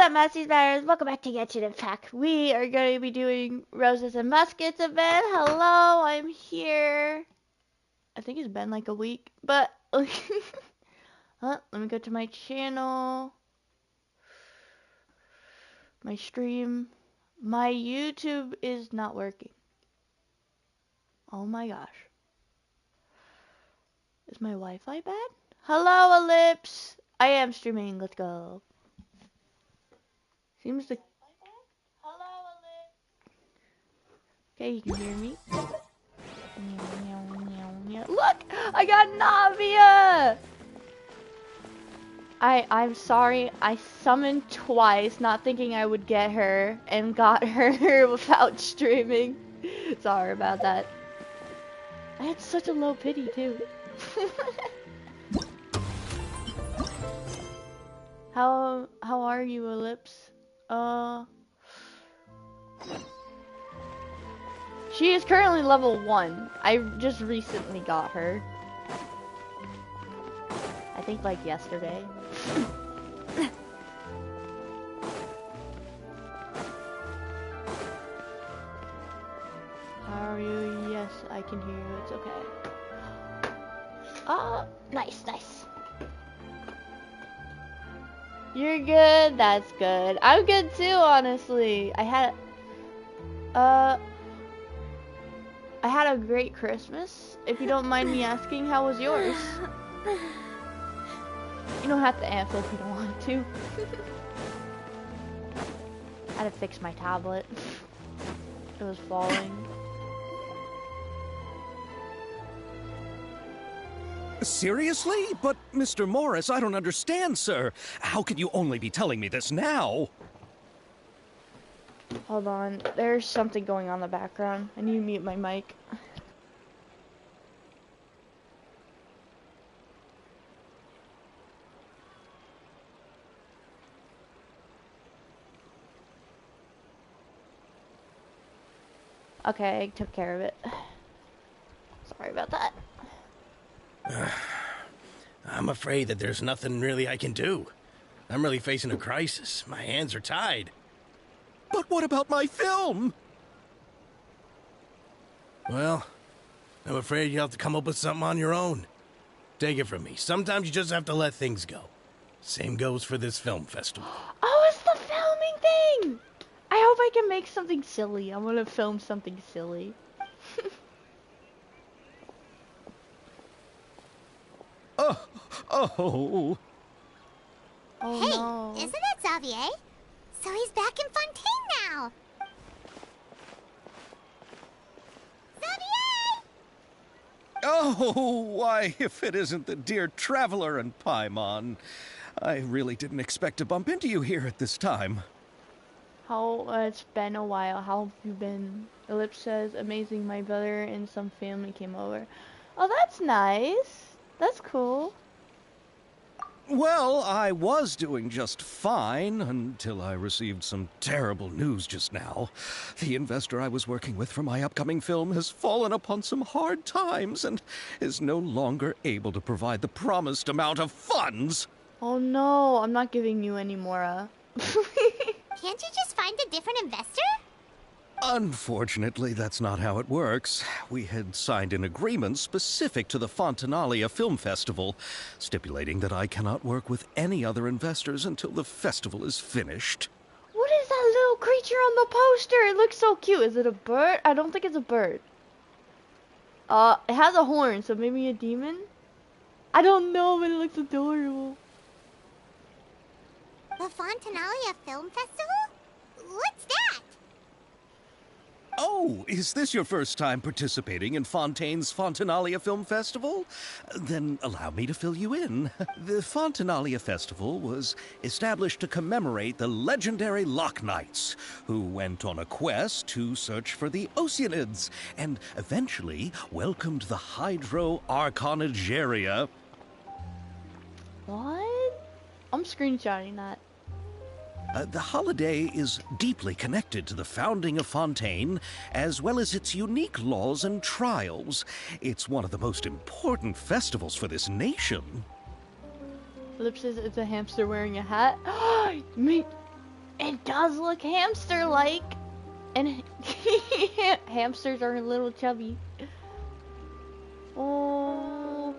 up, Muskies Matters? Welcome back to Genshin Impact. We are going to be doing Roses and Muskets event. Hello, I'm here. I think it's been like a week, but let me go to my channel, my stream. My YouTube is not working. Oh my gosh. Is my Wi-Fi bad? Hello, Ellipse. I am streaming. Let's go. Seems to... Hello, Ellipse. Okay, you can hear me. Look! I got Navia! I'm sorry. I summoned twice, not thinking I would get her, and got her without streaming. Sorry about that. I had such a low pity, too. How are you, Ellipse? She is currently level 1. I just recently got her. I think like yesterday. How are you? Yes, I can hear you. It's okay. Nice. You're good? That's good. I'm good too, honestly. I had a great Christmas. If you don't mind me asking, how was yours? You don't have to answer if you don't want to. I had to fix my tablet. It was falling. Seriously? But, Mr. Morris, I don't understand, sir. How can you only be telling me this now? Hold on. There's something going on in the background. I need to mute my mic. Okay, I took care of it. Sorry about that. I'm afraid that there's nothing really I can do. I'm really facing a crisis. My hands are tied. But what about my film? Well, I'm afraid you'll have to come up with something on your own. Take it from me. Sometimes you just have to let things go. Same goes for this film festival. Oh, it's the filming thing! I hope I can make something silly. I want to film something silly. Oh. Oh hey, no. Isn't it Xavier? So he's back in Fontaine now. Xavier! Oh, why, if it isn't the dear Traveler and Paimon. I really didn't expect to bump into you here at this time. It's been a while. How have you been? Ellipse says, amazing, my brother and some family came over. Oh, that's nice. That's cool. Well, I was doing just fine until I received some terrible news just now. The investor I was working with for my upcoming film has fallen upon some hard times and is no longer able to provide the promised amount of funds. Oh no, I'm not giving you any more. Can't you just find a different investor? Unfortunately, that's not how it works. We had signed an agreement specific to the Fontanalia Film Festival, stipulating that I cannot work with any other investors until the festival is finished. What is that little creature on the poster? It looks so cute. Is it a bird? I don't think it's a bird. It has a horn, so maybe a demon? I don't know, but it looks adorable. The Fontanalia Film Festival? What's that? Oh, is this your first time participating in Fontaine's Fontanalia Film Festival? Then allow me to fill you in. The Fontanalia Festival was established to commemorate the legendary Loch Knights, who went on a quest to search for the Oceanids, and eventually welcomed the Hydro Arconageria. What? I'm screenshotting that. The holiday is deeply connected to the founding of Fontaine, as well as its unique laws and trials. It's one of the most important festivals for this nation. Ellipse says it's a hamster wearing a hat. Me. It does look hamster-like. And hamsters are a little chubby. Oh.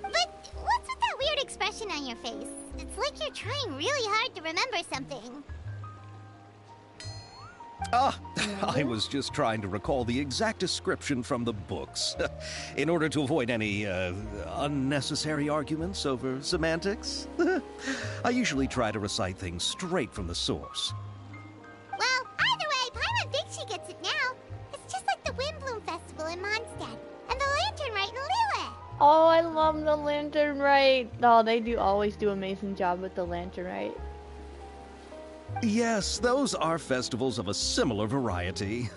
But what's with that weird expression on your face? It's like you're trying really hard to remember something. I was just trying to recall the exact description from the books, in order to avoid any unnecessary arguments over semantics. I usually try to recite things straight from the source. Well, either way, Paimon thinks she gets it now. It's just like the Windbloom Festival in Mondstadt, and the Lantern Rite in Lille. Oh, I love the Lantern Rite. Oh, they always do an amazing job with the Lantern Rite. Yes, those are festivals of a similar variety.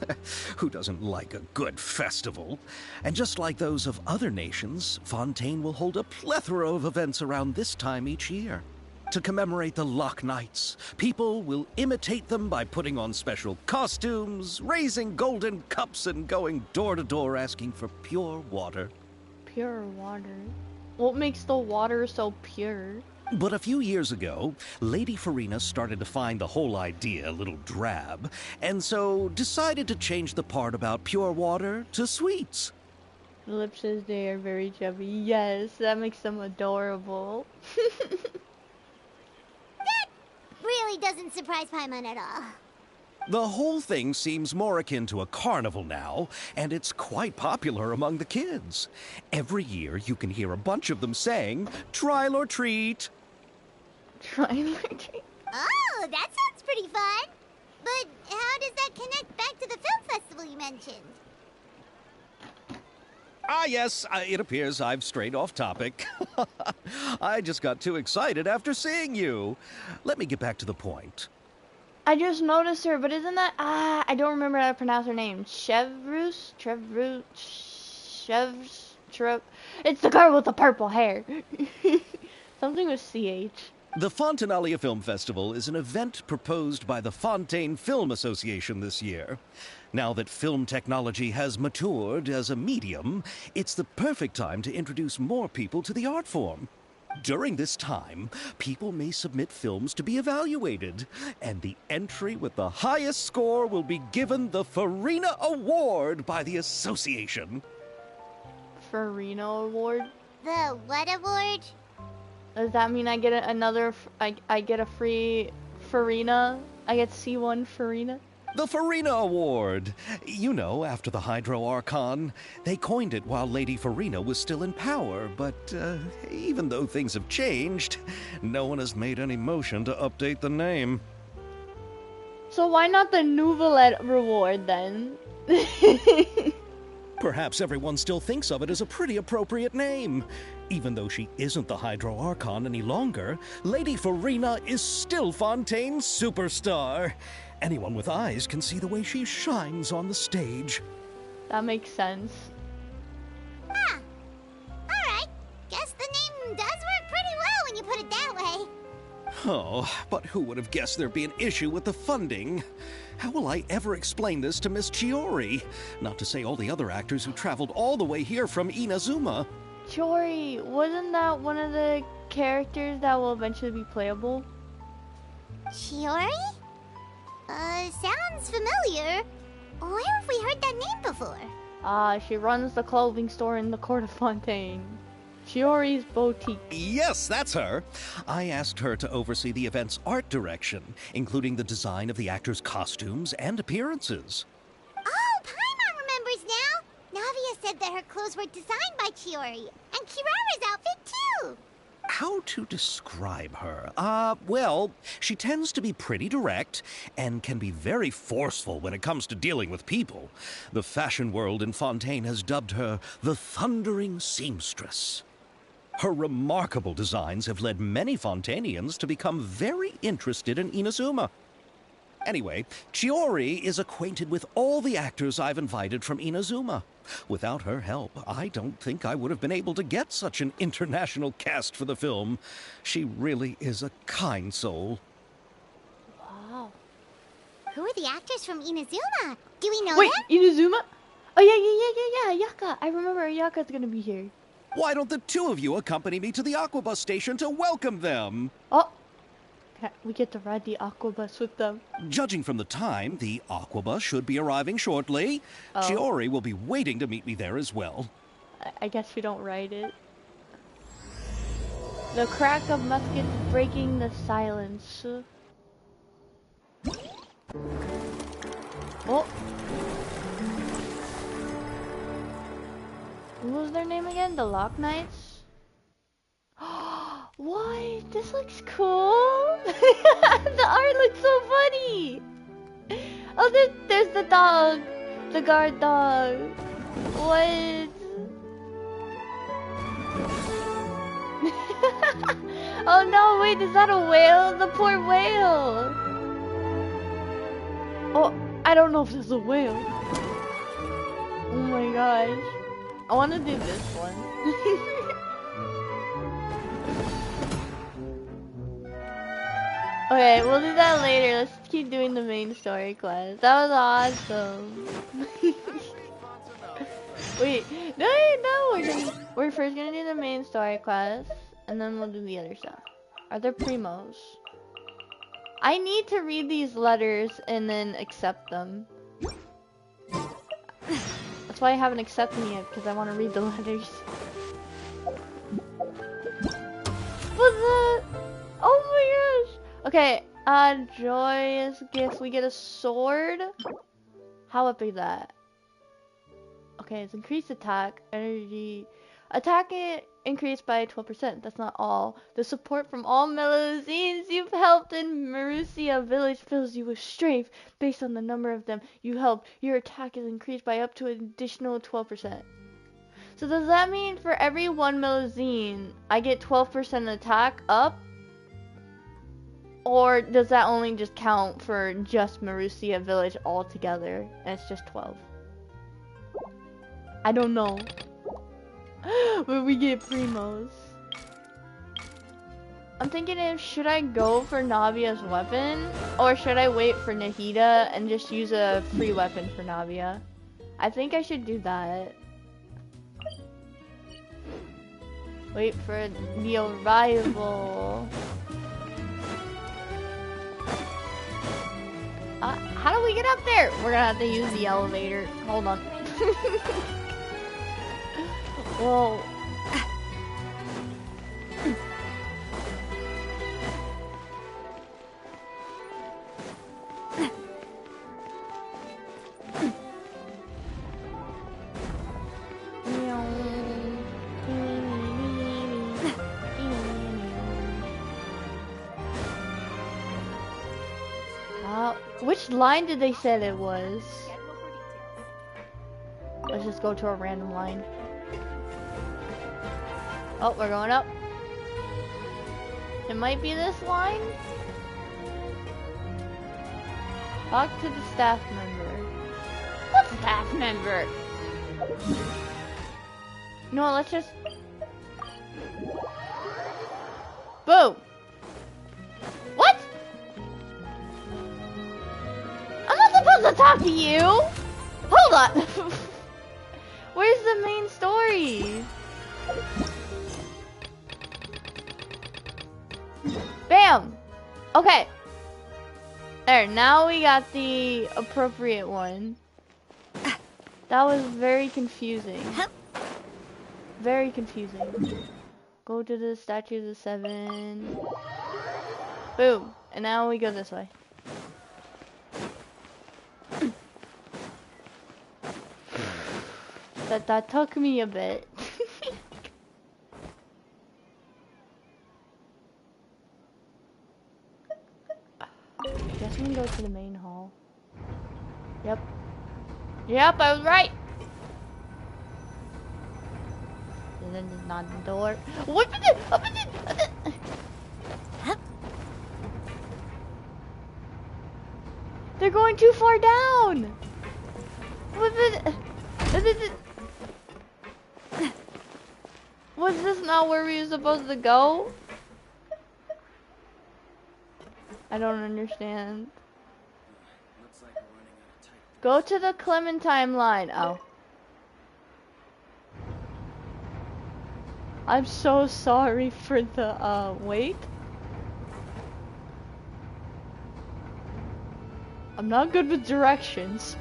Who doesn't like a good festival? And just like those of other nations, Fontaine will hold a plethora of events around this time each year. To commemorate the Lock Nights, people will imitate them by putting on special costumes, raising golden cups, and going door to door asking for pure water. Pure water? What makes the water so pure? But a few years ago, Lady Farina started to find the whole idea a little drab, and so decided to change the part about pure water to sweets. Lip says they are very chubby. Yes, that makes them adorable. That really doesn't surprise Paimon at all. The whole thing seems more akin to a carnival now, and it's quite popular among the kids. Every year you can hear a bunch of them saying, "Trial or treat." Trying to treat. Oh, that sounds pretty fun. But how does that connect back to the film festival you mentioned? Ah, yes, it appears I've strayed off topic. I just got too excited after seeing you. Let me get back to the point. I just noticed her, but isn't that... I don't remember how to pronounce her name. It's the girl with the purple hair. Something with CH. The Fontanalia Film Festival is an event proposed by the Fontaine Film Association this year. Now that film technology has matured as a medium, it's the perfect time to introduce more people to the art form. During this time, people may submit films to be evaluated, and the entry with the highest score will be given the Farina Award by the association. Farina Award? The what award? Does that mean I get I get a free Farina? I get to see one Farina? The Farina Award! You know, after the Hydro Archon. They coined it while Lady Farina was still in power, but even though things have changed, no one has made any motion to update the name. So why not the Nouvelette Reward then? Perhaps everyone still thinks of it as a pretty appropriate name. Even though she isn't the Hydro Archon any longer, Lady Farina is still Fontaine's superstar. Anyone with eyes can see the way she shines on the stage. That makes sense. Huh. Alright. Guess the name does work pretty well when you put it that way. Oh, but who would have guessed there'd be an issue with the funding? How will I ever explain this to Miss Chiori? Not to say all the other actors who traveled all the way here from Inazuma. Chiori, wasn't that one of the characters that will eventually be playable? Chiori? Sounds familiar. Where have we heard that name before? She runs the clothing store in the Court of Fontaine. Chiori's Boutique. Yes, that's her. I asked her to oversee the event's art direction, including the design of the actors' costumes and appearances. Oh, Paimon remembers now. Navia said that her clothes were designed by Chiori, and Kirara's outfit too. How to describe her? Well, she tends to be pretty direct and can be very forceful when it comes to dealing with people. The fashion world in Fontaine has dubbed her the Thundering Seamstress. Her remarkable designs have led many Fontainians to become very interested in Inazuma. Anyway, Chiori is acquainted with all the actors I've invited from Inazuma. Without her help, I don't think I would have been able to get such an international cast for the film. She really is a kind soul. Wow. Who are the actors from Inazuma? Do we know Wait, them? Inazuma? Oh, yeah, Ayaka. I remember Ayaka's gonna be here. Why don't the two of you accompany me to the Aquabus station to welcome them? Oh, We get to ride the aqua bus with them. Judging from the time, the aquabus should be arriving shortly. Oh. Shiori will be waiting to meet me there as well. I guess we don't ride it. The crack of muskets breaking the silence. Oh. What was their name again? The Lock Knights? What? This looks cool. The art looks so funny. Oh, there's the dog. The guard dog. What? Oh no, wait, is that a whale? The poor whale. Oh, I don't know if this is a whale. Oh my gosh. I want to do this one. Okay, we'll do that later. Let's keep doing the main story quest. That was awesome. Wait, no, we're first gonna do the main story quest, and then we'll do the other stuff. Are there primos? I need to read these letters and then accept them. That's why I haven't accepted them yet, because I want to read the letters. What's that? Oh my gosh! Okay, joyous gift. We get a sword. How epic is that? Okay, it's increased attack, energy. Attack it increased by 12%. That's not all. The support from all Melusines you've helped in Marussia village fills you with strength. Based on the number of them you helped, your attack is increased by up to an additional 12%. So does that mean for every one Melusine, I get 12% attack up? Or does that only just count for just Marussia village altogether, and it's just 12? I don't know. But we get primos. I'm thinking should I go for Navia's weapon? Or should I wait for Nahida and just use a free weapon for Navia? I think I should do that. Wait for the arrival. How do we get up there? We're gonna have to use the elevator. Hold on. Whoa. Which line did they say it was? Let's just go to a random line. Oh, we're going up. It might be this line. Talk to the staff member. What staff member? No, let's just... Boom! What? I'm not supposed to talk to you! Hold on! Where's the main story? Bam! Okay. There, now we got the appropriate one. That was very confusing. Very confusing. Go to the statues of 7. Boom. And now we go this way. That took me a bit. Guess we can go to the main hall. Yep. Yep, I was right. And then there's not the door. What is it? They're going too far down. What is it? Was this not where we were supposed to go? I don't understand. Go to the Clementine line. Oh. I'm so sorry for the, wait. I'm not good with directions.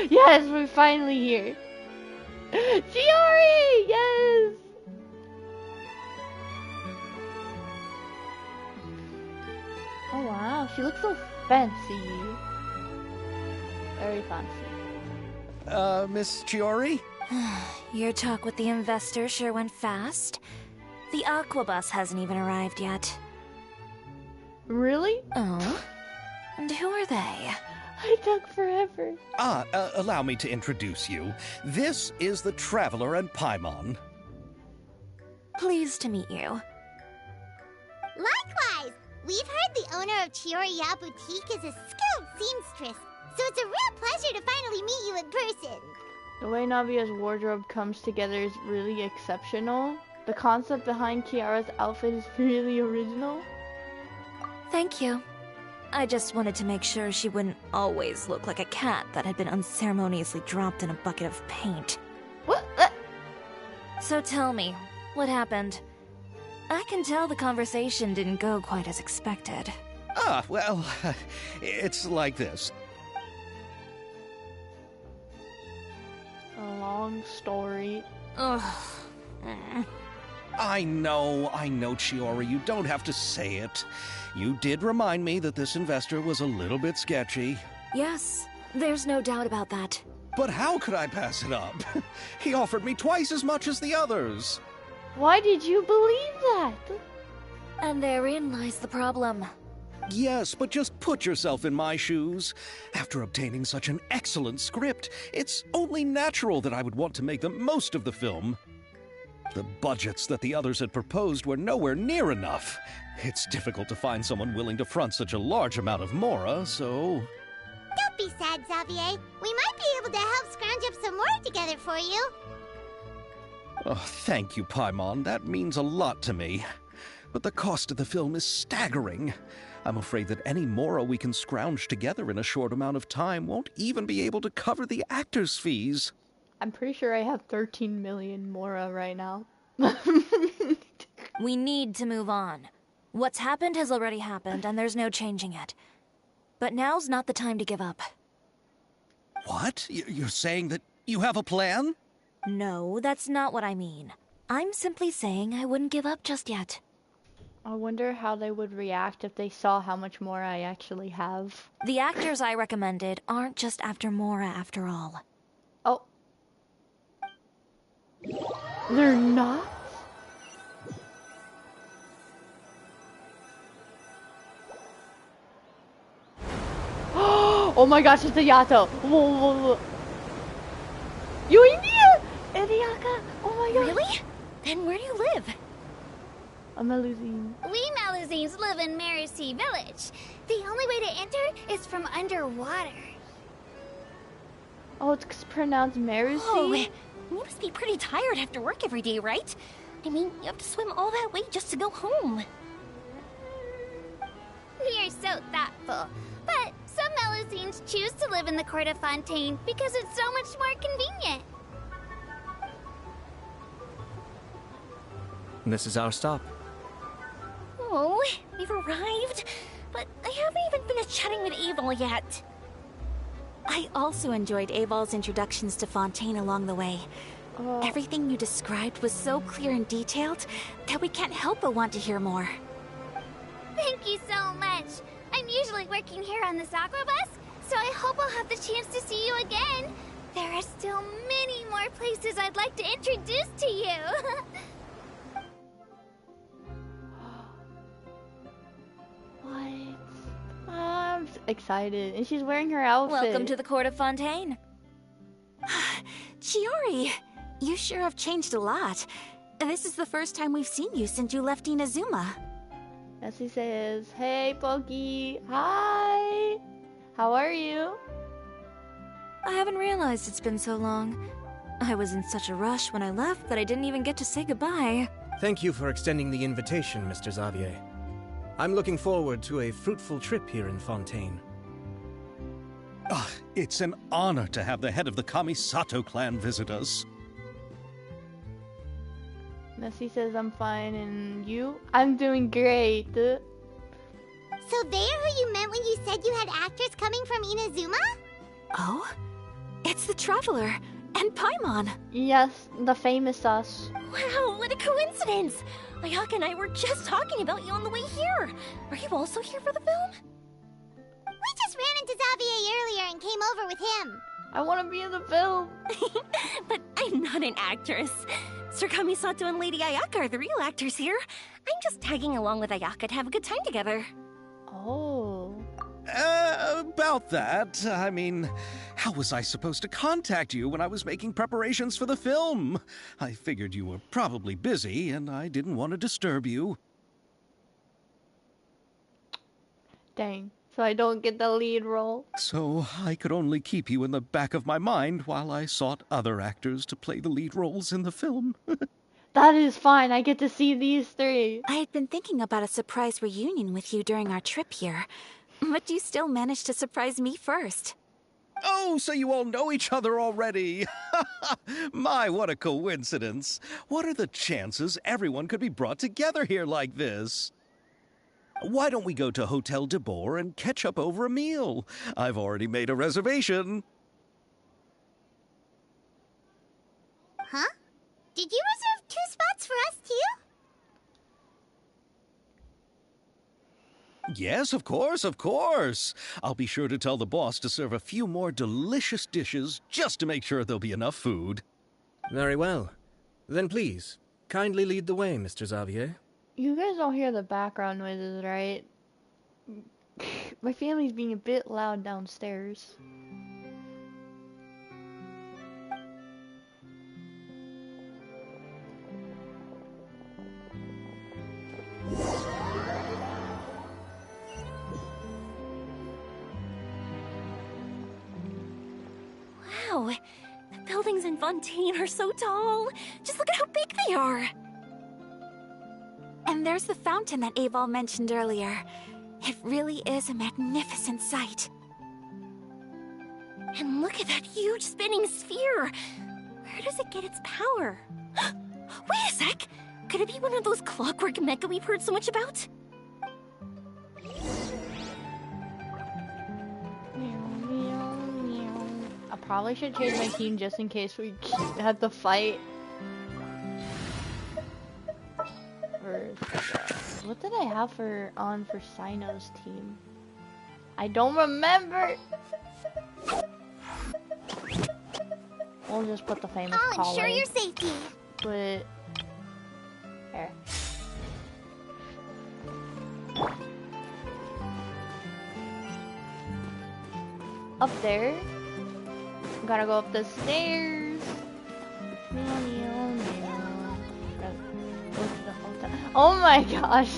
Yes, we're finally here. Chiori! Yes! Oh wow, she looks so fancy. Very fancy. Miss Chiori? Your talk with the investor sure went fast. The Aquabus hasn't even arrived yet. Really? Oh? And who are they? It took forever. Allow me to introduce you. This is the Traveler and Paimon. Pleased to meet you. Likewise! We've heard the owner of Chioriya Boutique is a skilled seamstress, so it's a real pleasure to finally meet you in person. The way Navia's wardrobe comes together is really exceptional. The concept behind Kiara's outfit is really original. Thank you. I just wanted to make sure she wouldn't always look like a cat that had been unceremoniously dropped in a bucket of paint. What? So tell me, what happened? I can tell the conversation didn't go quite as expected. Well, it's like this. A long story. Ugh. I know, Chiori, you don't have to say it. You did remind me that this investor was a little bit sketchy. Yes, there's no doubt about that. But how could I pass it up? He offered me twice as much as the others. Why did you believe that? And therein lies the problem. Yes, but just put yourself in my shoes. After obtaining such an excellent script, it's only natural that I would want to make the most of the film. The budgets that the others had proposed were nowhere near enough. It's difficult to find someone willing to front such a large amount of mora, so... Don't be sad, Xavier. We might be able to help scrounge up some more together for you. Oh, thank you, Paimon. That means a lot to me. But the cost of the film is staggering. I'm afraid that any mora we can scrounge together in a short amount of time won't even be able to cover the actors' fees. I'm pretty sure I have 13 million mora right now. We need to move on. What's happened has already happened, and there's no changing it. But now's not the time to give up. What? You're saying that you have a plan? No, that's not what I mean. I'm simply saying I wouldn't give up just yet. I wonder how they would react if they saw how much more I actually have. The actors I recommended aren't just after Mora after all. Oh. They're not? Oh my gosh, it's a Yato! Whoa, whoa, whoa. Yayyyyyyyyyyyyyy! Eriaka! Oh my god! Really? Then where do you live? I'm a losing. We Malazines live in Marcy Village. The only way to enter is from underwater. Oh, it's pronounced Marcy? Oh, you must be pretty tired after work every day, right? I mean, you have to swim all that way just to go home. You're so thoughtful. But some Malazines choose to live in the Court of Fontaine because it's so much more convenient. This is our stop. Oh, we've arrived. But I haven't even finished chatting with Aval yet. I also enjoyed Aval's introductions to Fontaine along the way. Everything you described was so clear and detailed that we can't help but want to hear more. Thank you so much. I'm usually working here on this Aquabus, so I hope I'll have the chance to see you again. There are still many more places I'd like to introduce to you. What? I'm excited. And she's wearing her outfit. Welcome to the Court of Fontaine. Chiori, you sure have changed a lot. This is the first time we've seen you since you left Inazuma. As he says, hey, Pokey. Hi. How are you? I haven't realized it's been so long. I was in such a rush when I left that I didn't even get to say goodbye. Thank you for extending the invitation, Mr. Xavier. I'm looking forward to a fruitful trip here in Fontaine. It's an honor to have the head of the Kamisato clan visit us. Nessie says I'm fine, and you? I'm doing great. So they are who you meant when you said you had actors coming from Inazuma? Oh? It's the Traveler and Paimon. Yes, the famous us. Wow, what a coincidence! Ayaka and I were just talking about you on the way here. Are you also here for the film? We just ran into Xavier earlier and came over with him. I want to be in the film. But I'm not an actress. Sir Kamisato and Lady Ayaka are the real actors here. I'm just tagging along with Ayaka to have a good time together. Oh. About that, I mean, how was I supposed to contact you when I was making preparations for the film? I figured you were probably busy, and I didn't want to disturb you. Dang. So I don't get the lead role. So I could only keep you in the back of my mind while I sought other actors to play the lead roles in the film. That is fine. I get to see these three. I had been thinking about a surprise reunion with you during our trip here, but you still managed to surprise me first. Oh, so you all know each other already. My, what a coincidence. What are the chances everyone could be brought together here like this? Why don't we go to Hotel de Boer and catch up over a meal? I've already made a reservation. Huh? Did you reserve 2 spots for us too? Yes, of course, of course. I'll be sure to tell the boss to serve a few more delicious dishes just to make sure there'll be enough food. Very well. Then please, kindly lead the way, Mr. Xavier. You guys don't hear the background noises, right? My family's being a bit loud downstairs. Wow, the buildings in Fontaine are so tall. Just look at how big they are. And there's the fountain that Aval mentioned earlier. It really is a magnificent sight. And look at that huge spinning sphere. Where does it get its power? Wait a sec. Could it be one of those clockwork mecha we've heard so much about? I probably should change my team just in case we have to fight. What did I have for Sino's team? I don't remember. We'll just put the famous I'll ensure collar. your safety. But there. Up there. Gotta go up the stairs. Oh my gosh.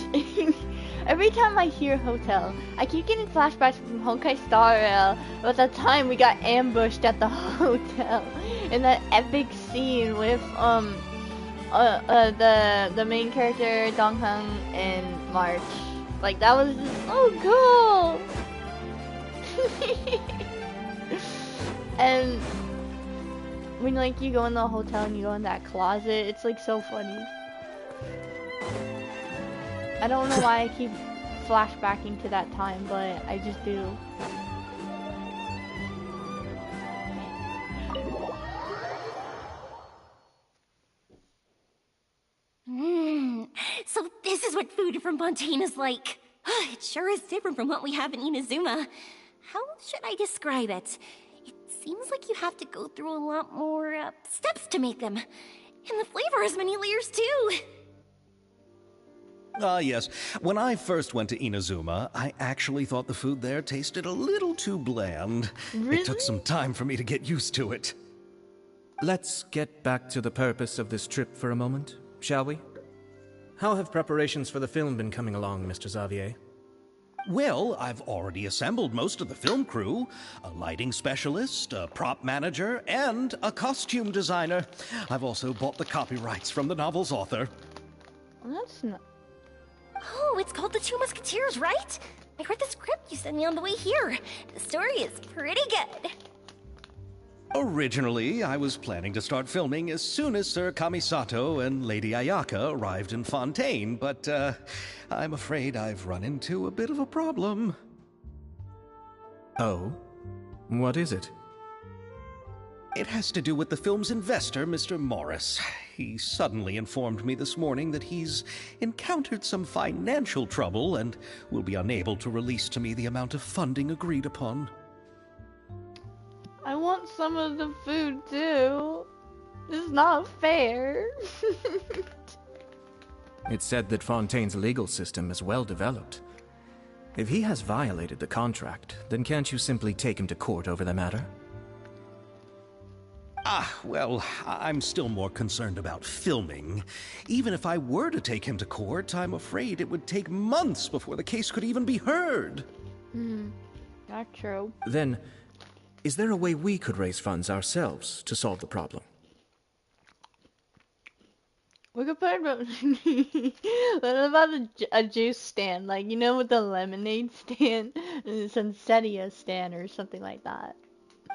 Every time I hear hotel, I keep getting flashbacks from Honkai Star Rail about the time we got ambushed at the hotel in that epic scene with the main character Dongheng and March. Like that was just so cool. And when like you go in the hotel and you go in that closet, it's like so funny. I don't know why I keep flashbacking to that time, but I just do. So this is what food from Fontaine is like. It sure is different from what we have in Inazuma. How should I describe it? It seems like you have to go through a lot more steps to make them. And the flavor has many layers too. Ah, yes. When I first went to Inazuma, I actually thought the food there tasted a little too bland. Really? It took some time for me to get used to it. Let's get back to the purpose of this trip for a moment, shall we? How have preparations for the film been coming along, Mr. Xavier? Well, I've already assembled most of the film crew. A lighting specialist, a prop manager, and a costume designer. I've also bought the copyrights from the novel's author. That's not. Oh, it's called The Two Musketeers, right? I read the script you sent me on the way here. The story is pretty good. Originally, I was planning to start filming as soon as Sir Kamisato and Lady Ayaka arrived in Fontaine, but I'm afraid I've run into a bit of a problem. Oh? What is it? It has to do with the film's investor, Mr. Morris. He suddenly informed me this morning that he's encountered some financial trouble and will be unable to release to me the amount of funding agreed upon. I want some of the food too. This is not fair. It's said that Fontaine's legal system is well developed. If he has violated the contract, then can't you simply take him to court over the matter? Well, I'm still more concerned about filming. Even if I were to take him to court, I'm afraid it would take months before the case could even be heard. Not true. Then, is there a way we could raise funds ourselves to solve the problem? We could put what about a juice stand? Like, you know, with the lemonade stand? And Sunsetia stand or something like that.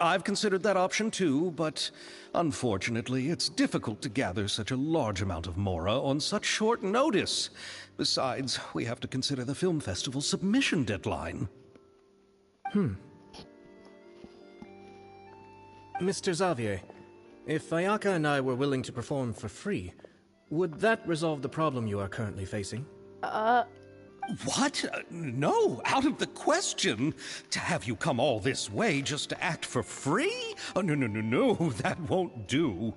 I've considered that option too, but unfortunately, it's difficult to gather such a large amount of mora on such short notice. Besides, we have to consider the film festival's submission deadline. Mr. Xavier, if Ayaka and I were willing to perform for free, would that resolve the problem you are currently facing? What? No, out of the question. To have you come all this way just to act for free? Oh, no, that won't do.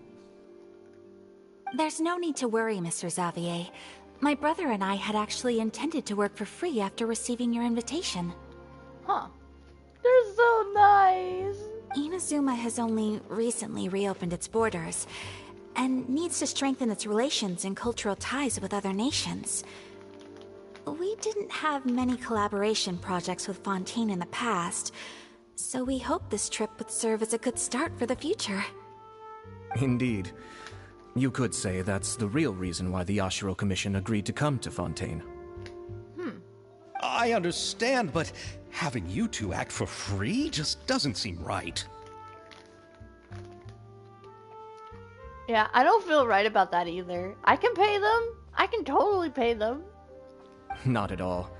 There's no need to worry, Mr. Xavier. My brother and I had actually intended to work for free after receiving your invitation. Huh. They're so nice. Inazuma has only recently reopened its borders, and needs to strengthen its relations and cultural ties with other nations. We didn't have many collaboration projects with Fontaine in the past, so we hoped this trip would serve as a good start for the future. Indeed. You could say that's the real reason why the Yashiro Commission agreed to come to Fontaine. I understand, but having you two act for free just doesn't seem right. Yeah, I don't feel right about that either. I can pay them. I can totally pay them. Not at all.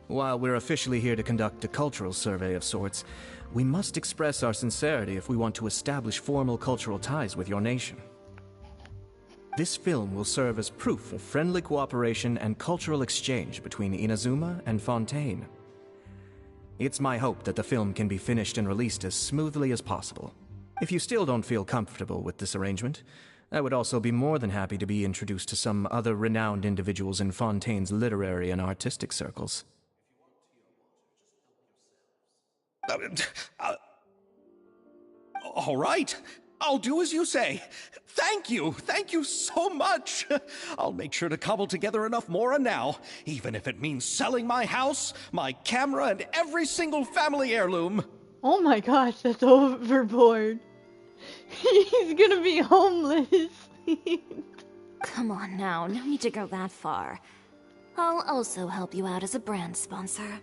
While we're officially here to conduct a cultural survey of sorts, we must express our sincerity if we want to establish formal cultural ties with your nation. This film will serve as proof of friendly cooperation and cultural exchange between Inazuma and Fontaine. It's my hope that the film can be finished and released as smoothly as possible. If you still don't feel comfortable with this arrangement, I would also be more than happy to be introduced to some other renowned individuals in Fontaine's literary and artistic circles. All right. I'll do as you say. Thank you so much. I'll make sure to cobble together enough mora now, even if it means selling my house, my camera, and every single family heirloom. Oh my gosh, that's overboard. He's gonna be homeless. Come on now, no need to go that far. I'll also help you out as a brand sponsor.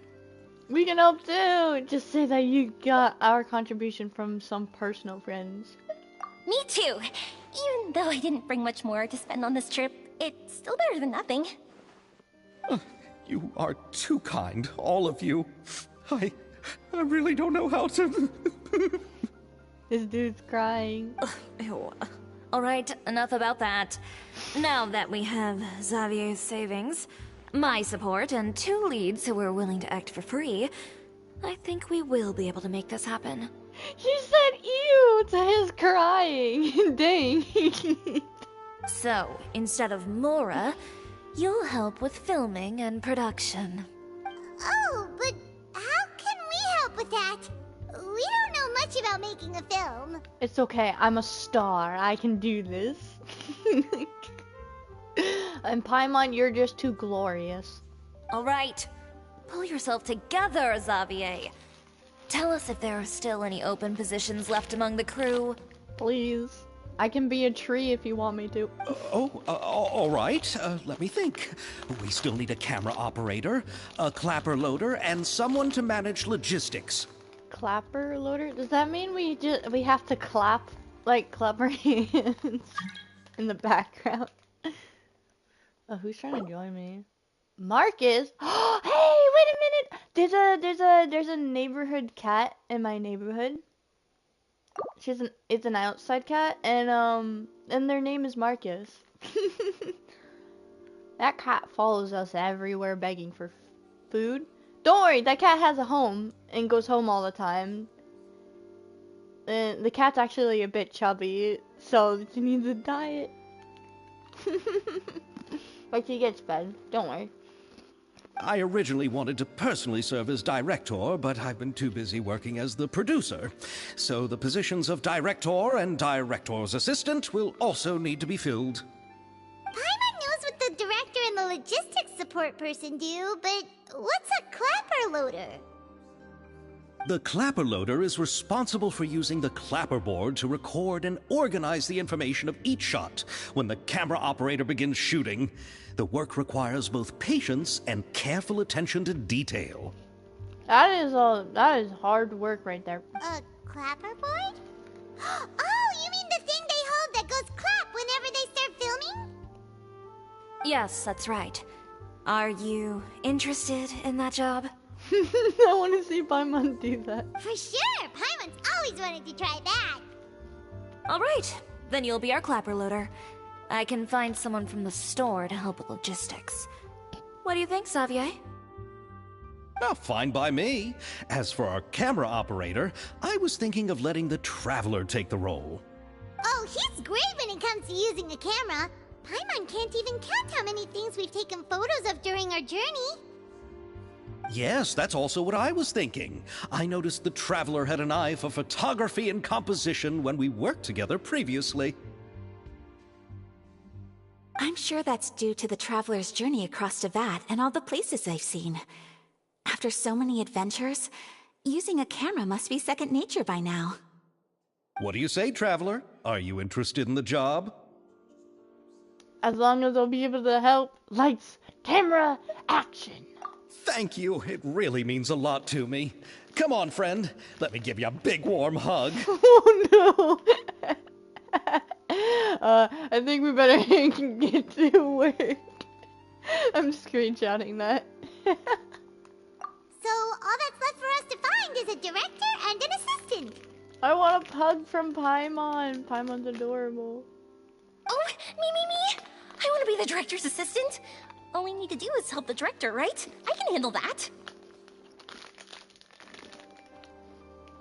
We can help too. Just say that you got our contribution from some personal friends. Me too. Even though I didn't bring much more to spend on this trip, it's still better than nothing. You are too kind, all of you. I really don't know how to... This dude's crying. Ew. Alright, enough about that. Now that we have Xavier's savings, my support, and 2 leads who are willing to act for free, I think we will be able to make this happen. She said ew to his crying. Dang. So, instead of Mora, you'll help with filming and production. Oh, but how can we help with that? We don't know much about making a film. It's okay, I'm a star. I can do this. And Paimon, you're just too glorious. Alright, pull yourself together, Xavier. Tell us if there are still any open positions left among the crew. Please. I can be a tree if you want me to. All right. Let me think. We still need a camera operator, a clapper loader, and someone to manage logistics. clapper loader? Does that mean we have to clap our hands in the background? Oh, who's trying to join me? Marcus. Hey, wait a minute. There's a neighborhood cat in my neighborhood. It's an outside cat, and their name is Marcus. That cat follows us everywhere begging for food. Don't worry, that cat has a home and goes home all the time. And the cat's actually a bit chubby, so she needs a diet. But she gets fed, don't worry. I originally wanted to personally serve as director, but I've been too busy working as the producer. So the positions of director and director's assistant will also need to be filled. Paimon knows what the director and the logistics support person do, but what's a clapper loader? The clapper loader is responsible for using the clapper board to record and organize the information of each shot when the camera operator begins shooting. The work requires both patience and careful attention to detail. That is hard work right there. A clapper board? Oh, you mean the thing they hold that goes clap whenever they start filming? Yes, that's right. Are you interested in that job? I want to see Paimon do that. For sure! Paimon's always wanted to try that! Alright, then you'll be our clapper loader. I can find someone from the store to help with logistics. What do you think, Xavier? Oh, fine by me. As for our camera operator, I was thinking of letting the Traveler take the role. Oh, he's great when it comes to using a camera. Paimon can't even count how many things we've taken photos of during our journey. Yes, that's also what I was thinking. I noticed the Traveler had an eye for photography and composition when we worked together previously. I'm sure that's due to the Traveler's journey across Teyvat and all the places they've seen. After so many adventures, using a camera must be second nature by now. What do you say, Traveler? Are you interested in the job? As long as I'll be able to help. Lights, camera, action. Thank you. It really means a lot to me. Come on, friend. Let me give you a big warm hug. Oh no. I think we better get to work. I'm screenshotting that. So all that's left for us to find is a director and an assistant. I want a hug from Paimon. Paimon's adorable. Oh, me! I want to be the director's assistant. All we need to do is help the director, right? I can handle that.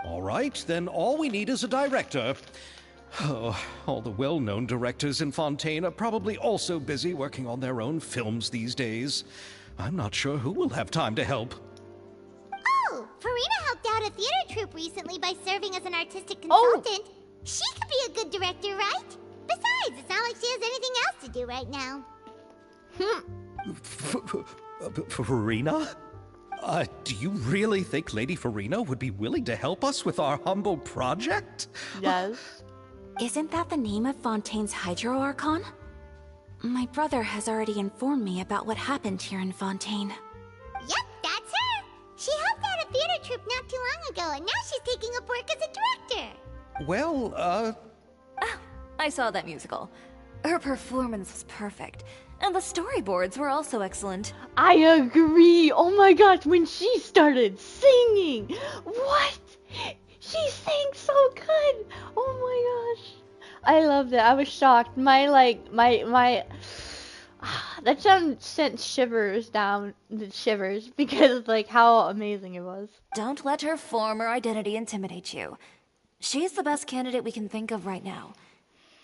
All right, then all we need is a director. Oh, all the well-known directors in Fontaine are probably also busy working on their own films these days. I'm not sure who will have time to help. Oh, Farina helped out a theater troupe recently by serving as an artistic consultant. She could be a good director, right? Besides, it's not like she has anything else to do right now. Farina? Do you really think Lady Farina would be willing to help us with our humble project? Yes. Isn't that the name of Fontaine's Hydro Archon? My brother has already informed me about what happened here in Fontaine. Yep, that's her. She helped out a theater troupe not too long ago, and now she's taking up work as a director. Well, Oh, I saw that musical. Her performance was perfect, and the storyboards were also excellent. I agree. Oh my gosh, when she started singing. What? She sang so good. Oh my gosh. I loved it. I was shocked. That sound sent shivers down the shivers because how amazing it was. Don't let her former identity intimidate you. She's the best candidate we can think of right now.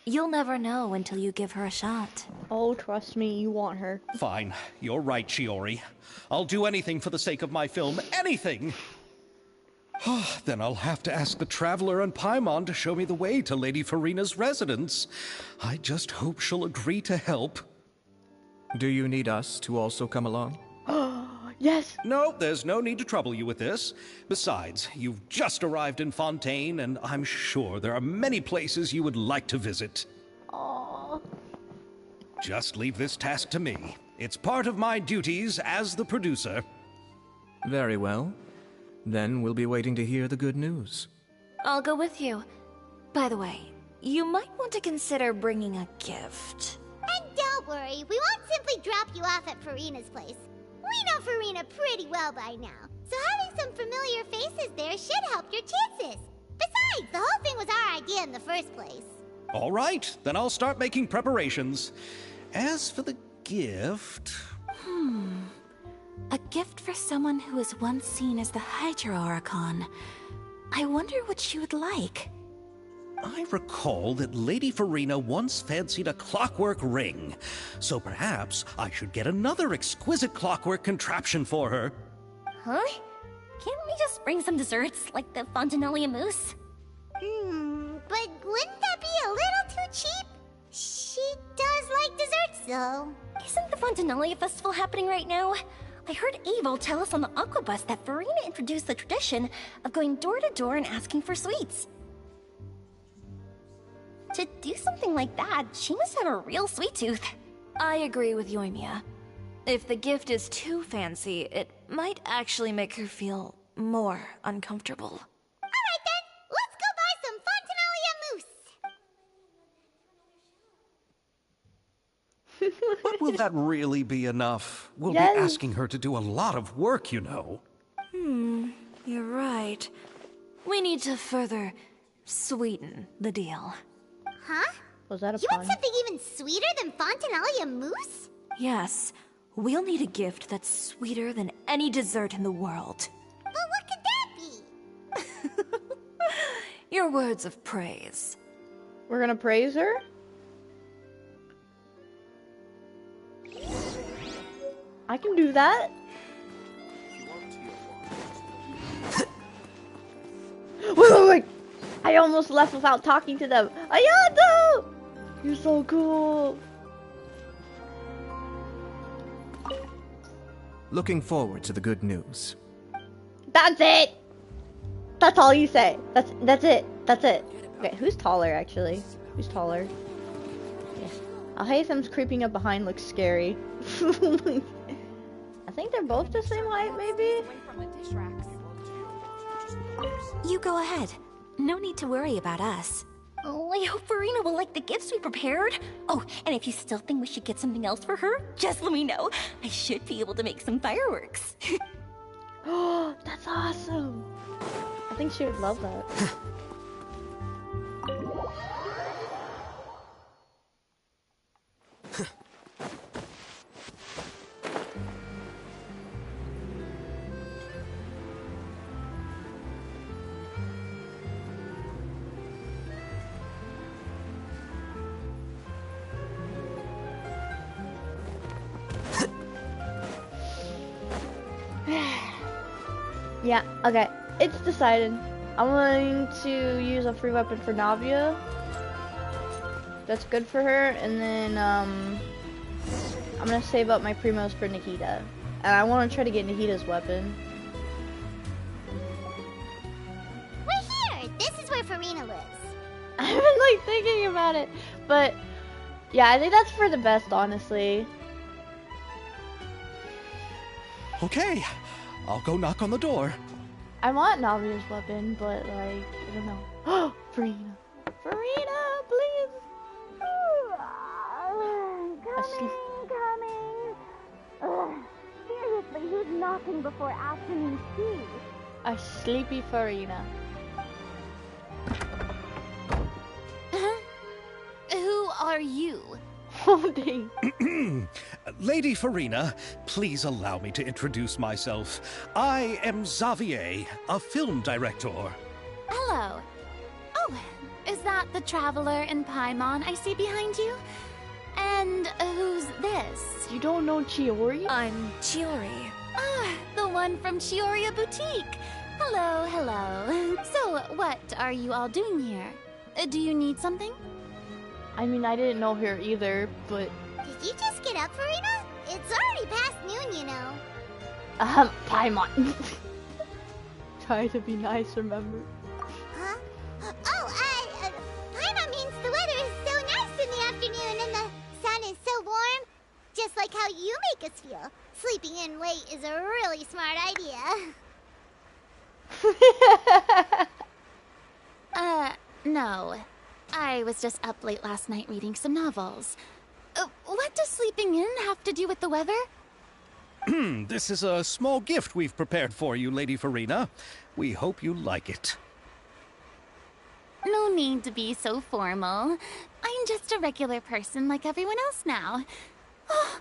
You'll never know until you give her a shot. Oh, trust me, you want her. fine. You're right, Shiori. I'll do anything for the sake of my film. Anything! Then I'll have to ask the Traveler and Paimon to show me the way to Lady Farina's residence. I just hope she'll agree to help. Do you need us to also come along? Yes. No, there's no need to trouble you with this. Besides, you've just arrived in Fontaine, and I'm sure there are many places you would like to visit. Aww. Just leave this task to me. It's part of my duties as the producer. Very well. Then we'll be waiting to hear the good news. I'll go with you. By the way, you might want to consider bringing a gift. And don't worry, we won't simply drop you off at Farina's place. We know Farina pretty well by now, so having some familiar faces there should help your chances. Besides, the whole thing was our idea in the first place. All right, then I'll start making preparations. As for the gift... A gift for someone who was once seen as the Hydra Oricon. I wonder what she would like. I recall that Lady Farina once fancied a clockwork ring, so perhaps I should get another exquisite clockwork contraption for her. Huh? Can't we just bring some desserts, like the Fontanalia mousse? But wouldn't that be a little too cheap? She does like desserts, though. Isn't the Fontanalia festival happening right now? I heard Evil tell us on the Aquabus that Farina introduced the tradition of going door to door and asking for sweets. To do something like that, she must have a real sweet tooth. I agree with Yoimiya. If the gift is too fancy, it might actually make her feel more uncomfortable. Alright then, let's go buy some Fontanalia mousse. But will that really be enough? We'll Yes. be asking her to do a lot of work, you know. You're right. We need to further sweeten the deal. Huh? Was that a You pun? want something even sweeter than Fontanalia mousse? Yes, we'll need a gift that's sweeter than any dessert in the world. But what could that be? Your words of praise. We're gonna praise her? I can do that. Wait. I almost left without talking to them. Ayato! You're so cool. Looking forward to the good news. That's it. That's all you say. That's it. That's it. Okay, who's taller actually? Who's taller? Yeah. Alhaitham's creeping up behind looks scary. I think they're both the same height, maybe? You go ahead. No need to worry about us. Oh, I hope Farina will like the gifts we prepared. Oh, and if you still think we should get something else for her, just let me know. I should be able to make some fireworks. Oh, that's awesome. I think she would love that. Yeah, okay. It's decided. I'm going to use a free weapon for Navia. That's good for her. And then, I'm going to save up my primos for Nikita. And I want to try to get Nikita's weapon. We're here! This is where Farina lives. I've been, like, thinking about it. But, yeah, I think that's for the best, honestly. Okay, I'll go knock on the door. I want Navia's weapon, but, like, I don't know. Oh, Farina. Farina, please. Coming. Seriously, who's knocking before afternoon tea? A sleepy Farina. Who are you? Oh, dang. Lady Farina, please allow me to introduce myself. I am Xavier, a film director. Hello. Oh, is that the traveler in Paimon I see behind you? And who's this? You don't know Chiori? I'm Chiori. Ah, the one from Chioria Boutique. Hello. So, what are you all doing here? Do you need something? I mean, I didn't know her either, but... Did you just get up, Farina? It's already past noon, you know. Paimon. Try to be nice, remember? Huh? Oh, Paimon means the weather is so nice in the afternoon and the sun is so warm. Just like how you make us feel. Sleeping in late is a really smart idea. No. I was just up late last night reading some novels. What does sleeping in have to do with the weather? This is a small gift we've prepared for you, Lady Farina. We hope you like it. No need to be so formal. I'm just a regular person like everyone else now. Oh,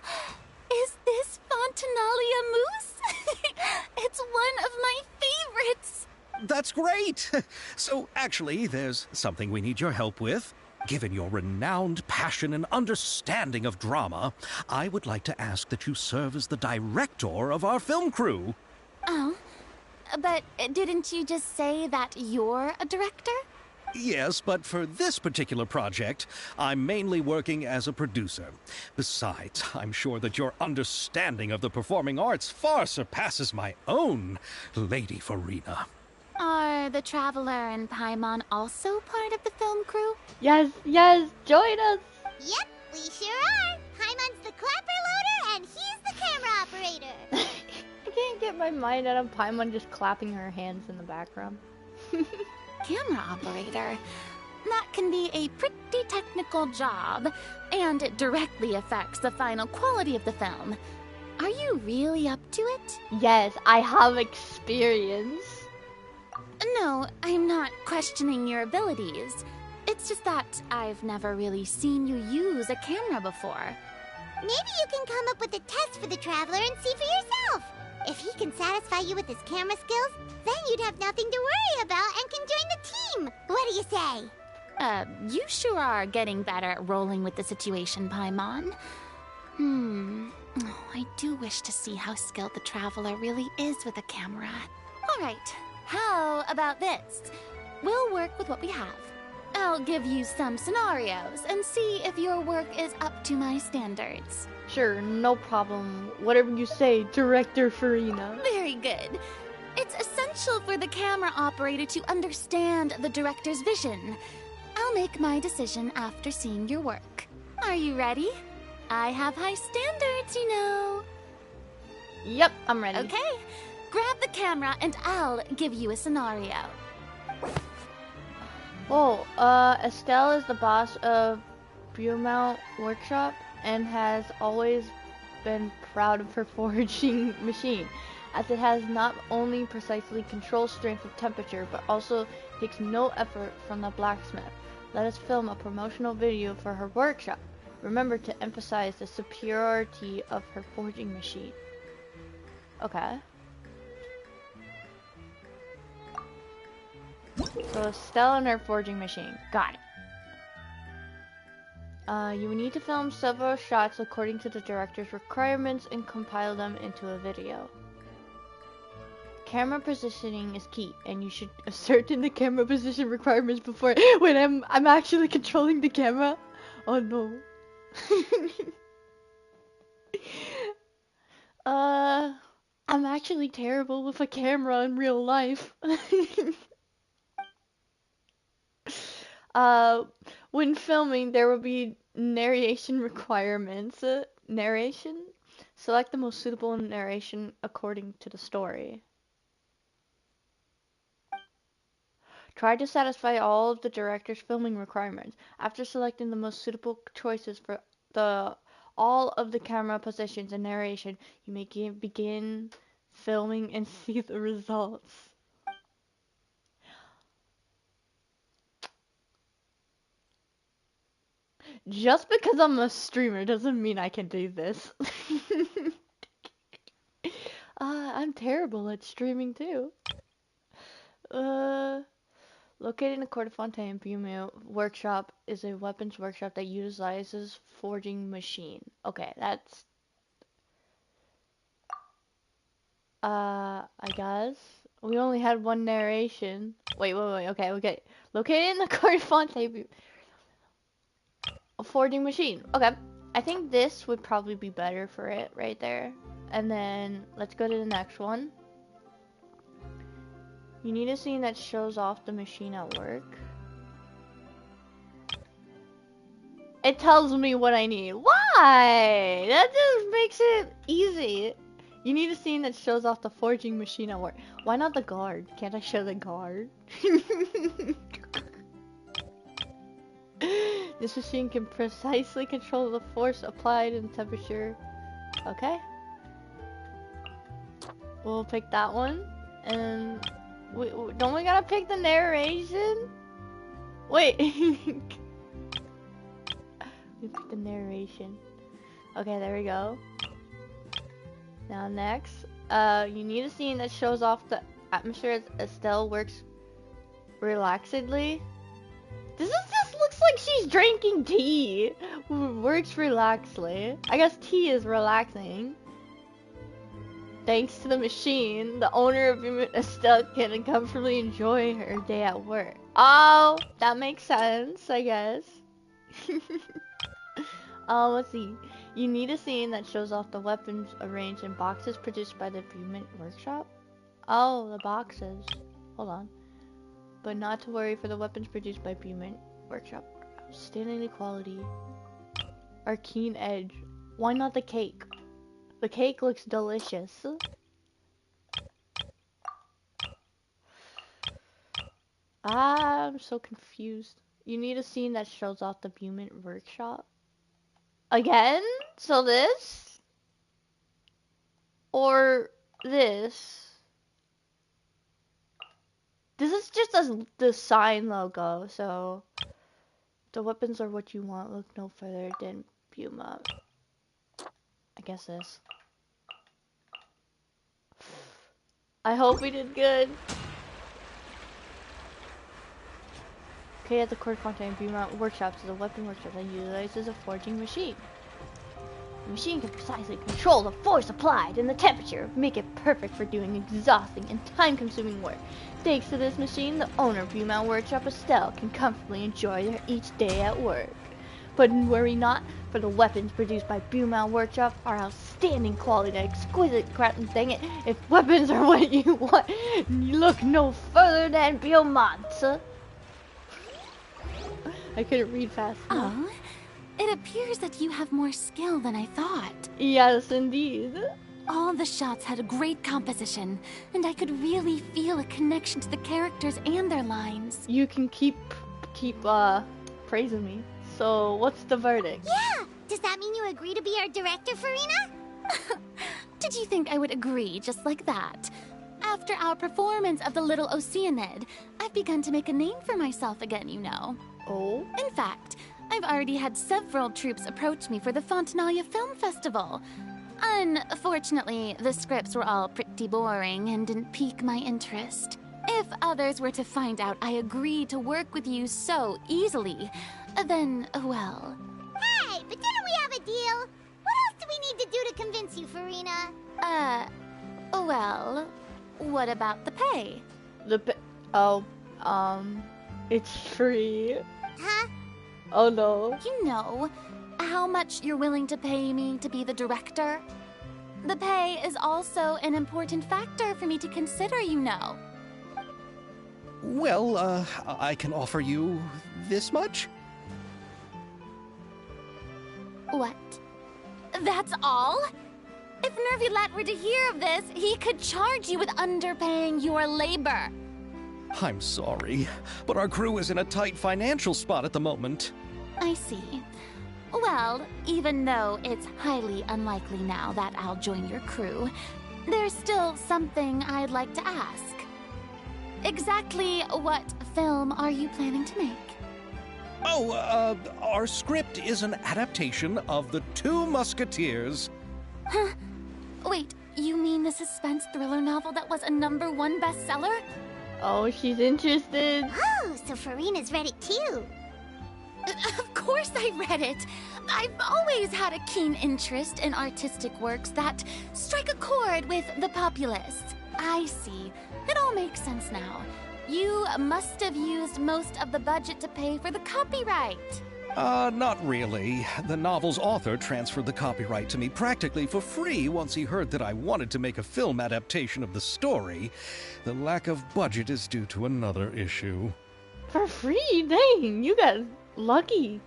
is this Fontinalia mousse? It's one of my favorites. That's great! So, actually, there's something we need your help with. Given your renowned passion and understanding of drama, I would like to ask that you serve as the director of our film crew. Oh, but didn't you just say that you're a director? Yes, but for this particular project, I'm mainly working as a producer. Besides, I'm sure that your understanding of the performing arts far surpasses my own, Lady Farina. Are the Traveler and Paimon also part of the film crew? Yes, yes, join us! Yep, we sure are. Paimon's the clapper loader, and he's the camera operator. I can't get my mind out of Paimon just clapping her hands in the background. Camera operator? That can be a pretty technical job, and it directly affects the final quality of the film. Are you really up to it? Yes, I have experience. No, I'm not questioning your abilities. It's just that I've never really seen you use a camera before. Maybe you can come up with a test for the Traveler and see for yourself. If he can satisfy you with his camera skills, then you'd have nothing to worry about and can join the team. What do you say? You sure are getting better at rolling with the situation, Paimon. I do wish to see how skilled the Traveler really is with a camera. Alright, how about this? We'll work with what we have. I'll give you some scenarios and see if your work is up to my standards. Sure, no problem. Whatever you say, Director Farina. Very good. It's essential for the camera operator to understand the director's vision. I'll make my decision after seeing your work. Are you ready? I have high standards, you know. Yep, I'm ready. Okay, grab the camera and I'll give you a scenario. Whoa, Estelle is the boss of Beaumont Workshop and has always been proud of her forging machine, as it has not only precisely controls strength of temperature, but also takes no effort from the blacksmith. Let us film a promotional video for her workshop. Remember to emphasize the superiority of her forging machine. Okay. So Estelle and her forging machine. Got it. You will need to film several shots according to the director's requirements and compile them into a video. Camera positioning is key, and you should ascertain the camera position requirements before when I'm actually controlling the camera. Oh no. I'm actually terrible with a camera in real life. When filming, there will be narration requirements. Narration? Select the most suitable narration according to the story. Try to satisfy all of the director's filming requirements. After selecting the most suitable choices for all of the camera positions and narration, you may begin filming and see the results. Just because I'm a streamer doesn't mean I can do this. I'm terrible at streaming too. Located in the Court of Fontaine, Beaumont Workshop is a weapons workshop that utilizes forging machine. Okay, that's... I guess. We only had one narration. Wait, okay. Located in the Court of Fontaine, a forging machine. Okay, I think this would probably be better for it right there. And then let's go to the next one. You need a scene that shows off the machine at work. It tells me what I need. Why? That just makes it easy. You need a scene that shows off the forging machine at work. Why not the guard? Can't I show the guard? This machine can precisely control the force applied and temperature. Okay. We'll pick that one. And don't we gotta pick the narration? Wait. We pick the narration. Okay, there we go. Now next, you need a scene that shows off the atmosphere as Estelle works relaxedly. This just looks like she's drinking tea. Works relaxedly. I guess tea is relaxing. Thanks to the machine, the owner of Estelle can comfortably enjoy her day at work. Oh, that makes sense, I guess. Let's see. You need a scene that shows off the weapons arranged in boxes produced by the Veiwers workshop. Oh, the boxes. Hold on. But not to worry, for the weapons produced by Veiwers workshop. Outstanding quality. Our keen edge. Why not the cake? The cake looks delicious. I'm so confused. You need a scene that shows off the Veiwers workshop. Again? So this? Or this? This is just the sign logo, so the weapons are what you want. Look no further than Puma. I guess this. I hope we did good. Okay, at the Court Fontaine Beaumont Workshops is a weapon workshop that utilizes a forging machine. The machine can precisely control the force applied and the temperature, make it perfect for doing exhausting and time-consuming work. Thanks to this machine, the owner of Beaumont Workshop, Estelle, can comfortably enjoy her each day at work. But worry not, for the weapons produced by Beaumont Workshop are outstanding quality and exquisite craft. Dang it, if weapons are what you want, look no further than Beaumont. I couldn't read fast enough. Oh, it appears that you have more skill than I thought. Yes, indeed. All the shots had a great composition, and I could really feel a connection to the characters and their lines. You can keep praising me. So, what's the verdict? Yeah! Does that mean you agree to be our director, Farina? Did you think I would agree just like that? After our performance of the Little Oceanid, I've begun to make a name for myself again, you know. Oh? In fact, I've already had several troops approach me for the Fontanalia Film Festival. Unfortunately, the scripts were all pretty boring and didn't pique my interest. If others were to find out I agreed to work with you so easily, then, well... Hey, but didn't we have a deal? What else do we need to do to convince you, Farina? Well, what about the pay? It's free. Huh? Oh no. You know, how much you're willing to pay me to be the director? The pay is also an important factor for me to consider, you know. Well, I can offer you this much? What? That's all? If Nervilat were to hear of this, he could charge you with underpaying your labor. I'm sorry, but our crew is in a tight financial spot at the moment. I see. Well, even though it's highly unlikely now that I'll join your crew, there's still something I'd like to ask. Exactly what film are you planning to make? Oh, our script is an adaptation of The Two Musketeers. Huh? Wait, you mean the suspense thriller novel that was a #1 bestseller? Oh, she's interested. Oh, so Farina's read it too. Of course I read it. I've always had a keen interest in artistic works that strike a chord with the populace. I see. It all makes sense now. You must have used most of the budget to pay for the copyright. Not really. The novel's author transferred the copyright to me practically for free once he heard that I wanted to make a film adaptation of the story. The lack of budget is due to another issue. For free? Dang, you got lucky.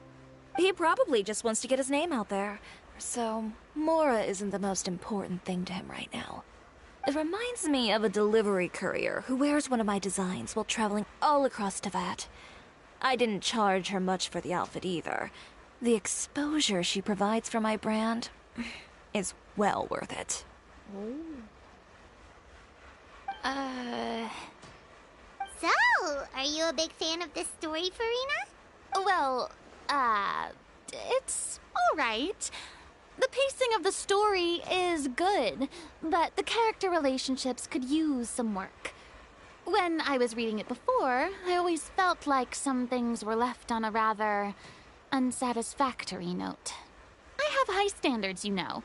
He probably just wants to get his name out there. So, Mora isn't the most important thing to him right now. It reminds me of a delivery courier who wears one of my designs while traveling all across Teyvat. I didn't charge her much for the outfit either. The exposure she provides for my brand is well worth it. So, are you a big fan of this story, Farina? Well, it's alright. The pacing of the story is good, but the character relationships could use some work. When I was reading it before, I always felt like some things were left on a rather unsatisfactory note. I have high standards, you know.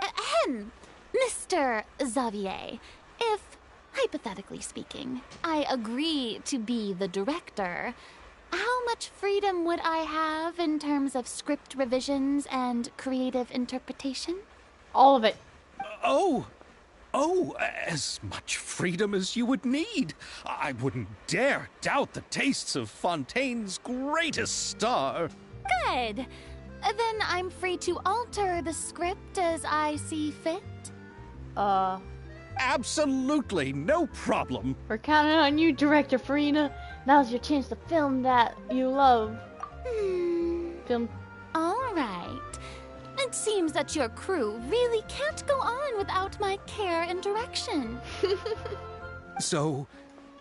Ahem, Mr. Xavier, if, hypothetically speaking, I agree to be the director, how much freedom would I have in terms of script revisions and creative interpretation? All of it. Oh, as much freedom as you would need. I wouldn't dare doubt the tastes of Fontaine's greatest star. Good. Then I'm free to alter the script as I see fit. Absolutely, no problem. We're counting on you, Director Farina. Now's your chance to film that you love. Film. All right. It seems that your crew really can't go on without my care and direction. So,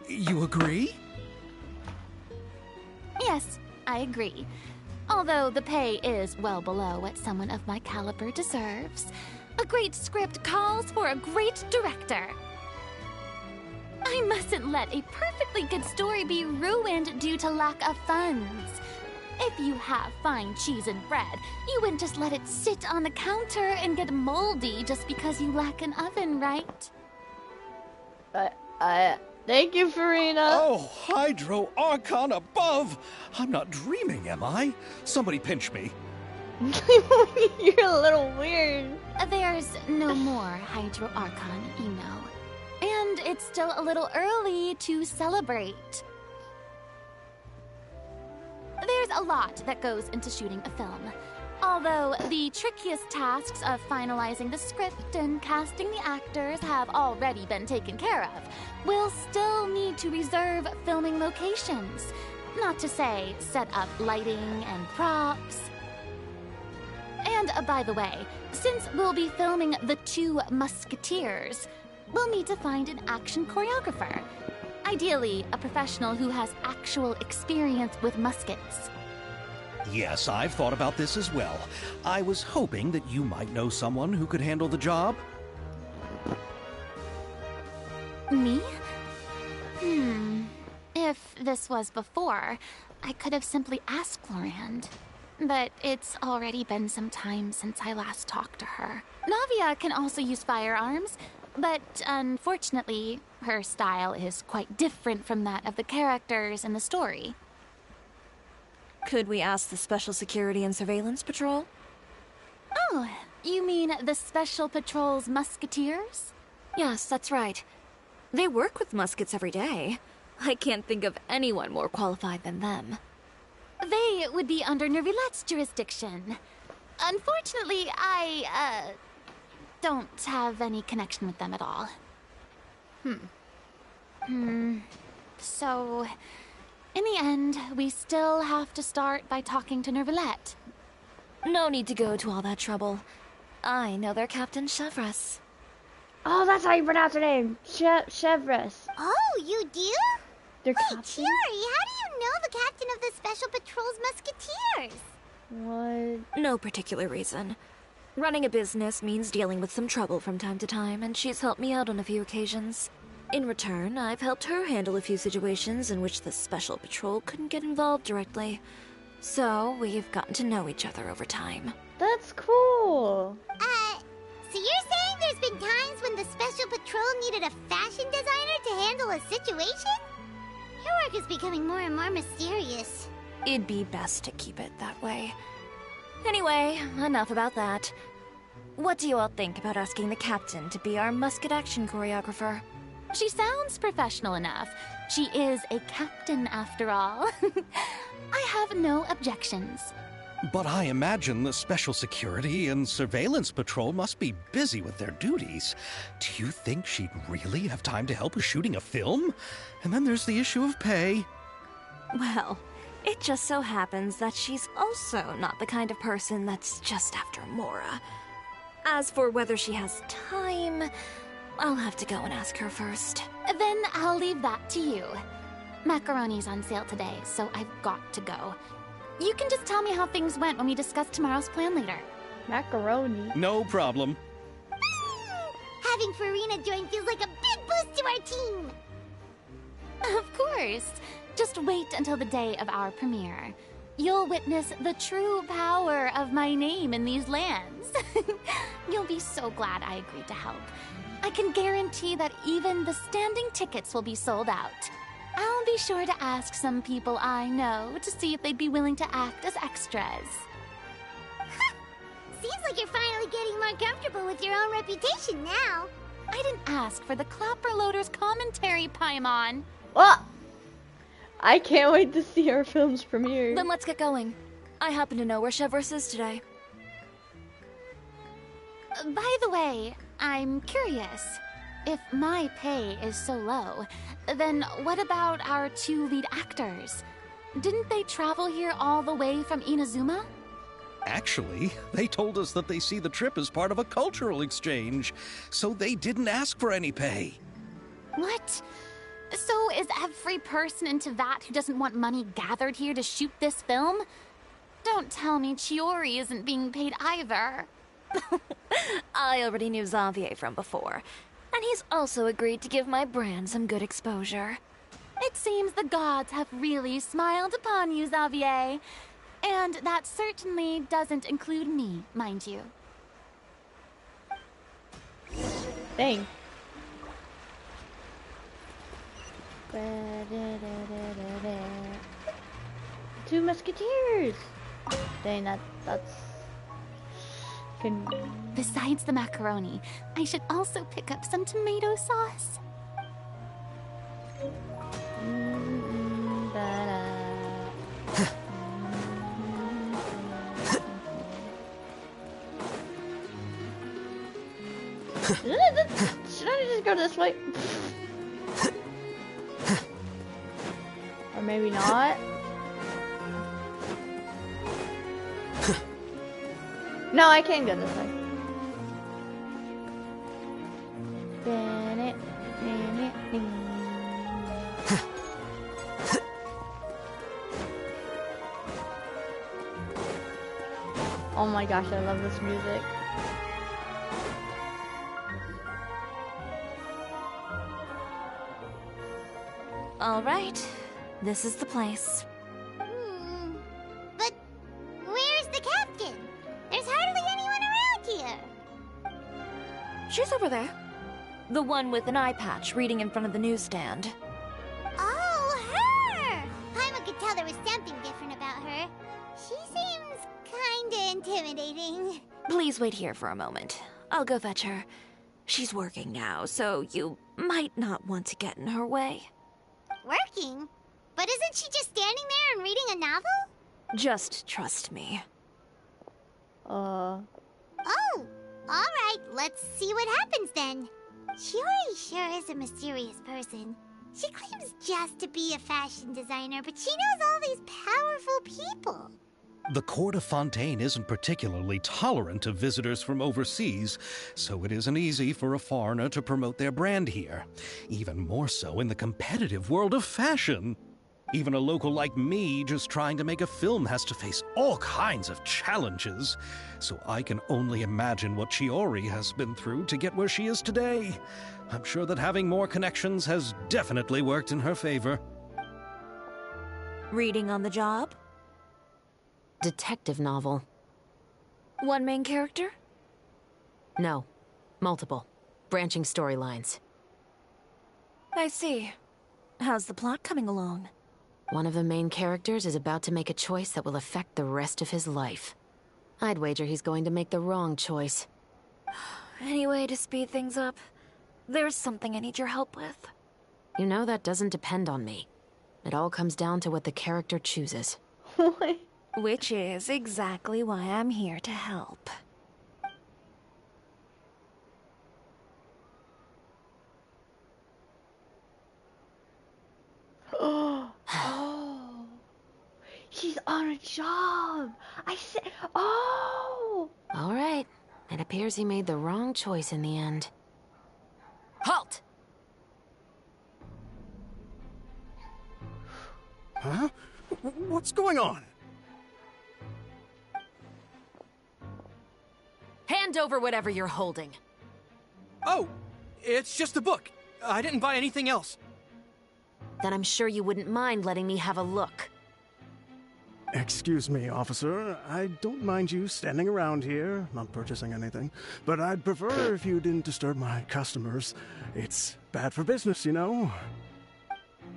you agree? Yes, I agree. Although the pay is well below what someone of my caliber deserves, a great script calls for a great director. I mustn't let a perfectly good story be ruined due to lack of funds. If you have fine cheese and bread, you wouldn't just let it sit on the counter and get moldy just because you lack an oven, right? Thank you, Farina. Oh, Hydro Archon above! I'm not dreaming, am I? Somebody pinch me. You're a little weird. There's no more Hydro Archon, you know. And it's still a little early to celebrate. There's a lot that goes into shooting a film. Although the trickiest tasks of finalizing the script and casting the actors have already been taken care of, we'll still need to reserve filming locations. Not to say set up lighting and props. And by the way, since we'll be filming The Two Musketeers, we'll need to find an action choreographer. Ideally, a professional who has actual experience with muskets. Yes, I've thought about this as well. I was hoping that you might know someone who could handle the job. Me? If this was before, I could have simply asked Florand. But it's already been some time since I last talked to her. Navia can also use firearms, but unfortunately, her style is quite different from that of the characters in the story. Could we ask the Special Security and Surveillance Patrol? Oh, you mean the Special Patrol's Musketeers? Yes, that's right. They work with muskets every day. I can't think of anyone more qualified than them. They would be under Nervilette's jurisdiction. Unfortunately, I, don't have any connection with them at all. So, in the end, we still have to start by talking to Nervilette. No need to go to all that trouble. I know their Captain Chevres. Oh, that's how you pronounce her name. Chevres. Oh, you do? Their Wait, captain? Chiori, how do you know the captain of the Special Patrol's Musketeers? What? No particular reason. Running a business means dealing with some trouble from time to time, and she's helped me out on a few occasions. In return, I've helped her handle a few situations in which the Special Patrol couldn't get involved directly. So, we've gotten to know each other over time. That's cool. So you're saying there's been times when the Special Patrol needed a fashion designer to handle a situation? Your work is becoming more and more mysterious. It'd be best to keep it that way. Anyway, enough about that. What do you all think about asking the captain to be our musket action choreographer? She sounds professional enough. She is a captain, after all. I have no objections. But I imagine the Special Security and Surveillance Patrol must be busy with their duties. Do you think she'd really have time to help with shooting a film? And then there's the issue of pay. Well, it just so happens that she's also not the kind of person that's just after Mora. As for whether she has time, I'll have to go and ask her first. Then I'll leave that to you. Macaroni's on sale today, so I've got to go. You can just tell me how things went when we discuss tomorrow's plan later. Macaroni. No problem. Having Farina join feels like a big boost to our team. Of course. Just wait until the day of our premiere. You'll witness the true power of my name in these lands. You'll be so glad I agreed to help. I can guarantee that even the standing tickets will be sold out. I'll be sure to ask some people I know to see if they'd be willing to act as extras. Seems like you're finally getting more comfortable with your own reputation now. I didn't ask for the Clapper Loaders commentary, Paimon. Well, I can't wait to see our film's premiere. Then let's get going. I happen to know where Chevreuse is today. By the way, I'm curious. If my pay is so low, then what about our 2 lead actors? Didn't they travel here all the way from Inazuma? Actually, they told us that they see the trip as part of a cultural exchange, so they didn't ask for any pay. What? So is every person in Teyvat who doesn't want money gathered here to shoot this film? Don't tell me Chiori isn't being paid either. I already knew Xavier from before, and he's also agreed to give my brand some good exposure. It seems the gods have really smiled upon you, Xavier. And that certainly doesn't include me, mind you. Dang. Two Musketeers! Dang, that's... Besides the macaroni, I should also pick up some tomato sauce. Should I just go this way? Or maybe not? No, I can go this way. Oh my gosh, I love this music. All right, this is the place. But where's the captain? There's hardly anyone around here. She's over there. The one with an eye patch reading in front of the newsstand. Oh, her! Paimon could tell there was something different about her. She seems kinda intimidating. Please wait here for a moment. I'll go fetch her. She's working now, so you might not want to get in her way. Working? But isn't she just standing there and reading a novel? Just trust me. Oh, alright, let's see what happens then. Chiori sure is a mysterious person. She claims just to be a fashion designer, but she knows all these powerful people. The court of Fontaine isn't particularly tolerant of visitors from overseas, so it isn't easy for a foreigner to promote their brand here. Even more so in the competitive world of fashion. Even a local like me just trying to make a film has to face all kinds of challenges. So I can only imagine what Chiori has been through to get where she is today. I'm sure that having more connections has definitely worked in her favor. Reading on the job? Detective novel. One main character? No. Multiple. Branching storylines. I see. How's the plot coming along? One of the main characters is about to make a choice that will affect the rest of his life. I'd wager he's going to make the wrong choice. Any way to speed things up? There's something I need your help with. You know that doesn't depend on me. It all comes down to what the character chooses. Which is exactly why I'm here to help. Oh, she's on a job. I said, oh. All right. It appears he made the wrong choice in the end. Halt! Huh? What's going on? Hand over whatever you're holding. Oh, it's just a book. I didn't buy anything else. Then I'm sure you wouldn't mind letting me have a look. Excuse me, officer. I don't mind you standing around here, not purchasing anything, but I'd prefer if you didn't disturb my customers. It's bad for business, you know?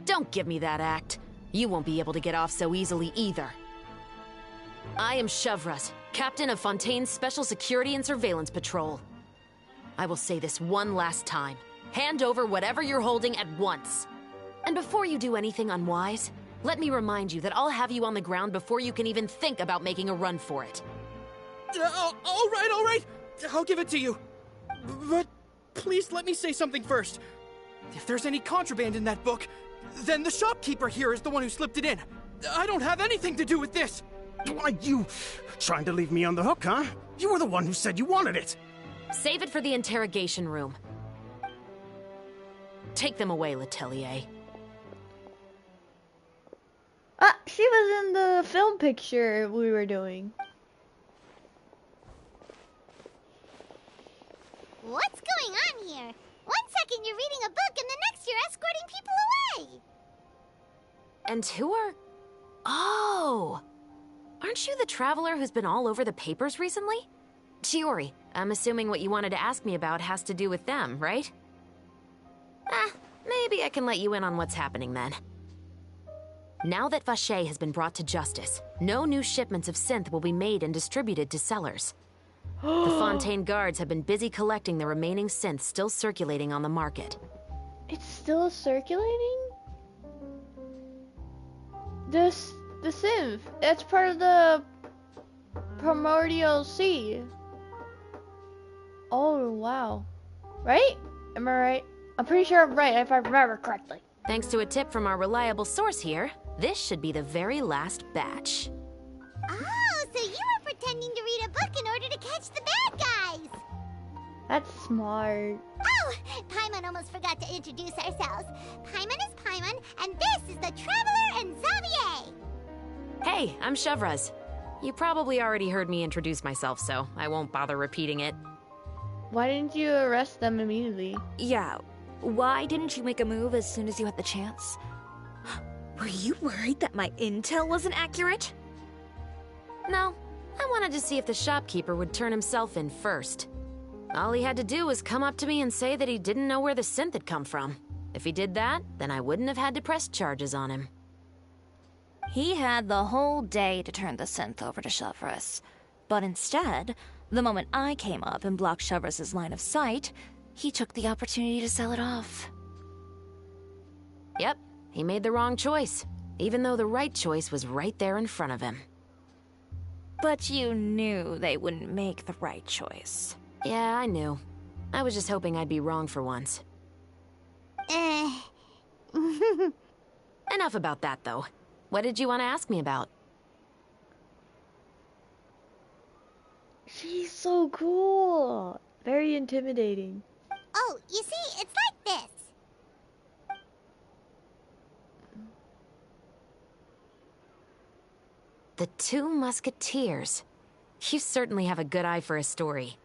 Don't give me that act. You won't be able to get off so easily either. I am Chevras, captain of Fontaine's Special Security and Surveillance Patrol. I will say this one last time. Hand over whatever you're holding at once. And before you do anything unwise, let me remind you that I'll have you on the ground before you can even think about making a run for it. All right. I'll give it to you. But please let me say something first. If there's any contraband in that book, then the shopkeeper here is the one who slipped it in. I don't have anything to do with this. Why, you trying to leave me on the hook, huh? You were the one who said you wanted it. Save it for the interrogation room. Take them away, Letelier. Ah, she was in the film picture we were doing. What's going on here? One second you're reading a book and the next you're escorting people away. And who are... Oh! Aren't you the traveler who's been all over the papers recently? Chiori, I'm assuming what you wanted to ask me about has to do with them, right? Maybe I can let you in on what's happening then. Now that Vacher has been brought to justice, no new shipments of synth will be made and distributed to sellers. The Fontaine guards have been busy collecting the remaining synth still circulating on the market. It's still circulating? The synth. It's part of the primordial sea. Oh, wow. Right? Am I right? I'm pretty sure I'm right if I remember correctly. Thanks to a tip from our reliable source here, this should be the very last batch. Oh, so you were pretending to read a book in order to catch the bad guys. That's smart. Oh, Paimon almost forgot to introduce ourselves. Paimon is Paimon, and this is the Traveler and Xavier. Hey, I'm Chevras. You probably already heard me introduce myself, so I won't bother repeating it. Why didn't you arrest them immediately? Yeah, why didn't you make a move as soon as you had the chance? Were you worried that my intel wasn't accurate? No, I wanted to see if the shopkeeper would turn himself in first. All he had to do was come up to me and say that he didn't know where the synth had come from. If he did that, then I wouldn't have had to press charges on him. He had the whole day to turn the synth over to Chevras. But instead, the moment I came up and blocked Chevras' line of sight, he took the opportunity to sell it off. Yep, he made the wrong choice, even though the right choice was right there in front of him. But you knew they wouldn't make the right choice. Yeah, I knew. I was just hoping I'd be wrong for once. Enough about that, though. What did you want to ask me about? She's so cool. Very intimidating. Oh, you see, it's like this. The Two Musketeers. You certainly have a good eye for a story.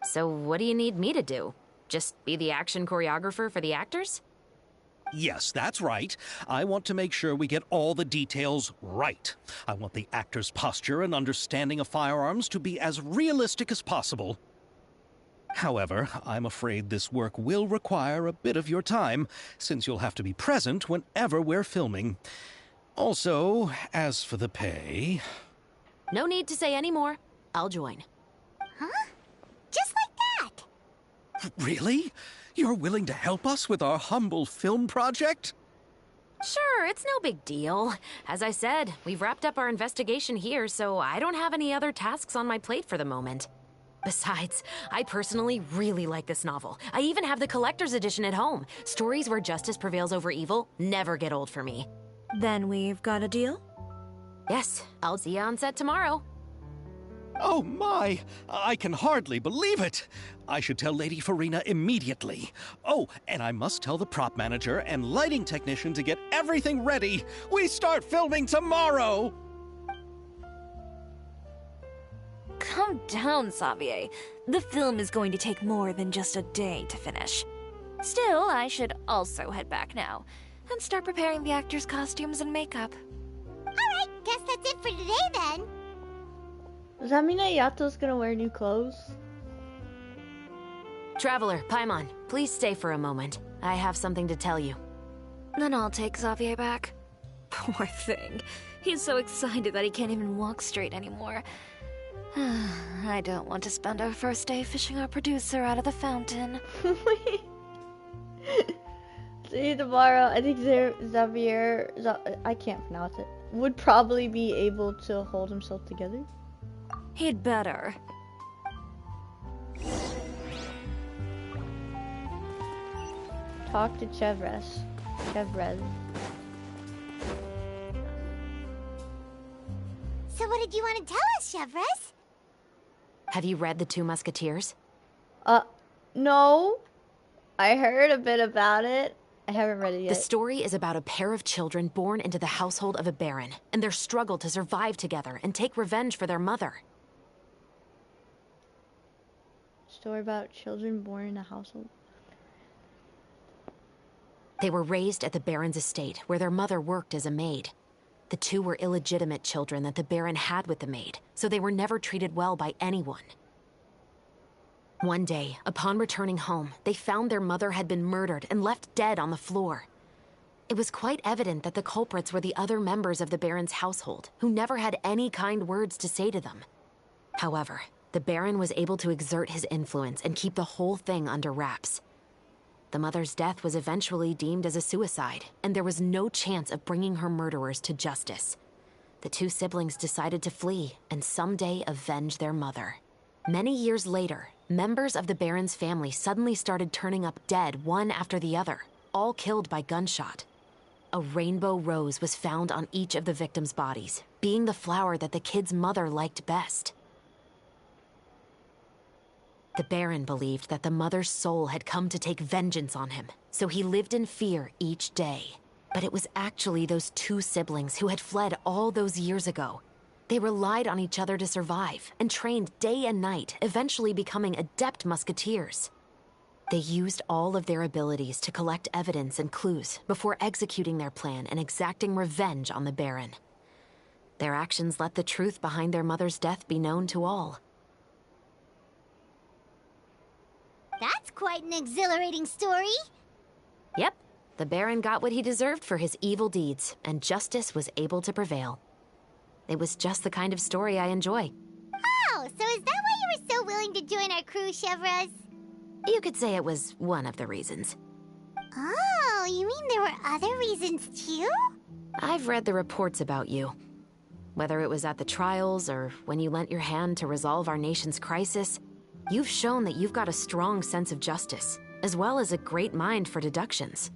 So what do you need me to do? Just be the action choreographer for the actors? Yes, that's right. I want to make sure we get all the details right. I want the actor's posture and understanding of firearms to be as realistic as possible. However, I'm afraid this work will require a bit of your time, since you'll have to be present whenever we're filming. Also, as for the pay... No need to say any more. I'll join. Huh? Just like that? Really? You're willing to help us with our humble film project? Sure, it's no big deal. As I said, we've wrapped up our investigation here, so I don't have any other tasks on my plate for the moment. Besides, I personally really like this novel. I even have the collector's edition at home. Stories where justice prevails over evil never get old for me. Then we've got a deal? Yes, I'll see you on set tomorrow. Oh my! I can hardly believe it! I should tell Lady Farina immediately. Oh, and I must tell the prop manager and lighting technician to get everything ready. We start filming tomorrow! Calm down, Xavier. The film is going to take more than just a day to finish. Still, I should also head back now and start preparing the actors' costumes and makeup. Alright, guess that's it for today then. Does that mean Ayato's gonna wear new clothes? Traveler, Paimon, please stay for a moment. I have something to tell you. Then I'll take Xavier back. Poor thing. He's so excited that he can't even walk straight anymore. I don't want to spend our first day fishing our producer out of the fountain. See you tomorrow. I think Xavier, I can't pronounce it, would probably be able to hold himself together. He'd better. Talk to Chevres. So what did you want to tell us, Chevres? Have you read The Two Musketeers? No. I heard a bit about it. I haven't read it yet. The story is about a pair of children born into the household of a baron, and their struggle to survive together and take revenge for their mother. Story about children born in a household. They were raised at the baron's estate, where their mother worked as a maid. The two were illegitimate children that the baron had with the maid, so they were never treated well by anyone. One day, upon returning home, they found their mother had been murdered and left dead on the floor. It was quite evident that the culprits were the other members of the baron's household, who never had any kind words to say to them. However, the baron was able to exert his influence and keep the whole thing under wraps. The mother's death was eventually deemed as a suicide, and there was no chance of bringing her murderers to justice. The two siblings decided to flee and someday avenge their mother. Many years later, members of the baron's family suddenly started turning up dead one after the other, all killed by gunshot. A rainbow rose was found on each of the victims' bodies, being the flower that the kid's mother liked best. The Baron believed that the mother's soul had come to take vengeance on him, so he lived in fear each day. But it was actually those two siblings who had fled all those years ago. They relied on each other to survive and trained day and night, eventually becoming adept musketeers. They used all of their abilities to collect evidence and clues before executing their plan and exacting revenge on the Baron. Their actions let the truth behind their mother's death be known to all. That's quite an exhilarating story. Yep, the Baron got what he deserved for his evil deeds, and justice was able to prevail. It was just the kind of story I enjoy. Oh, so is that why you were so willing to join our crew, Chevres? You could say it was one of the reasons. Oh, you mean there were other reasons too? I've read the reports about you. Whether it was at the trials or when you lent your hand to resolve our nation's crisis, you've shown that you've got a strong sense of justice, as well as a great mind for deductions.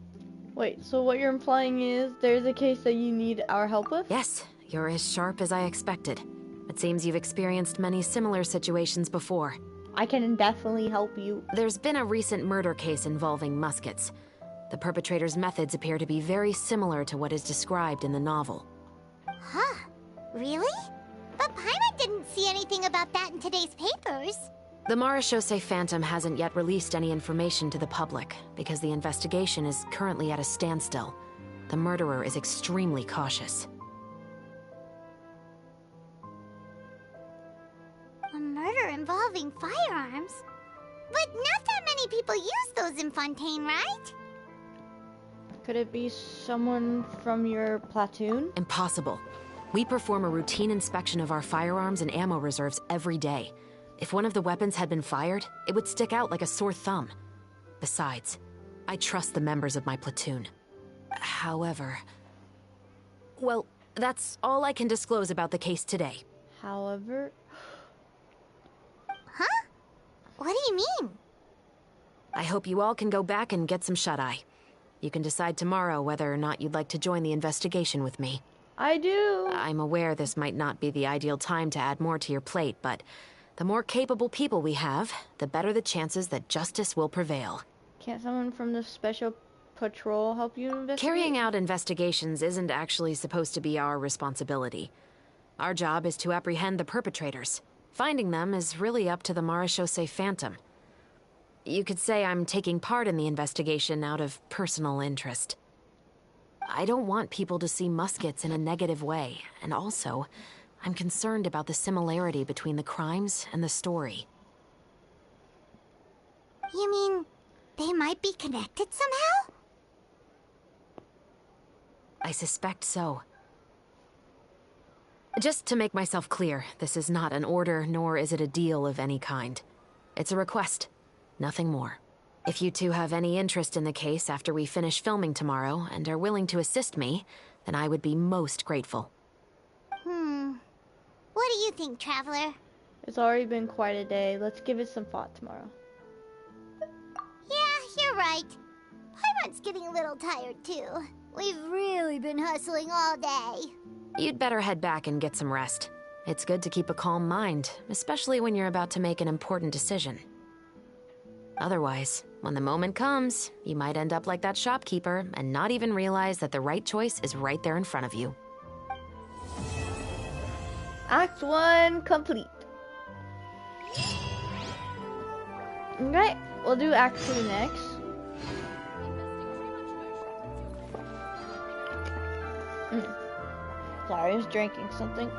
Wait, so what you're implying is there's a case that you need our help with? Yes, you're as sharp as I expected. It seems you've experienced many similar situations before. I can definitely help you. There's been a recent murder case involving Muskets. The perpetrator's methods appear to be very similar to what is described in the novel. Huh. Really? But Paimon didn't see anything about that in today's papers. The Marechaussee Phantom hasn't yet released any information to the public because the investigation is currently at a standstill. The murderer is extremely cautious. A murder involving firearms? But not that many people use those in Fontaine, right? Could it be someone from your platoon? Impossible. We perform a routine inspection of our firearms and ammo reserves every day. If one of the weapons had been fired, it would stick out like a sore thumb. Besides, I trust the members of my platoon. However, Well, that's all I can disclose about the case today. However... Huh? What do you mean? I hope you all can go back and get some shut-eye. You can decide tomorrow whether or not you'd like to join the investigation with me. I do. I'm aware this might not be the ideal time to add more to your plate, but the more capable people we have, the better the chances that justice will prevail. Can't someone from the special patrol help you investigate? Carrying out investigations isn't actually supposed to be our responsibility. Our job is to apprehend the perpetrators. Finding them is really up to the Marechaussee Phantom. You could say I'm taking part in the investigation out of personal interest. I don't want people to see Muskets in a negative way, and also, I'm concerned about the similarity between the crimes and the story. You mean they might be connected somehow? I suspect so. Just to make myself clear, this is not an order, nor is it a deal of any kind. It's a request, nothing more. If you two have any interest in the case after we finish filming tomorrow and are willing to assist me, then I would be most grateful. What do you think, Traveler? It's already been quite a day. Let's give it some thought tomorrow. Yeah, you're right. Paimon's getting a little tired, too. We've really been hustling all day. You'd better head back and get some rest. It's good to keep a calm mind, especially when you're about to make an important decision. Otherwise, when the moment comes, you might end up like that shopkeeper and not even realize that the right choice is right there in front of you. Act 1 complete. Okay, we'll do Act 2 next. Sorry, I was drinking something.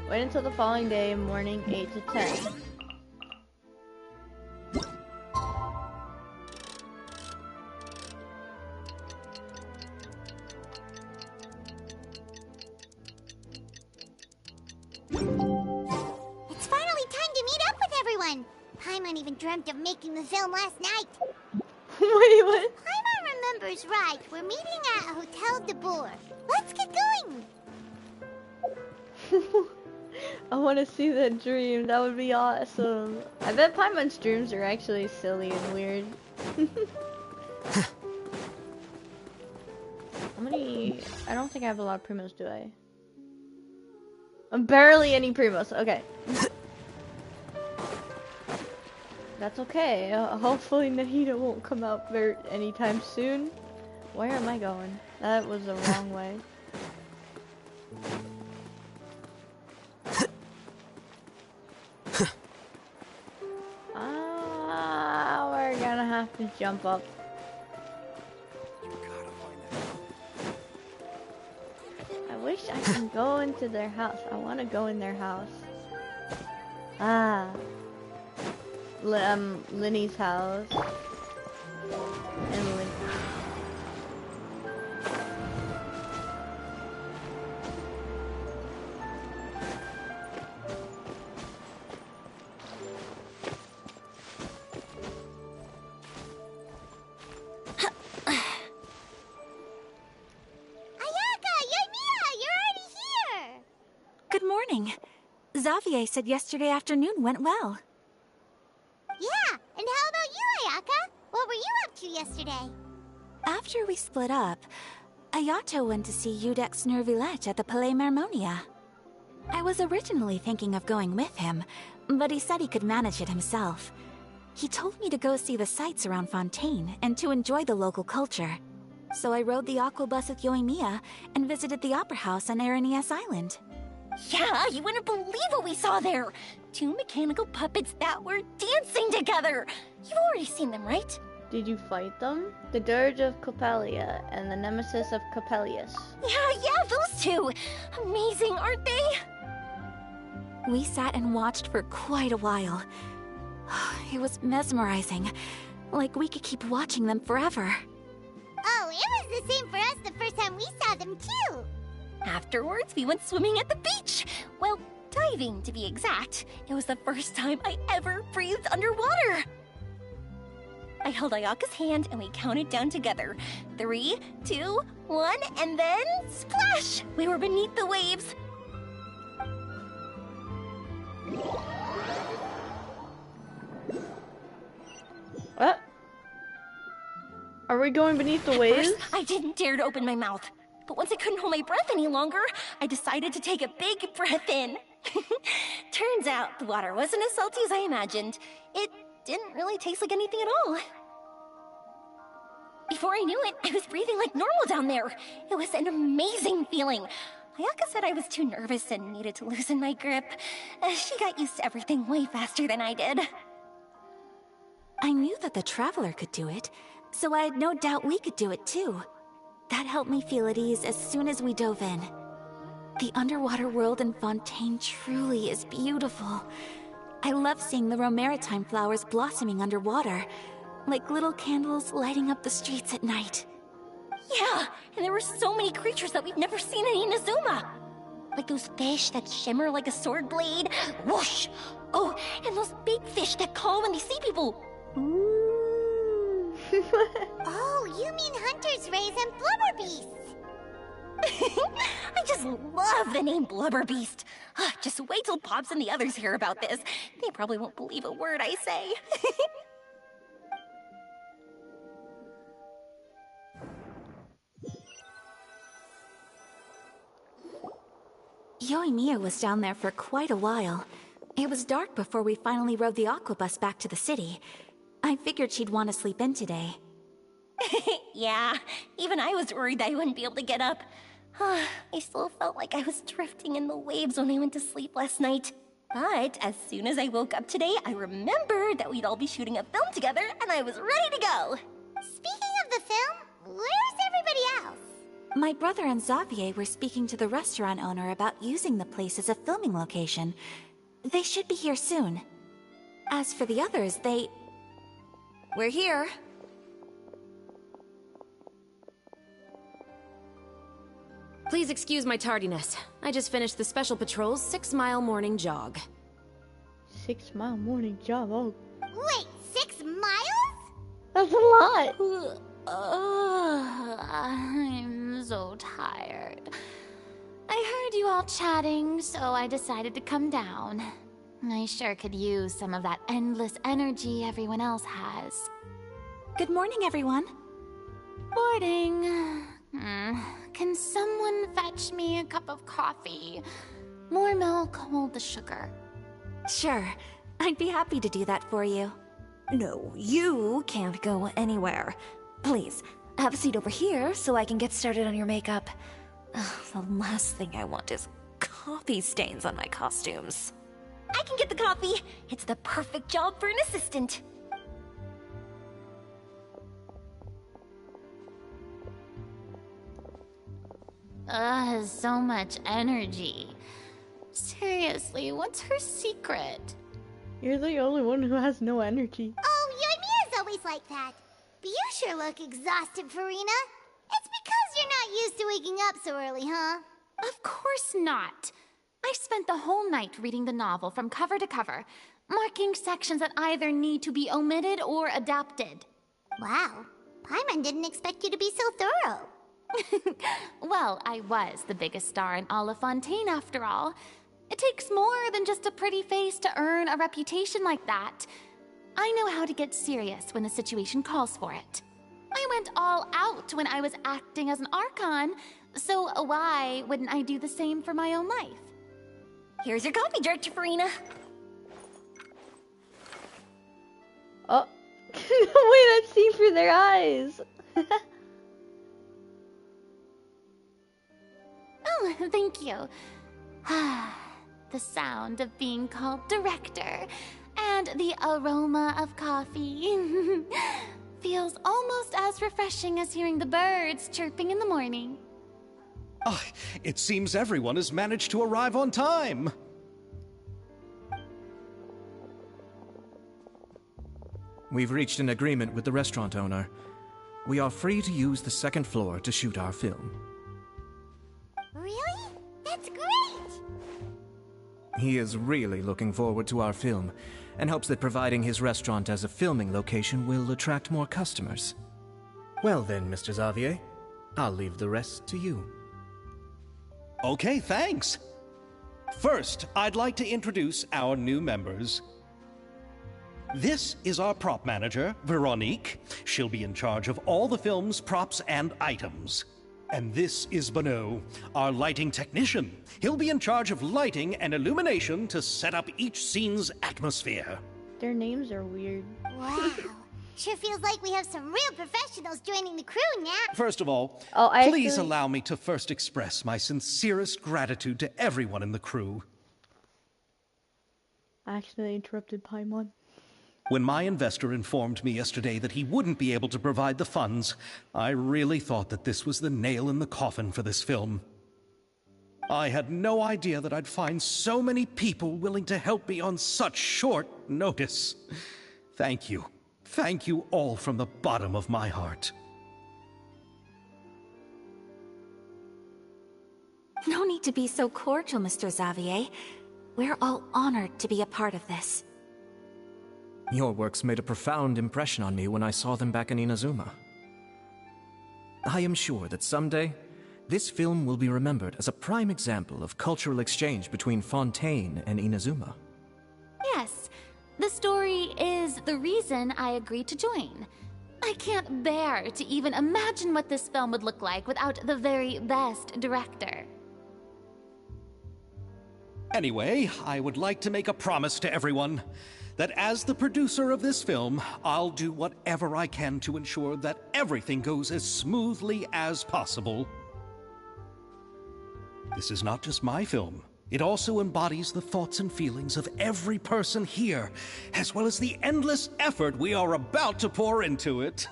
Wait until the following day, morning 8 to 10. It's finally time to meet up with everyone. Paimon even dreamt of making the film last night. Wait, what? Paimon remembers right. We're meeting at Hotel de Boer. Let's get going. I want to see that dream. That would be awesome. I bet Paimon's dreams are actually silly and weird. How many? I don't think I have a lot of primos, do I? I'm barely any primos. Okay. That's okay. Hopefully Nahida won't come out anytime soon. Where am I going? That was the wrong way. We're gonna have to jump up. I wish I can go into their house. I want to go in their house. Linny's house. And Lynn. Xavier said yesterday afternoon went well. Yeah, and how about you, Ayaka? What were you up to yesterday? After we split up, Ayato went to see Udex Nervillette at the Palais Marmonia. I was originally thinking of going with him, but he said he could manage it himself. He told me to go see the sights around Fontaine and to enjoy the local culture. So I rode the aqua bus with Yoimiya and visited the opera house on Aranias Island. Yeah, you wouldn't believe what we saw there! 2 mechanical puppets that were dancing together! You've already seen them, right? Did you fight them? The Dirge of Coppelia and the Nemesis of Coppelius. Yeah, those two! Amazing, aren't they? We sat and watched for quite a while. It was mesmerizing. Like we could keep watching them forever. Oh, it was the same for us the first time we saw them, too! Afterwards, we went swimming at the beach. Well, diving, to be exact. It was the first time I ever breathed underwater. I held Ayaka's hand and we counted down together. 3, 2, 1, and then splash! We were beneath the waves. What? Are we going beneath the waves? At first, I didn't dare to open my mouth. But once I couldn't hold my breath any longer, I decided to take a big breath in. Turns out the water wasn't as salty as I imagined. It didn't really taste like anything at all. Before I knew it, I was breathing like normal down there. It was an amazing feeling. Ayaka said I was too nervous and needed to loosen my grip. She got used to everything way faster than I did. I knew that the Traveler could do it, so I had no doubt we could do it too. That helped me feel at ease as soon as we dove in. The underwater world in Fontaine truly is beautiful. I love seeing the Romaritime flowers blossoming underwater, like little candles lighting up the streets at night. Yeah, and there were so many creatures that we've never seen in Inazuma. Like those fish that shimmer like a sword blade. Whoosh! Oh, and those big fish that call when they see people. Ooh. Oh, you mean Hunter's Rays and Blubber Beasts. I just love the name Blubber Beast. Just wait till Pops and the others hear about this. They probably won't believe a word I say. Yayyyyyyyy was down there for quite a while. It was dark before we finally rode the aqua bus back to the city. I figured she'd want to sleep in today. Yeah, even I was worried that I wouldn't be able to get up. I still felt like I was drifting in the waves when I went to sleep last night. But as soon as I woke up today, I remembered that we'd all be shooting a film together, and I was ready to go. Speaking of the film, where's everybody else? My brother and Xavier were speaking to the restaurant owner about using the place as a filming location. They should be here soon. As for the others, we're here. Please excuse my tardiness. I just finished the Special Patrol's 6-mile morning jog. 6-mile morning jog, oh. Wait, 6 miles? That's a lot. I'm so tired. I heard you all chatting, so I decided to come down. I sure could use some of that endless energy everyone else has. Good morning, everyone. Morning. Can someone fetch me a cup of coffee? More milk, hold the sugar. Sure, I'd be happy to do that for you. No, you can't go anywhere. Please, have a seat over here so I can get started on your makeup. The last thing I want is coffee stains on my costumes. I can get the coffee. It's the perfect job for an assistant. So much energy. Seriously, what's her secret? You're the only one who has no energy. Oh, Yoimiya's always like that. But you sure look exhausted, Farina. It's because you're not used to waking up so early, huh? Of course not. I spent the whole night reading the novel from cover to cover, marking sections that either need to be omitted or adapted. Wow. Paimon didn't expect you to be so thorough. Well, I was the biggest star in all of Fontaine after all. It takes more than just a pretty face to earn a reputation like that. I know how to get serious when the situation calls for it. I went all out when I was acting as an Archon, so why wouldn't I do the same for my own life? Here's your coffee, Director Farina. Oh. Wait, let's see through their eyes. Oh, thank you. The sound of being called director and the aroma of coffee feels almost as refreshing as hearing the birds chirping in the morning. Oh, it seems everyone has managed to arrive on time. We've reached an agreement with the restaurant owner. We are free to use the second floor to shoot our film. Really? He is really looking forward to our film, and hopes that providing his restaurant as a filming location will attract more customers. Well then, Mr. Xavier, I'll leave the rest to you. Okay, thanks. First, I'd like to introduce our new members. This is our prop manager, Veronique. She'll be in charge of all the film's props and items. And this is Bonneau, our lighting technician. He'll be in charge of lighting and illumination to set up each scene's atmosphere. Their names are weird. Wow. Sure feels like we have some real professionals joining the crew now. First of all, please allow me to first express my sincerest gratitude to everyone in the crew. I accidentally interrupted Paimon. When my investor informed me yesterday that he wouldn't be able to provide the funds, I really thought that this was the nail in the coffin for this film. I had no idea that I'd find so many people willing to help me on such short notice. Thank you. Thank you all from the bottom of my heart. No need to be so cordial, Mr. Xavier. We're all honored to be a part of this. Your works made a profound impression on me when I saw them back in Inazuma. I am sure that someday, this film will be remembered as a prime example of cultural exchange between Fontaine and Inazuma. Yes, the story is the reason I agreed to join. I can't bear to even imagine what this film would look like without the very best director. Anyway, I would like to make a promise to everyone that as the producer of this film, I'll do whatever I can to ensure that everything goes as smoothly as possible. This is not just my film. It also embodies the thoughts and feelings of every person here, as well as the endless effort we are about to pour into it.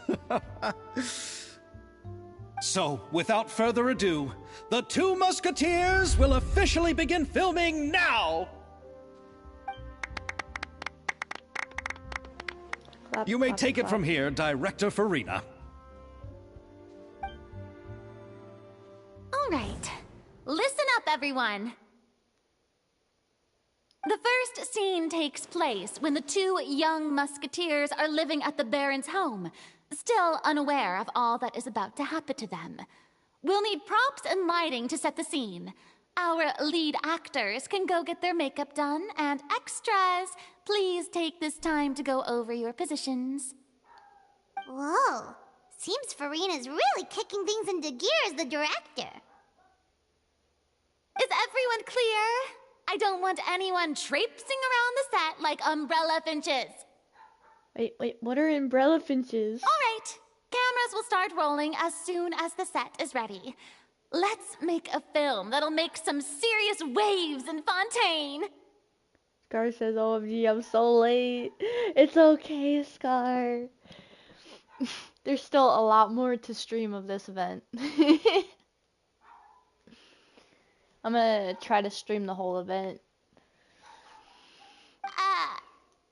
So, without further ado, the Two Musketeers will officially begin filming now! You may take it from here, Director Farina. All right, listen up, everyone. The first scene takes place when the two young musketeers are living at the Baron's home, still unaware of all that is about to happen to them. We'll need props and lighting to set the scene. Our lead actors can go get their makeup done, and extras, please take this time to go over your positions. Whoa. Seems Farina's really kicking things into gear as the director. Is everyone clear? I don't want anyone traipsing around the set like umbrella finches. Wait, what are umbrella finches? All right, cameras will start rolling as soon as the set is ready. Let's make a film that'll make some serious waves in Fontaine. Scar says, OMG, I'm so late. It's okay, Scar. There's still a lot more to stream of this event. I'm gonna try to stream the whole event.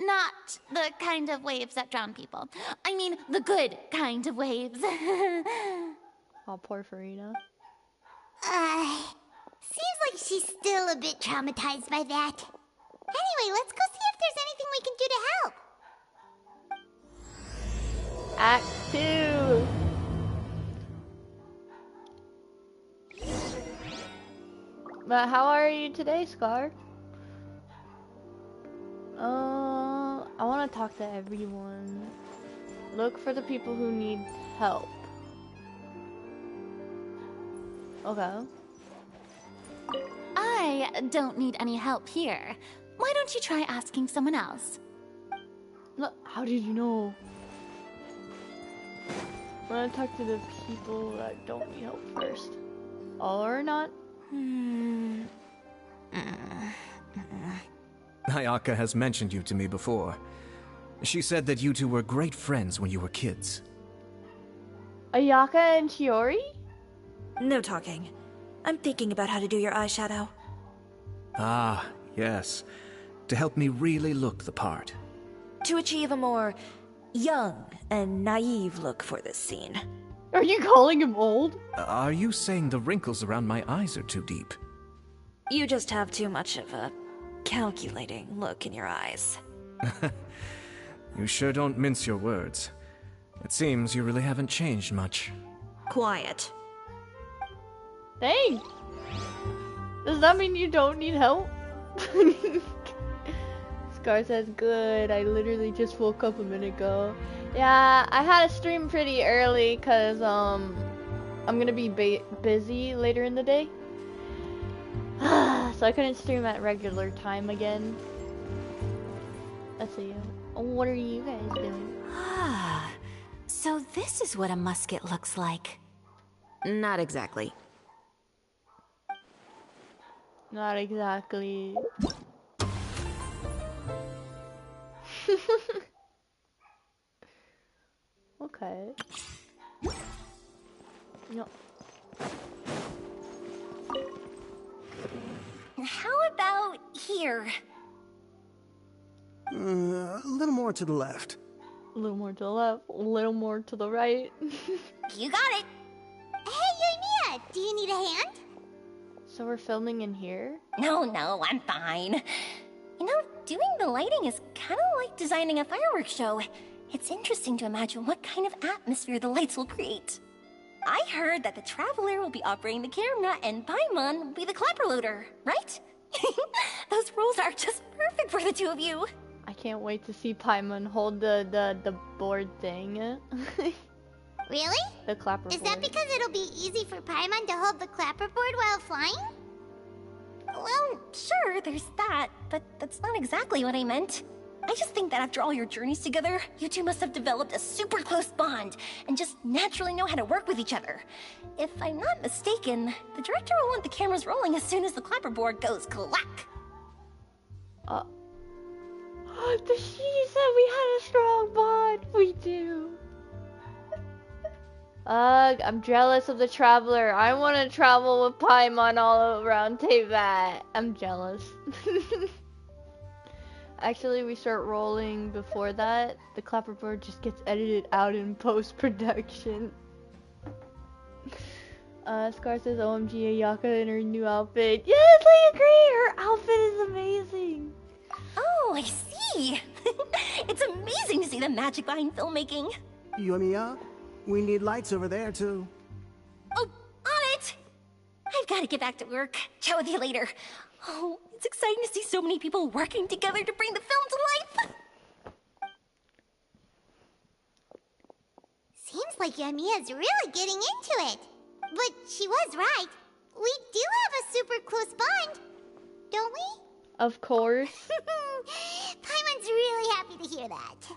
Not the kind of waves that drown people. I mean, the good kind of waves. Oh, poor Farina. Seems like she's still a bit traumatized by that. Anyway, let's go see if there's anything we can do to help. Act 2. But how are you today, Scar? I want to talk to everyone. Look for the people who need help. Okay. I don't need any help here. Why don't you try asking someone else? Look, how did you know? I want to talk to the people that don't need help first. All or not? Ayaka has mentioned you to me before. She said that you two were great friends when you were kids. Ayaka and Chiori? No talking. I'm thinking about how to do your eyeshadow. Ah, yes. To help me really look the part. To achieve a more young and naive look for this scene. Are you calling him old? Are you saying the wrinkles around my eyes are too deep? You just have too much of a calculating look in your eyes. You sure don't mince your words. It seems you really haven't changed much. Quiet. Thanks. Does that mean you don't need help? Scar says, good. I literally just woke up a minute ago. Yeah, I had to stream pretty early because I'm gonna be busy later in the day. So I couldn't stream at regular time again. Let's see. What are you guys doing? Ah, so this is what a musket looks like. Not exactly. Not exactly. Okay. No. How about here? A little more to the left. A little more to the left, a little more to the right. You got it. Hey, Yayyyyyyyy, do you need a hand? So we're filming in here? No, I'm fine. You know, doing the lighting is kind of like designing a fireworks show. It's interesting to imagine what kind of atmosphere the lights will create. I heard that the Traveler will be operating the camera and Paimon will be the clapper loader, right? Those roles are just perfect for the two of you. I can't wait to see Paimon hold the board thing. Really? The clapper Is board. that because it'll be easy for Paimon to hold the clapperboard while flying? Well, sure, there's that, but that's not exactly what I meant. I just think that after all your journeys together, you two must have developed a super close bond and just naturally know how to work with each other. If I'm not mistaken, the director will want the cameras rolling as soon as the clapperboard goes clack. She said we had a strong bond. We do. Ugh, I'm jealous of the Traveler. I want to travel with Paimon all around Teyvat. I'm jealous. Actually, we start rolling before that. The clapperboard just gets edited out in post-production. Scar says, OMG, Ayaka in her new outfit. Yes, I agree! Her outfit is amazing! Oh, I see! It's amazing to see the magic behind filmmaking. Yoimiya, we need lights over there, too. Oh, on it! I've got to get back to work. Chat with you later. Oh, it's exciting to see so many people working together to bring the film to life. Seems like Yamiya's really getting into it. But she was right. We do have a super close bond, don't we? Of course. Paimon's really happy to hear that.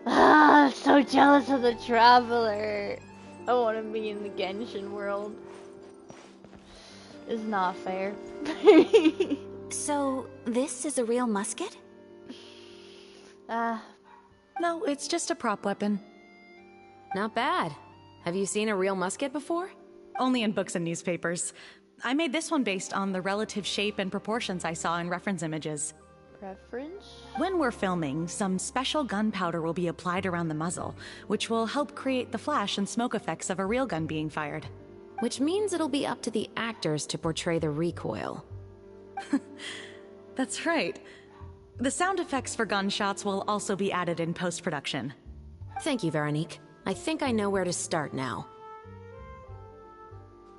Ah, I'm so jealous of the Traveler. I want to be in the Genshin world. It's not fair. So, this is a real musket? No, it's just a prop weapon. Not bad. Have you seen a real musket before? Only in books and newspapers. I made this one based on the relative shape and proportions I saw in reference images. Reference? When we're filming, some special gunpowder will be applied around the muzzle, which will help create the flash and smoke effects of a real gun being fired. Which means it'll be up to the actors to portray the recoil. That's right. The sound effects for gunshots will also be added in post-production. Thank you, Veronique. I think I know where to start now.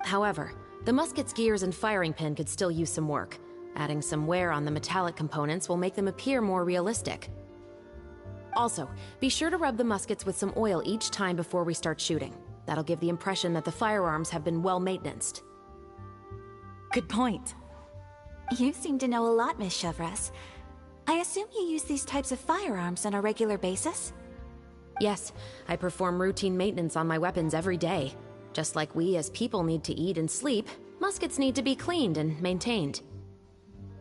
However, the musket's gears and firing pin could still use some work. Adding some wear on the metallic components will make them appear more realistic. Also, be sure to rub the muskets with some oil each time before we start shooting. That'll give the impression that the firearms have been well maintained. Good point. You seem to know a lot, Miss Chevres. I assume you use these types of firearms on a regular basis? Yes, I perform routine maintenance on my weapons every day. Just like we as people need to eat and sleep, muskets need to be cleaned and maintained.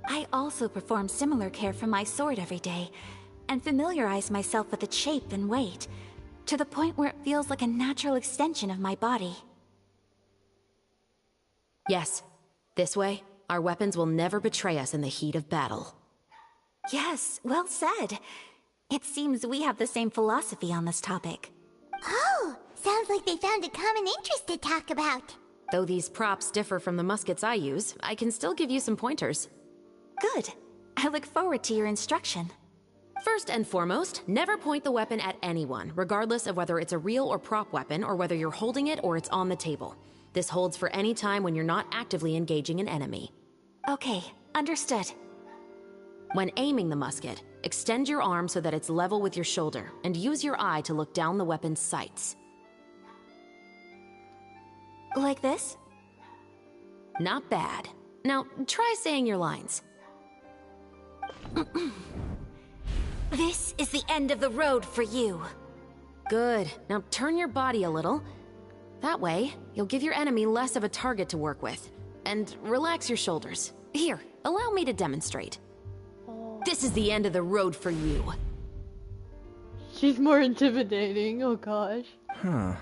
I also perform similar care for my sword every day, and familiarize myself with its shape and weight, to the point where it feels like a natural extension of my body. Yes, this way, our weapons will never betray us in the heat of battle. Yes, well said. It seems we have the same philosophy on this topic. Oh, sounds like they found a common interest to talk about. Though these props differ from the muskets I use, I can still give you some pointers. Good. I look forward to your instruction. First and foremost, never point the weapon at anyone, regardless of whether it's a real or prop weapon, or whether you're holding it or it's on the table. This holds for any time when you're not actively engaging an enemy. Okay, understood. When aiming the musket, extend your arm so that it's level with your shoulder, and use your eye to look down the weapon's sights. Like this? Not bad. Now, try saying your lines. This is the end of the road for you. Good. Now turn your body a little. That way, you'll give your enemy less of a target to work with. And relax your shoulders. Here, allow me to demonstrate. This is the end of the road for you. She's more intimidating, oh gosh. Huh.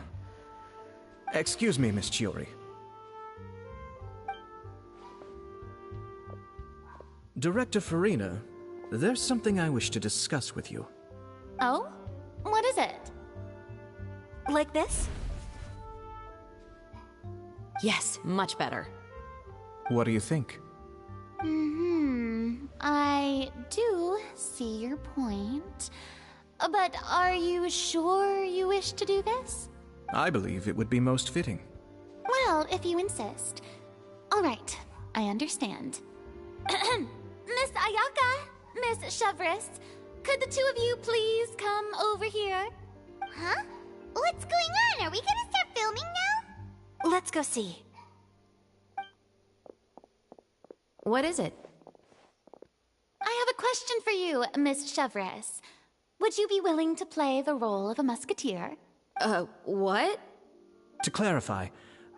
Excuse me, Miss Chiori. Director Farina, there's something I wish to discuss with you. Oh? What is it? Like this? Yes, much better. What do you think? I do see your point. But are you sure you wish to do this? I believe it would be most fitting. Well, if you insist. All right, I understand. Miss Ayaka, Miss Chevres, could the two of you please come over here? Huh? What's going on? Are we gonna start filming now? Let's go see. What is it? I have a question for you, Miss Chevres. Would you be willing to play the role of a musketeer? What? To clarify,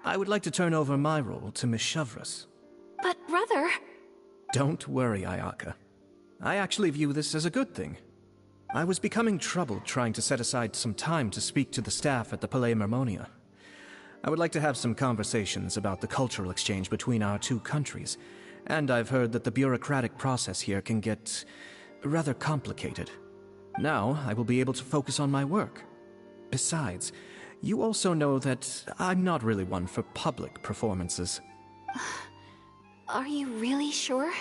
I would like to turn over my role to Miss Chevres. But brother... Don't worry, Ayaka. I actually view this as a good thing. I was becoming troubled trying to set aside some time to speak to the staff at the Palais Mermonia. I would like to have some conversations about the cultural exchange between our two countries, and I've heard that the bureaucratic process here can get rather complicated. Now, I will be able to focus on my work. Besides, you also know that I'm not really one for public performances. Are you really sure?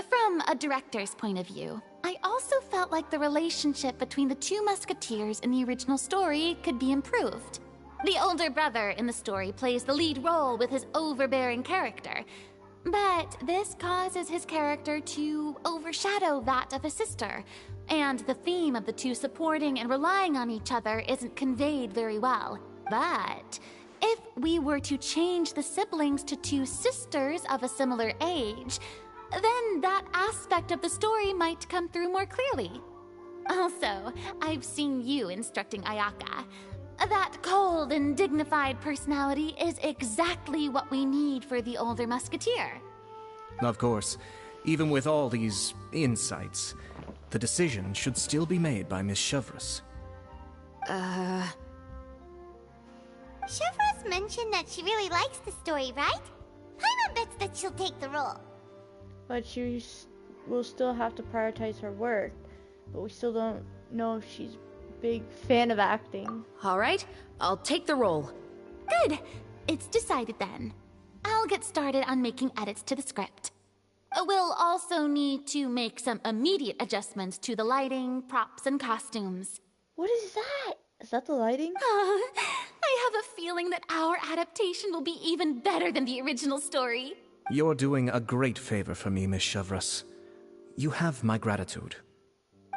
From a director's point of view, I also felt like the relationship between the two musketeers in the original story could be improved. The older brother in the story plays the lead role with his overbearing character, but this causes his character to overshadow that of his sister, and the theme of the two supporting and relying on each other isn't conveyed very well. But if we were to change the siblings to two sisters of a similar age, then that aspect of the story might come through more clearly. Also, I've seen you instructing Ayaka. That cold and dignified personality is exactly what we need for the older musketeer. Of course, even with all these insights, the decision should still be made by Miss Chevres. Chevres mentioned that she really likes the story, right? Paimon bets that she'll take the role. But she will still have to prioritize her work. But we still don't know if she's a big fan of acting. All right, I'll take the role. Good. It's decided then. I'll get started on making edits to the script. We'll also need to make some immediate adjustments to the lighting, props, and costumes. What is that? Is that the lighting? I have a feeling that our adaptation will be even better than the original story. You're doing a great favor for me, Miss Chevres. You have my gratitude.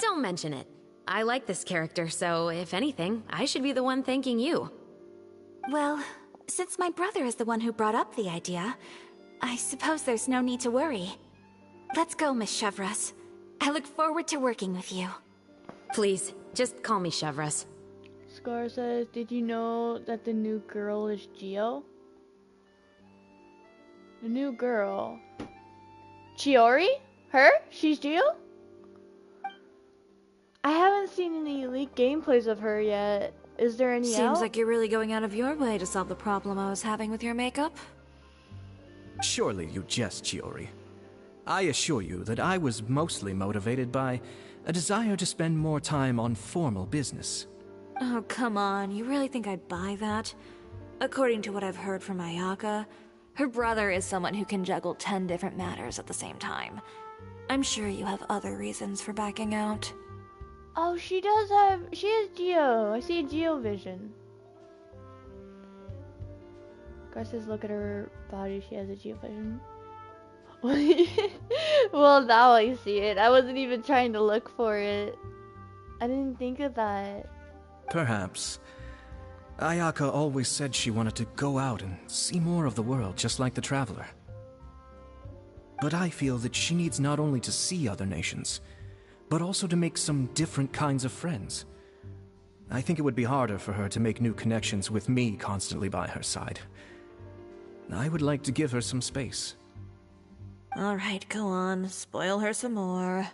Don't mention it. I like this character, so if anything, I should be the one thanking you. Well, since my brother is the one who brought up the idea, I suppose there's no need to worry. Let's go, Miss Chevres. I look forward to working with you. Please, just call me Chevres. Scar says, did you know that the new girl is Gio? The new girl. Chiori? Her? She's Gio? I haven't seen any leaked gameplays of her yet. Is there any Seems like you're really going out of your way to solve the problem I was having with your makeup. Surely you jest, Chiori. I assure you that I was mostly motivated by a desire to spend more time on formal business. Oh, come on. You really think I'd buy that? According to what I've heard from Ayaka, her brother is someone who can juggle 10 different matters at the same time. I'm sure you have other reasons for backing out. Oh, she has Geo. I see a Geo vision. Graces, look at her body, she has a Geo vision. Well, now I see it. I wasn't even trying to look for it. I didn't think of that. Perhaps. Ayaka always said she wanted to go out and see more of the world, just like the Traveler. But I feel that she needs not only to see other nations, but also to make some different kinds of friends. I think it would be harder for her to make new connections with me constantly by her side. I would like to give her some space. Alright, go on. Spoil her some more.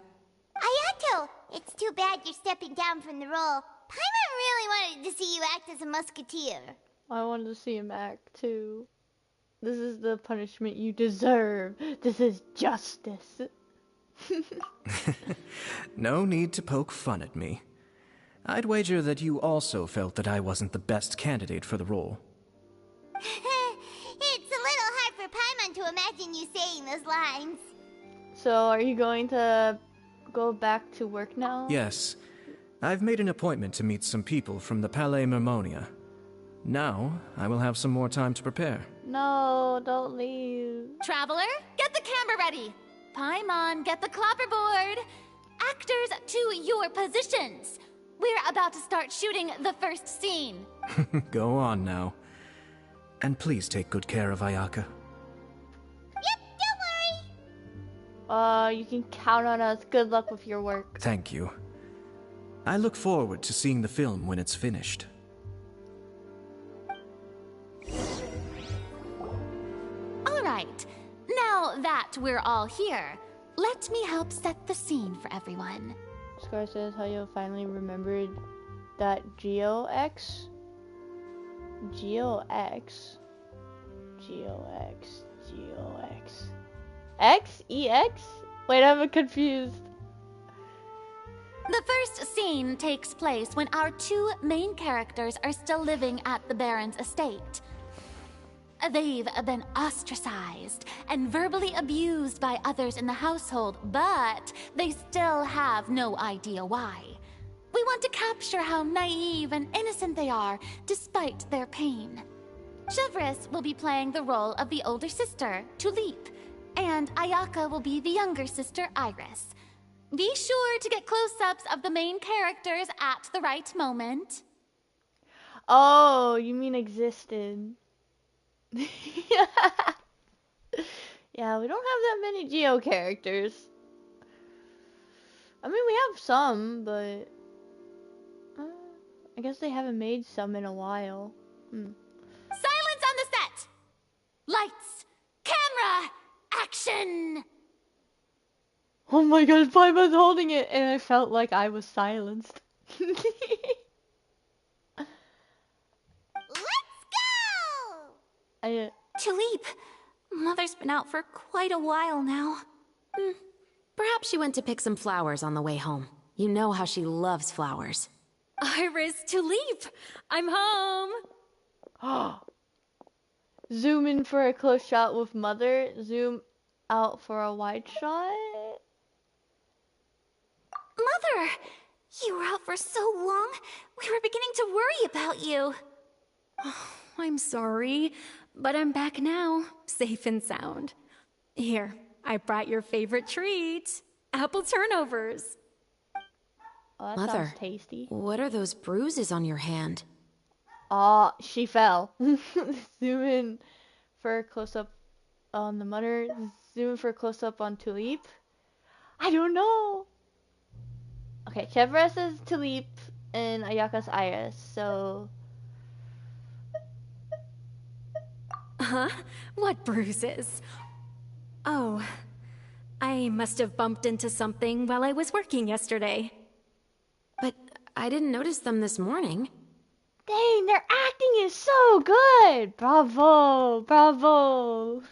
Ayato! It's too bad you're stepping down from the role. Paimon really wanted to see you act as a musketeer. I wanted to see him act too. This is the punishment you deserve. This is justice. No need to poke fun at me. I'd wager that you also felt that I wasn't the best candidate for the role. It's a little hard for Paimon to imagine you saying those lines. So, are you going to go back to work now? Yes. I've made an appointment to meet some people from the Palais Mermonia. Now, I will have some more time to prepare. No, don't leave. Traveler, get the camera ready. Paimon, get the clapperboard. Actors, to your positions. We're about to start shooting the first scene. Go on now. And please take good care of Ayaka. Yep, don't worry. You can count on us. Good luck with your work. Thank you. I look forward to seeing the film when it's finished. All right, now that we're all here, let me help set the scene for everyone. Scar says how you finally remembered that Geo-X? Geo-X? Geo-X? Geo-X? X? E-X? Wait, I'm confused. The first scene takes place when our two main characters are still living at the Baron's estate. They've been ostracized and verbally abused by others in the household, but they still have no idea why. We want to capture how naive and innocent they are, despite their pain. Chevres will be playing the role of the older sister, Tulip, and Ayaka will be the younger sister, Iris. Be sure to get close-ups of the main characters at the right moment. Oh, you mean existed. Yeah, we don't have that many Geo characters. I mean, we have some, but I guess they haven't made some in a while. Silence on the set! Lights, camera, action! Oh my god, Paimon's holding it, and I felt like I was silenced. Let's go! Tulip, Mother's been out for quite a while now. Perhaps she went to pick some flowers on the way home. You know how she loves flowers. Iris, Tulip, I'm home. Zoom in for a close shot with Mother. Zoom out for a wide shot. Mother, you were out for so long, we were beginning to worry about you. Oh, I'm sorry, but I'm back now, safe and sound. Here, I brought your favorite treat, apple turnovers. Oh, that Mother, sounds tasty. What are those bruises on your hand? She fell. Zoom in for a close-up on the Mother. Zoom in for a close-up on Tulip. I don't know. Okay, Chevres is Tulip and Ayaka's Iris, so... Huh? What bruises? Oh, I must have bumped into something while I was working yesterday. But I didn't notice them this morning. Dang, their acting is so good! Bravo! Bravo!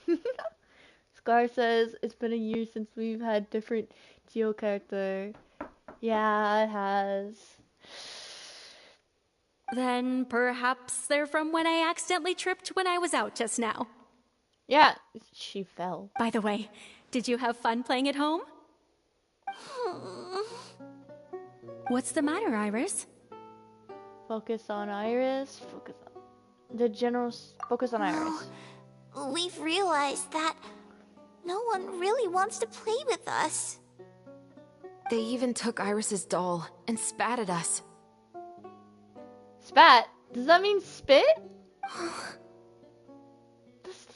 Scar says, it's been a year since we've had different Geo character. Yeah, it has. Then perhaps they're from when I accidentally tripped when I was out just now. Yeah, she fell. By the way, did you have fun playing at home? What's the matter, Iris? Focus on Iris. Focus on Iris. We've realized that no one really wants to play with us. They even took Iris's doll and spat at us. Spat? Does that mean spit? That's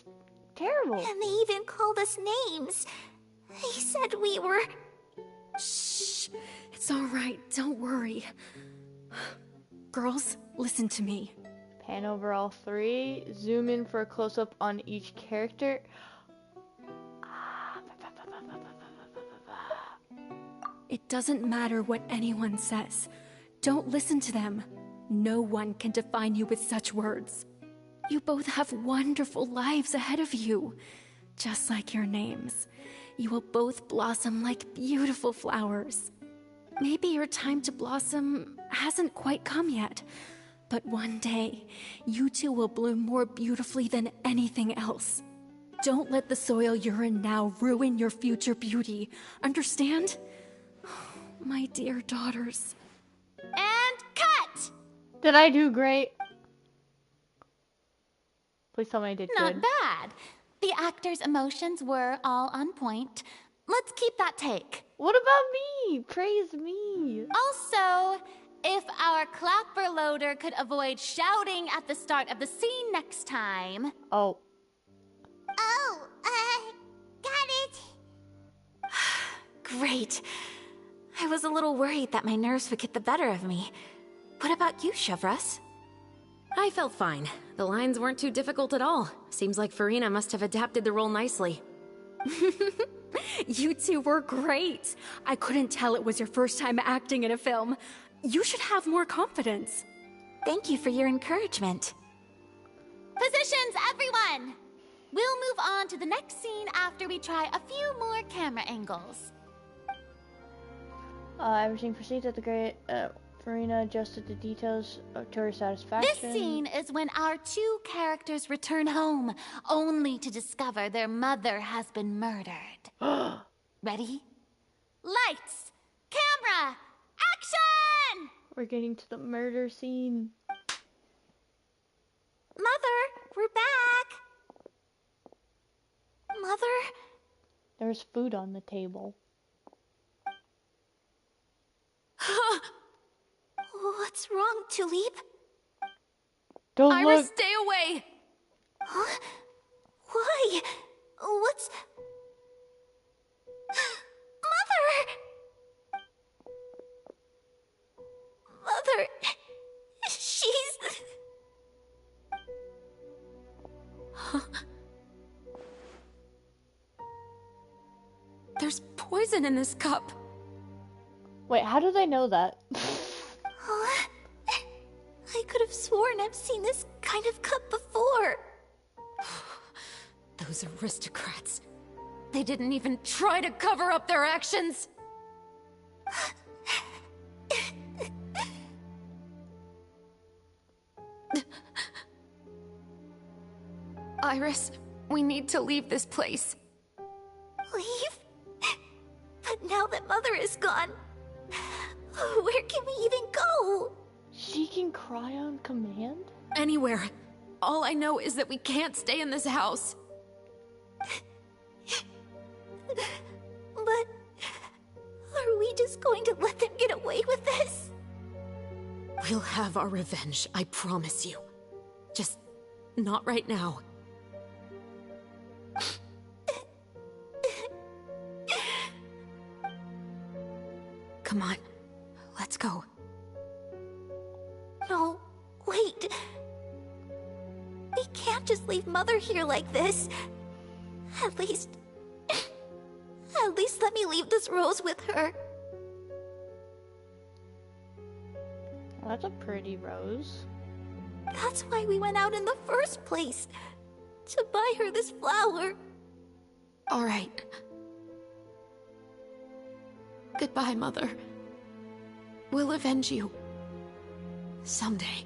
terrible. And they even called us names. They said we were... Shh. It's all right. Don't worry. Girls, listen to me. Pan over all three. Zoom in for a close-up on each character. It doesn't matter what anyone says. Don't listen to them. No one can define you with such words. You both have wonderful lives ahead of you. Just like your names. You will both blossom like beautiful flowers. Maybe your time to blossom hasn't quite come yet. But one day, you two will bloom more beautifully than anything else. Don't let the soil you're in now ruin your future beauty. Understand? My dear daughters. And cut! Did I do great? Please tell me I did Not good. bad. The actor's emotions were all on point. Let's keep that take. What about me? Praise me. Also, if our clapper loader could avoid shouting at the start of the scene next time. Oh. Got it. Great. I was a little worried that my nerves would get the better of me. What about you, Shavras? I felt fine. The lines weren't too difficult at all. Seems like Farina must have adapted the role nicely. You two were great. I couldn't tell it was your first time acting in a film. You should have more confidence. Thank you for your encouragement. Positions, everyone! We'll move on to the next scene after we try a few more camera angles. Everything proceeds at the great... Farina adjusted the details to her satisfaction. This scene is when our two characters return home, only to discover their mother has been murdered. Ready? Lights! Camera! Action! We're getting to the murder scene. Mother, we're back. Mother? There's food on the table. What's wrong, Tulip? Don't Iris, look. stay away! Huh? Why? What's... Mother, she's... There's poison in this cup. Wait, how do they know that? I could have sworn I've seen this kind of cup before. Those aristocrats. They didn't even try to cover up their actions. Iris, we need to leave this place. Leave? But now that Mother is gone, where can we even go? She can cry on command? Anywhere. All I know is that we can't stay in this house. But are we just going to let them get away with this? We'll have our revenge, I promise you. Just not right now. Come on, let's go. No, wait. We can't just leave Mother here like this. At least let me leave this rose with her. Well, that's a pretty rose. That's why we went out in the first place. To buy her this flower. All right. Goodbye, Mother. We'll avenge you. Someday.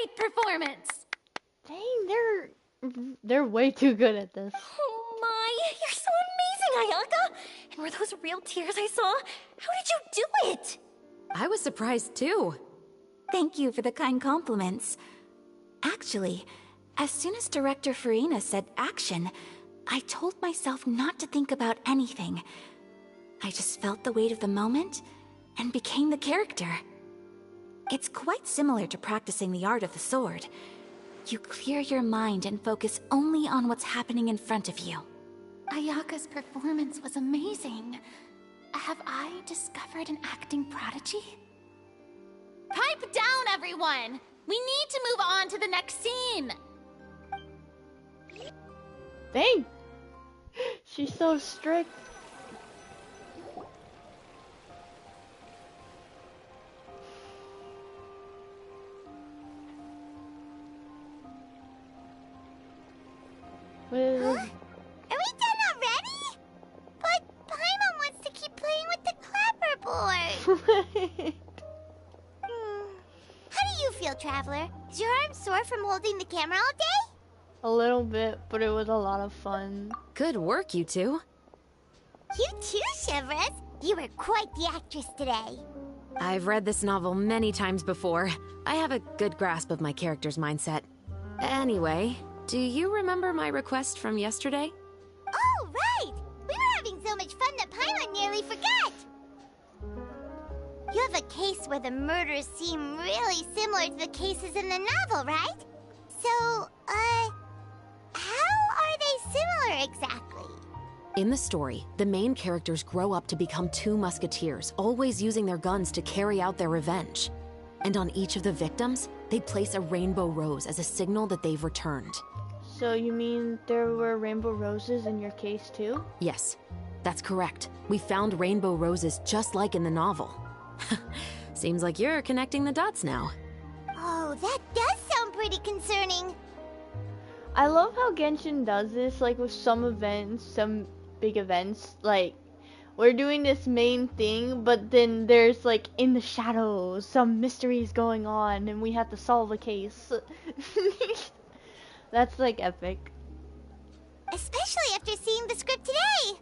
great performance! Dang, they're way too good at this. Oh my, you're so amazing, Ayaka! And were those real tears I saw? How did you do it? I was surprised too. Thank you for the kind compliments. Actually, as soon as Director Farina said action, I told myself not to think about anything. I just felt the weight of the moment and became the character. It's quite similar to practicing the art of the sword. You clear your mind and focus only on what's happening in front of you. Ayaka's performance was amazing. Have I discovered an acting prodigy? Pipe down, everyone! We need to move on to the next scene! Dang! She's so strict. Huh? Are we done already? But Paimon wants to keep playing with the clapperboard. How do you feel, Traveler? Is your arm sore from holding the camera all day? A little bit, but it was a lot of fun. Good work, you two. You too, Shivers. You were quite the actress today. I've read this novel many times before. I have a good grasp of my character's mindset. Anyway, do you remember my request from yesterday? Oh, right! We were having so much fun that Paimon nearly forgot! You have a case where the murders seem really similar to the cases in the novel, right? So, how are they similar exactly? In the story, the main characters grow up to become two musketeers, always using their guns to carry out their revenge. And on each of the victims, they place a rainbow rose as a signal that they've returned. So you mean there were rainbow roses in your case too? Yes, that's correct. We found rainbow roses just like in the novel. Seems like you're connecting the dots now. Oh, that does sound pretty concerning. I love how Genshin does this, like with some events, some big events, like we're doing this main thing, but then there's like in the shadows some mysteries going on and we have to solve a case. That's like epic. Especially after seeing the script today.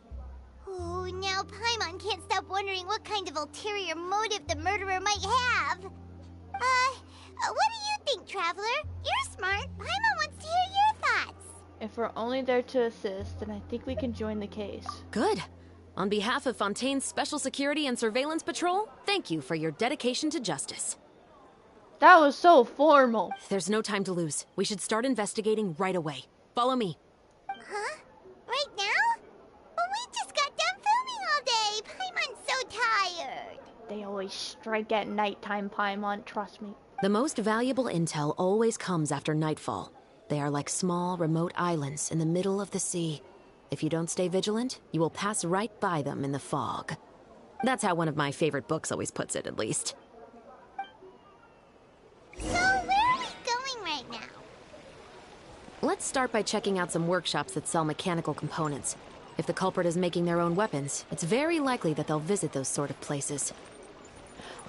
Oh, now Paimon can't stop wondering what kind of ulterior motive the murderer might have. What do you think, Traveler? You're smart. Paimon wants to hear your thoughts. If we're only there to assist, then I think we can join the case. Good. On behalf of Fontaine's Special Security and Surveillance Patrol, thank you for your dedication to justice. That was so formal. There's no time to lose. We should start investigating right away. Follow me. Huh? Right now? But we just got done filming all day. Paimon's so tired. They always strike at nighttime, Paimon, trust me. The most valuable intel always comes after nightfall. They are like small, remote islands in the middle of the sea. If you don't stay vigilant, you will pass right by them in the fog. That's how one of my favorite books always puts it, at least. So, where are we going right now? Let's start by checking out some workshops that sell mechanical components. If the culprit is making their own weapons, it's very likely that they'll visit those sort of places.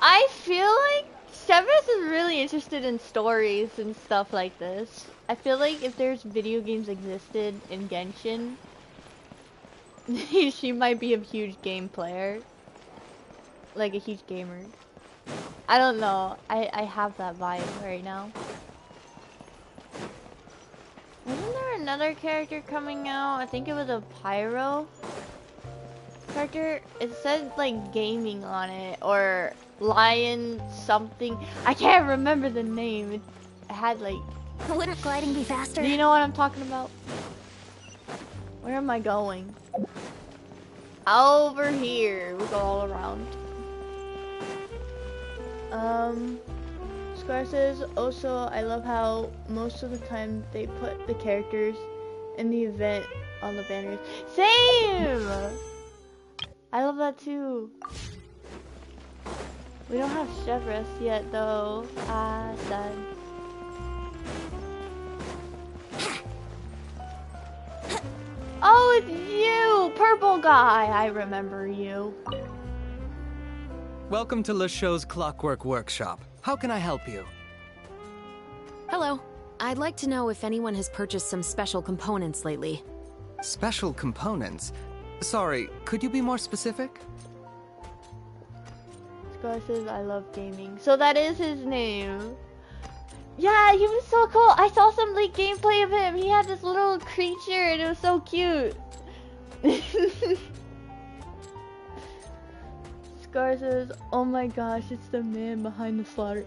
I feel like Severus is really interested in stories and stuff like this. I feel like if there's video games existed in Genshin, she might be a huge game player. Like a huge gamer. I don't know. I have that vibe right now. Wasn't there another character coming out? I think it was a Pyro character. It said like gaming on it or Lion something. I can't remember the name. It had like. Wouldn't gliding be faster? Do you know what I'm talking about? Where am I going? Over here. We go all around. Scar says, also, I love how most of the time they put the characters in the event on the banners. Same! I love that too. We don't have Chevres yet though. Ah, sad. Oh, it's you! Purple guy! I remember you. Welcome to LeChaux's Clockwork Workshop. How can I help you? Hello. I'd like to know if anyone has purchased some special components lately. Special components? Sorry, could you be more specific? Scar says, I love gaming. So that is his name. Yeah, he was so cool. I saw some like gameplay of him. He had this little creature and it was so cute. Scar says, oh my gosh, it's the man behind the slaughter.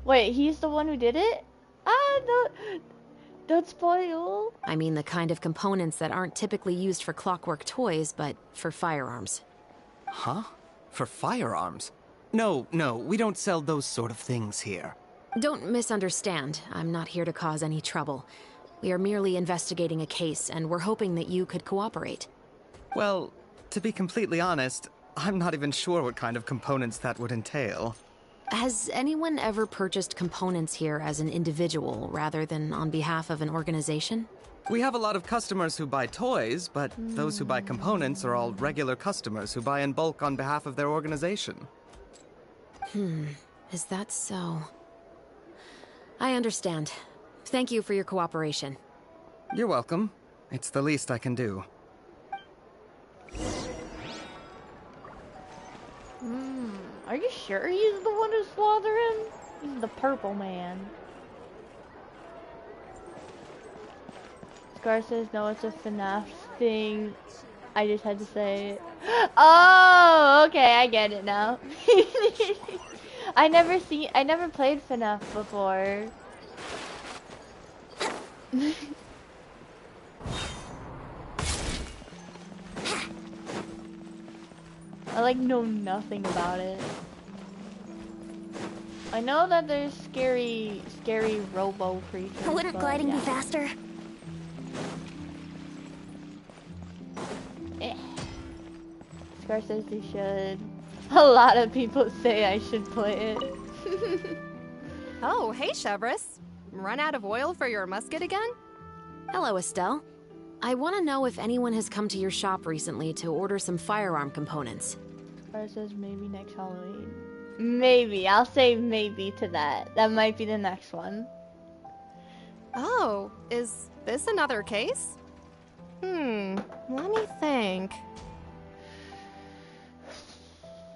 Wait, he's the one who did it? Ah, no, don't spoil. I mean the kind of components that aren't typically used for clockwork toys, but for firearms. Huh? For firearms? No, we don't sell those sort of things here. Don't misunderstand. I'm not here to cause any trouble. We are merely investigating a case, and we're hoping that you could cooperate. Well, to be completely honest, I'm not even sure what kind of components that would entail. Has anyone ever purchased components here as an individual rather than on behalf of an organization? We have a lot of customers who buy toys, but those who buy components are all regular customers who buy in bulk on behalf of their organization. Is that so? I understand. Thank you for your cooperation. You're welcome. It's the least I can do. Are you sure he's the one who slaughtered him? He's the purple man. Scar says, no, it's a FNAF thing. I just had to say it. Oh, okay, I get it now. I never played FNAF before. I like know nothing about it. I know that there's scary robo creatures. Wouldn't gliding be faster? Scar says you should. A lot of people say I should play it. Oh, hey Chevres. Run out of oil for your musket again? Hello, Estelle. I want to know if anyone has come to your shop recently to order some firearm components. Scar says maybe next Halloween. Maybe. I'll say maybe to that. That might be the next one. Oh, is this another case? Let me think.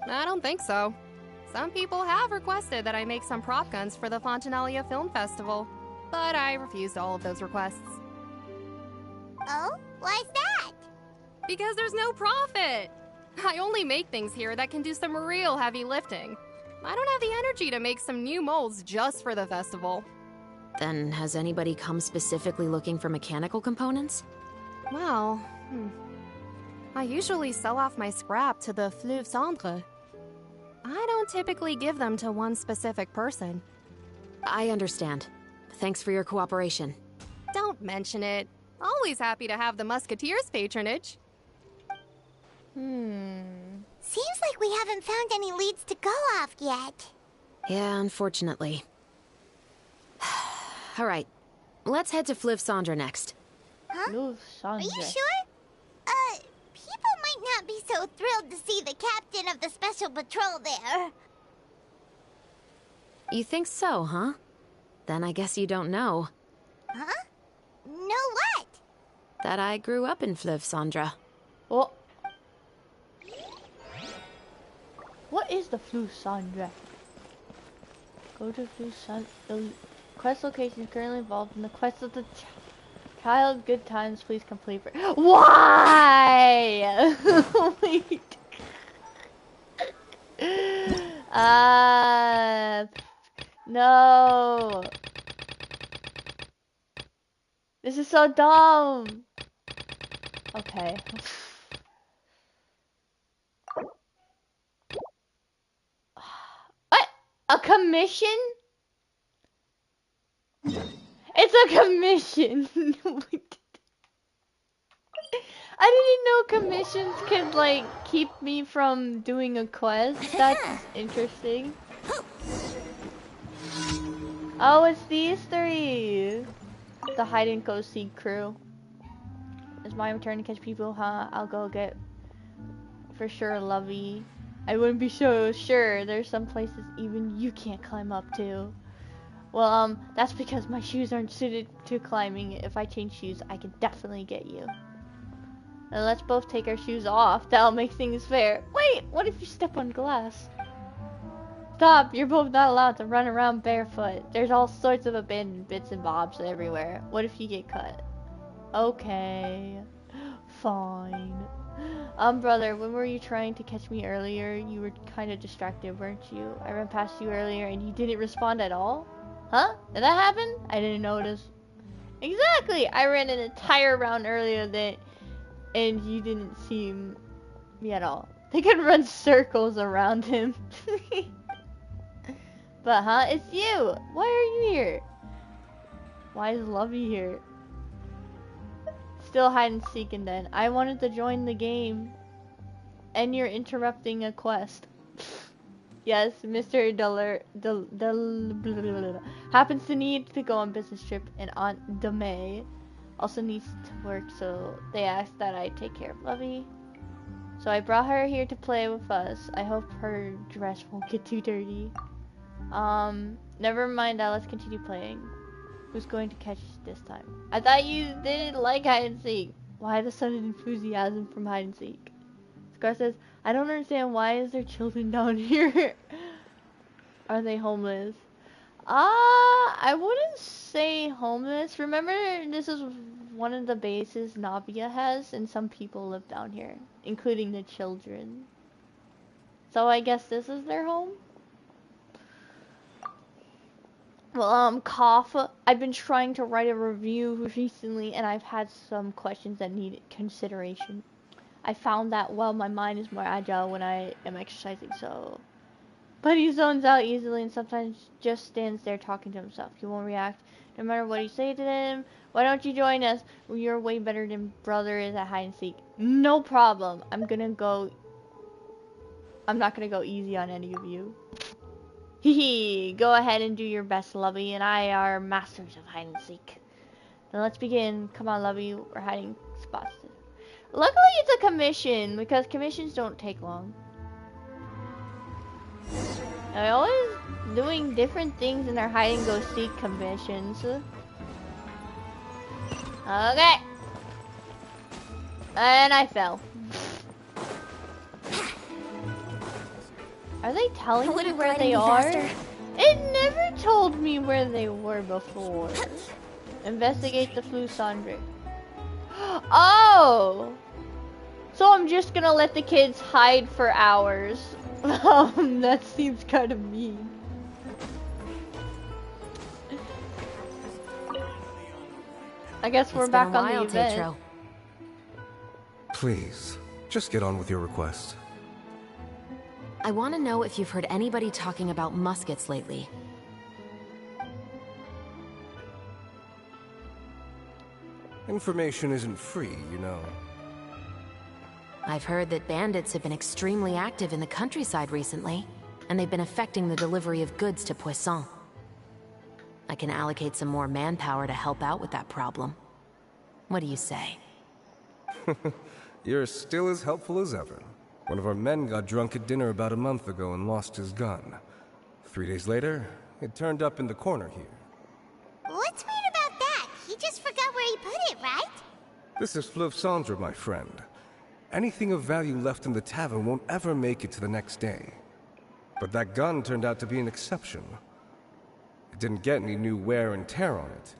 I don't think so. Some people have requested that I make some prop guns for the Fontanalia Film Festival, but I refused all of those requests. Oh? Why's that? Because there's no profit! I only make things here that can do some real heavy lifting. I don't have the energy to make some new molds just for the festival. Then has anybody come specifically looking for mechanical components? Well, I usually sell off my scrap to the Fleuve Cendre. I don't typically give them to one specific person. I understand. Thanks for your cooperation. Don't mention it. Always happy to have the Musketeers' patronage. Seems like we haven't found any leads to go off yet. Yeah, unfortunately. Alright, let's head to Fleuve Cendre next. Huh? Fleuve Are Cendre. you sure? People might not be so thrilled to see the captain of the special patrol there. You think so, huh? Then I guess you don't know. Huh? Know what? That I grew up in Fleuve Cendre. Oh. What is the Fleuve Cendre? Go to Fleuve Cendre. The quest location is currently involved in the quest of the child. Good times, please complete. Why? Wait. No. This is so dumb. Okay. What? A commission? It's a commission. I didn't know commissions could like keep me from doing a quest. That's interesting. Oh, it's these three. The hide and go seek crew. It's my turn to catch people, huh? I'll go get for sure Lovey. I wouldn't be so sure. There's some places even you can't climb up to. Well, that's because my shoes aren't suited to climbing. If I change shoes, I can definitely get you. Now let's both take our shoes off. That'll make things fair. Wait, what if you step on glass? Stop, you're both not allowed to run around barefoot. There's all sorts of abandoned bits and bobs everywhere. What if you get cut? Okay. Fine. Brother, when were you trying to catch me earlier? You were kind of distracted, weren't you? I ran past you earlier and you didn't respond at all? Huh? Did that happen? I didn't notice. Exactly! I ran an entire round earlier and you didn't see me at all. They could run circles around him. But huh? It's you! Why are you here? Why is Lovey here? Still hide and seek and then. I wanted to join the game. And you're interrupting a quest. Yes, Mr. happens to need to go on business trip and Aunt Demay also needs to work, so they asked that I take care of Lovey. So I brought her here to play with us. I hope her dress won't get too dirty. Never mind that, let's continue playing. Who's going to catch this time? I thought you didn't like hide and seek. Why the sudden enthusiasm from hide and seek? Scar says, I don't understand, why is there children down here? Are they homeless? I wouldn't say homeless. Remember, this is one of the bases Navia has, and some people live down here, including the children. So I guess this is their home? Well, cough. I've been trying to write a review recently, and I've had some questions that need consideration. I found that, well, my mind is more agile when I am exercising, so... But he zones out easily and sometimes just stands there talking to himself. He won't react, no matter what you say to him. Why don't you join us? Well, you're way better than brother is at hide and seek. No problem. I'm not gonna go easy on any of you. Hehe, go ahead and do your best, Lovey, and I are masters of hide and seek. Then let's begin. Come on, Lovey, we're hiding spots. Luckily, it's a commission, because commissions don't take long. They're always doing different things in their hide and go seek commissions. Okay. And I fell. Are they telling me where they are? It never told me where they were before. Investigate the Flusandric. Oh! So I'm just gonna let the kids hide for hours. That seems kind of mean. I guess we're back on the event. Tetro. Please, just get on with your request. I want to know if you've heard anybody talking about muskets lately. Information isn't free, you know. I've heard that bandits have been extremely active in the countryside recently, and they've been affecting the delivery of goods to Poisson. I can allocate some more manpower to help out with that problem. What do you say? You're still as helpful as ever. One of our men got drunk at dinner about a month ago and lost his gun. 3 days later, it turned up in the corner here. What's weird about that? He just forgot where he put it, right? This is Fleuve Cendre, my friend. Anything of value left in the tavern won't ever make it to the next day. But that gun turned out to be an exception. It didn't get any new wear and tear on it,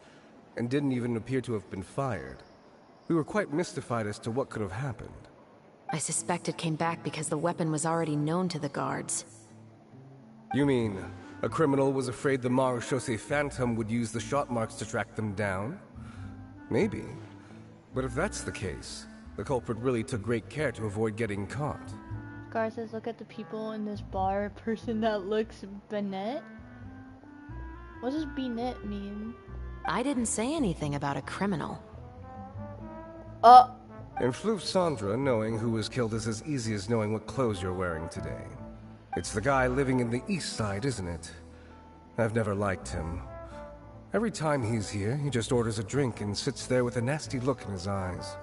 and didn't even appear to have been fired. We were quite mystified as to what could have happened. I suspect it came back because the weapon was already known to the guards. You mean, a criminal was afraid the Marechaussee Phantom would use the shot marks to track them down? Maybe. But if that's the case, the culprit really took great care to avoid getting caught. Gar says, look at the people in this bar. A person that looks Bennett? What does Bennett mean? I didn't say anything about a criminal. In Fleuve Cendre, knowing who was killed is as easy as knowing what clothes you're wearing today. It's the guy living in the east side, isn't it? I've never liked him. Every time he's here, he just orders a drink and sits there with a nasty look in his eyes.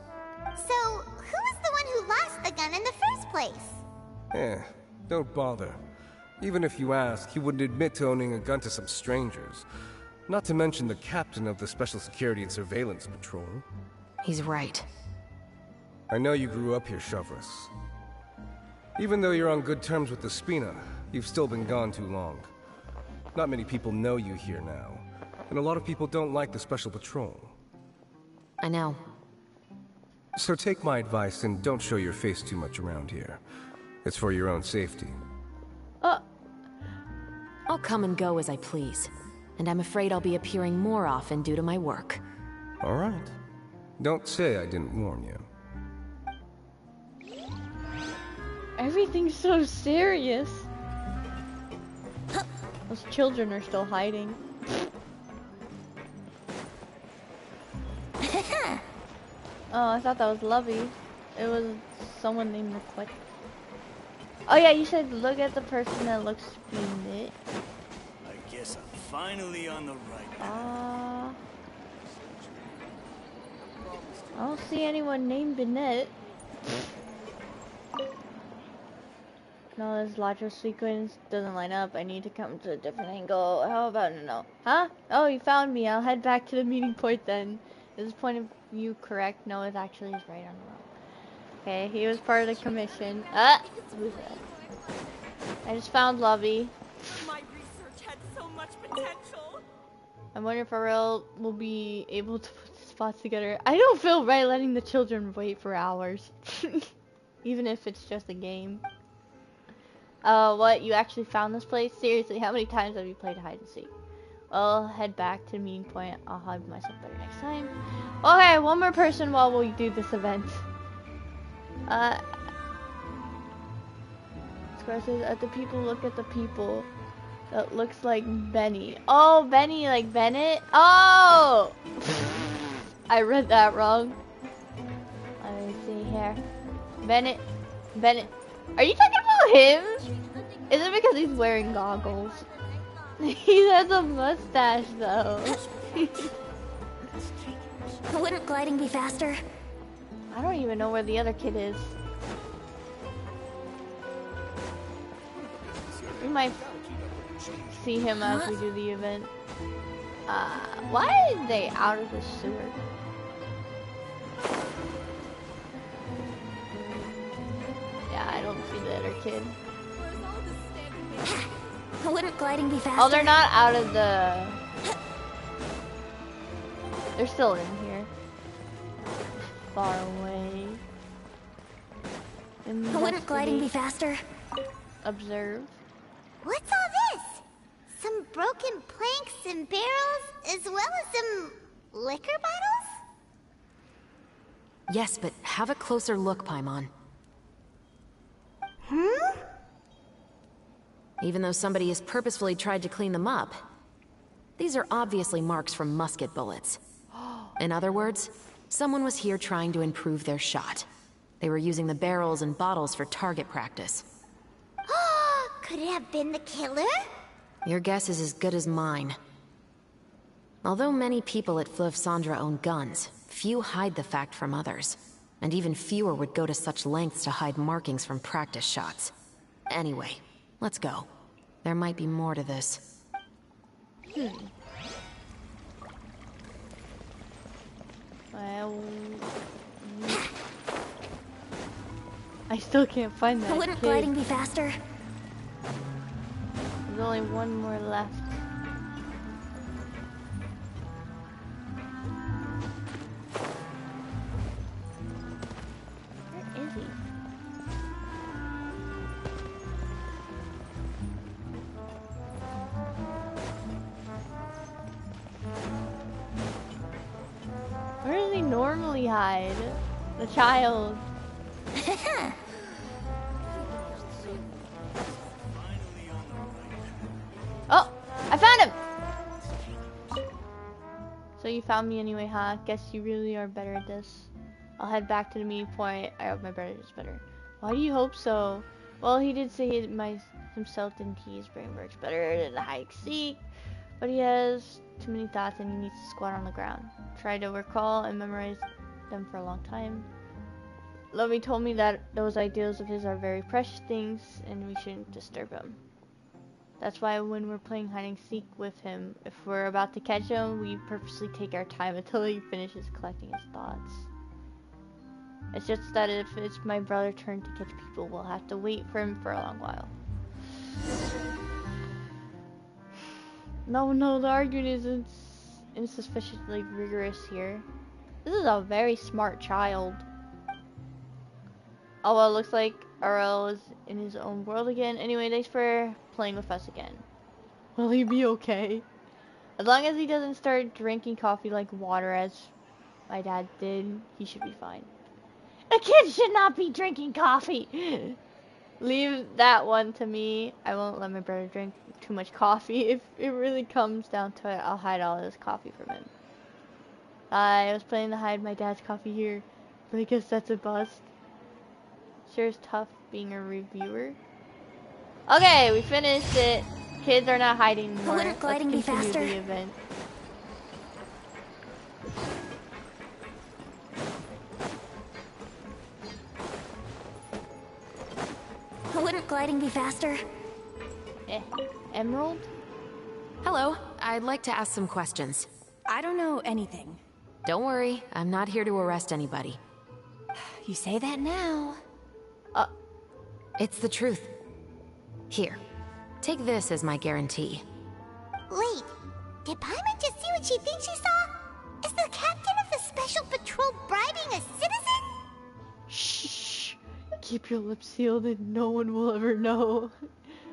So, who was the one who lost the gun in the first place? Don't bother. Even if you ask, he wouldn't admit to owning a gun to some strangers. Not to mention the captain of the Special Security and Surveillance Patrol. He's right. I know you grew up here, Shovras. Even though you're on good terms with the Spina, you've still been gone too long. Not many people know you here now, and a lot of people don't like the Special Patrol. I know. So take my advice and don't show your face too much around here. It's for your own safety. I'll come and go as I please, and I'm afraid I'll be appearing more often due to my work. All right. Don't say I didn't warn you. Everything's so serious. Those children are still hiding. Oh, I thought that was Lovey. It was someone named McQuick. Oh yeah, you said look at the person that looks Bennett. I guess I'm finally on the right path. I don't see anyone named Bennett. No, this logical sequence doesn't line up. I need to come to a different angle. How about no? Huh? Oh, you found me. I'll head back to the meeting point then. Is this point of view correct? No, it actually is right on the wrong. Okay, he was part of the commission. Who's that? I just found Lovey. My research had so much potential. I'm wondering if Ariel will be able to put the spots together. I don't feel right letting the children wait for hours. Even if it's just a game. What? You actually found this place? Seriously, how many times have you played hide and seek? Well, head back to the meeting point. I'll hide myself better next time. Okay, one more person while we do this event. Square says, at the people, look at the people. That looks like Benny. Oh, Benny, like Bennett? Oh! I read that wrong. Let me see here. Bennett. Are you talking about him? Is it because he's wearing goggles? He has a mustache though. Wouldn't gliding be faster? I don't even know where the other kid is. We might see him as we do the event. Why are they out of the sewer? Yeah, I don't see the other kid. Wouldn't gliding be faster? Oh, they're not out of the... They're still in here. Far away. Wouldn't gliding be faster? Observe. What's all this? Some broken planks and barrels, as well as some liquor bottles? Yes, but have a closer look, Paimon. Even though somebody has purposefully tried to clean them up, these are obviously marks from musket bullets. In other words, someone was here trying to improve their shot. They were using the barrels and bottles for target practice. Could it have been the killer? Your guess is as good as mine. Although many people at Fleuve Cendres own guns, few hide the fact from others. And even fewer would go to such lengths to hide markings from practice shots. Anyway, let's go. There might be more to this. Well... I still can't find that Wouldn't kid. gliding be faster? There's only one more left. Where is he? Where does he normally hide? The child. Oh, I found him! So you found me anyway, huh? Guess you really are better at this. I'll head back to the meeting point. I hope my brother is better. Why do you hope so? Well, he did say himself didn't he? His brain works better than the hide and seek. But he has too many thoughts and he needs to squat on the ground. Try to recall and memorize them for a long time. Lovey told me that those ideals of his are very precious things and we shouldn't disturb him. That's why when we're playing hide and seek with him, if we're about to catch him, we purposely take our time until he finishes collecting his thoughts. It's just that if it's my brother's turn to catch people, we'll have to wait for him for a long while. No, the argument isn't insufficiently rigorous here. This is a very smart child. Oh well, it looks like RL is in his own world again. Anyway, thanks for playing with us again. Will he be okay? As long as he doesn't start drinking coffee like water as my dad did, he should be fine. A kid should not be drinking coffee! Leave that one to me. I won't let my brother drink too much coffee. If it really comes down to it, I'll hide all this coffee from him. I was planning to hide my dad's coffee here, but I guess that's a bust. Sure is tough being a reviewer. Okay, we finished it. Kids are not hiding anymore. Wouldn't gliding be faster? The event. Wouldn't gliding be faster? Emerald? Hello, I'd like to ask some questions. I don't know anything. Don't worry, I'm not here to arrest anybody. You say that now. It's the truth. Here, take this as my guarantee. Wait, did Paimon just see what she thinks she saw? Is the captain of the Special Patrol bribing a citizen? Shh. Keep your lips sealed and no one will ever know.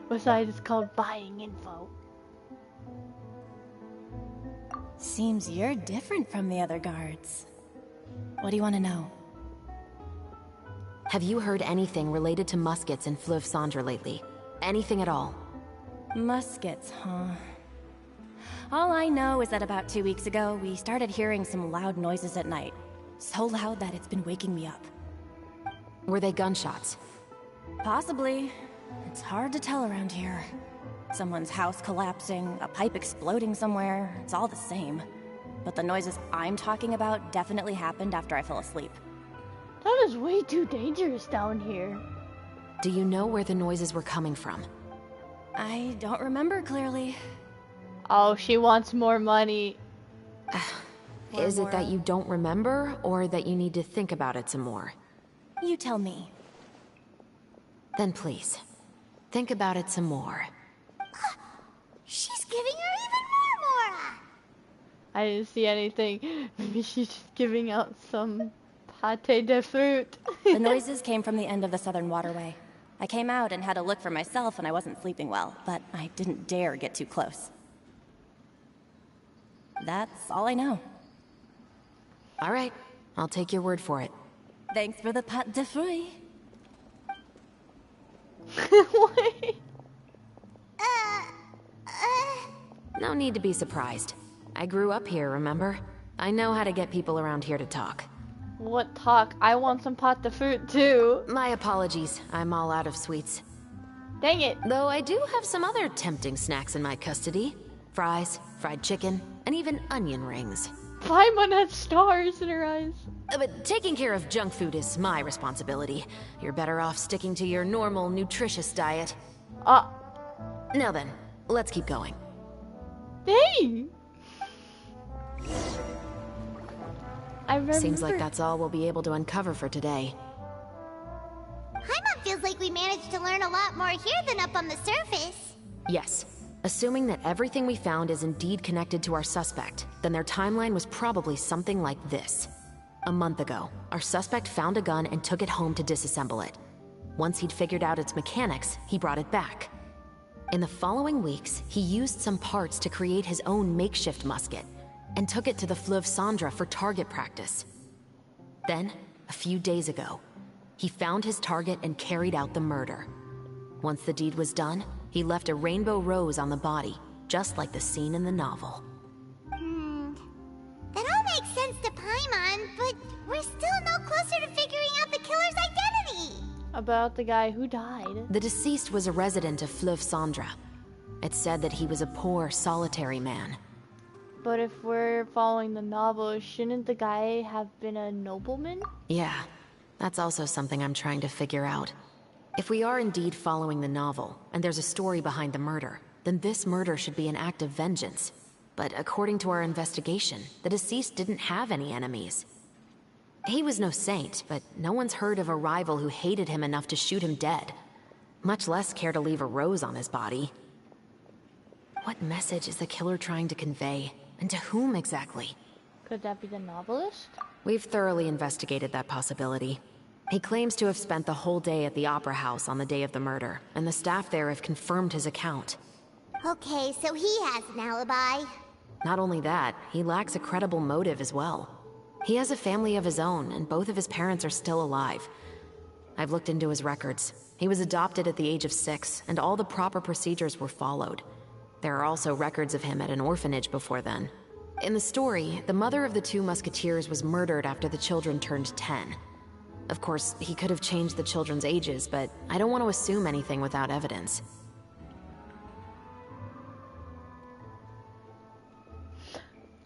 Besides, it's called buying info. Seems you're different from the other guards. What do you want to know? Have you heard anything related to Muskets and Fleuve Cendre lately? Anything at all? Muskets, huh? All I know is that about 2 weeks ago, we started hearing some loud noises at night. So loud that it's been waking me up. Were they gunshots? Possibly. It's hard to tell around here. Someone's house collapsing, a pipe exploding somewhere, it's all the same. But the noises I'm talking about definitely happened after I fell asleep. That is way too dangerous down here. Do you know where the noises were coming from? I don't remember clearly. Oh, she wants more money. Is it that you don't remember, or that you need to think about it some more? You tell me. Then please, think about it some more. She's giving her even more Mora! I didn't see anything. Maybe she's just giving out some pâté de fruit. The noises came from the end of the Southern Waterway. I came out and had a look for myself and I wasn't sleeping well, but I didn't dare get too close. That's all I know. All right, I'll take your word for it. Thanks for the pâté de fruit. No need to be surprised. I grew up here, remember? I know how to get people around here to talk. What talk? I want some pâté de fruit too. My apologies, I'm all out of sweets. Dang it. Though I do have some other tempting snacks in my custody. Fries, fried chicken, and even onion rings. Paimon has stars in her eyes. But taking care of junk food is my responsibility. You're better off sticking to your normal, nutritious diet. Now then, let's keep going. Dang! I remember. Seems like that's all we'll be able to uncover for today. Paimon feels like we managed to learn a lot more here than up on the surface. Yes. Assuming that everything we found is indeed connected to our suspect, then their timeline was probably something like this. A month ago, our suspect found a gun and took it home to disassemble it. Once he'd figured out its mechanics, he brought it back. In the following weeks, he used some parts to create his own makeshift musket, and took it to the Fleuve Cendre for target practice. Then, a few days ago, he found his target and carried out the murder. Once the deed was done, he left a rainbow rose on the body, just like the scene in the novel. That all makes sense to Paimon, but we're still no closer to figuring out the killer's identity. About the guy who died. The deceased was a resident of Fleuve Cendre. It's said that he was a poor, solitary man. But if we're following the novel, shouldn't the guy have been a nobleman? Yeah. That's also something I'm trying to figure out. If we are indeed following the novel, and there's a story behind the murder, then this murder should be an act of vengeance. But according to our investigation, the deceased didn't have any enemies. He was no saint, but no one's heard of a rival who hated him enough to shoot him dead. Much less care to leave a rose on his body. What message is the killer trying to convey? And to whom exactly? Could that be the novelist? We've thoroughly investigated that possibility. He claims to have spent the whole day at the Opera House on the day of the murder, and the staff there have confirmed his account. Okay, so he has an alibi. Not only that, he lacks a credible motive as well. He has a family of his own, and both of his parents are still alive. I've looked into his records. He was adopted at the age of 6, and all the proper procedures were followed. There are also records of him at an orphanage before then. In the story, the mother of the 2 musketeers was murdered after the children turned 10. Of course, he could have changed the children's ages, but I don't want to assume anything without evidence.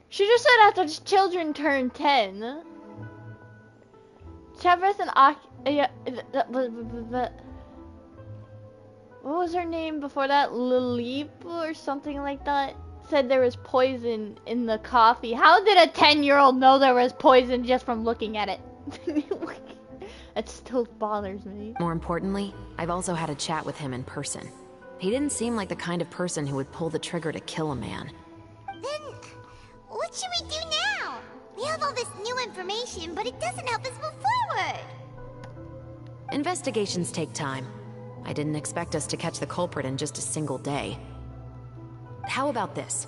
She just said after the children turned 10. Chevreth and what was her name before that? Lilip or something like that? Said there was poison in the coffee. How did a 10-year-old know there was poison just from looking at it? It still bothers me. More importantly, I've also had a chat with him in person. He didn't seem like the kind of person who would pull the trigger to kill a man. Then, what should we do now? We have all this new information, but it doesn't help us move forward. Investigations take time. I didn't expect us to catch the culprit in just a single day. How about this?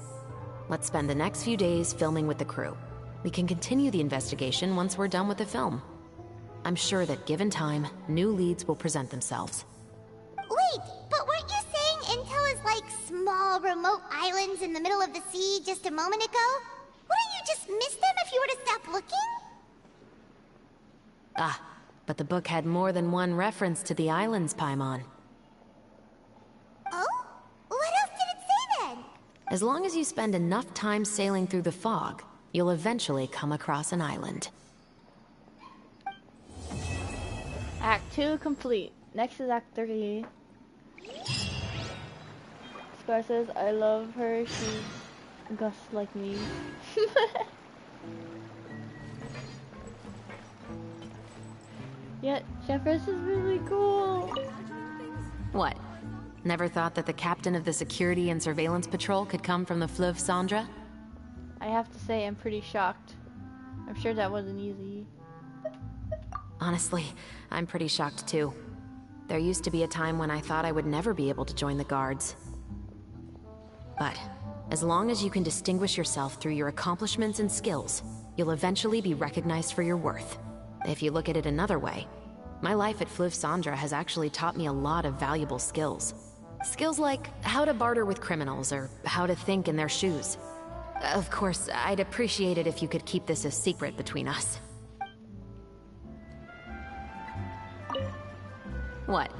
Let's spend the next few days filming with the crew. We can continue the investigation once we're done with the film. I'm sure that given time, new leads will present themselves. Wait, but weren't you saying Intel is like small, remote islands in the middle of the sea just a moment ago? Wouldn't you just miss them if you were to stop looking? Ah, but the book had more than one reference to the islands, Paimon. Oh? What else did it say then? As long as you spend enough time sailing through the fog, you'll eventually come across an island. Act 2 complete. Next is Act 3. Scar says, I love her. She's Gus like me. Yeah, Jeffress is really cool. What? Never thought that the captain of the security and surveillance patrol could come from the Fleuve Cendres? I have to say, I'm pretty shocked. I'm sure that wasn't easy. Honestly, I'm pretty shocked too. There used to be a time when I thought I would never be able to join the guards. But as long as you can distinguish yourself through your accomplishments and skills, you'll eventually be recognized for your worth. If you look at it another way, my life at Fleuve Cendres has actually taught me a lot of valuable skills. Skills like how to barter with criminals or how to think in their shoes. Of course, I'd appreciate it if you could keep this a secret between us. What?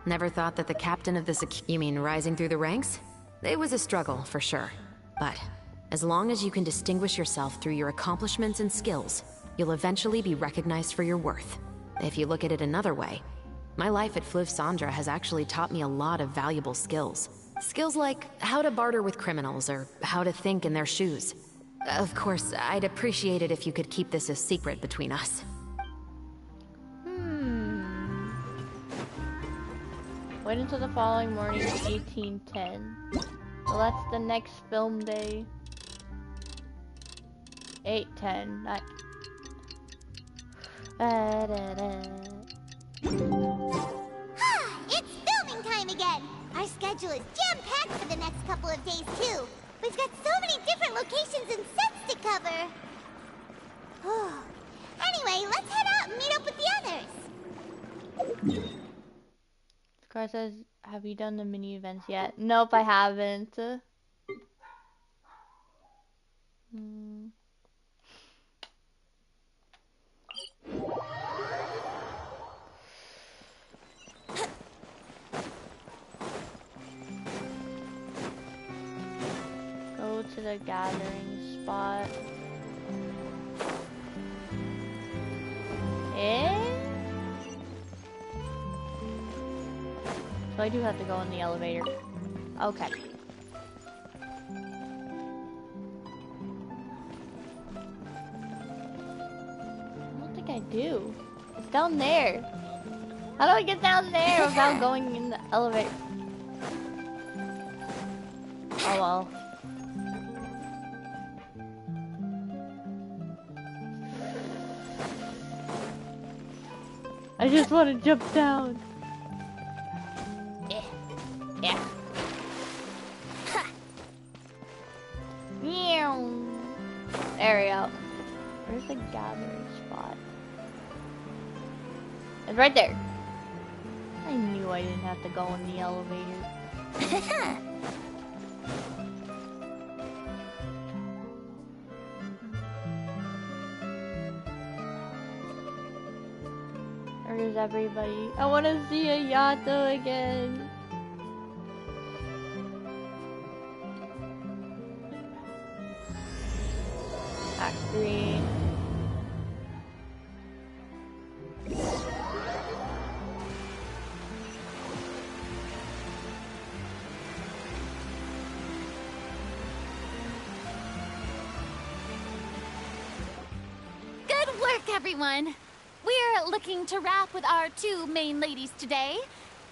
Never thought that the captain of the You mean rising through the ranks? It was a struggle, for sure. But as long as you can distinguish yourself through your accomplishments and skills, you'll eventually be recognized for your worth. If you look at it another way, my life at Fleuve Cendres has actually taught me a lot of valuable skills. Skills like how to barter with criminals or how to think in their shoes. Of course, I'd appreciate it if you could keep this a secret between us. Wait until the following morning, 1810. So that's the next film day. 8:10. It's filming time again! Our schedule is jam-packed for the next couple of days, too. We've got so many different locations and sets to cover. Anyway, let's head out and meet up with the others. Scar says, have you done the mini events yet? Nope, I haven't. Go to the gathering spot. So I do have to go in the elevator. Okay. I don't think I do. It's down there. How do I get down there without going in the elevator? Oh well. I just want to jump down. Yeah. There we go. Where's the gathering spot? It's right there. I knew I didn't have to go in the elevator. Where's everybody? I want to see a Yato again. Act 3. Good work, everyone. We're looking to wrap with our two main ladies today.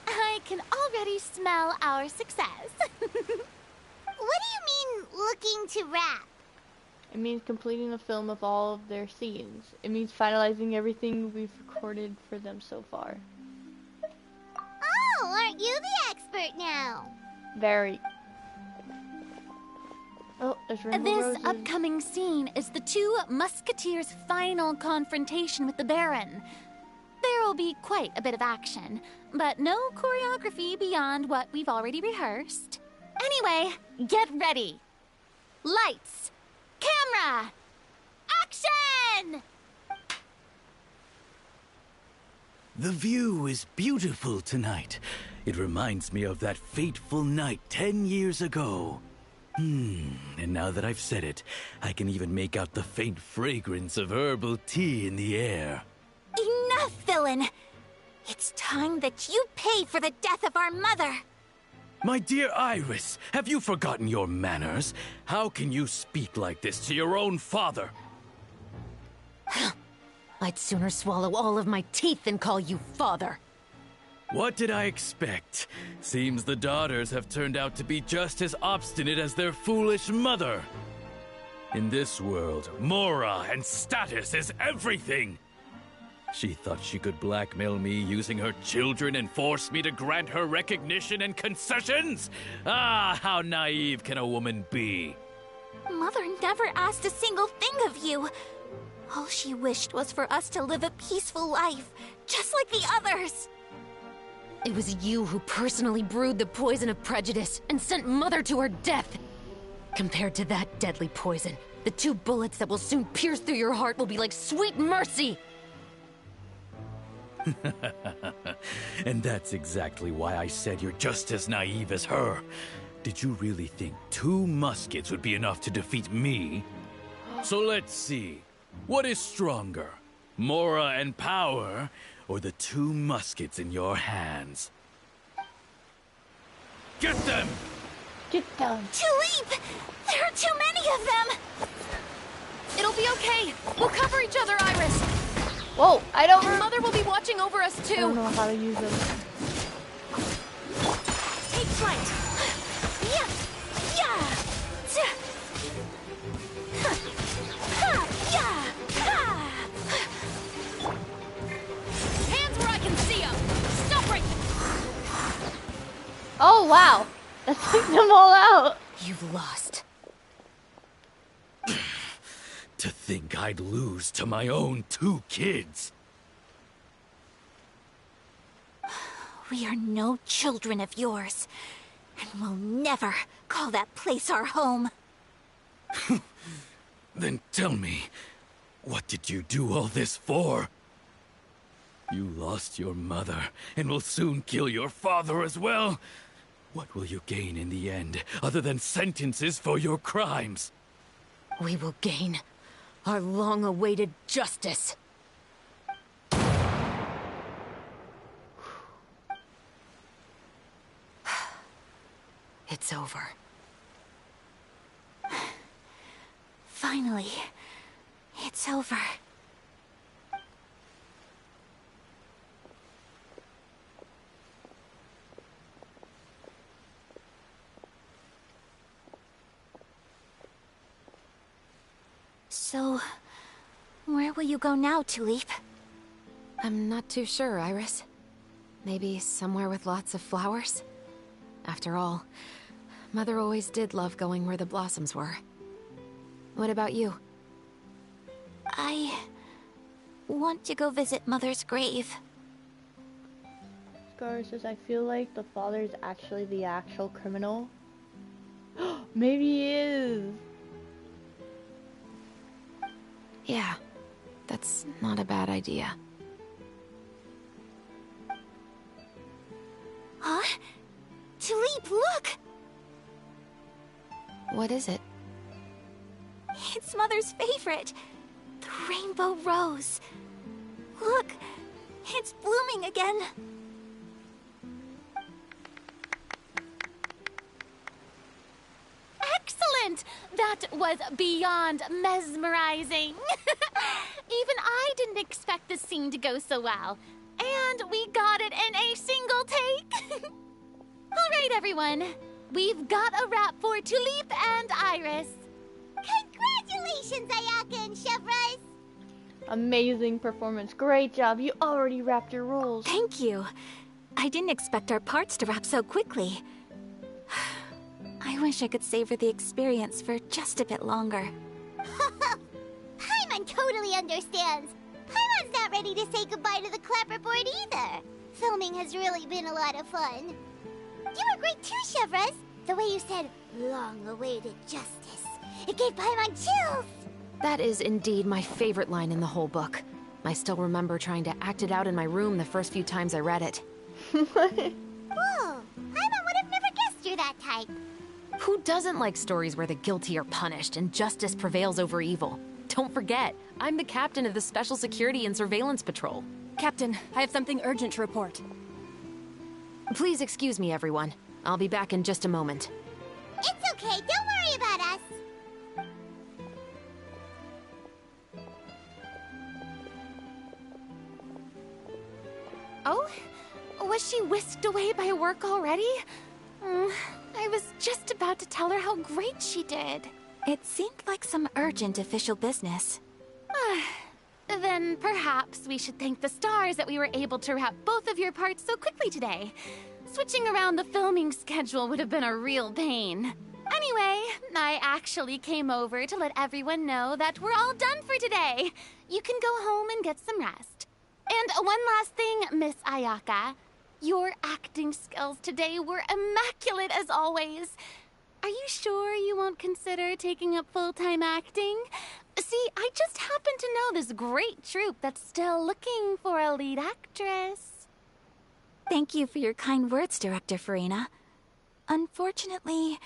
I can already smell our success. What do you mean, looking to wrap? It means completing the film of all of their scenes. It means finalizing everything we've recorded for them so far. Oh, aren't you the expert now? Very. Oh, there's rainbow This roses. upcoming scene is the two Musketeers' final confrontation with the Baron. There will be quite a bit of action, but no choreography beyond what we've already rehearsed. Anyway, get ready. Lights, camera, action! The view is beautiful tonight. It reminds me of that fateful night 10 years ago. And now that I've said it, I can even make out the faint fragrance of herbal tea in the air. Enough, villain! It's time that you pay for the death of our mother! My dear Iris, have you forgotten your manners? How can you speak like this to your own father? I'd sooner swallow all of my teeth than call you father. What did I expect? Seems the daughters have turned out to be just as obstinate as their foolish mother. In this world, Mora and status is everything. She thought she could blackmail me using her children and force me to grant her recognition and concessions? Ah, how naive can a woman be? Mother never asked a single thing of you. All she wished was for us to live a peaceful life, just like the others. It was you who personally brewed the poison of prejudice and sent Mother to her death. Compared to that deadly poison, the 2 bullets that will soon pierce through your heart will be like sweet mercy. And that's exactly why I said you're just as naive as her. Did you really think 2 muskets would be enough to defeat me? So let's see. What is stronger? Mora and power, or the 2 muskets in your hands? Get them! Get them! Tulip! There are too many of them! It'll be okay. We'll cover each other, Iris. Whoa, I don't... Your mother will be watching over us, too. I don't know how to use them. Take flight! Yeah! Yeah! Hands where I can see them. Stop right there. Oh, wow. That took them all out. You've lost. To think I'd lose to my own 2 kids. We are no children of yours, and we'll never call that place our home. Then tell me, what did you do all this for? You lost your mother, and will soon kill your father as well. What will you gain in the end, other than sentences for your crimes? We will gain our long-awaited justice. it's over. Finally, it's over. So, where will you go now, Tulip? I'm not too sure, Iris. Maybe somewhere with lots of flowers? After all, Mother always did love going where the blossoms were. What about you? I want to go visit Mother's grave. Scar says, I feel like the father is actually the actual criminal. Maybe he is. Yeah, that's not a bad idea. Huh? Tulip, look! What is it? It's Mother's favorite. The rainbow rose. Look, it's blooming again. Excellent! That was beyond mesmerizing. Even I didn't expect this scene to go so well. And we got it in a single take. All right, everyone. We've got a wrap for Tulip and Iris. Congratulations, Ayaka and Chevres! Amazing performance. Great job. You already wrapped your roles. Thank you. I didn't expect our parts to wrap so quickly. I wish I could savor the experience for just a bit longer. Paimon totally understands. Paimon's not ready to say goodbye to the clapperboard either. Filming has really been a lot of fun. You were great too, Chevres. The way you said, long-awaited justice. It gave Paimon chills. That is indeed my favorite line in the whole book. I still remember trying to act it out in my room the first few times I read it. Whoa, Paimon would have never guessed you're that type. Who doesn't like stories where the guilty are punished and justice prevails over evil? Don't forget, I'm the captain of the Special Security and Surveillance Patrol. Captain, I have something urgent to report. Please excuse me, everyone. I'll be back in just a moment. It's okay, don't worry about us. Oh? Was she whisked away by work already? I was just about to tell her how great she did. It seemed like some urgent official business. Then perhaps we should thank the stars that we were able to wrap both of your parts so quickly today. Switching around the filming schedule would have been a real pain. Anyway, I actually came over to let everyone know that we're all done for today. You can go home and get some rest. And one last thing, Miss Ayaka. Your acting skills today were immaculate as always. Are you sure you won't consider taking up full-time acting? See, I just happen to know this great troupe that's still looking for a lead actress. Thank you for your kind words, Director Farina. Unfortunately,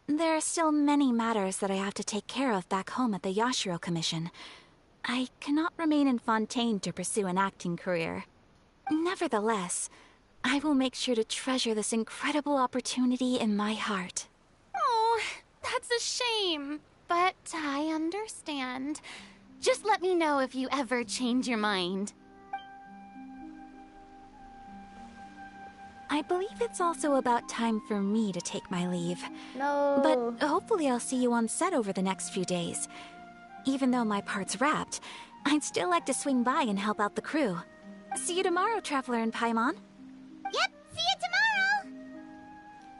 there are still many matters that I have to take care of back home at the Yashiro Commission. I cannot remain in Fontaine to pursue an acting career. Nevertheless, I will make sure to treasure this incredible opportunity in my heart. Oh, that's a shame, but I understand. Just let me know if you ever change your mind. I believe it's also about time for me to take my leave. No. But hopefully I'll see you on set over the next few days. Even though my part's wrapped, I'd still like to swing by and help out the crew. See you tomorrow, Traveler and Paimon. Yep, see you tomorrow!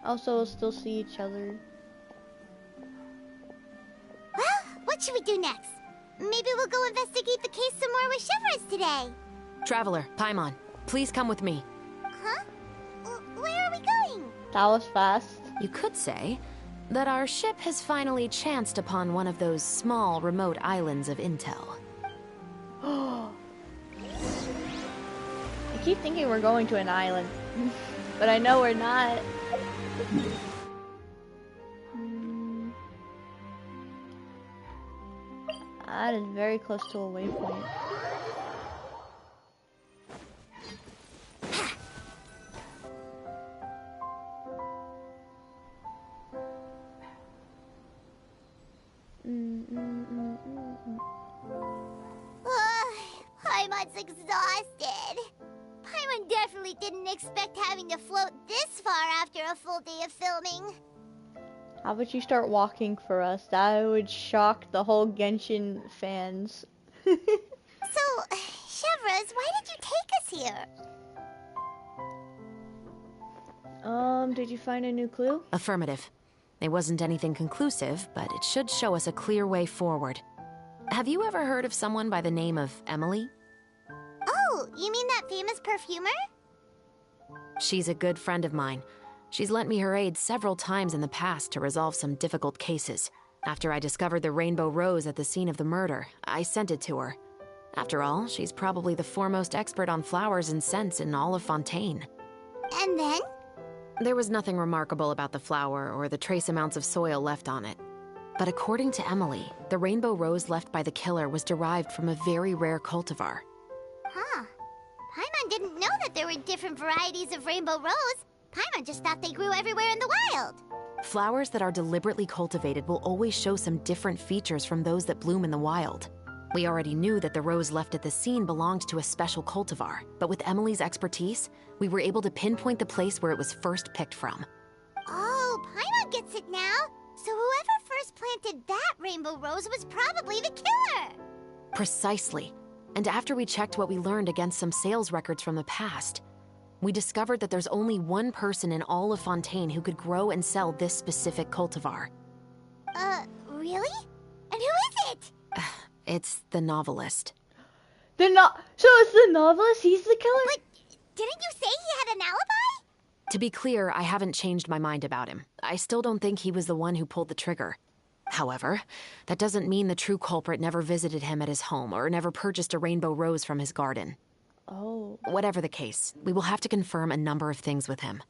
Also, we'll still see each other. Well, what should we do next? Maybe we'll go investigate the case some more with Chevres today. Traveler, Paimon, please come with me. Huh? Where are we going? That was fast. You could say that our ship has finally chanced upon one of those small, remote islands of intel. I keep thinking we're going to an island, but I know we're not. That is very close to a waypoint. exhausted. Paimon definitely didn't expect having to float this far after a full day of filming. How about you start walking for us? That would shock the whole Genshin fans. So, Chevres, why did you take us here? Did you find a new clue? Affirmative. It wasn't anything conclusive, but it should show us a clear way forward. Have you ever heard of someone by the name of Emily? Oh, you mean that famous perfumer? She's a good friend of mine. She's lent me her aid several times in the past to resolve some difficult cases. After I discovered the rainbow rose at the scene of the murder, I sent it to her. After all, she's probably the foremost expert on flowers and scents in all of Fontaine. And then? There was nothing remarkable about the flower or the trace amounts of soil left on it. But according to Emily, the rainbow rose left by the killer was derived from a very rare cultivar. Huh. Paimon didn't know that there were different varieties of rainbow rose. Paimon just thought they grew everywhere in the wild. Flowers that are deliberately cultivated will always show some different features from those that bloom in the wild. We already knew that the rose left at the scene belonged to a special cultivar, but with Emily's expertise, we were able to pinpoint the place where it was first picked from. Oh, Paimon gets it now. So whoever first planted that rainbow rose was probably the killer. Precisely. And after we checked what we learned against some sales records from the past, we discovered that there's only one person in all of Fontaine who could grow and sell this specific cultivar. Really? And who is it? It's the novelist. So it's the novelist? He's the killer? But didn't you say he had an alibi? To be clear, I haven't changed my mind about him. I still don't think he was the one who pulled the trigger. However, that doesn't mean the true culprit never visited him at his home or never purchased a rainbow rose from his garden. Oh. Whatever the case, we will have to confirm a number of things with him.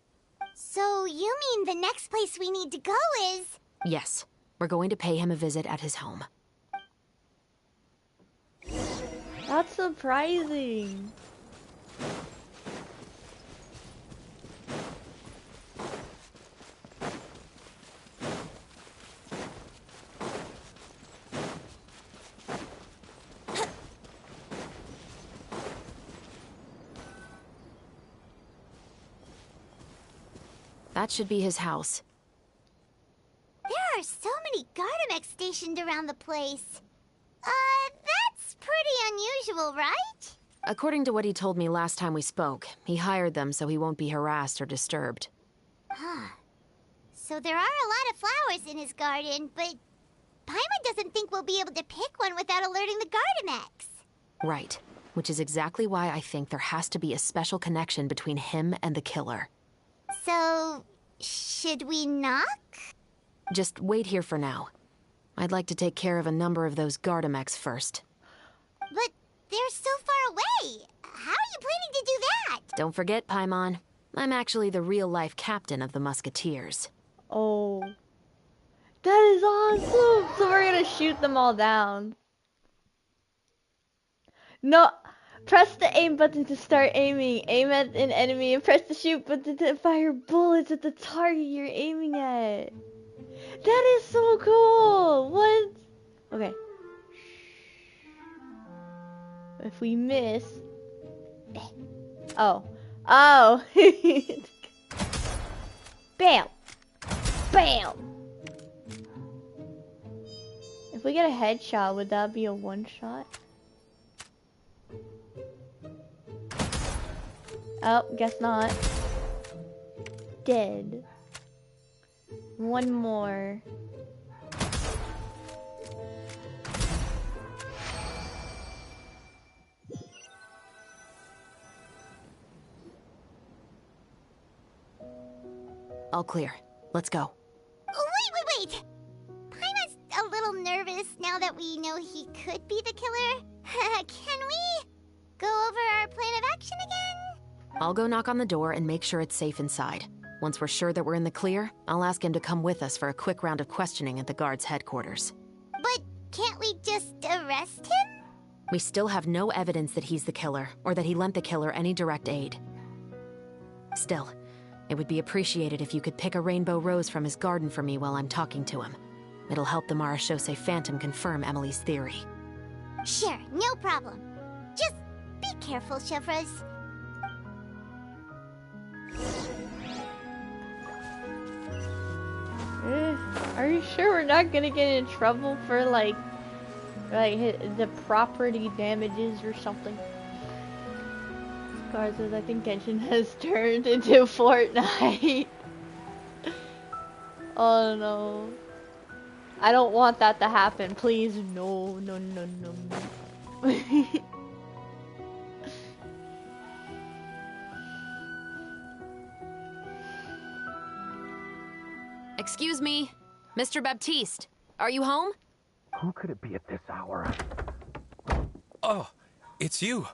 So you mean the next place we need to go is... Yes, we're going to pay him a visit at his home. That's surprising. That should be his house. There are so many Gardamex stationed around the place. That's pretty unusual, right? According to what he told me last time we spoke, he hired them so he won't be harassed or disturbed. Huh. So there are a lot of flowers in his garden, but Paimon doesn't think we'll be able to pick one without alerting the Gardamex. Right. Which is exactly why I think there has to be a special connection between him and the killer. So, should we knock? Just wait here for now. I'd like to take care of a number of those Gardamex first. But they're so far away. How are you planning to do that? Don't forget, Paimon. I'm actually the real-life captain of the Musketeers. Oh. That is awesome! So we're gonna shoot them all down. No, press the aim button to start aiming. Aim at an enemy and press the shoot button to fire bullets at the target you're aiming at. That is so cool! What? Okay. If we miss... Oh. Oh! Bam! Bam! If we get a headshot, would that be a one-shot? Oh, guess not. Dead. One more. All clear. Let's go. Wait! Paimon's a little nervous now that we know he could be the killer. Can we go over our plan of action again? I'll go knock on the door and make sure it's safe inside. Once we're sure that we're in the clear, I'll ask him to come with us for a quick round of questioning at the guard's headquarters. But can't we just arrest him? We still have no evidence that he's the killer, or that he lent the killer any direct aid. Still, it would be appreciated if you could pick a rainbow rose from his garden for me while I'm talking to him. It'll help the Marechaussee Phantom confirm Emily's theory. Sure, no problem. Just be careful, Chevres. Are you sure we're not gonna get in trouble for like the property damages or something? Scar says, I think Genshin has turned into Fortnite. Oh no. I don't want that to happen. Please, no, no, no, no, no. Excuse me, Mr. Baptiste, are you home? Who could it be at this hour? Oh, it's you,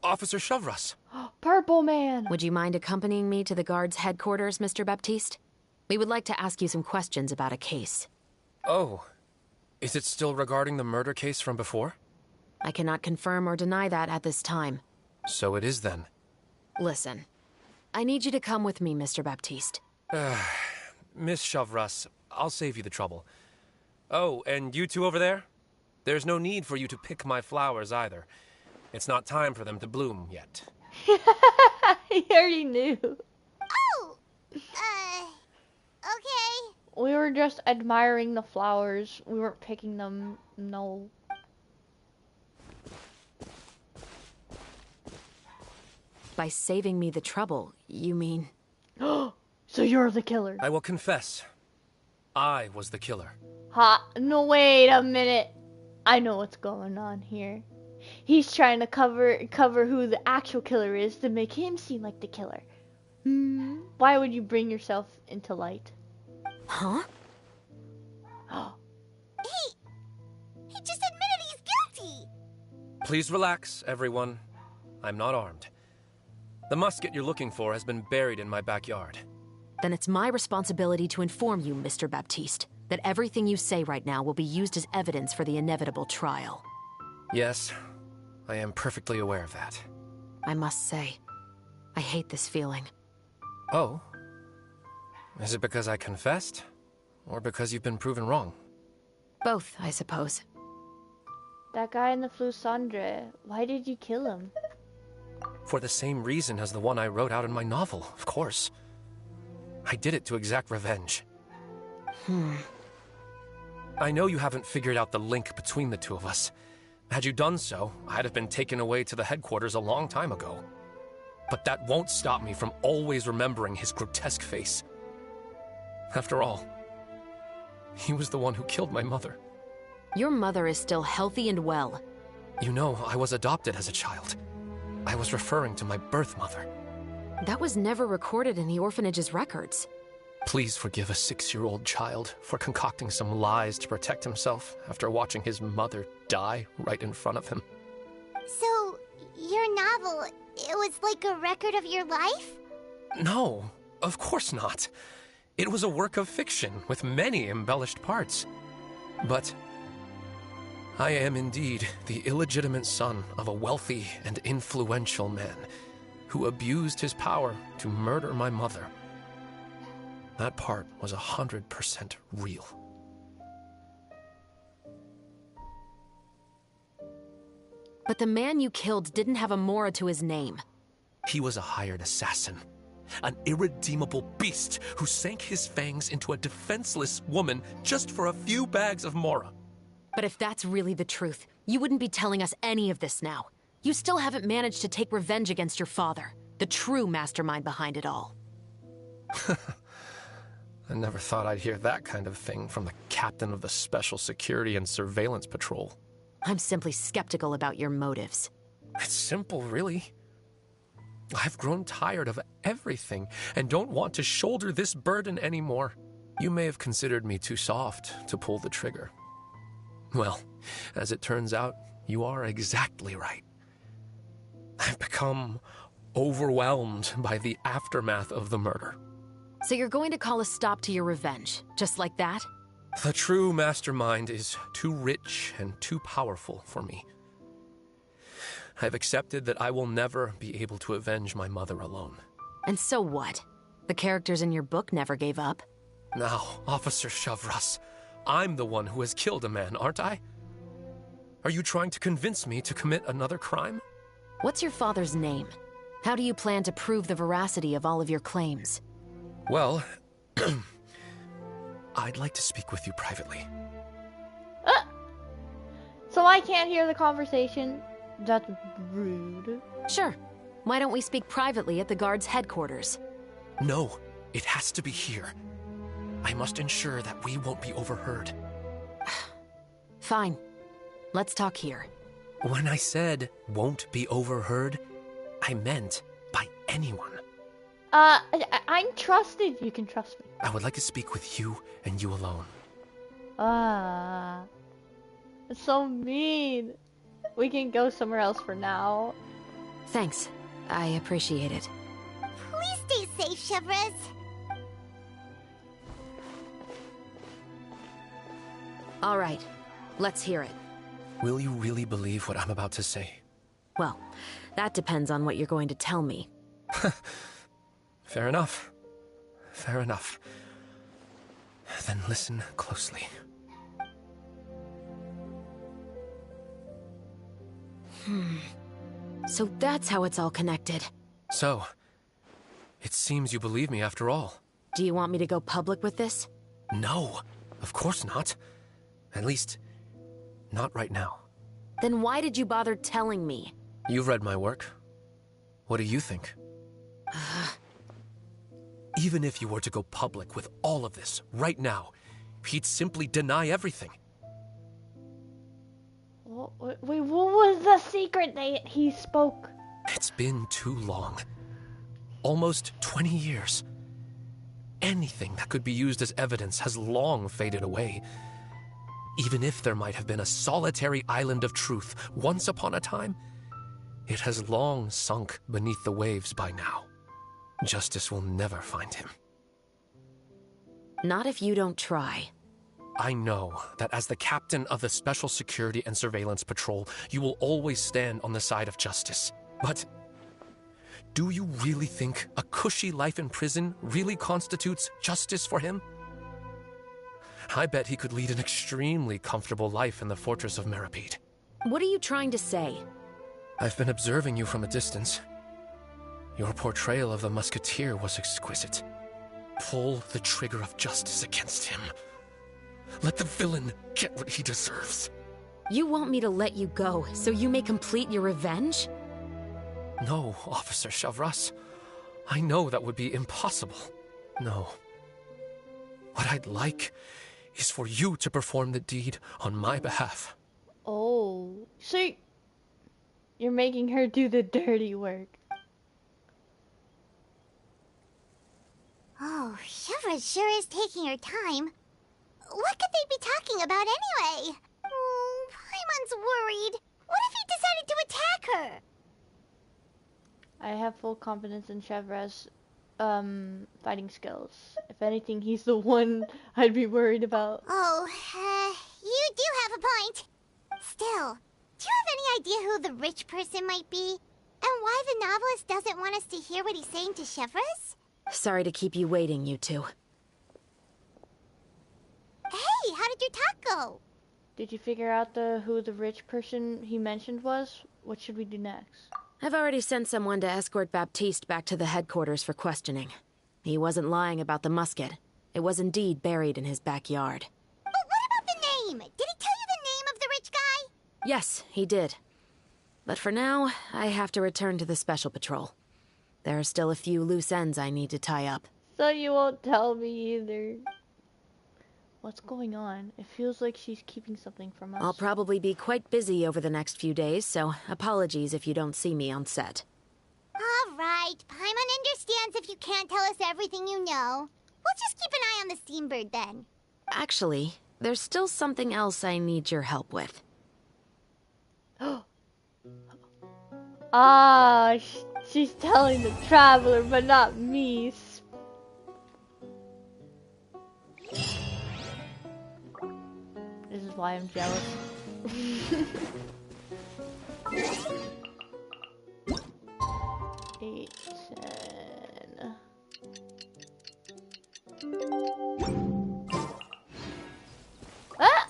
Officer Chevres. Purple Man! Would you mind accompanying me to the guard's headquarters, Mr. Baptiste? We would like to ask you some questions about a case. Oh, is it still regarding the murder case from before? I cannot confirm or deny that at this time. So it is then. Listen, I need you to come with me, Mr. Baptiste. Miss Chevres, I'll save you the trouble. Oh, and you two over there? There's no need for you to pick my flowers either. It's not time for them to bloom yet. He already knew. Oh! Okay. We were just admiring the flowers. We weren't picking them. No. By saving me the trouble, you mean... So you're the killer. I will confess. I was the killer. Ha! No, wait a minute. I know what's going on here. He's trying to cover who the actual killer is to make him seem like the killer. Why would you bring yourself into light? Huh? He just admitted he's guilty. Please relax, everyone. I'm not armed. The musket you're looking for has been buried in my backyard. Then it's my responsibility to inform you, Mr. Baptiste, that everything you say right now will be used as evidence for the inevitable trial. Yes, I am perfectly aware of that. I must say, I hate this feeling. Oh? Is it because I confessed? Or because you've been proven wrong? Both, I suppose. That guy in the Flusandre, why did you kill him? For the same reason as the one I wrote out in my novel, of course. I did it to exact revenge. I know you haven't figured out the link between the two of us. Had you done so, I'd have been taken away to the headquarters a long time ago. But that won't stop me from always remembering his grotesque face. After all, he was the one who killed my mother. Your mother is still healthy and well. You know, I was adopted as a child. I was referring to my birth mother. That was never recorded in the orphanage's records. Please forgive a 6-year-old child for concocting some lies to protect himself after watching his mother die right in front of him. So, your novel, it was like a record of your life? No, of course not. It was a work of fiction with many embellished parts. But I am indeed the illegitimate son of a wealthy and influential man who abused his power to murder my mother. That part was 100% real. But the man you killed didn't have a Mora to his name. He was a hired assassin. An irredeemable beast who sank his fangs into a defenseless woman just for a few bags of Mora. But if that's really the truth, you wouldn't be telling us any of this now. You still haven't managed to take revenge against your father, the true mastermind behind it all. I never thought I'd hear that kind of thing from the captain of the Special Security and Surveillance Patrol. I'm simply skeptical about your motives. It's simple, really. I've grown tired of everything and don't want to shoulder this burden anymore. You may have considered me too soft to pull the trigger. Well, as it turns out, you are exactly right. I've become overwhelmed by the aftermath of the murder. So you're going to call a stop to your revenge, just like that? The true mastermind is too rich and too powerful for me. I've accepted that I will never be able to avenge my mother alone. And so what? The characters in your book never gave up. Now, Officer Chevres, I'm the one who has killed a man, aren't I? Are you trying to convince me to commit another crime? What's your father's name? How do you plan to prove the veracity of all of your claims? Well, I'd like to speak with you privately. So I can't hear the conversation? That's rude. Sure. Why don't we speak privately at the guard's headquarters? No, it has to be here. I must ensure that we won't be overheard. Fine. Let's talk here. When I said won't be overheard, I meant by anyone. I'm trusted. You can trust me. I would like to speak with you and you alone. It's so mean. We can go somewhere else for now. Thanks. I appreciate it. Please stay safe, Chevres. All right. Let's hear it. Will you really believe what I'm about to say? Well, that depends on what you're going to tell me. Fair enough. Fair enough. Then listen closely. So that's how it's all connected. So, it seems you believe me after all. Do you want me to go public with this? No, of course not. At least, not right now. Then why did you bother telling me? You've read my work. What do you think? Even if you were to go public with all of this right now, he'd simply deny everything. Wait, what was the secret that he spoke? It's been too long. Almost 20 years. Anything that could be used as evidence has long faded away. Even if there might have been a solitary island of truth once upon a time, it has long sunk beneath the waves by now. Justice will never find him. Not if you don't try. I know that as the captain of the Special Security and Surveillance Patrol, you will always stand on the side of justice. But do you really think a cushy life in prison really constitutes justice for him? I bet he could lead an extremely comfortable life in the fortress of Meripede. What are you trying to say? I've been observing you from a distance. Your portrayal of the Musketeer was exquisite. Pull the trigger of justice against him. Let the villain get what he deserves. You want me to let you go so you may complete your revenge? No, Officer Chevres. I know that would be impossible. No. What I'd like is for you to perform the deed on my behalf. Oh, so you're making her do the dirty work. Oh, Chevres sure is taking her time. What could they be talking about anyway? Oh, Paimon's worried. What if he decided to attack her? I have full confidence in Chevres' fighting skills. If anything, he's the one I'd be worried about. Oh, you do have a point. Still, do you have any idea who the rich person might be? And why the novelist doesn't want us to hear what he's saying to Chevres? Sorry to keep you waiting, you two. Hey, how did your talk go? Did you figure out who the rich person he mentioned was? What should we do next? I've already sent someone to escort Baptiste back to the headquarters for questioning. He wasn't lying about the musket. It was indeed buried in his backyard. But what about the name? Did he tell you the name of the rich guy? Yes, he did. But for now, I have to return to the Special Patrol. There are still a few loose ends I need to tie up. So you won't tell me either. What's going on? It feels like she's keeping something from us. I'll probably be quite busy over the next few days, so apologies if you don't see me on set. All right, Paimon understands if you can't tell us everything you know. We'll just keep an eye on the Steambird then. Actually, there's still something else I need your help with. She's telling the Traveler, but not me. This is why I'm jealous. 8, 10. Ah!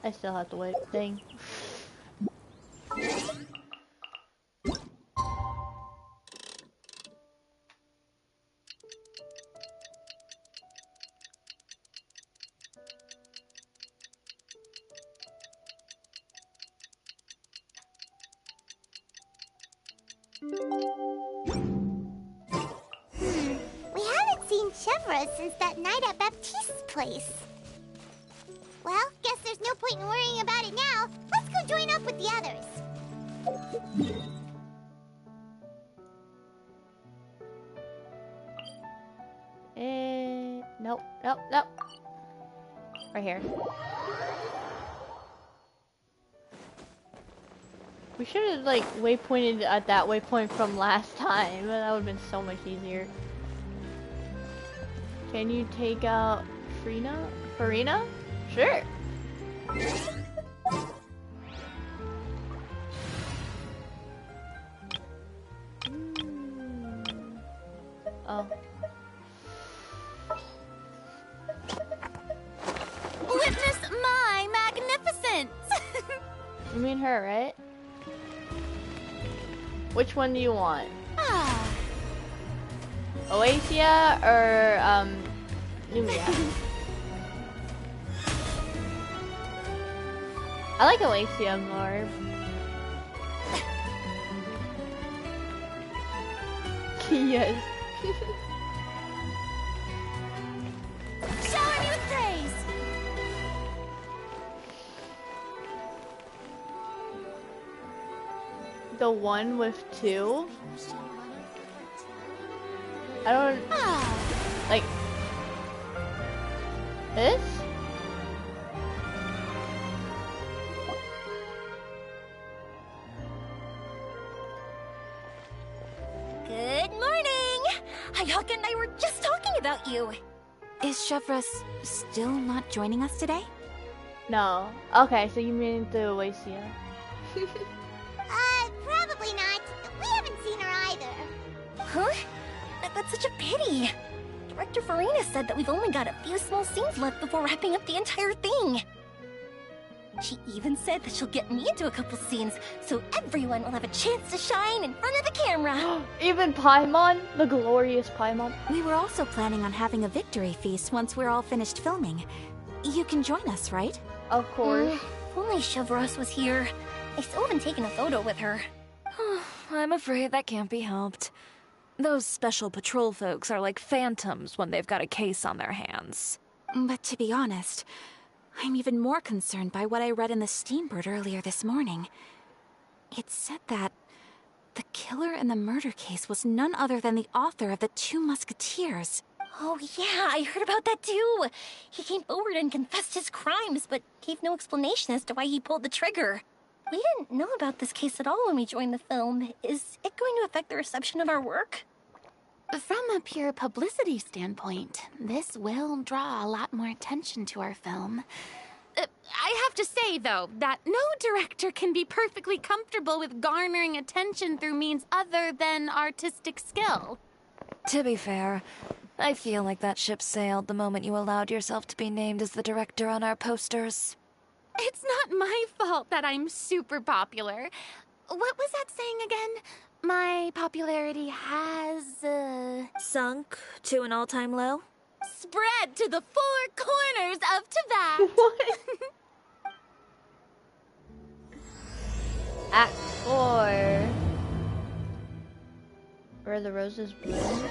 I still have to wait. Dang. Chevra since that night at Baptiste's place. Well, guess there's no point in worrying about it now. Let's go join up with the others. Nope. Right here. We should have like waypointed at that waypoint from last time. That would have been so much easier. Can you take out Farina? Sure. Oh. Witness my magnificence! You mean her, right? Which one do you want? Oasia or Numia? I like Oasia more. Yes. Shower me with praise! The one with two? I don't... Like... This? Good morning! Hayaka and I were just talking about you. Is Chevra still not joining us today? No. Okay, so you mean the Oasia. Probably not. We haven't seen her either. Huh? That's such a pity. Director Farina said that we've only got a few small scenes left before wrapping up the entire thing. She even said that she'll get me into a couple scenes, so everyone will have a chance to shine in front of the camera. Even Paimon? The glorious Paimon? We were also planning on having a victory feast once we're all finished filming. You can join us, right? Of course. If only Chevros was here. I still haven't taken a photo with her. I'm afraid that can't be helped. Those special patrol folks are like phantoms when they've got a case on their hands. But to be honest, I'm even more concerned by what I read in the Steambird earlier this morning. It said that the killer in the murder case was none other than the author of the Two Musketeers. Oh yeah, I heard about that too. He came forward and confessed his crimes, but gave no explanation as to why he pulled the trigger. We didn't know about this case at all when we joined the film. Is it going to affect the reception of our work? From a pure publicity standpoint, this will draw a lot more attention to our film. I have to say, though, that no director can be perfectly comfortable with garnering attention through means other than artistic skill. To be fair, I feel like that ship sailed the moment you allowed yourself to be named as the director on our posters. It's not my fault that I'm super popular. What was that saying again? My popularity has, sunk to an all-time low? Spread to the four corners of Tibet. What? Act 4. Where the roses bloom.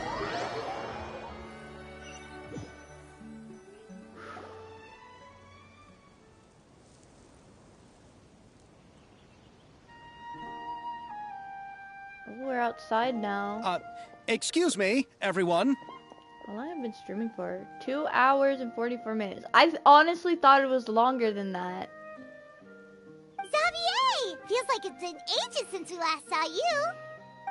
We're outside now. Excuse me, everyone. How long have I been streaming for? 2 hours and 44 minutes. I honestly thought it was longer than that. Xavier! Feels like it's been ages since we last saw you.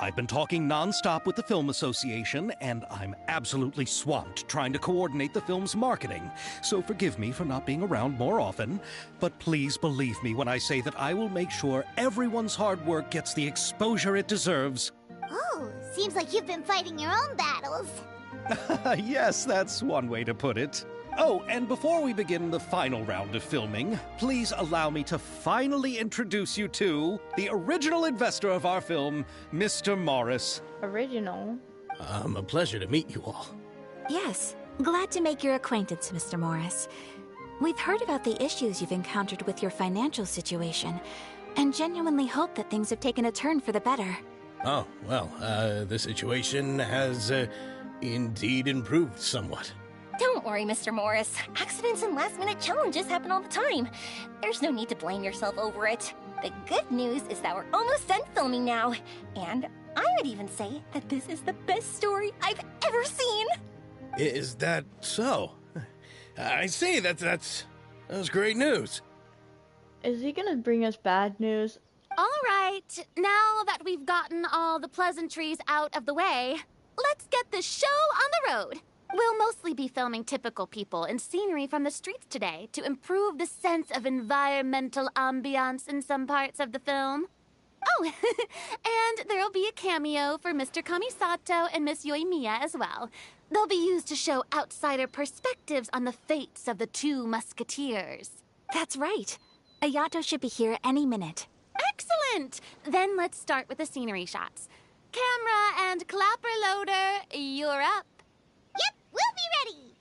I've been talking non-stop with the Film Association, and I'm absolutely swamped trying to coordinate the film's marketing. So forgive me for not being around more often, but please believe me when I say that I will make sure everyone's hard work gets the exposure it deserves. Oh, seems like you've been fighting your own battles. Yes, that's one way to put it. Oh, and before we begin the final round of filming, please allow me to finally introduce you to the original investor of our film, Mr. Morris. Original? A pleasure to meet you all. Yes, glad to make your acquaintance, Mr. Morris. We've heard about the issues you've encountered with your financial situation, and genuinely hope that things have taken a turn for the better. Oh, well, the situation has indeed improved somewhat. Don't worry, Mr. Morris. Accidents and last-minute challenges happen all the time. There's no need to blame yourself over it. The good news is that we're almost done filming now. And I would even say that this is the best story I've ever seen. Is that so? I see, that's great news. Is he gonna bring us bad news? All right, now that we've gotten all the pleasantries out of the way, let's get the show on the road. We'll mostly be filming typical people and scenery from the streets today to improve the sense of environmental ambiance in some parts of the film. Oh, and there'll be a cameo for Mr. Kamisato and Miss Yoimiya as well. They'll be used to show outsider perspectives on the fates of the two musketeers. That's right. Ayato should be here any minute. Excellent! Then let's start with the scenery shots. Camera and clapper loader, you're up. Yep, we'll be ready.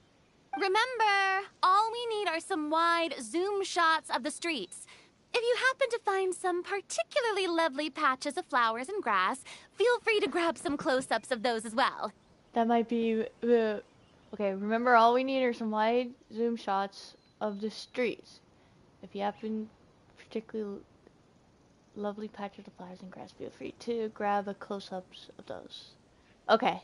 Remember, all we need are some wide zoom shots of the streets. If you happen to find some particularly lovely patches of flowers and grass, feel free to grab some close-ups of those as well. That might be... okay, remember all we need are some wide zoom shots of the streets. If you happen particularly lovely patches of flowers and grass, feel free to grab a close-ups of those. Okay.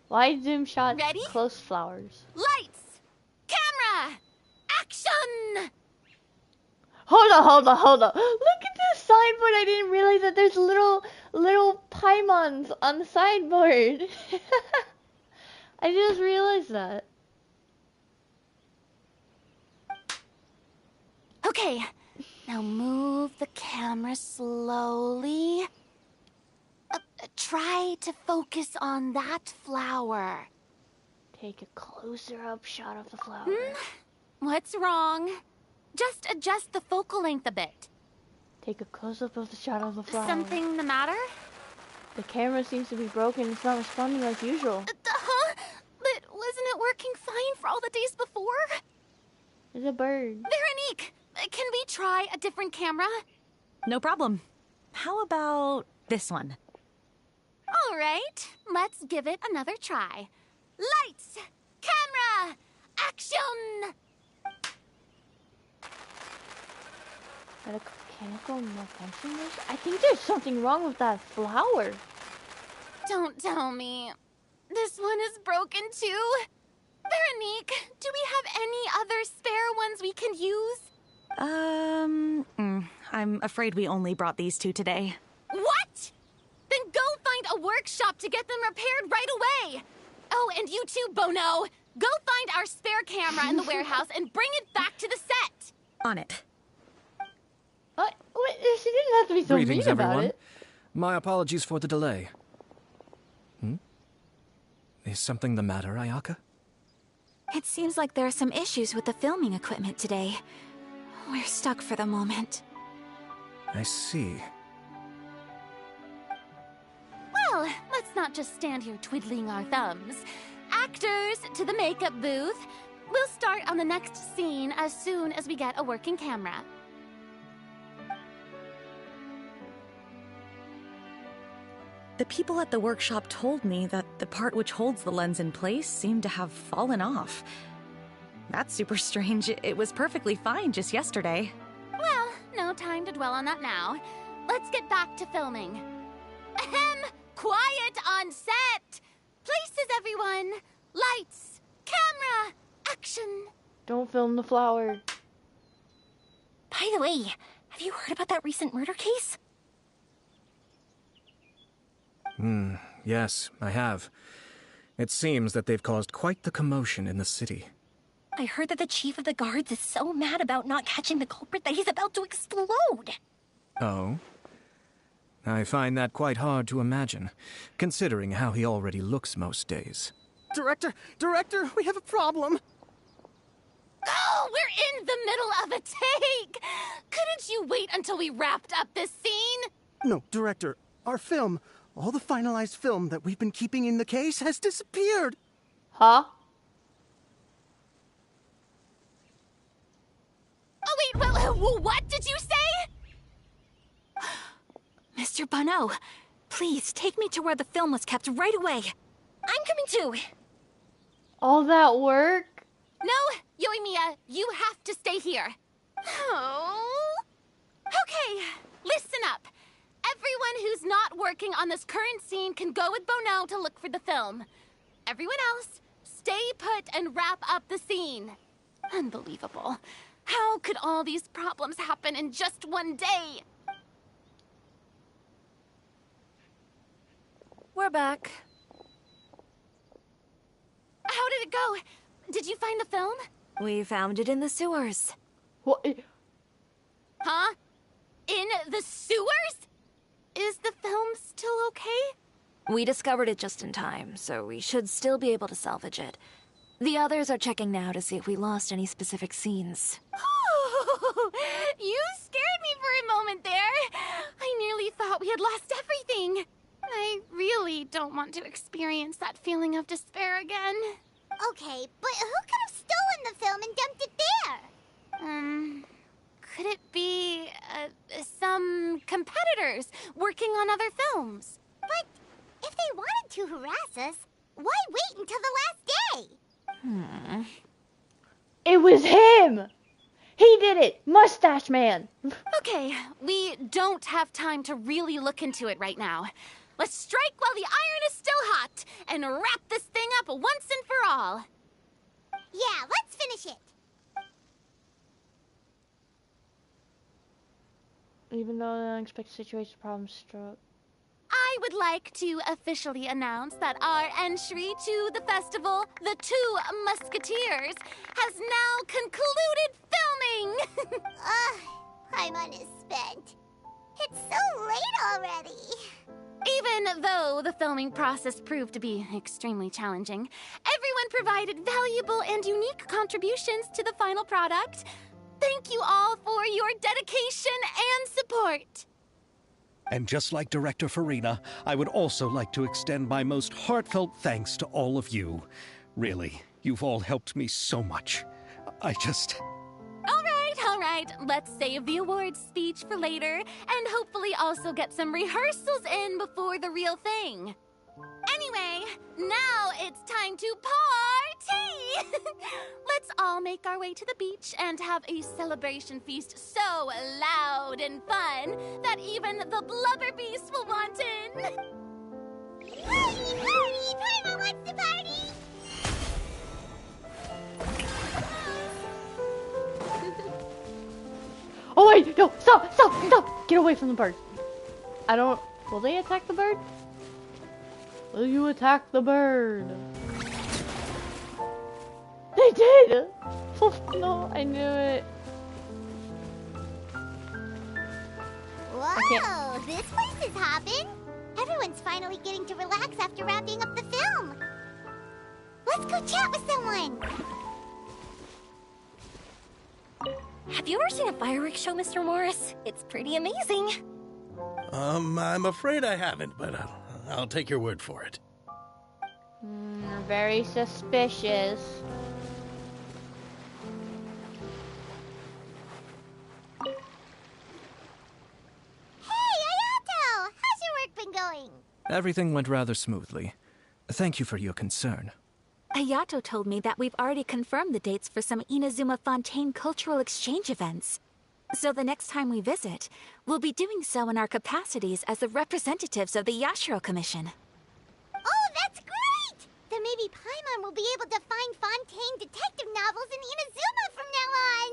Wide zoom shots, ready? Close flowers. Lights! Camera! Action! Hold on. Look at this signboard. I didn't realize that there's little paimons on the sideboard. I just realized that. Okay, now move the camera slowly. Try to focus on that flower. Take a closer-up shot of the flower. What's wrong? Just adjust the focal length a bit. Take a close-up of the shot of the flower. Something the matter? The camera seems to be broken. It's not responding like usual. Huh? But wasn't it working fine for all the days before? There's a bird. Veronique, can we try a different camera? No problem. How about this one? All right, let's give it another try. Lights! Camera! Action! Is that a mechanical malfunction? I think there's something wrong with that flower. Don't tell me. This one is broken too? Veronique, do we have any other spare ones we can use? I'm afraid we only brought these two today. What? Then go find a workshop to get them repaired right away. Oh, and you too, Bono. Go find our spare camera in the warehouse and bring it back to the set. On it. Wait, she didn't have to be so Greetings, mean about everyone. it. My apologies for the delay. Is something the matter, Ayaka? It seems like there are some issues with the filming equipment today. We're stuck for the moment. I see. Well, let's not just stand here twiddling our thumbs. Actors, to the makeup booth. We'll start on the next scene as soon as we get a working camera. The people at the workshop told me that the part which holds the lens in place seemed to have fallen off. That's super strange. It was perfectly fine just yesterday. Well, no time to dwell on that now. Let's get back to filming. Ahem! Quiet on set! Places, everyone! Lights! Camera! Action! Don't film the flower. By the way, have you heard about that recent murder case? Yes, I have. It seems that they've caused quite the commotion in the city. I heard that the chief of the guards is so mad about not catching the culprit that he's about to explode. Oh? I find that quite hard to imagine, considering how he already looks most days. Director, we have a problem. Oh, we're in the middle of a take! Couldn't you wait until we wrapped up this scene? No, Director, our film, all the finalized film that we've been keeping in the case has disappeared. Huh? Oh, wait, well, what did you say? Mr. Bono, please take me to where the film was kept right away. I'm coming too. All that work? No, Yoimiya, you have to stay here. Oh. Okay, listen up. Everyone who's not working on this current scene can go with Bono to look for the film. Everyone else, stay put and wrap up the scene. Unbelievable. How could all these problems happen in just one day? We're back. How did it go? Did you find the film? We found it in the sewers. What? Huh? In the sewers? Is the film still okay? We discovered it just in time, so we should still be able to salvage it. The others are checking now to see if we lost any specific scenes. Oh, you scared me for a moment there. I nearly thought we had lost everything. I really don't want to experience that feeling of despair again. Okay, but who could have stolen the film and dumped it there? Could it be some competitors working on other films? But if they wanted to harass us, why wait until the last day? It was him! He did it! Mustache Man! Okay, we don't have time to really look into it right now. Let's strike while the iron is still hot and wrap this thing up once and for all. Yeah, let's finish it. Even though the unexpected situation problems struck. I would like to officially announce that our entry to the festival, The Two Musketeers, has now concluded filming! Paimon is spent. It's so late already. Even though the filming process proved to be extremely challenging, everyone provided valuable and unique contributions to the final product. Thank you all for your dedication and support. And just like Director Farina, I would also like to extend my most heartfelt thanks to all of you. Really, you've all helped me so much. All right, let's save the awards speech for later, and hopefully also get some rehearsals in before the real thing. Anyway, now it's time to party! Let's all make our way to the beach and have a celebration feast so loud and fun that even the blubber beast will want in. Party! Paimon wants to party! Oh wait, no, stop! Get away from the bird. Will they attack the bird? Will you attack the bird? They did! Oh, no, I knew it. Whoa, this place is hopping. Everyone's finally getting to relax after wrapping up the film. Let's go chat with someone. Have you ever seen a fireworks show, Mr. Morris? It's pretty amazing. I'm afraid I haven't, but I'll take your word for it. Very suspicious. Hey, Ayato! How's your work been going? Everything went rather smoothly. Thank you for your concern. Ayato told me that we've already confirmed the dates for some Inazuma Fontaine cultural exchange events. So the next time we visit, we'll be doing so in our capacities as the representatives of the Yashiro Commission. Oh, that's great! Then maybe Paimon will be able to find Fontaine detective novels in Inazuma from now on.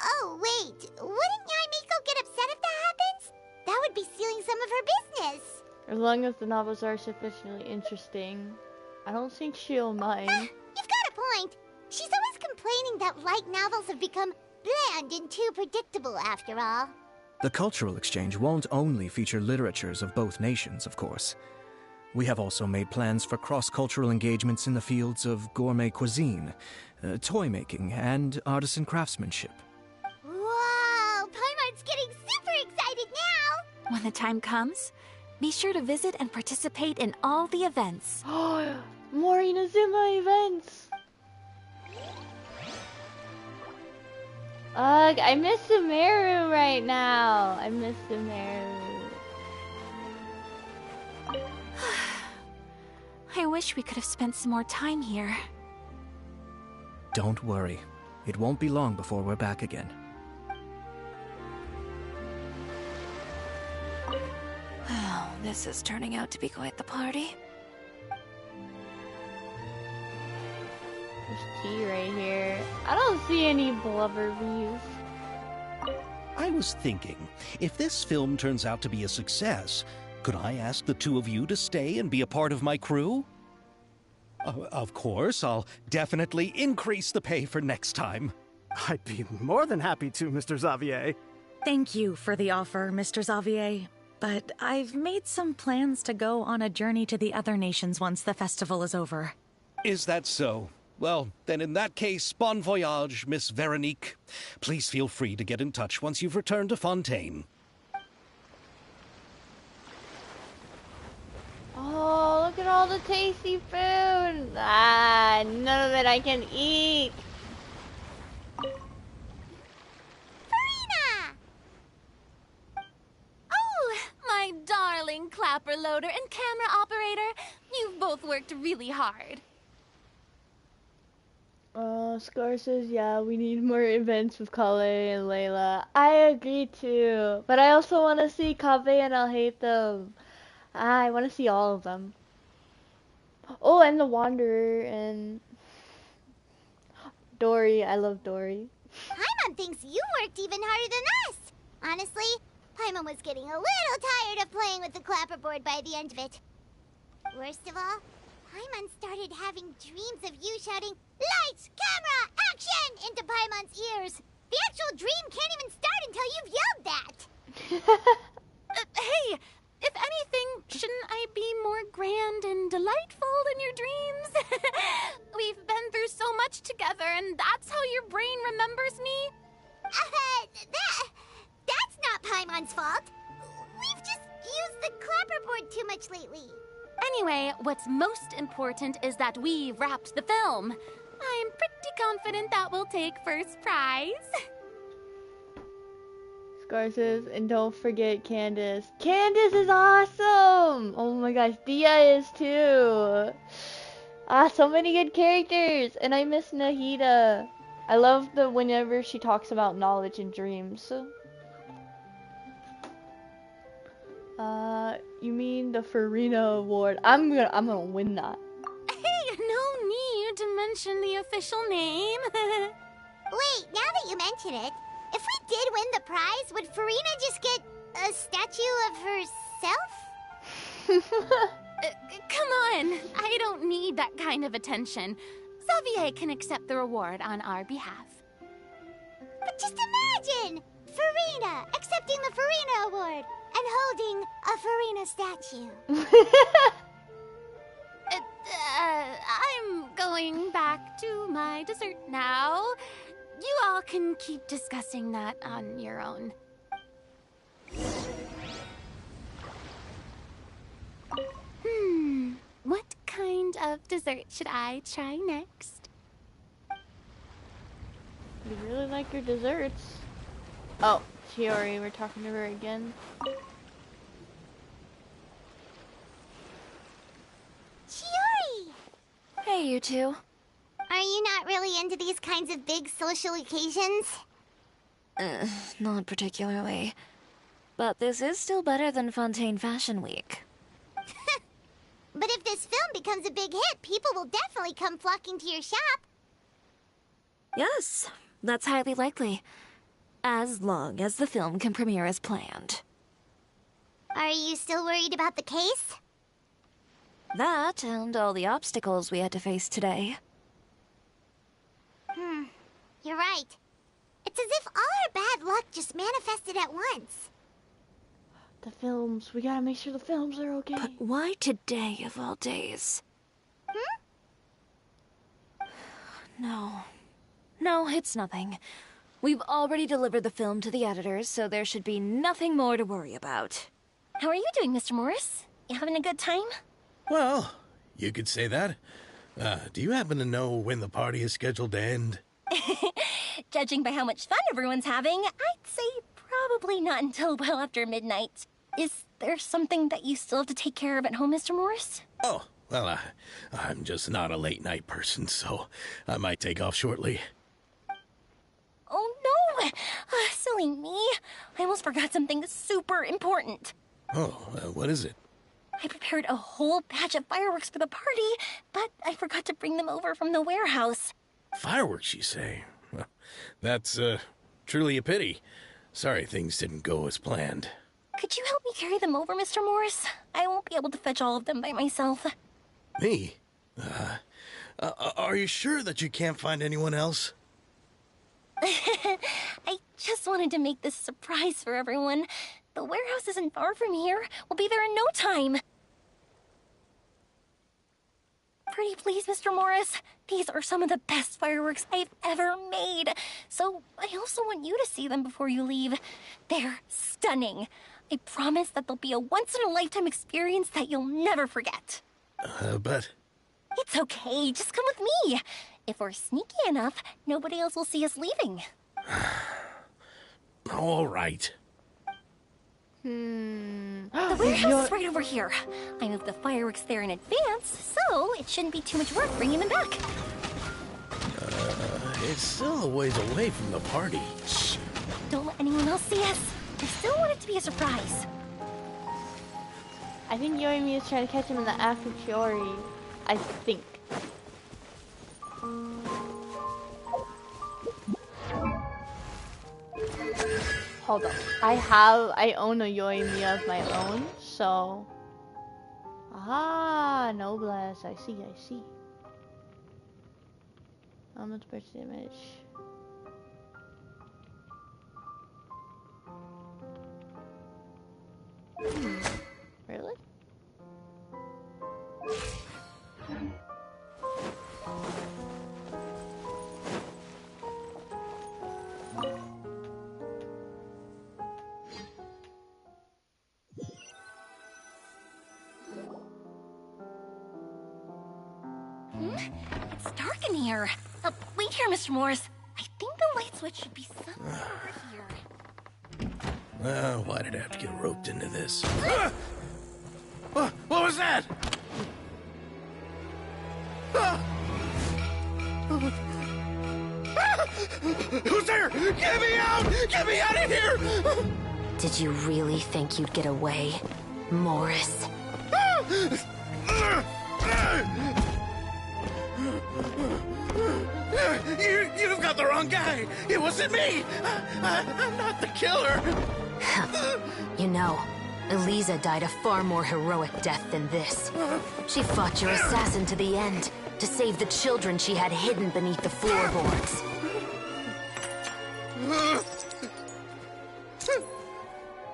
Oh, wait. Wouldn't Yaimiko get upset if that happens? That would be stealing some of her business. As long as the novels are sufficiently interesting, I don't think she'll mind. You've got a point. She's always complaining that light novels have become bland and too predictable after all. The cultural exchange won't only feature literatures of both nations, of course. We have also made plans for cross-cultural engagements in the fields of gourmet cuisine, toy making, and artisan craftsmanship. Whoa! Paimon's getting super excited now! When the time comes, be sure to visit and participate in all the events. More Inazuma events! Ugh, I miss Sumeru right now. I miss Sumeru. I wish we could have spent some more time here. Don't worry. It won't be long before we're back again. Oh, this is turning out to be quite the party. There's tea right here. I don't see any blubber bees. I was thinking, if this film turns out to be a success, could I ask the two of you to stay and be a part of my crew? Of course, I'll definitely increase the pay for next time. I'd be more than happy to, Mr. Xavier. Thank you for the offer, Mr. Xavier. But I've made some plans to go on a journey to the other nations once the festival is over. Is that so? Well, then in that case, bon voyage, Miss Veronique. Please feel free to get in touch once you've returned to Fontaine. Oh, look at all the tasty food. Ah, none of it I can eat. Farina! Oh, my darling clapper loader and camera operator. You've both worked really hard. Scar says, yeah, we need more events with Kale and Layla. I agree too, but I also want to see Kaveh and I'll hate them. I want to see all of them. Oh, and the Wanderer and Dory. I love Dory. Paimon thinks you worked even harder than us. Honestly, Paimon was getting a little tired of playing with the clapperboard by the end of it. Worst of all, Paimon started having dreams of you shouting, "Lights, camera, action!" into Paimon's ears. The actual dream can't even start until you've yelled that. Hey, if anything, shouldn't I be more grand and delightful in your dreams? We've been through so much together, and that's how your brain remembers me? That's not Paimon's fault. We've just used the clapperboard too much lately. Anyway, what's most important is that we wrapped the film. I'm pretty confident that we'll take first prize. Scar says, and don't forget Candace. Candace is awesome! Oh my gosh, Dia is too. So many good characters, and I miss Nahida. I love whenever she talks about knowledge and dreams. You mean the Farina Award? I'm gonna win that. Hey, no need to mention the official name. Wait, now that you mention it, if we did win the prize, would Farina just get a statue of herself? Come on, I don't need that kind of attention. Xavier can accept the reward on our behalf. But just imagine! Farina accepting the Farina Award and holding a Farina statue. I'm going back to my dessert now. You all can keep discussing that on your own. What kind of dessert should I try next? You really like your desserts. Oh, Chiori, we're talking to her again. Chiori! Hey, you two. Are you not really into these kinds of big social occasions? Not particularly. But this is still better than Fontaine Fashion Week. But if this film becomes a big hit, people will definitely come flocking to your shop. Yes, that's highly likely. As long as the film can premiere as planned. Are you still worried about the case? That and all the obstacles we had to face today. You're right. It's as if all our bad luck just manifested at once. The films. We gotta make sure the films are okay. But why today of all days? No, it's nothing. We've already delivered the film to the editors, so there should be nothing more to worry about. How are you doing, Mr. Morris? You having a good time? Well, you could say that. Do you happen to know when the party is scheduled to end? Judging by how much fun everyone's having, I'd say probably not until well after midnight. Is there something that you still have to take care of at home, Mr. Morris? Oh, Well, I'm just not a late-night person, so I might take off shortly. Oh no! Silly me. I almost forgot something super important. Oh, what is it? I prepared a whole batch of fireworks for the party, but I forgot to bring them over from the warehouse. Fireworks, you say? Well, that's, truly a pity. Sorry things didn't go as planned. Could you help me carry them over, Mr. Morris? I won't be able to fetch all of them by myself. Me? Are you sure that you can't find anyone else? I just wanted to make this a surprise for everyone. The warehouse isn't far from here. We'll be there in no time. Pretty please, Mr. Morris. These are some of the best fireworks I've ever made. So I also want you to see them before you leave. They're stunning. I promise that they'll be a once-in-a-lifetime experience that you'll never forget. But... It's okay. Just come with me. If we're sneaky enough, nobody else will see us leaving. All right. The warehouse is right over here. I moved the fireworks there in advance, so it shouldn't be too much work bringing them back. It's still a ways away from the party. Shh! Don't let anyone else see us. I still want it to be a surprise. I think Yoimi is trying to catch him in the act of Chiori. I think. Hold on. I own a Yoimi of my own, so... Ah, noblesse. I see. Almost burst image. Really? It's dark in here. Wait here, Mr. Morris. I think the light switch should be somewhere over here. Why did I have to get roped into this? What was that? Who's there? Get me out! Get me out of here! Did you really think you'd get away, Morris? You've got the wrong guy. It wasn't me. I'm not the killer. You know, Eliza died a far more heroic death than this. She fought your assassin to the end, to save the children she had hidden beneath the floorboards.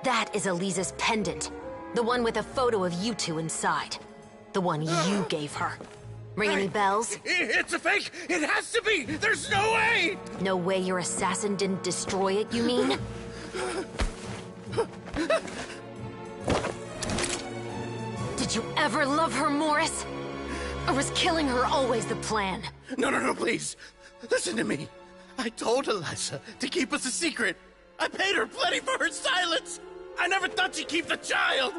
That is Eliza's pendant. The one with a photo of you two inside. The one you gave her. Ring any bells? It's a fake! It has to be! There's no way! No way your assassin didn't destroy it, you mean? Did you ever love her, Morris? Or was killing her always the plan? No, please. Listen to me. I told Eliza to keep us a secret. I paid her plenty for her silence. I never thought she'd keep the child.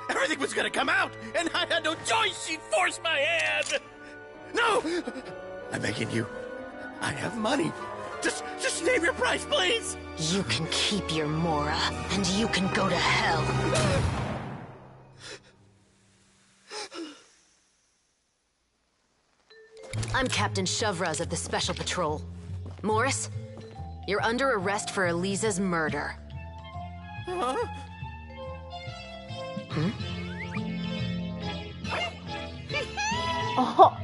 Everything was gonna come out, and I had no choice. She'd force my hand. No! I'm begging you. I have money. Just name your price, please. You can keep your Mora, and you can go to hell. I'm Captain Shovraz of the Special Patrol. Morris, you're under arrest for Eliza's murder. Huh? Hmm? Oh.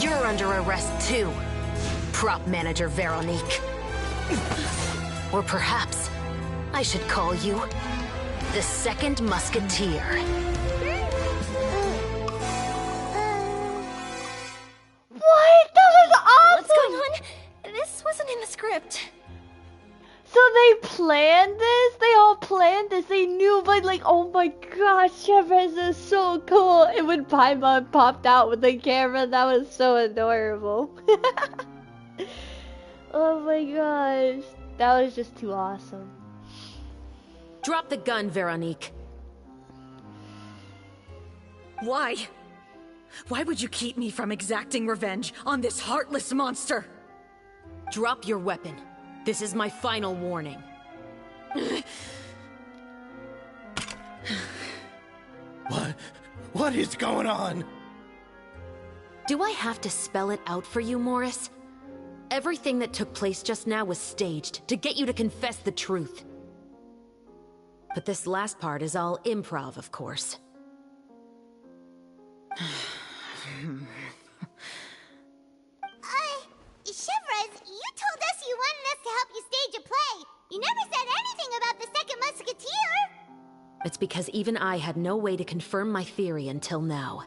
You're under arrest too, prop manager Veronique. Or perhaps I should call you the Second Musketeer. What? That was awesome! What's going on? This wasn't in the script. So they planned this? They all planned this? They knew but like, oh my gosh, Chevres is so cool. And when Paimon popped out with the camera, that was so adorable. Oh my gosh, that was just too awesome. Drop the gun, Veronique. Why? Why would you keep me from exacting revenge on this heartless monster? Drop your weapon. This is my final warning. What is going on? Do I have to spell it out for you, Morris? Everything that took place just now was staged to get you to confess the truth. But this last part is all improv, of course. Chevres, you told us you wanted us to help you stage a play. You never said anything about the second Musketeer. It's because even I had no way to confirm my theory until now.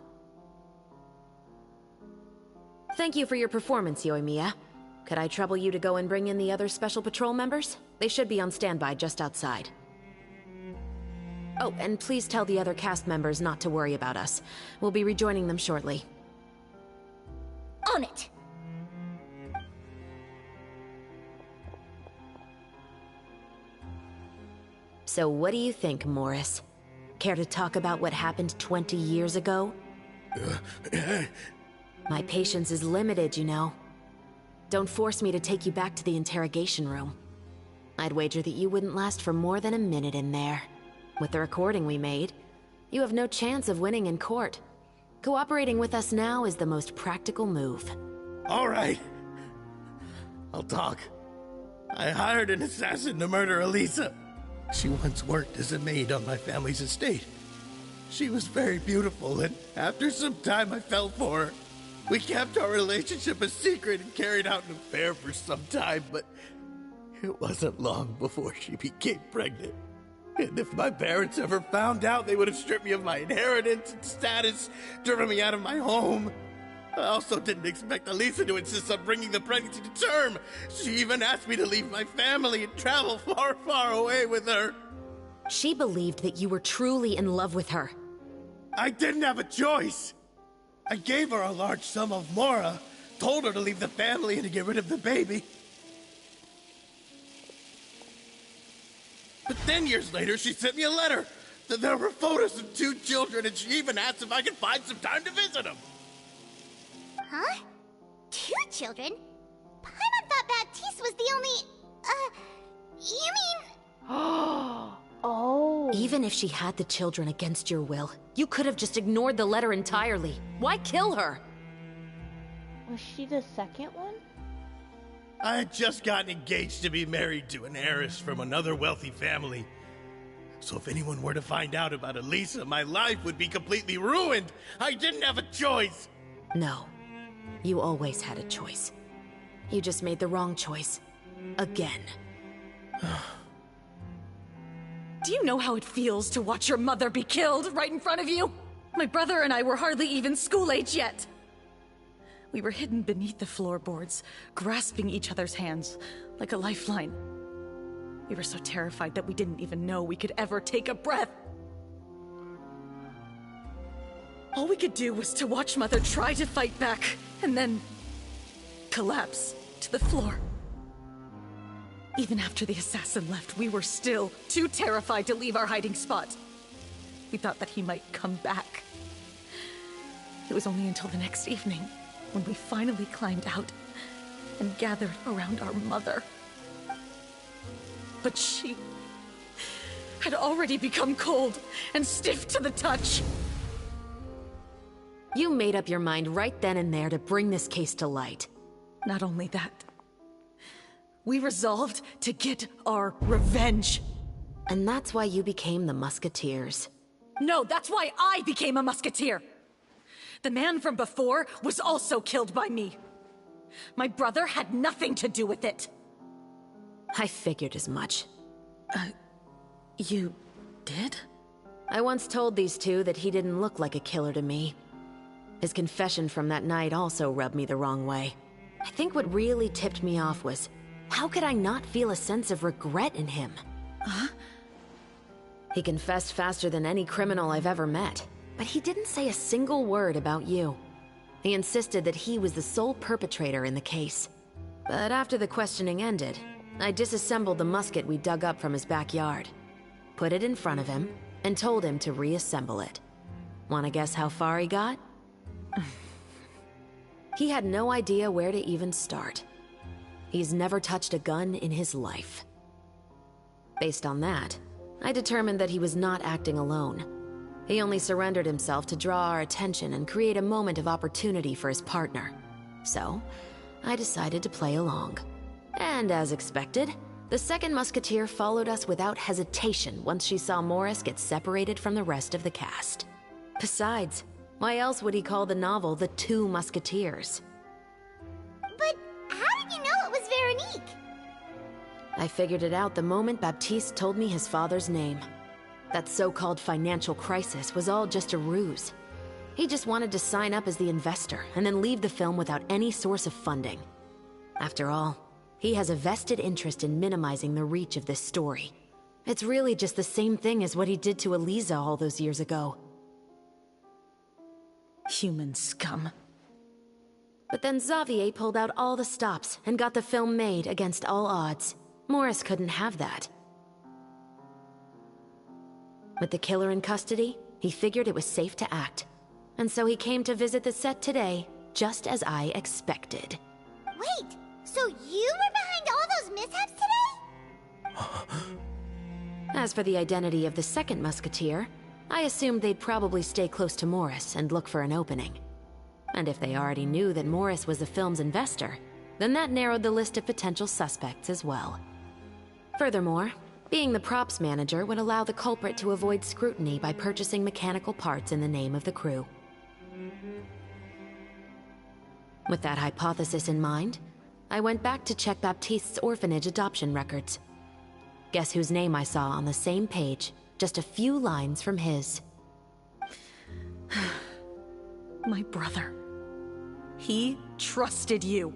Thank you for your performance, Yoimiya. Could I trouble you to go and bring in the other Special Patrol members? They should be on standby just outside. Oh, and please tell the other cast members not to worry about us. We'll be rejoining them shortly. On it. So what do you think, Morris? Care to talk about what happened 20 years ago? My patience is limited, you know. Don't force me to take you back to the interrogation room. I'd wager that you wouldn't last for more than a minute in there. With the recording we made, you have no chance of winning in court. Cooperating with us now is the most practical move. All right. I'll talk. I hired an assassin to murder Elisa. She once worked as a maid on my family's estate. She was very beautiful, and after some time I fell for her. We kept our relationship a secret and carried out an affair for some time, but it wasn't long before she became pregnant. And if my parents ever found out, they would have stripped me of my inheritance and status, driven me out of my home. I also didn't expect Elisa to insist on bringing the pregnancy to term. She even asked me to leave my family and travel far, far away with her. She believed that you were truly in love with her. I didn't have a choice. I gave her a large sum of mora, told her to leave the family and to get rid of the baby. But then years later, she sent me a letter. There were photos of 2 children, and she even asked if I could find some time to visit them. Huh? 2 children? Paimon thought Baptiste was the only... you mean... Oh. Even if she had the children against your will, you could have just ignored the letter entirely. Why kill her? Was she the second one? I had just gotten engaged to be married to an heiress from another wealthy family. So if anyone were to find out about Elisa, my life would be completely ruined. I didn't have a choice. No. You always had a choice. You just made the wrong choice. Again. Do you know how it feels to watch your mother be killed right in front of you? My brother and I were hardly even school age yet. We were hidden beneath the floorboards, grasping each other's hands like a lifeline. We were so terrified that we didn't even know we could ever take a breath. All we could do was to watch Mother try to fight back, and then collapse to the floor. Even after the assassin left, we were still too terrified to leave our hiding spot. We thought that he might come back. It was only until the next evening when we finally climbed out and gathered around our mother. But she had already become cold and stiff to the touch. You made up your mind right then and there to bring this case to light. Not only that, we resolved to get our revenge. And that's why you became the Musketeers. No, that's why I became a Musketeer. The man from before was also killed by me. My brother had nothing to do with it. I figured as much. You did? I once told these two that he didn't look like a killer to me. His confession from that night also rubbed me the wrong way. I think what really tipped me off was, how could I not feel a sense of regret in him? Huh? He confessed faster than any criminal I've ever met, but he didn't say a single word about you. He insisted that he was the sole perpetrator in the case. But after the questioning ended, I disassembled the musket we dug up from his backyard, put it in front of him, and told him to reassemble it. Wanna guess how far he got? He had no idea where to even start. He's never touched a gun in his life. Based on that, I determined that he was not acting alone. He only surrendered himself to draw our attention and create a moment of opportunity for his partner. So, I decided to play along. And as expected, the second musketeer followed us without hesitation once she saw Morris get separated from the rest of the cast. Besides, why else would he call the novel The Two Musketeers? But how did you know it was Veronique? I figured it out the moment Baptiste told me his father's name. That so-called financial crisis was all just a ruse. He just wanted to sign up as the investor and then leave the film without any source of funding. After all, he has a vested interest in minimizing the reach of this story. It's really just the same thing as what he did to Eliza all those years ago. Human scum. But then Xavier pulled out all the stops and got the film made against all odds. Morris couldn't have that. With the killer in custody, he figured it was safe to act. And so he came to visit the set today, just as I expected. Wait, so you were behind all those mishaps today? As for the identity of the second musketeer, I assumed they'd probably stay close to Morris and look for an opening. And if they already knew that Morris was the film's investor, then that narrowed the list of potential suspects as well. Furthermore, being the props manager would allow the culprit to avoid scrutiny by purchasing mechanical parts in the name of the crew. With that hypothesis in mind, I went back to check Baptiste's orphanage adoption records. Guess whose name I saw on the same page, just a few lines from his. My brother. He trusted you.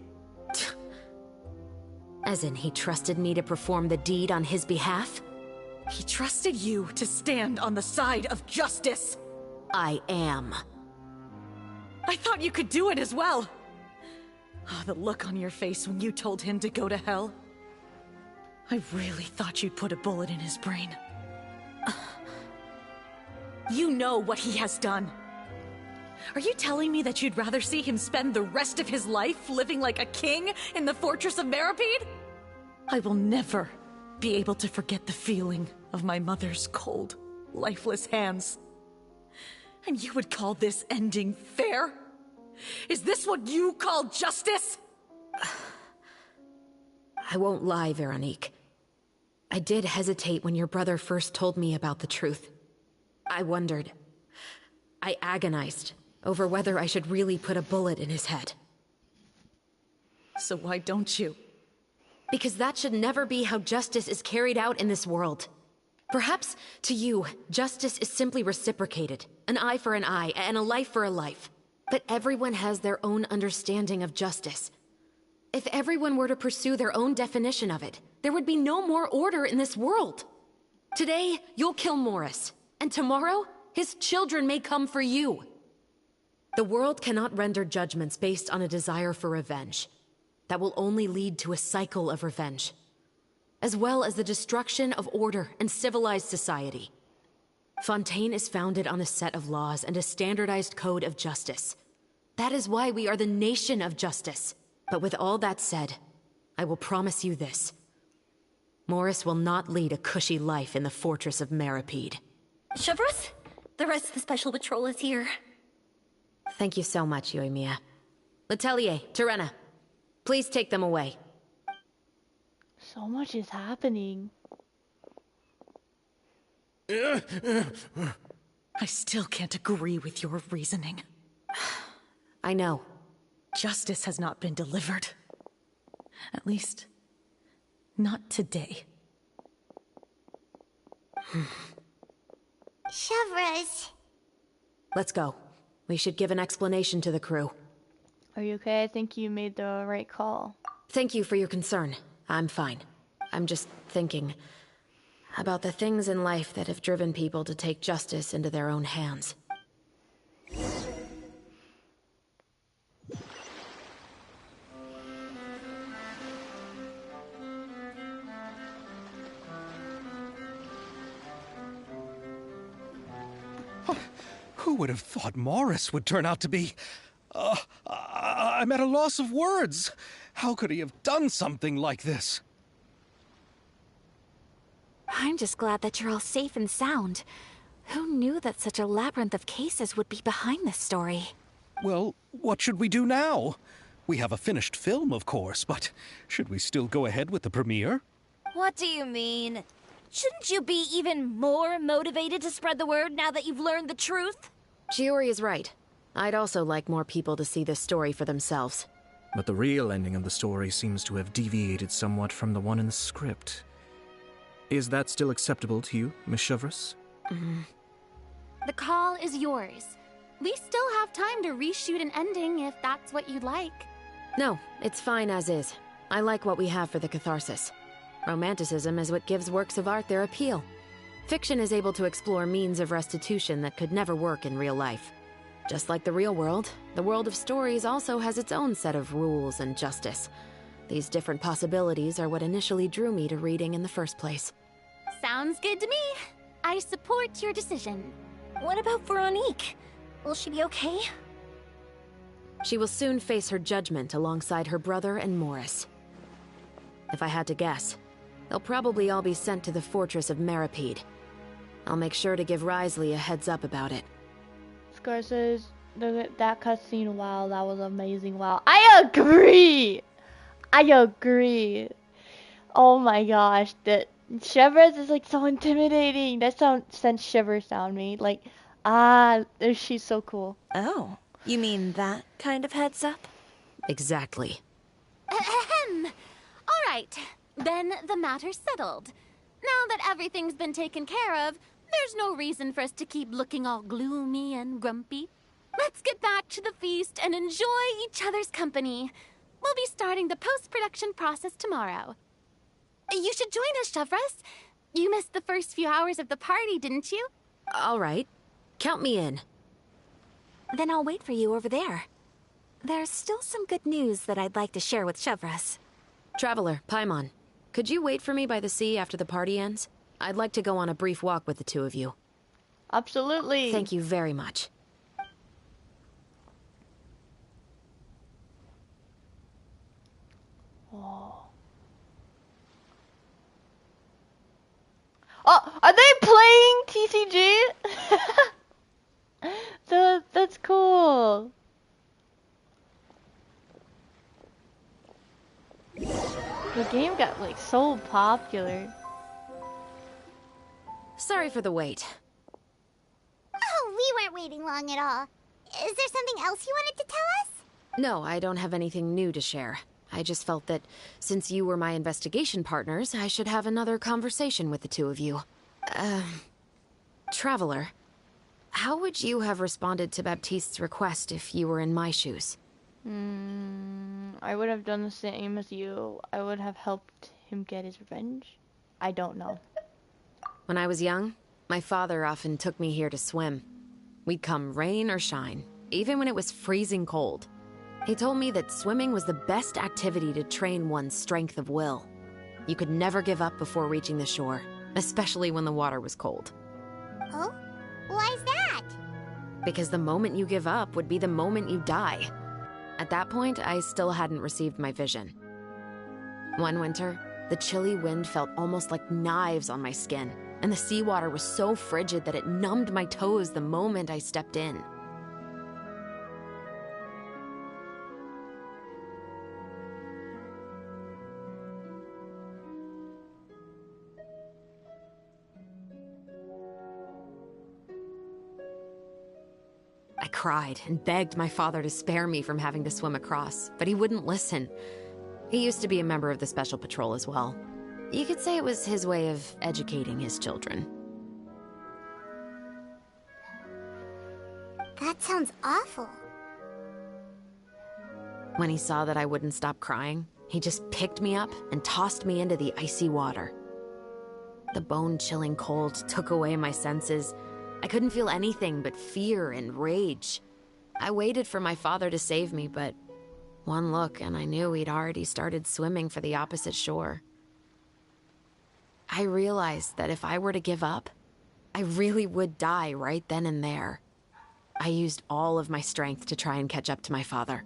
As in, he trusted me to perform the deed on his behalf? He trusted you to stand on the side of justice. I am. I thought you could do it as well. Oh, the look on your face when you told him to go to hell. I really thought you'd put a bullet in his brain. You know what he has done. Are you telling me that you'd rather see him spend the rest of his life living like a king in the fortress of Meripede? I will never be able to forget the feeling of my mother's cold, lifeless hands. And you would call this ending fair? Is this what you call justice? I won't lie, Veronique. I did hesitate when your brother first told me about the truth. I wondered. I agonized over whether I should really put a bullet in his head. So why don't you? Because that should never be how justice is carried out in this world. Perhaps, to you, justice is simply reciprocated. An eye for an eye, and a life for a life. But everyone has their own understanding of justice. If everyone were to pursue their own definition of it, there would be no more order in this world. Today, you'll kill Morris, and tomorrow, his children may come for you. The world cannot render judgments based on a desire for revenge. That will only lead to a cycle of revenge, as well as the destruction of order and civilized society. Fontaine is founded on a set of laws and a standardized code of justice. That is why we are the nation of justice. But with all that said, I will promise you this. Morris will not lead a cushy life in the fortress of Meripede. Chevreuse, the rest of the Special Patrol is here. Thank you so much, Yayyyyyyyy. Letelier, Terena, please take them away. So much is happening. I still can't agree with your reasoning. I know. Justice has not been delivered. At least, not today. Chevreuse. Let's go. We should give an explanation to the crew. Are you okay? I think you made the right call. Thank you for your concern. I'm fine. I'm just thinking, About the things in life that have driven people to take justice into their own hands. Who would have thought Morris would turn out to be... I'm at a loss of words. How could he have done something like this? I'm just glad that you're all safe and sound. Who knew that such a labyrinth of cases would be behind this story? Well, what should we do now? We have a finished film, of course, but should we still go ahead with the premiere? What do you mean? Shouldn't you be even more motivated to spread the word now that you've learned the truth? Shiori is right. I'd also like more people to see this story for themselves. But the real ending of the story seems to have deviated somewhat from the one in the script. Is that still acceptable to you, Miss Chevres? The call is yours. We still have time to reshoot an ending if that's what you'd like. No, it's fine as is. I like what we have for the catharsis. Romanticism is what gives works of art their appeal. Fiction is able to explore means of restitution that could never work in real life. Just like the real world, the world of stories also has its own set of rules and justice. These different possibilities are what initially drew me to reading in the first place. Sounds good to me. I support your decision. What about Veronique? Will she be okay? She will soon face her judgment alongside her brother and Morris. If I had to guess, they'll probably all be sent to the fortress of Meripede. I'll make sure to give Risley a heads up about it. Scar says that cutscene, wow, that was amazing. Wow, I agree. Oh my gosh, that Chevres is like so intimidating. That sends shivers down me. Like, she's so cool. Oh, you mean that kind of heads up? Exactly. Ahem. All right, then the matter's settled. Now that everything's been taken care of, there's no reason for us to keep looking all gloomy and grumpy. Let's get back to the feast and enjoy each other's company. We'll be starting the post-production process tomorrow. You should join us, Chevres. You missed the first few hours of the party, didn't you? All right. Count me in. Then I'll wait for you over there. There's still some good news that I'd like to share with Chevres. Traveler, Paimon, could you wait for me by the sea after the party ends? I'd like to go on a brief walk with the two of you. Absolutely. Thank you very much. Oh, are they playing TCG? That's cool. The game got like so popular. Sorry for the wait. Oh, we weren't waiting long at all. Is there something else you wanted to tell us? No, I don't have anything new to share. I just felt that since you were my investigation partners, I should have another conversation with the two of you. Traveler, how would you have responded to Baptiste's request if you were in my shoes? I would have done the same as you. I would have helped him get his revenge. I don't know. When I was young, my father often took me here to swim. We'd come rain or shine, even when it was freezing cold. He told me that swimming was the best activity to train one's strength of will. You could never give up before reaching the shore, especially when the water was cold. Oh? Why's that? Because the moment you give up would be the moment you die. At that point, I still hadn't received my vision. One winter, the chilly wind felt almost like knives on my skin, and the seawater was so frigid that it numbed my toes the moment I stepped in. I cried and begged my father to spare me from having to swim across, but he wouldn't listen. He used to be a member of the Special Patrol as well. You could say it was his way of educating his children. That sounds awful. When he saw that I wouldn't stop crying, he just picked me up and tossed me into the icy water. The bone-chilling cold took away my senses. I couldn't feel anything but fear and rage. I waited for my father to save me, but one look and I knew he'd already started swimming for the opposite shore. I realized that if I were to give up, I really would die right then and there. I used all of my strength to try and catch up to my father.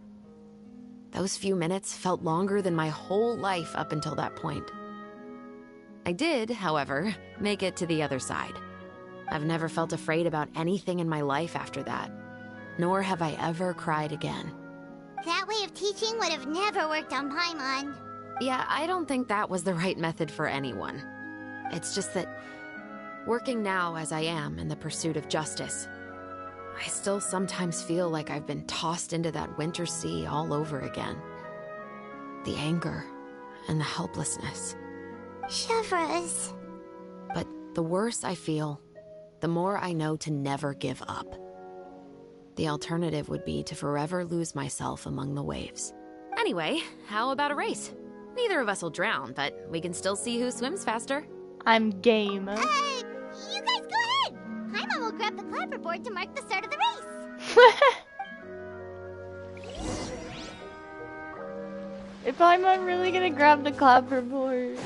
Those few minutes felt longer than my whole life up until that point. I did, however, make it to the other side. I've never felt afraid about anything in my life after that, nor have I ever cried again. That way of teaching would have never worked on Paimon. Yeah, I don't think that was the right method for anyone. It's just that, working now as I am in the pursuit of justice, I still sometimes feel like I've been tossed into that winter sea all over again. The anger and the helplessness. Chevres. But the worse I feel, the more I know to never give up. The alternative would be to forever lose myself among the waves. Anyway, how about a race? Neither of us will drown, but we can still see who swims faster. I'm game. You guys go ahead. Paimon will grab the clapperboard to mark the start of the race. If I'm really gonna grab the clapperboard.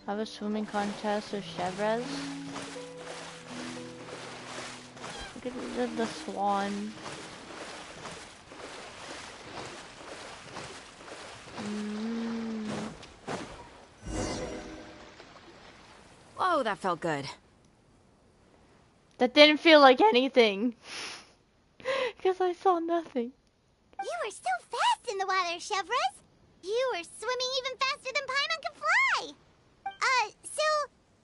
Have a swimming contest with Chevres. Look at the swan. Whoa, that felt good. That didn't feel like anything. Because I saw nothing. You were so fast in the water, Chevres. You were swimming even faster than Paimon can fly. So,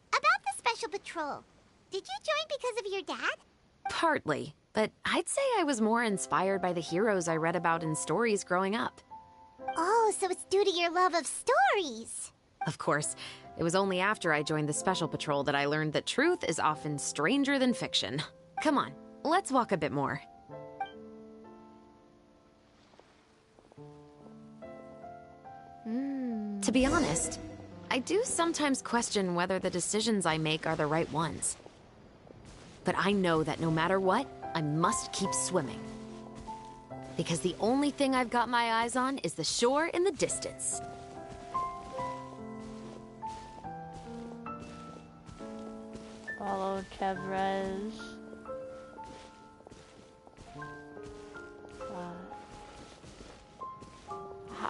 about the Special Patrol, did you join because of your dad? Partly, but I'd say I was more inspired by the heroes I read about in stories growing up. Oh, so it's due to your love of stories. Of course, it was only after I joined the Special Patrol that I learned that truth is often stranger than fiction. Come on, let's walk a bit more. To be honest, I do sometimes question whether the decisions I make are the right ones. But I know that no matter what, I must keep swimming. Because the only thing I've got my eyes on is the shore in the distance. Follow Chevres.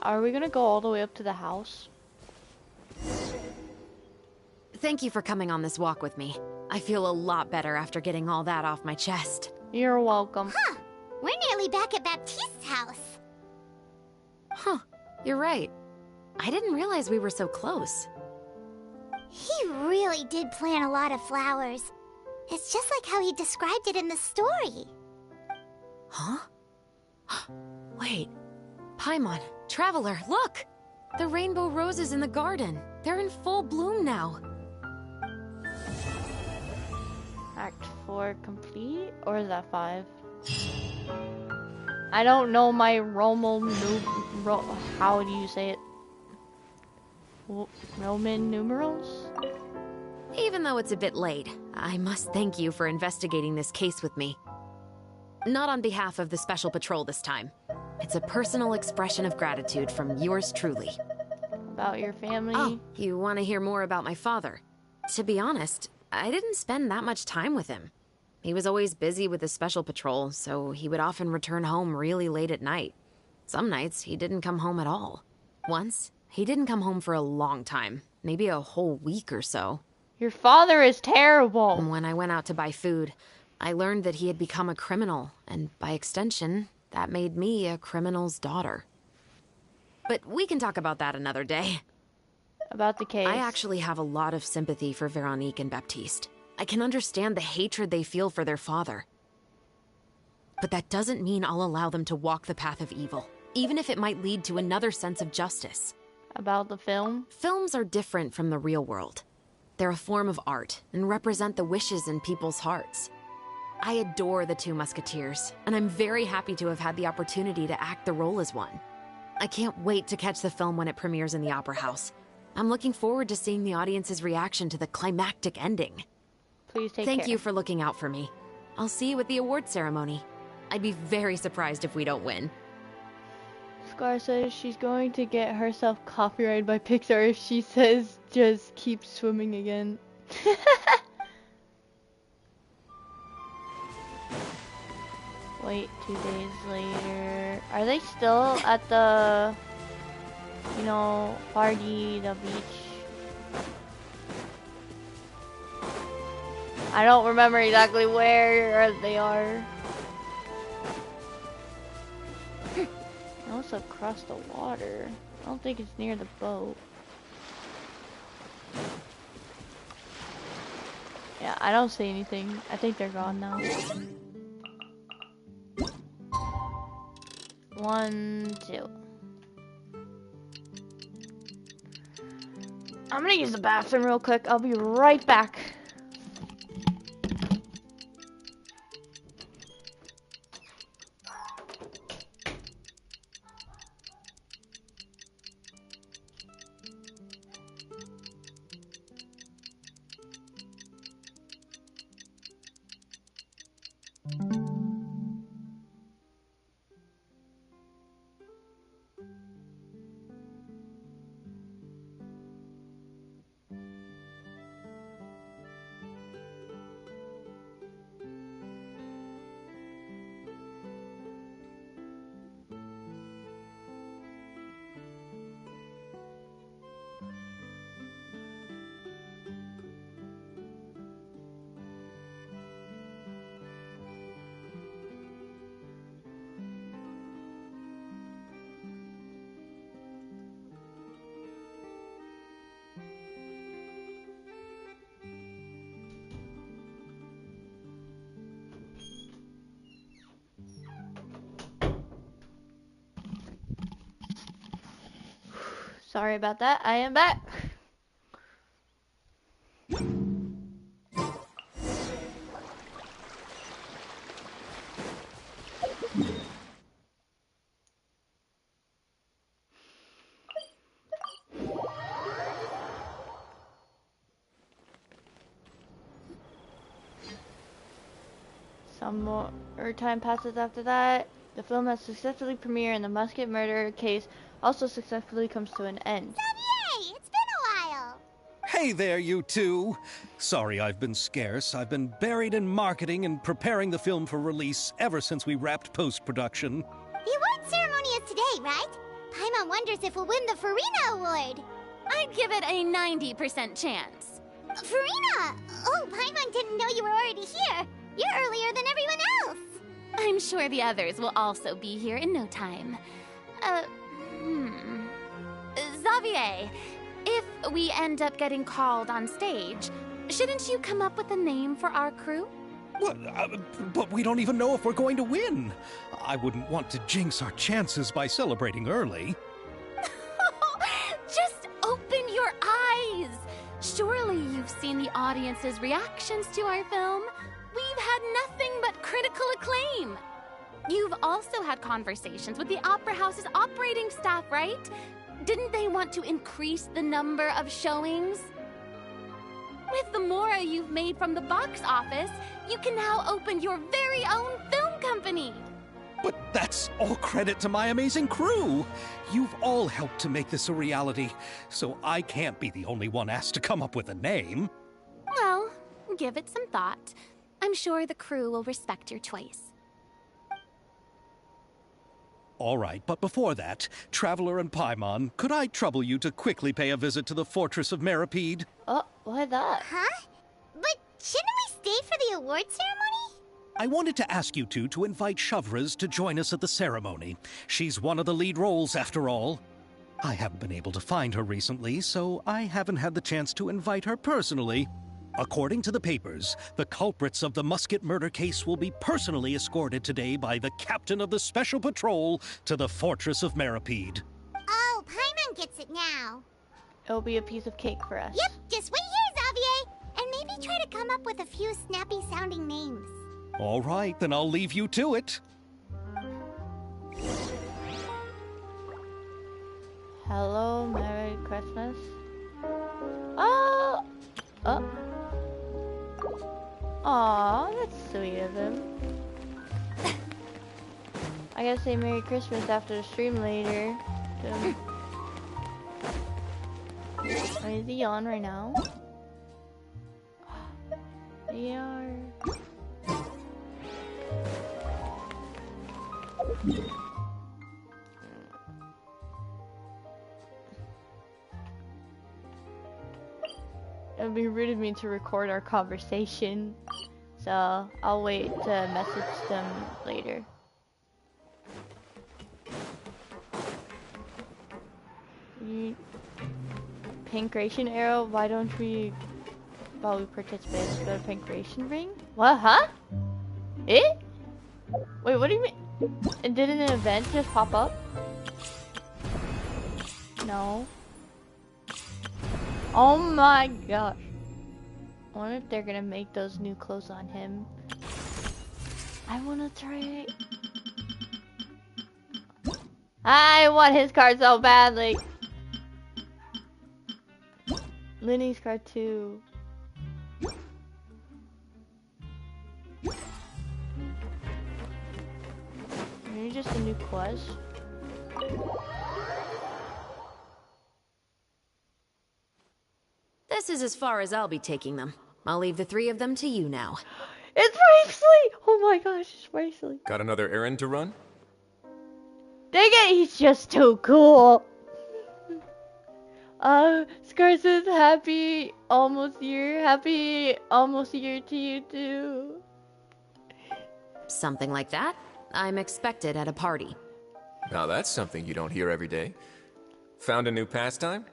Are we gonna go all the way up to the house? Thank you for coming on this walk with me. I feel a lot better after getting all that off my chest. You're welcome. Huh. We're nearly back at Baptiste's house. Huh. You're right. I didn't realize we were so close. He really did plant a lot of flowers. It's just like how he described it in the story. Huh? Wait. Paimon, Traveler, look! The rainbow roses in the garden. They're in full bloom now. Act 4 complete? Or is that 5? I don't know my how do you say it? Roman numerals? Even though it's a bit late, I must thank you for investigating this case with me. Not on behalf of the Special Patrol this time. It's a personal expression of gratitude from yours truly. About your family? Oh, you want to hear more about my father? To be honest, I didn't spend that much time with him. He was always busy with the Special Patrol, so he would often return home really late at night. Some nights, he didn't come home at all. Once, he didn't come home for a long time, maybe a whole week or so. Your father is terrible. When I went out to buy food, I learned that he had become a criminal, and by extension, that made me a criminal's daughter. But we can talk about that another day. About the case. I actually have a lot of sympathy for Veronique and Baptiste. I can understand the hatred they feel for their father. But that doesn't mean I'll allow them to walk the path of evil, even if it might lead to another sense of justice. About the film? Films are different from the real world. They're a form of art and represent the wishes in people's hearts. I adore the two Musketeers, and I'm very happy to have had the opportunity to act the role as one. I can't wait to catch the film when it premieres in the Opera House. I'm looking forward to seeing the audience's reaction to the climactic ending. Please take care. Thank you for looking out for me. I'll see you at the award ceremony. I'd be very surprised if we don't win. Scar says she's going to get herself copyrighted by Pixar if she says just keep swimming again. Wait, 2 days later. Are they still at the, you know, party, the beach? I don't remember exactly where they are. Oh, it's across the water. I don't think it's near the boat. Yeah, I don't see anything. I think they're gone now. 1, 2. I'm gonna use the bathroom real quick. I'll be right back. Sorry about that. I am back. Some more time passes after that. The film has successfully premiered and the Musket murder case also successfully comes to an end. Yay! It's been a while! Hey there, you two! Sorry I've been scarce. I've been buried in marketing and preparing the film for release ever since we wrapped post-production. The award ceremony is today, right? Paimon wonders if we'll win the Farina Award. I'd give it a 90% chance. Farina! Oh, Paimon didn't know you were already here. You're earlier than everyone else. I'm sure the others will also be here in no time. Xavier, if we end up getting called on stage, shouldn't you come up with a name for our crew? What? But we don't even know if we're going to win. I wouldn't want to jinx our chances by celebrating early. Just open your eyes! Surely you've seen the audience's reactions to our film. We've had nothing but critical acclaim. You've also had conversations with the Opera House's operating staff, right? Didn't they want to increase the number of showings? With the more you've made from the box office, you can now open your very own film company. But that's all credit to my amazing crew. You've all helped to make this a reality, so I can't be the only one asked to come up with a name. Well, give it some thought. I'm sure the crew will respect your choice. All right, but before that, Traveler and Paimon, could I trouble you to quickly pay a visit to the Fortress of Meripede? Oh, why that? Huh? But shouldn't we stay for the award ceremony? I wanted to ask you two to invite Shavraz to join us at the ceremony. She's one of the lead roles, after all. I haven't been able to find her recently, so I haven't had the chance to invite her personally. According to the papers, the culprits of the Musket murder case will be personally escorted today by the captain of the Special Patrol to the Fortress of Meripede. Oh, Paimon gets it now. It'll be a piece of cake for us. Yep, just wait here, Xavier, and maybe try to come up with a few snappy-sounding names. All right, then I'll leave you to it. Hello, Merry Christmas. Oh! Oh. Aw, that's sweet of him. I gotta say Merry Christmas after the stream later. Is he on right now? They are. It would be rude of me to record our conversation, so I'll wait to message them later. Pink ration arrow, why don't we, while we participate, go to pink ration ring? What, huh? Eh? Wait, what do you mean? And did an event just pop up? No. Oh my gosh. I wonder if they're gonna make those new clothes on him. I wanna try it. I want his card so badly. Linny's card too. Maybe just a new quest. This is as far as I'll be taking them. I'll leave the 3 of them to you now. It's Raisley! Oh my gosh, it's Raisley. Got another errand to run? Dang it, he's just too cool. Scar says happy almost year. Happy almost year to you too. Something like that. I'm expected at a party. Now that's something you don't hear every day. Found a new pastime?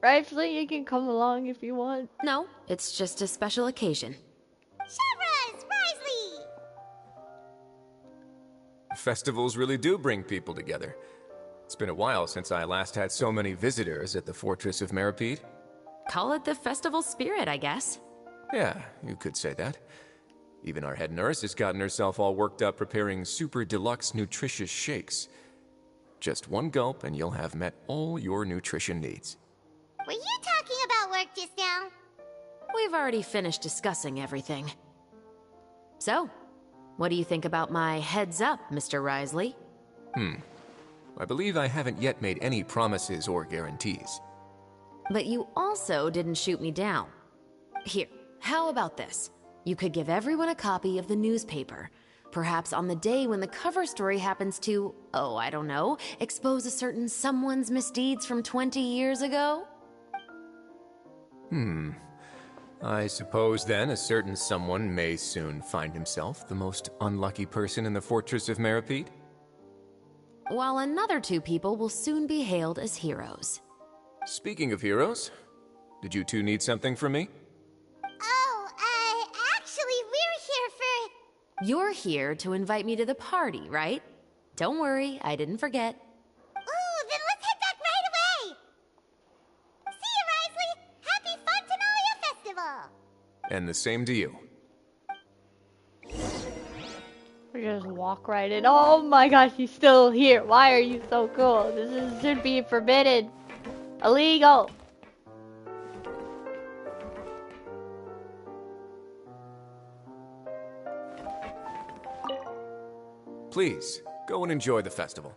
Rightfully, you can come along if you want. No, it's just a special occasion. Shavras! Risley! Festivals really do bring people together. It's been a while since I last had so many visitors at the Fortress of Meripede. Call it the festival spirit, I guess. Yeah, you could say that. Even our head nurse has gotten herself all worked up preparing super deluxe nutritious shakes. Just one gulp and you'll have met all your nutrition needs. Were you talking about work just now? We've already finished discussing everything. So, what do you think about my heads up, Mr. Risley? I believe I haven't yet made any promises or guarantees. But you also didn't shoot me down. Here, how about this? You could give everyone a copy of the newspaper. Perhaps on the day when the cover story happens to, oh, I don't know, expose a certain someone's misdeeds from 20 years ago? I suppose then a certain someone may soon find himself the most unlucky person in the Fortress of Meripede? While another 2 people will soon be hailed as heroes. Speaking of heroes, did you 2 need something from me? Oh, actually, we're here for... You're here to invite me to the party, right? Don't worry, I didn't forget. Ooh, then let's head back right away! See you, Risley! Happy Fontanalia Festival! And the same to you. We just walk right in. Oh my gosh, he's still here. Why are you so cool? Should be forbidden. Illegal. Please, go and enjoy the festival.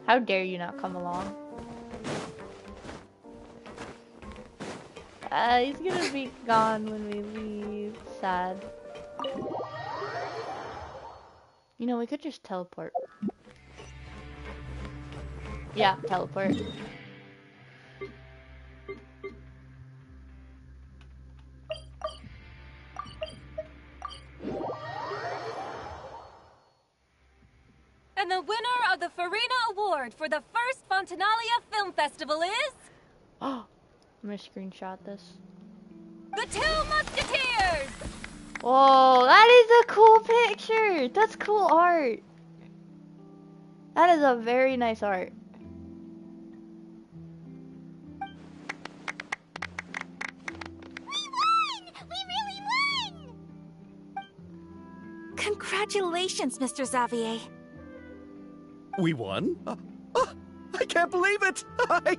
How dare you not come along? He's gonna be gone when we leave. Sad. You know, we could just teleport. Yeah, teleport. And the winner of the Farina Award for the first Fontanalia Film Festival is... Oh, I'm gonna screenshot this. The 2 Musketeers! Whoa, that is a cool picture! That's cool art! That is a very nice art. We won! We really Congratulations, Mr. Xavier. We won? I can't believe it! I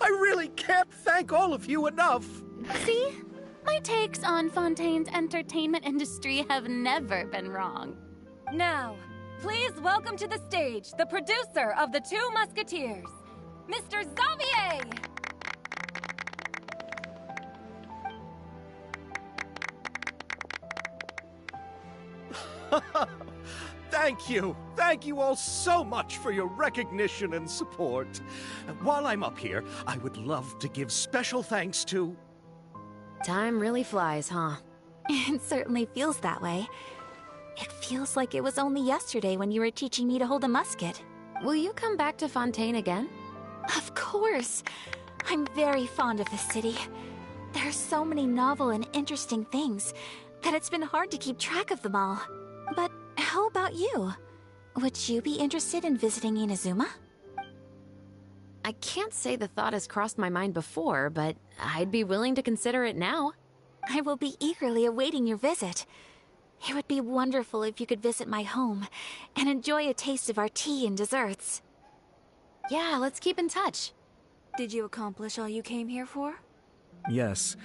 really can't thank all of you enough! See? My takes on Fontaine's entertainment industry have never been wrong. Now, please welcome to the stage the producer of The Two Musketeers, Mr. Xavier! Thank you! Thank you all so much for your recognition and support. While I'm up here, I would love to give special thanks to... Time really flies, huh? It certainly feels that way. It feels like it was only yesterday when you were teaching me to hold a musket. Will you come back to Fontaine again? Of course! I'm very fond of this city. There are so many novel and interesting things that it's been hard to keep track of them all. But how about you? Would you be interested in visiting Inazuma? I can't say the thought has crossed my mind before, but I'd be willing to consider it now. I will be eagerly awaiting your visit. It would be wonderful if you could visit my home and enjoy a taste of our tea and desserts. Yeah, let's keep in touch. Did you accomplish all you came here for? Yes.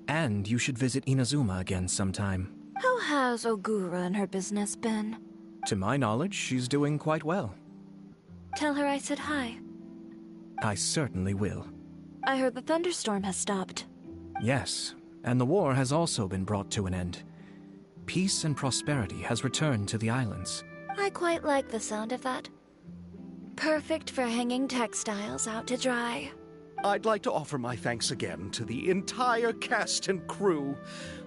And you should visit Inazuma again sometime. How has Ogura and her business been? To my knowledge, she's doing quite well. Tell her I said hi. I certainly will. I heard the thunderstorm has stopped. Yes, and the war has also been brought to an end. Peace and prosperity has returned to the islands. I quite like the sound of that. Perfect for hanging textiles out to dry. I'd like to offer my thanks again to the entire cast and crew.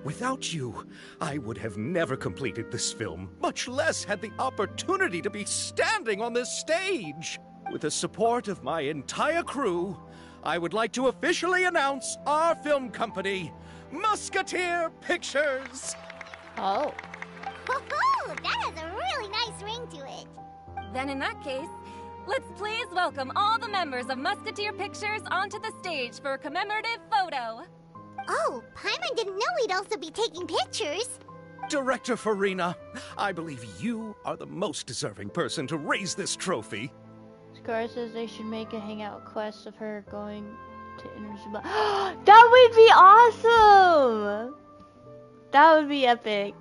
Without you, I would have never completed this film, much less had the opportunity to be standing on this stage. With the support of my entire crew, I would like to officially announce our film company, Musketeer Pictures. Oh. Woohoo! That has a really nice ring to it. Then in that case, let's please welcome all the members of Musketeer Pictures onto the stage for a commemorative photo. Oh, Paimon didn't know we'd also be taking pictures. Director Farina, I believe you are the most deserving person to raise this trophy. Scar says they should make a hangout quest of her going to Inazuma. That would be awesome! That would be epic.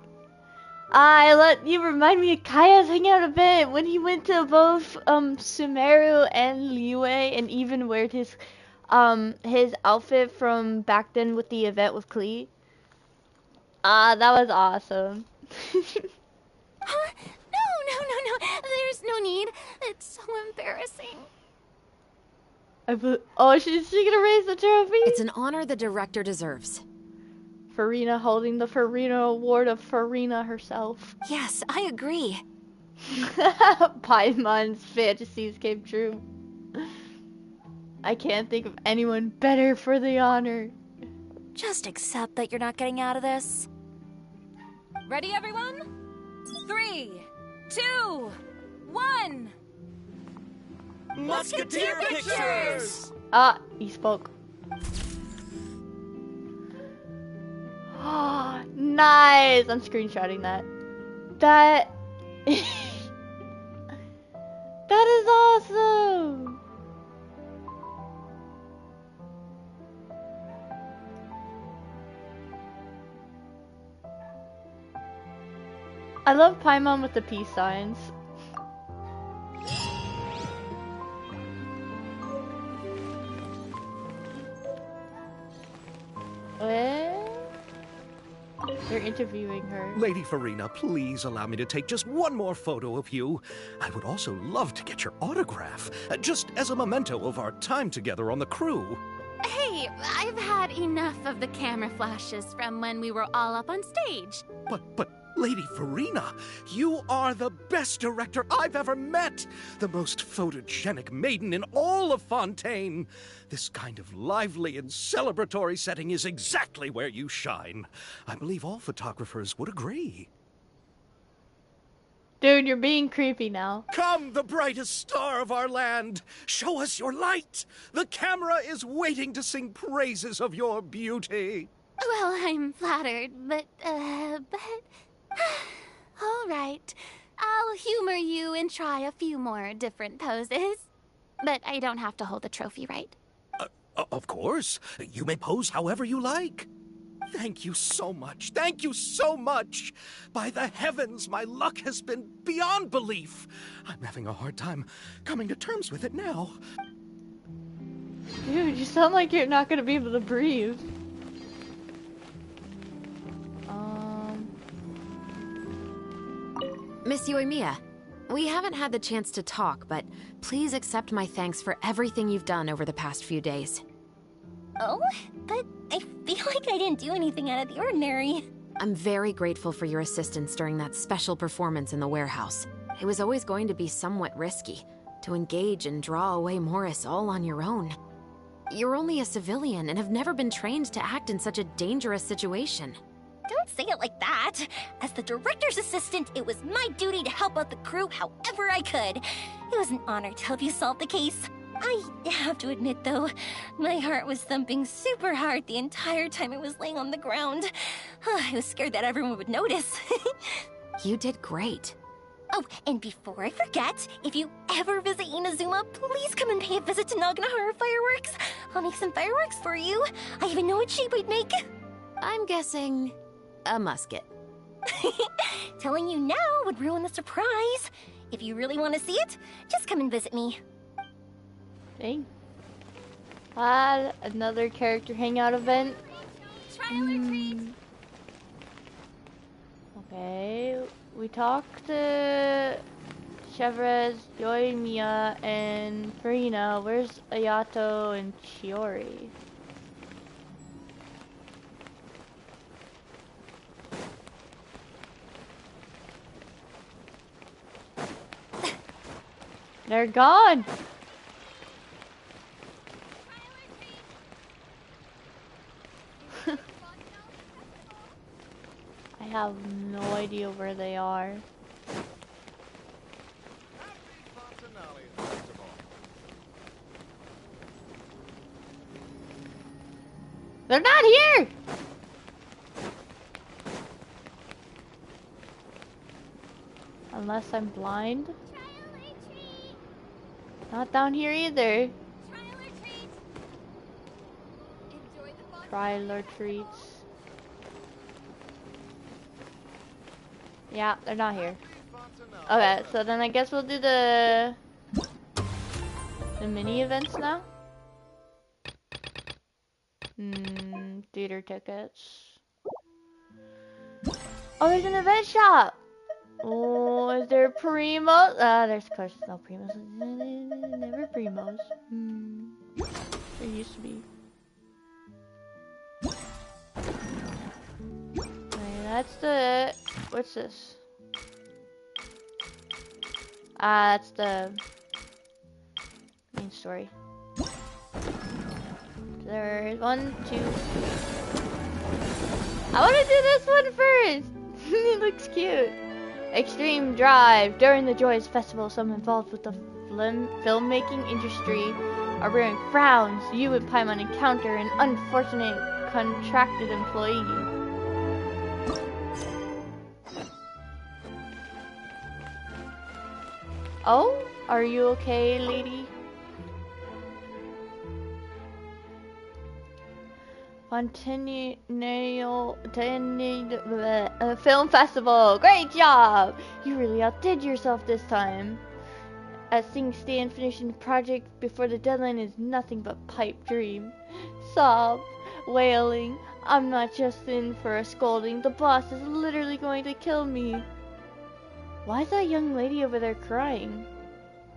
You remind me of Kaya's hangout event when he went to both Sumeru and Liyue and even weared his outfit from back then with the event with Klee. That was awesome. Huh? No. There's no need. It's so embarrassing. She's gonna raise the trophy? It's an honor the director deserves. Farina holding the Farina Award of Farina herself. Yes, I agree. Paimon's fantasies came true. I can't think of anyone better for the honor. Just accept that you're not getting out of this. Ready, everyone? 3, 2, 1. Musketeer Pictures! He spoke. Nice! I'm screenshotting that. That is awesome! I love Paimon with the peace signs. They're interviewing her. Lady Farina, please allow me to take just one more photo of you. I would also love to get your autograph, just as a memento of our time together on the crew. Hey, I've had enough of the camera flashes from when we were all up on stage. But, Lady Farina, you are the best director I've ever met! The most photogenic maiden in all of Fontaine! This kind of lively and celebratory setting is exactly where you shine. I believe all photographers would agree. Dude, you're being creepy now. Come, the brightest star of our land! Show us your light! The camera is waiting to sing praises of your beauty! Well, I'm flattered, but... All right. I'll humor you and try a few more different poses. But I don't have to hold the trophy, right? Of course. You may pose however you like. Thank you so much. Thank you so much. By the heavens, my luck has been beyond belief. I'm having a hard time coming to terms with it now. Dude, you sound like you're not gonna be able to breathe. Miss Yoimiya, we haven't had the chance to talk, but please accept my thanks for everything you've done over the past few days. Oh, but I feel like I didn't do anything out of the ordinary. I'm very grateful for your assistance during that special performance in the warehouse. It was always going to be somewhat risky, to engage and draw away Morris all on your own. You're only a civilian and have never been trained to act in such a dangerous situation. Don't say it like that. As the director's assistant, it was my duty to help out the crew however I could. It was an honor to help you solve the case. I have to admit, though, my heart was thumping super hard the entire time I was laying on the ground. I was scared that everyone would notice. You did great. Oh, and before I forget, if you ever visit Inazuma, please come and pay a visit to Naganohara Fireworks. I'll make some fireworks for you. I even know what shape I'd make. I'm guessing a musket. Telling you now would ruin the surprise. If you really want to see it, just come and visit me. Dang. Another character hangout event. Okay, we talked to Chevres, Yoimiya, and Farina. Where's Ayato and Chiori? They're gone! I have no idea where they are. They're not here! Unless I'm blind. Not down here either. Trial or treats. Yeah, they're not here. Okay, so then I guess we'll do the mini events now. Theater tickets. Oh, there's an event shop! Oh, is there primos? There's of course no primos. Never primos. There used to be. Okay, that's the... What's this? That's the main story. There's 1, 2. I want to do this one first! It looks cute. Extreme Drive. During the Joyous Festival, some involved with the filmmaking industry are wearing frowns. You and Paimon encounter an unfortunate contracted employee. Oh? Are you okay, lady? Centennial Film Festival. Great job! You really outdid yourself this time. As things stand, finishing the project before the deadline is nothing but pipe dream. Sob, wailing. I'm not just in for a scolding. The boss is literally going to kill me. Why is that young lady over there crying?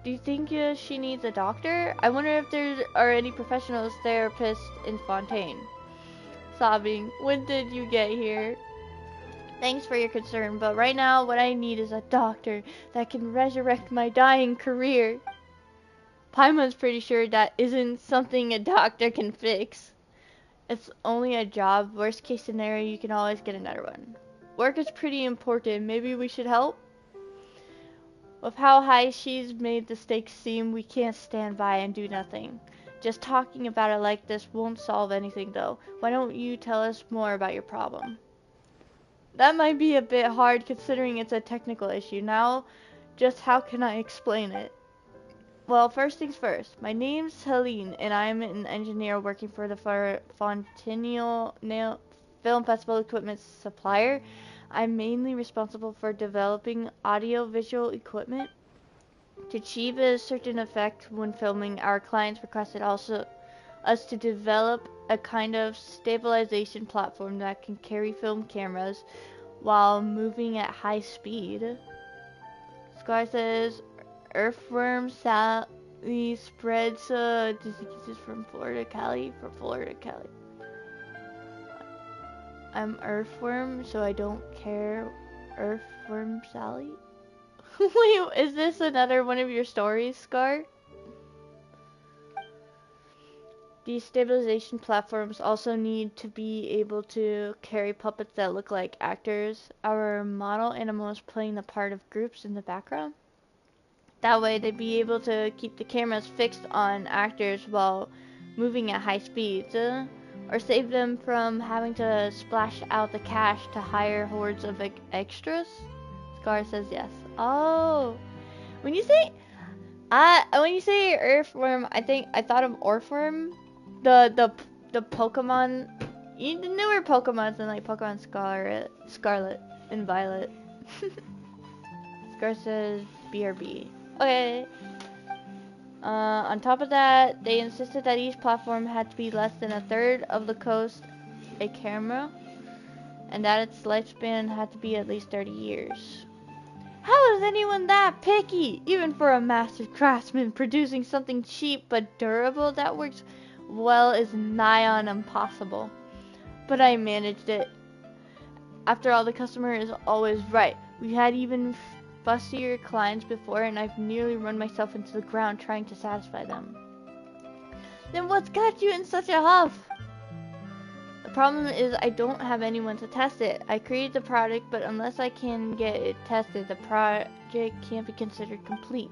Do you think she needs a doctor? I wonder if there are any professionals, therapists in Fontaine. Sobbing. When did you get here? Thanks for your concern, but right now what I need is a doctor that can resurrect my dying career. Paimon's pretty sure that isn't something a doctor can fix. It's only a job. Worst case scenario, you can always get another one. Work is pretty important. Maybe we should help? With how high she's made the stakes seem, we can't stand by and do nothing. Just talking about it like this won't solve anything though. Why don't you tell us more about your problem? That might be a bit hard considering it's a technical issue. Now, just how can I explain it? Well, first things first. My name's Helene, and I'm an engineer working for the Fontennial Film Festival equipment supplier. I'm mainly responsible for developing audio-visual equipment. To achieve a certain effect when filming, our clients requested also us to develop a kind of stabilization platform that can carry film cameras while moving at high speed. Scar says, Earthworm Sally spreads diseases from Florida to Cali. I'm Earthworm, so I don't care. Earthworm Sally? Wait, is this another one of your stories, Scar? These stabilization platforms also need to be able to carry puppets that look like actors. Our model animals playing the part of groups in the background. That way they'd be able to keep the cameras fixed on actors while moving at high speeds, or save them from having to splash out the cash to hire hordes of extras. Scar says yes. Oh, when you say Earthworm, I thought of Orpworm, the Pokemon, the newer Pokemons than like Pokemon Scarlet and Violet. Scar says BRB. Okay. On top of that, they insisted that each platform had to be less than a third of the cost a camera, and that its lifespan had to be at least 30 years. How is anyone that picky? Even for a master craftsman, producing something cheap but durable that works well is nigh on impossible. But I managed it. After all, the customer is always right. We had even fussier clients before, and I've nearly run myself into the ground trying to satisfy them. Then what's got you in such a huff? The problem is I don't have anyone to test it. I created the product, but unless I can get it tested, the project can't be considered complete.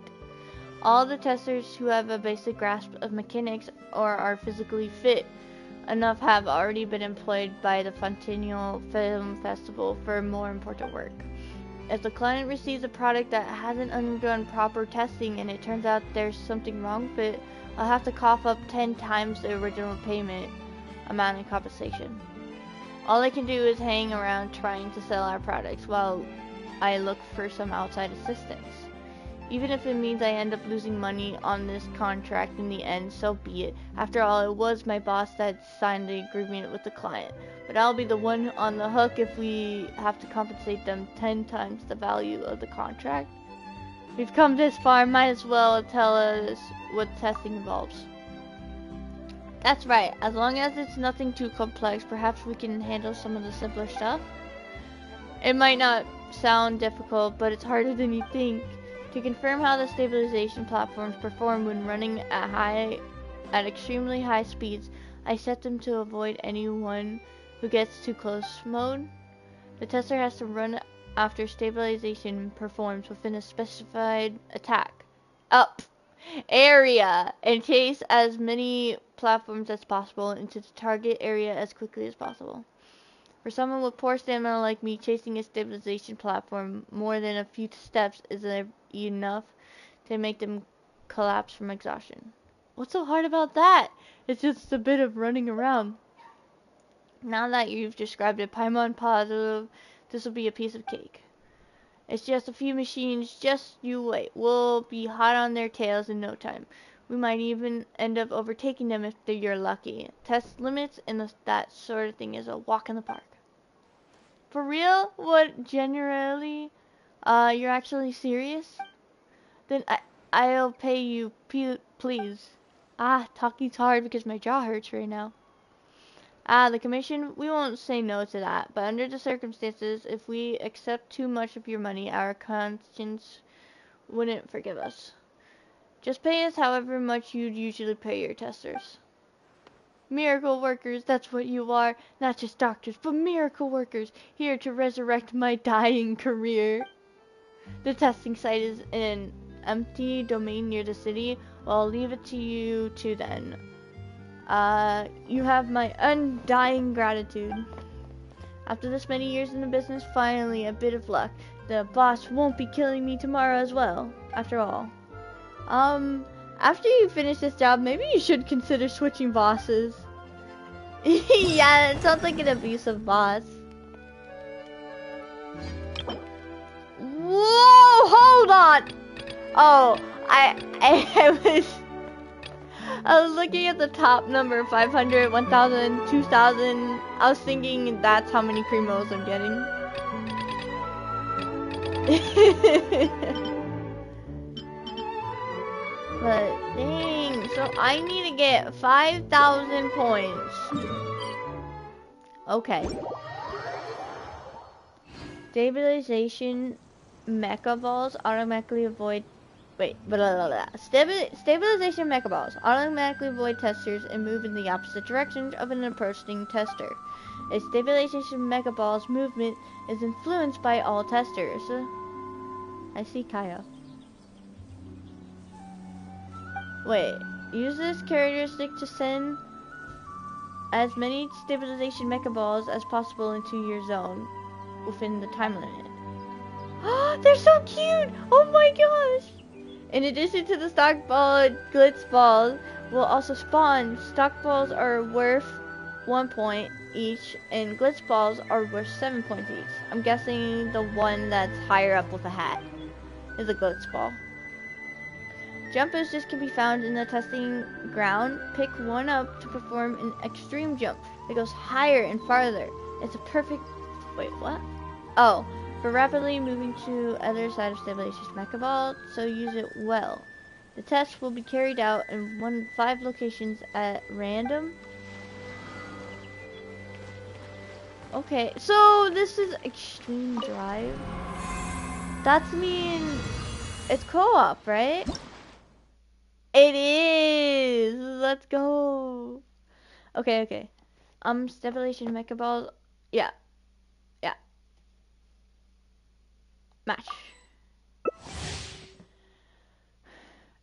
All the testers who have a basic grasp of mechanics or are physically fit enough have already been employed by the Fontennial Film Festival for more important work. If the client receives a product that hasn't undergone proper testing and it turns out there's something wrong with it, I'll have to cough up 10 times the original payment amount in compensation. All I can do is hang around trying to sell our products while I look for some outside assistance. Even if it means I end up losing money on this contract in the end, so be it. After all, it was my boss that signed the agreement with the client. But I'll be the one on the hook if we have to compensate them 10 times the value of the contract. We've come this far, might as well tell us what testing involves. That's right, as long as it's nothing too complex, perhaps we can handle some of the simpler stuff. It might not sound difficult, but it's harder than you think. To confirm how the stabilization platforms perform when running at extremely high speeds, I set them to avoid anyone who gets too close mode. The tester has to run after stabilization performs within a specified attack up area and chase as many platforms as possible into the target area as quickly as possible. For someone with poor stamina like me, chasing a stabilization platform more than a few steps is enough to make them collapse from exhaustion. What's so hard about that? It's just a bit of running around. Now that you've described it, I'm positive this will be a piece of cake. It's just a few machines, just you wait. We'll be hot on their tails in no time. We might even end up overtaking them if you're lucky. Test limits and that sort of thing is a walk in the park. For real? What, generally? You're actually serious? Then I'll pay you, please. Talking's hard because my jaw hurts right now. The commission, we won't say no to that, but under the circumstances, if we accept too much of your money, our conscience wouldn't forgive us. Just pay us however much you'd usually pay your testers. Miracle workers, that's what you are. Not just doctors, but miracle workers, here to resurrect my dying career. The testing site is in an empty domain near the city. Well, I'll leave it to you two then. You have my undying gratitude. After this many years in the business, finally a bit of luck. The boss won't be killing me tomorrow as well, after all. After you finish this job, maybe you should consider switching bosses. Yeah, it sounds like an abusive boss. Whoa, hold on! Oh, I was looking at the top number, 500, 1000, 2000. I was thinking that's how many cream rolls I'm getting. But dang, so I need to get 5,000 points. Okay. Stabilization mecha balls automatically avoid. Wait, stabilization mecha balls automatically avoid testers and move in the opposite direction of an approaching tester. A stabilization mecha ball's movement is influenced by all testers. I see Kaya. Wait, use this characteristic to send as many stabilization mecha balls as possible into your zone within the time limit. Oh, they're so cute! Oh my gosh! In addition to the stock ball, glitz balls will also spawn. Stock balls are worth 1 point each, and glitz balls are worth 7 points each. I'm guessing the one that's higher up with a hat is a glitz ball. Jump boosters can be found in the testing ground. Pick one up to perform an extreme jump that goes higher and farther. It's a perfect... Wait, what? Oh, for rapidly moving to other side of stabilization mecha ball, so use it well. The test will be carried out in 5 locations at random. Okay, so this is extreme drive. That's mean it's co-op, right? It is! Let's go! Okay, okay. Stabilization mecha balls. Yeah. Yeah. Match.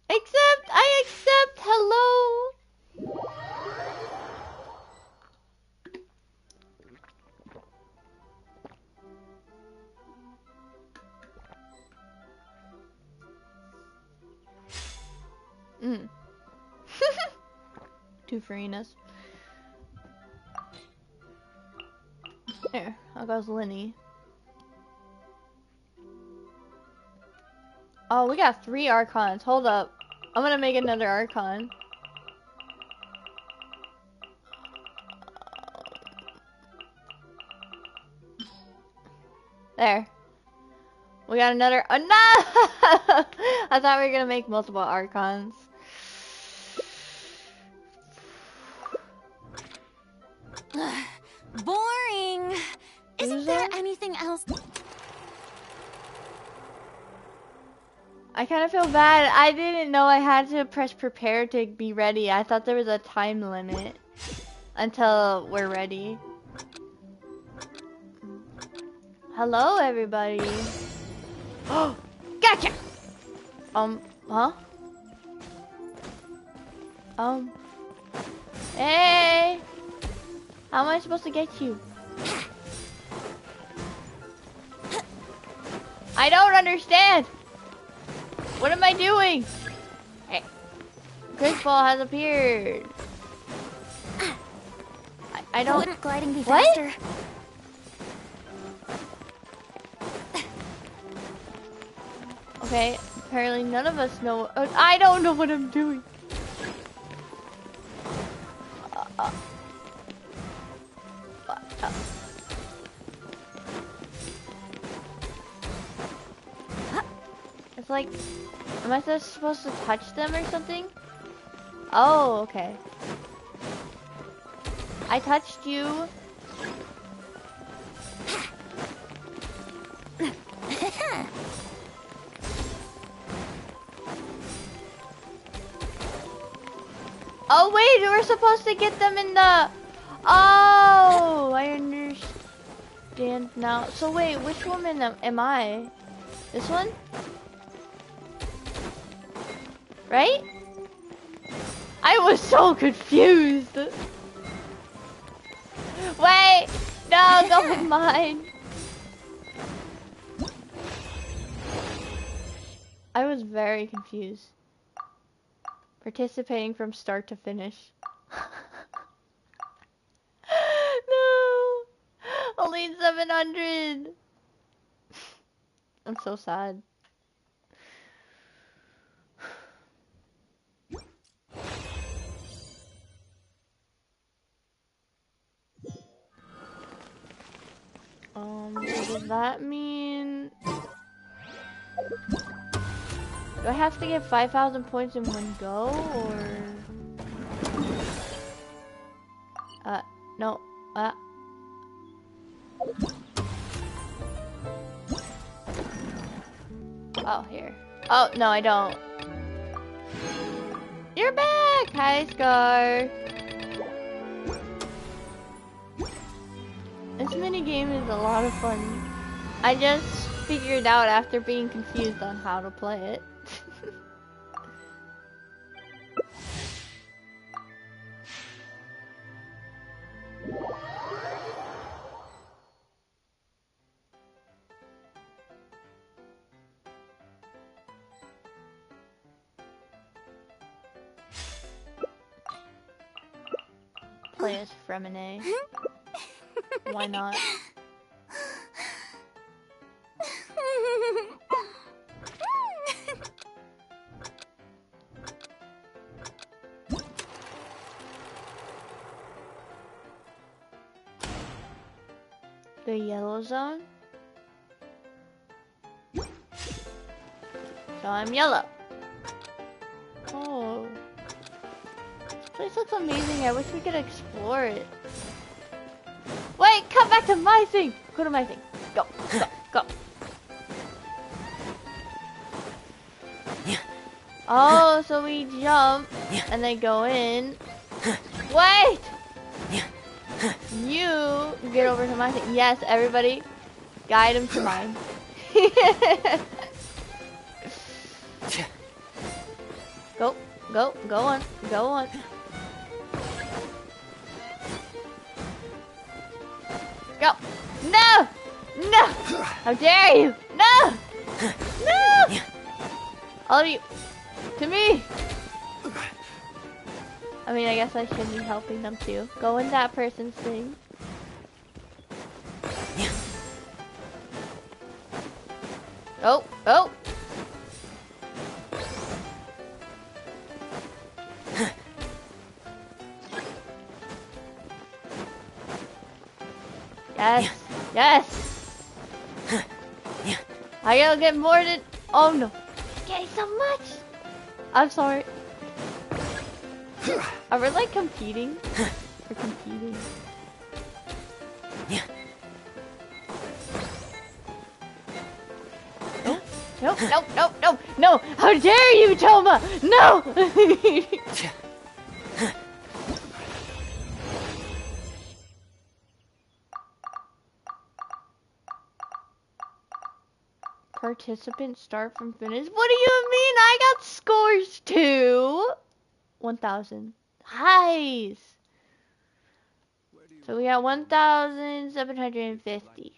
Accept! I accept! Hello! Mm. 2 Farinas. There, I'll go with Lenny. Oh, we got 3 Archons. Hold up. I'm gonna make another Archon. There. We got another. Oh, no! I thought we were gonna make multiple Archons. Boring. Isn't there anything else? I kind of feel bad. I didn't know I had to press prepare to be ready. I thought there was a time limit until we're ready. Hello, everybody. Oh, gotcha. Huh? Hey. How am I supposed to get you? I don't understand. What am I doing? Hey. Chris Ball has appeared. I don't... Wouldn't gliding be what? faster? Okay, apparently none of us know... I don't know what I'm doing. It's like... Am I just supposed to touch them or something? Oh, okay. I touched you. Oh wait, we're supposed to get them in the... Oh, I understand now. So wait, which woman am I? This one? Right? I was so confused. Wait, No, go with mine. I was very confused. Participating from start to finish. No! Only 700! I'm so sad. Does that mean... Do I have to get 5,000 points in one go, or... No. Oh, here. Oh, no, I don't. You're back! Hi, Scar. This minigame is a lot of fun. I just figured out after being confused on how to play it. Play as Fremine. Why not? The yellow zone? So I'm yellow. Oh. This place looks amazing. I wish we could explore it. Wait, come back to my thing! Go to my thing. Go, go, go. Oh, so we jump and then go in. Wait! You get over to my thing. Yes, everybody, guide him to mine. Go, go, go on, go on. Go! No! No! How dare you! No! No! All of you, to me! I mean, I guess I should be helping them too. Go in that person's thing. Oh, oh! Yes, yes! I gotta get more than... Oh no! Getting so much! I'm sorry. Are we like competing? We're competing. No, no, no, no, no, no! How dare you, Toma! No! Participants start from finish. What do you mean? I got scores too. 1,000. Nice. So we got 1,750.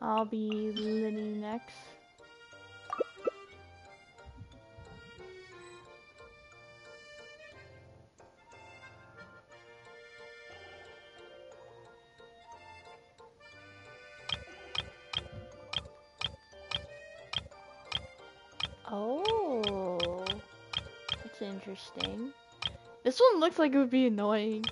I'll be Linny next. Oh, that's interesting. This one looks like it would be annoying.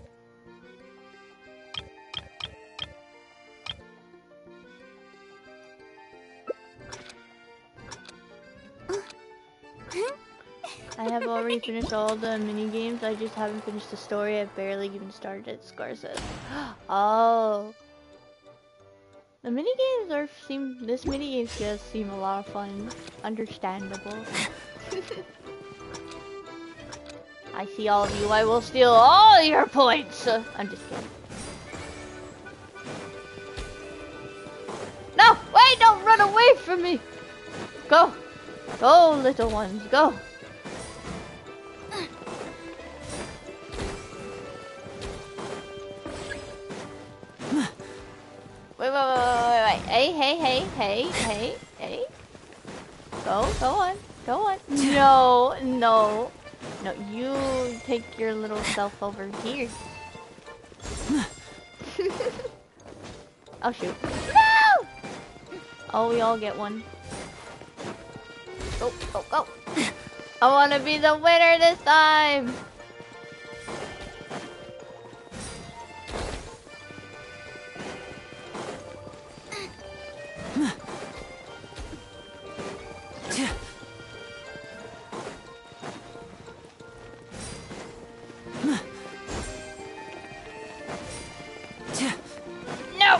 I have already finished all the mini games. I just haven't finished the story. I've barely even started. Scar says. Oh. The this minigames does seem a lot of fun. Understandable. I see all of you. I will steal all your points. I'm just kidding. No! Wait! Don't run away from me! Go! Go, little ones, go! Wait. Hey. Go on. No, you take your little self over here. Oh, shoot. No! Oh, we all get one. Go. I want to be the winner this time! No!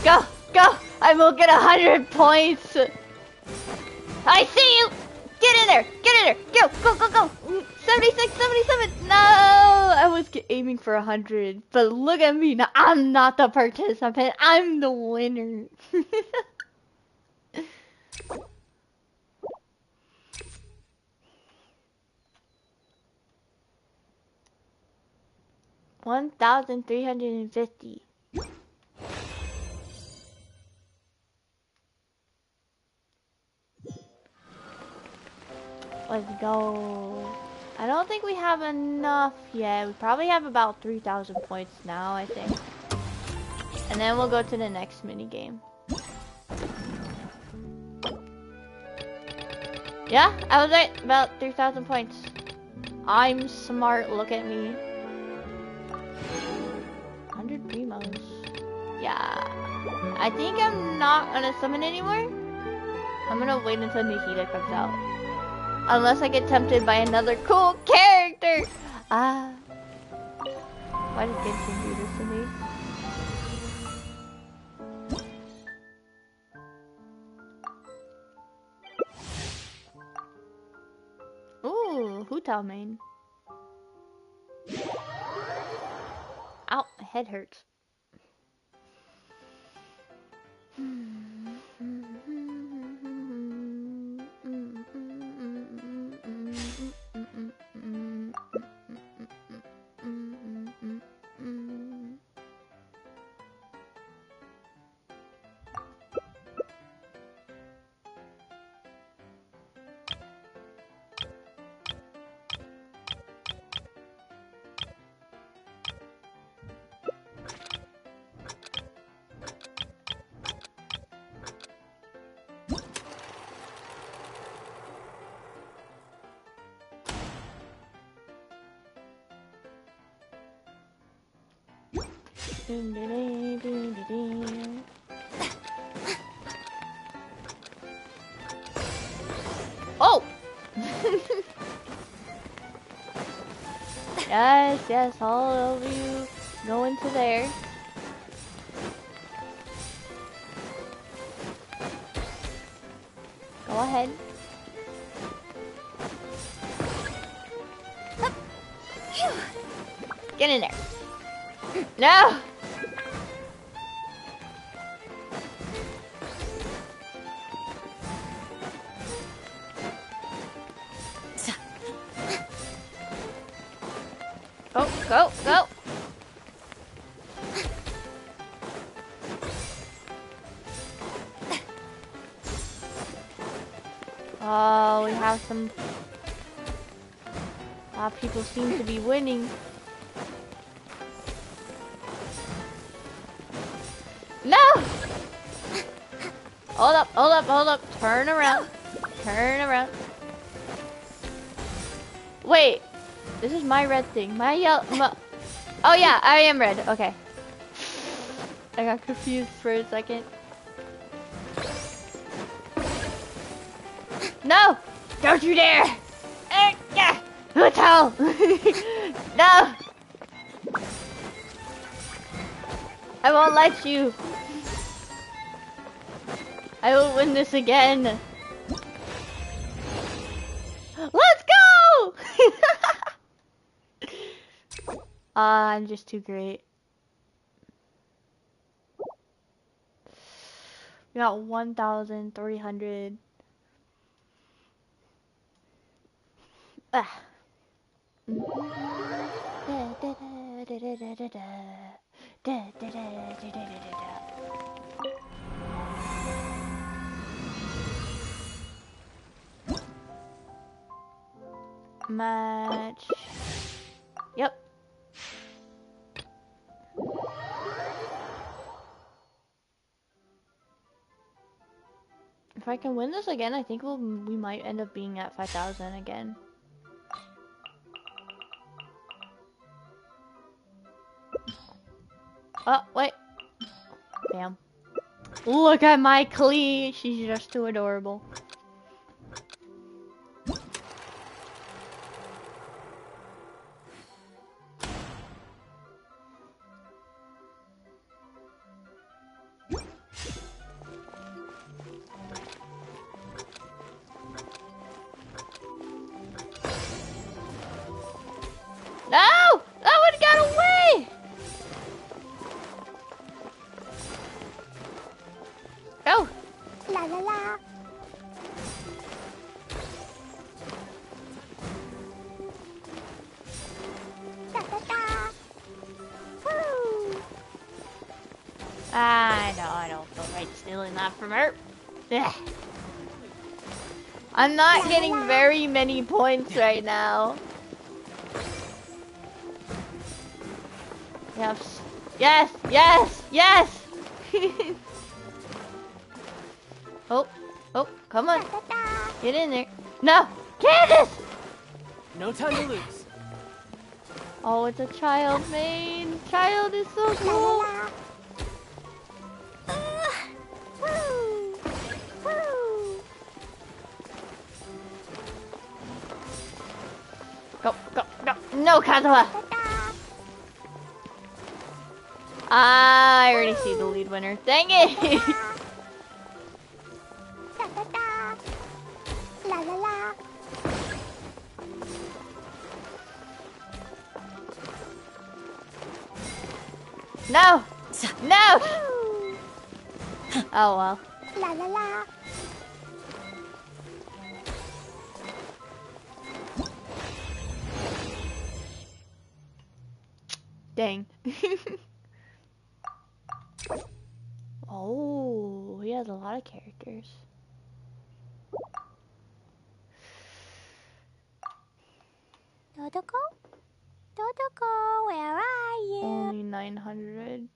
Go! I will get 100 points! I see you! Get in there! Go! 76, 77! No! I was aiming for 100, but look at me now. I'm not the participant. I'm the winner. $1,350. Let's go. I don't think we have enough yet. We probably have about 3,000 points now, I think. And then we'll go to the next mini game. Yeah, I was right. About 3,000 points. I'm smart. Look at me. 100 primos. Yeah. I think I'm not gonna summon anymore. I'm gonna wait until Nihida comes out. Unless I get tempted by another cool character! Why did Genshin do this to me? Ooh, Hutao main. Ow, my head hurts. Oh! Yes, all of you go into there. Go ahead. Get in there. No! Go! Oh, we have some... A lot of people seem to be winning. No! Hold up. Turn around. Wait. This is my red thing. My yellow... Oh yeah, I am red. Okay. I got confused for a second. No! Don't you dare! Yeah! Hotel! No! I won't let you. I will win this again. Let's go! I'm just too great. We got 1,300. Ah. Match. Yep. If I can win this again, I think we might end up being at 5,000 again. Oh, wait. Bam. Look at my Klee. She's just too adorable. No! That one got away! Go! La la la. Da da da. Woo! I don't feel right stealing that from her. Ugh. I'm not getting very many points right now. Yes. Yes! Yes! Yes! Oh. Oh, come on. Get in there. No! Candace! No time to lose. Oh, it's a child main. Child is so cool. Woo! Woo! Go, go, go. No, Kazuha! I already see the lead winner. Dang it! Da da da. La la la. No! No! Oh well. La la la. Dang. Oh, he has a lot of characters. Dodoko? Dodoko, where are you? Only 900.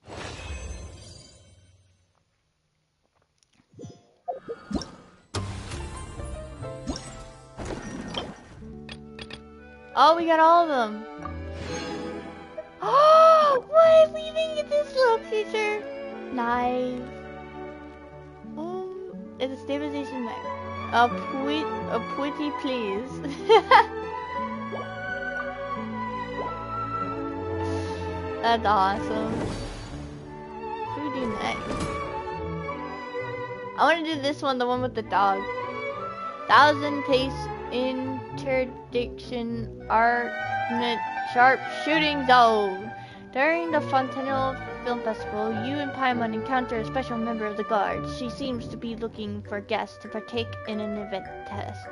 Oh, we got all of them. Oh, why are we leaving at this little creature? Nice. It's a stabilization mech. A pretty please. That's awesome. What do we do next? I want to do this one, the one with the dog. 1,000 pace interdiction armament sharp shooting zone. During the Fontenelle Film Festival, you and Paimon encounter a special member of the guard. She seems to be looking for guests to partake in an event test.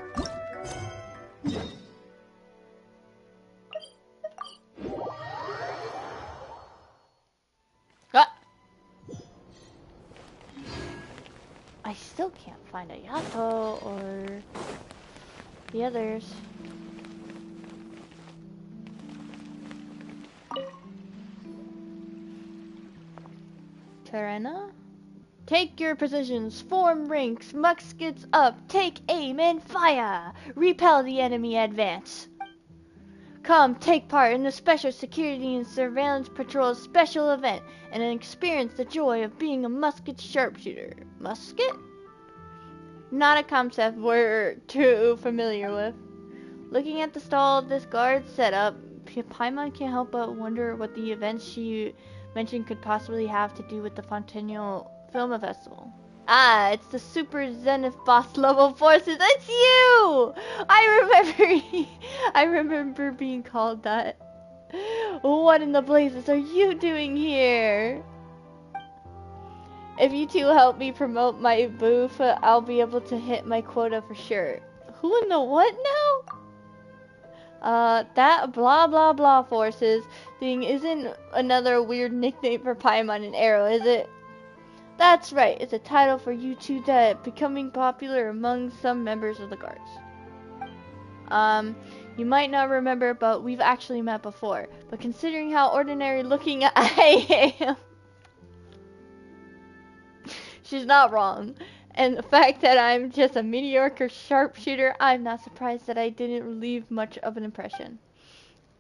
Ah! I still can't find a Yato or the others. Terena? Take your positions, form ranks, muskets up, take aim and fire! Repel the enemy advance. Come, take part in the Special Security and Surveillance Patrol's special event and experience the joy of being a musket sharpshooter. Musket? Not a concept we're too familiar with. Looking at the stall of this guard setup, Paimon can't help but wonder what the events she mentioned could possibly have to do with the Fontainebleau Film Festival. Ah, it's the Super Zenith Boss level forces. It's you! I remember being called that. What in the blazes are you doing here? If you two help me promote my booth, I'll be able to hit my quota for sure. Who in the what now? That blah blah blah forces thing isn't another weird nickname for Paimon and Arrow, is it? That's right, it's a title for you two that becoming popular among some members of the guards. You might not remember, but we've actually met before. But considering how ordinary looking I am, she's not wrong. And the fact that I'm just a mediocre sharpshooter, I'm not surprised that I didn't leave much of an impression.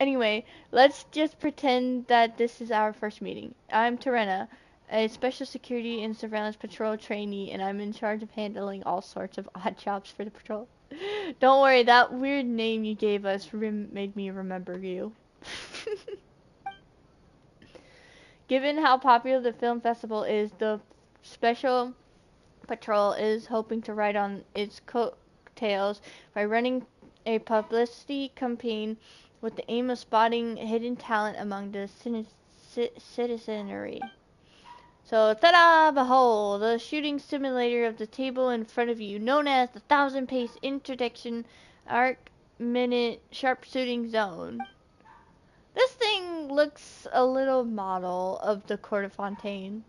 Anyway, let's just pretend that this is our first meeting. I'm Terena, a Special Security and Surveillance Patrol trainee, and I'm in charge of handling all sorts of odd jobs for the patrol. Don't worry, that weird name you gave us made me remember you. Given how popular the film festival is, the Special Patrol is hoping to ride on its coattails by running a publicity campaign with the aim of spotting hidden talent among the citizenry. So, ta-da! Behold, the shooting simulator of the table in front of you, known as the 1000-pace interdiction arc-minute sharpshooting zone. This thing looks a little model of the Court of Fontaine.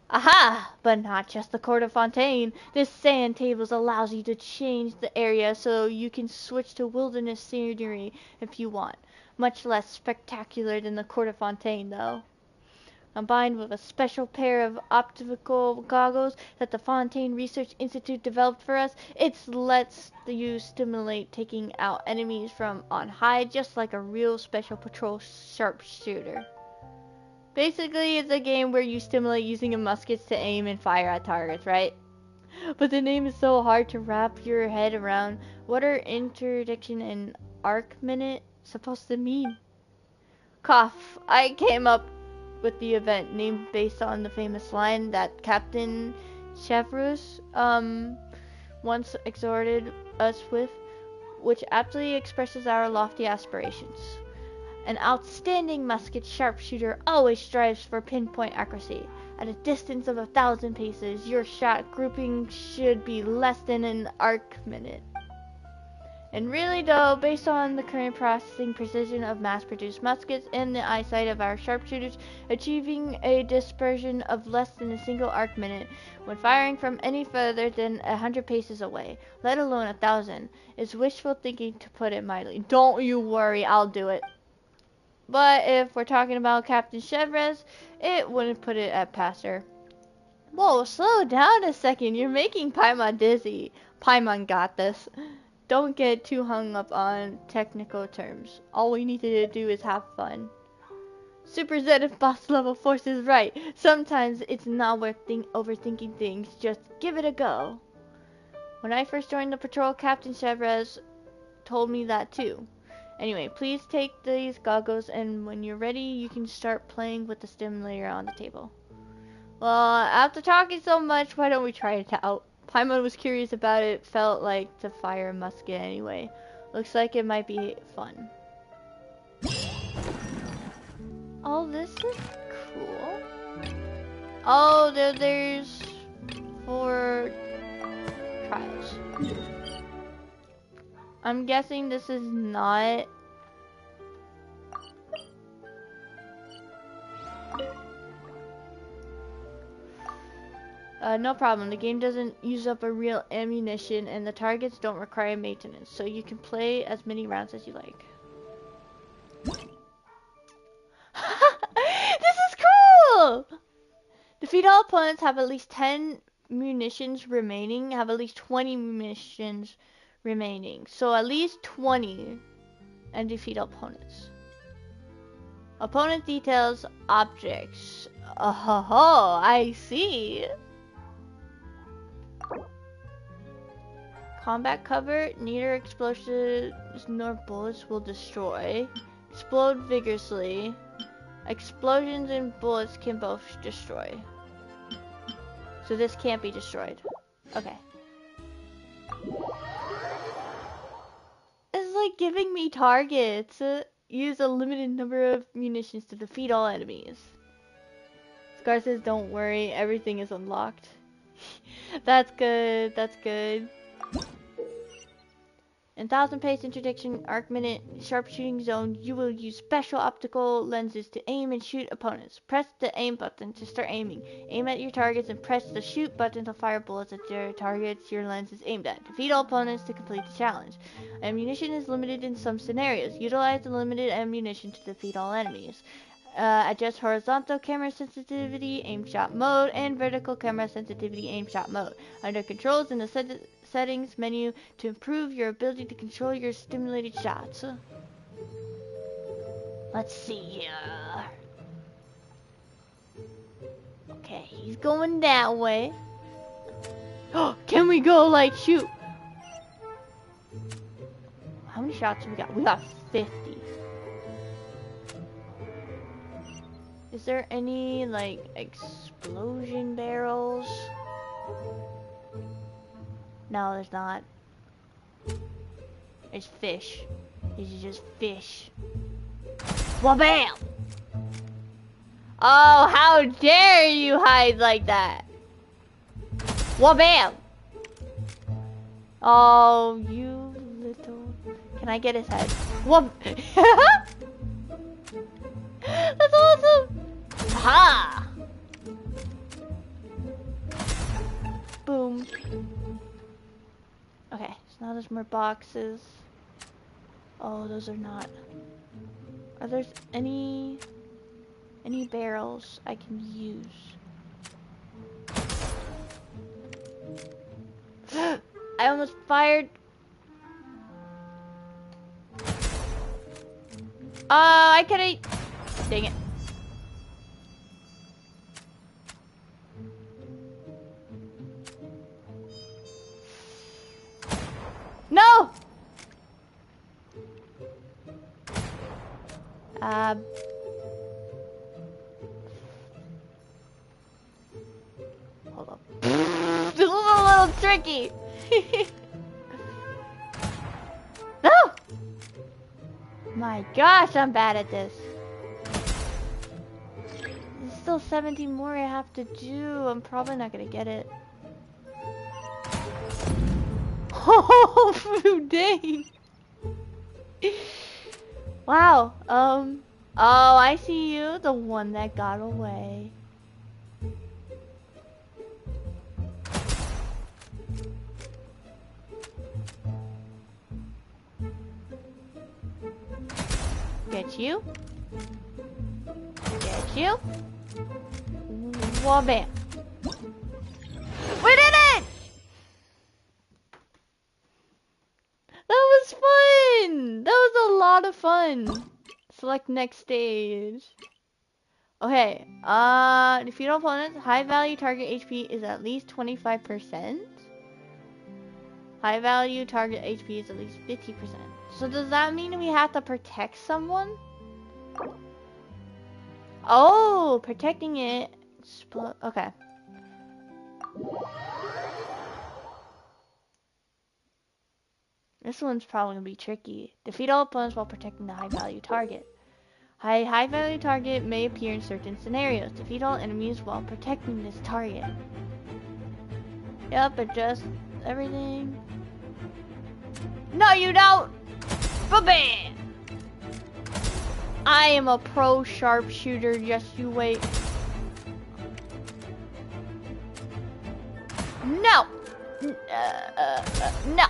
Aha! But not just the Court of Fontaine. This sand tables allows you to change the area so you can switch to wilderness scenery if you want. Much less spectacular than the Court of Fontaine, though. Combined with a special pair of optical goggles that the Fontaine Research Institute developed for us, it lets you stimulate taking out enemies from on high just like a real Special Patrol sharpshooter. Basically, it's a game where you stimulate using a muskets to aim and fire at targets, right? But the name is so hard to wrap your head around. What are interdiction and arc minute supposed to mean? Cough. I came up with the event named based on the famous line that Captain Chevreuse once exhorted us with, which aptly expresses our lofty aspirations. An outstanding musket sharpshooter always strives for pinpoint accuracy. At a distance of 1,000 paces, your shot grouping should be less than an arc minute. And really though, based on the current processing precision of mass-produced muskets and the eyesight of our sharpshooters, achieving a dispersion of less than a single arc minute when firing from any further than 100 paces away, let alone 1,000, is wishful thinking to put it mildly. Don't you worry, I'll do it. But if we're talking about Captain Chevreuse, it wouldn't put it at past her. Whoa, slow down a second. You're making Paimon dizzy. Paimon got this. Don't get too hung up on technical terms. All we need to do is have fun. Super Zenith boss level force is right. Sometimes it's not worth overthinking things. Just give it a go. When I first joined the patrol, Captain Chevreuse told me that too. Anyway, please take these goggles, and when you're ready, you can start playing with the stimulator on the table. Well, after talking so much, why don't we try it out? Paimon was curious about it, felt like to fire a musket anyway. Looks like it might be fun. Oh, this is cool. Oh, there's 4 trials. I'm guessing this is not... no problem. The game doesn't use up a real ammunition and the targets don't require maintenance, so you can play as many rounds as you like. This is cool! Defeat all opponents, have at least 10 munitions remaining, have at least 20 munitions remaining. So at least 20. and defeat opponents. Opponent details objects. Oh, I see. Combat cover, neither explosions nor bullets will destroy. Explode vigorously. Explosions and bullets can both destroy. So this can't be destroyed. Okay. It's like giving me targets. Use a limited number of munitions to defeat all enemies. Scar says, don't worry, everything is unlocked. That's good, that's good. In 1000 pace interdiction arc minute sharpshooting zone, you will use special optical lenses to aim and shoot opponents. Press the aim button to start aiming. Aim at your targets and press the shoot button to fire bullets at your targets your lens is aimed at. Defeat all opponents to complete the challenge. Ammunition is limited in some scenarios. Utilize the limited ammunition to defeat all enemies. Adjust horizontal camera sensitivity, aim shot mode, and vertical camera sensitivity, aim shot mode. Under controls in the settings menu to improve your ability to control your stimulated shots. Let's see here. Okay, he's going that way. Oh, can we go like shoot? How many shots do we got? We got 50. Is there any, like, explosion barrels? No, there's not. It's fish. These are just fish. Wabam! Oh, how dare you hide like that? Wabam! Oh, you little... Can I get his head? Wab... That's awesome! Ha! Boom. Okay, so now there's more boxes. Oh, those are not... Are there any barrels I can use? I almost fired... I could've... Dang it. No! Hold up. This is a little tricky. No! My gosh, I'm bad at this. There's still 17 more I have to do. I'm probably not gonna get it. Oh, dang. Wow. Oh, I see you. The one that got away. Get you. Get you. Wabam. We did it! That was fun! That was a lot of fun. Select next stage. Okay, defeat all opponents. High value target HP is at least 25%. High value target HP is at least 50%. So does that mean we have to protect someone? Oh, protecting it. Okay. This one's probably gonna be tricky. Defeat all opponents while protecting the high value target. High value target may appear in certain scenarios. Defeat all enemies while protecting this target. Yep, adjust everything. No, you don't! Ba-bam! I am a pro sharpshooter, just you wait. No! No!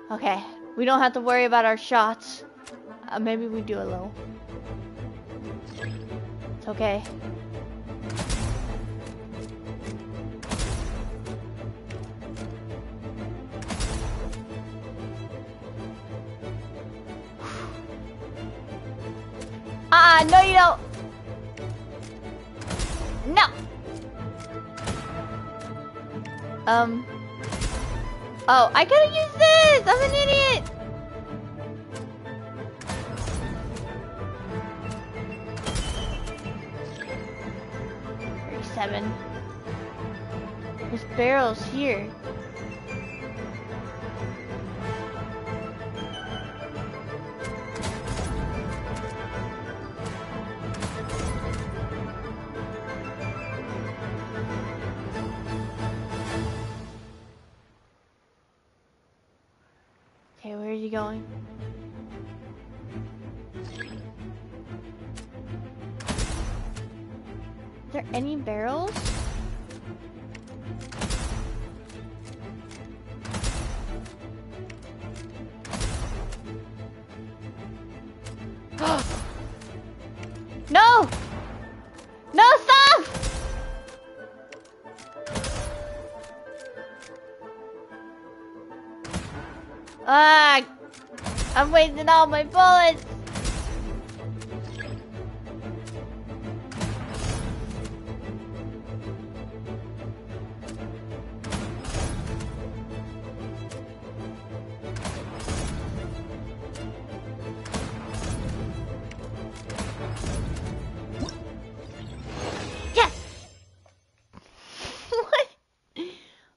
Okay, we don't have to worry about our shots. Maybe we do a little. It's okay. No, you don't. No. Oh, I could've used this. I'm an idiot. Seven. There's barrels here. Okay, where are you going? Is there any barrels? No! No, stop! Ah, I'm wasting all my bullets.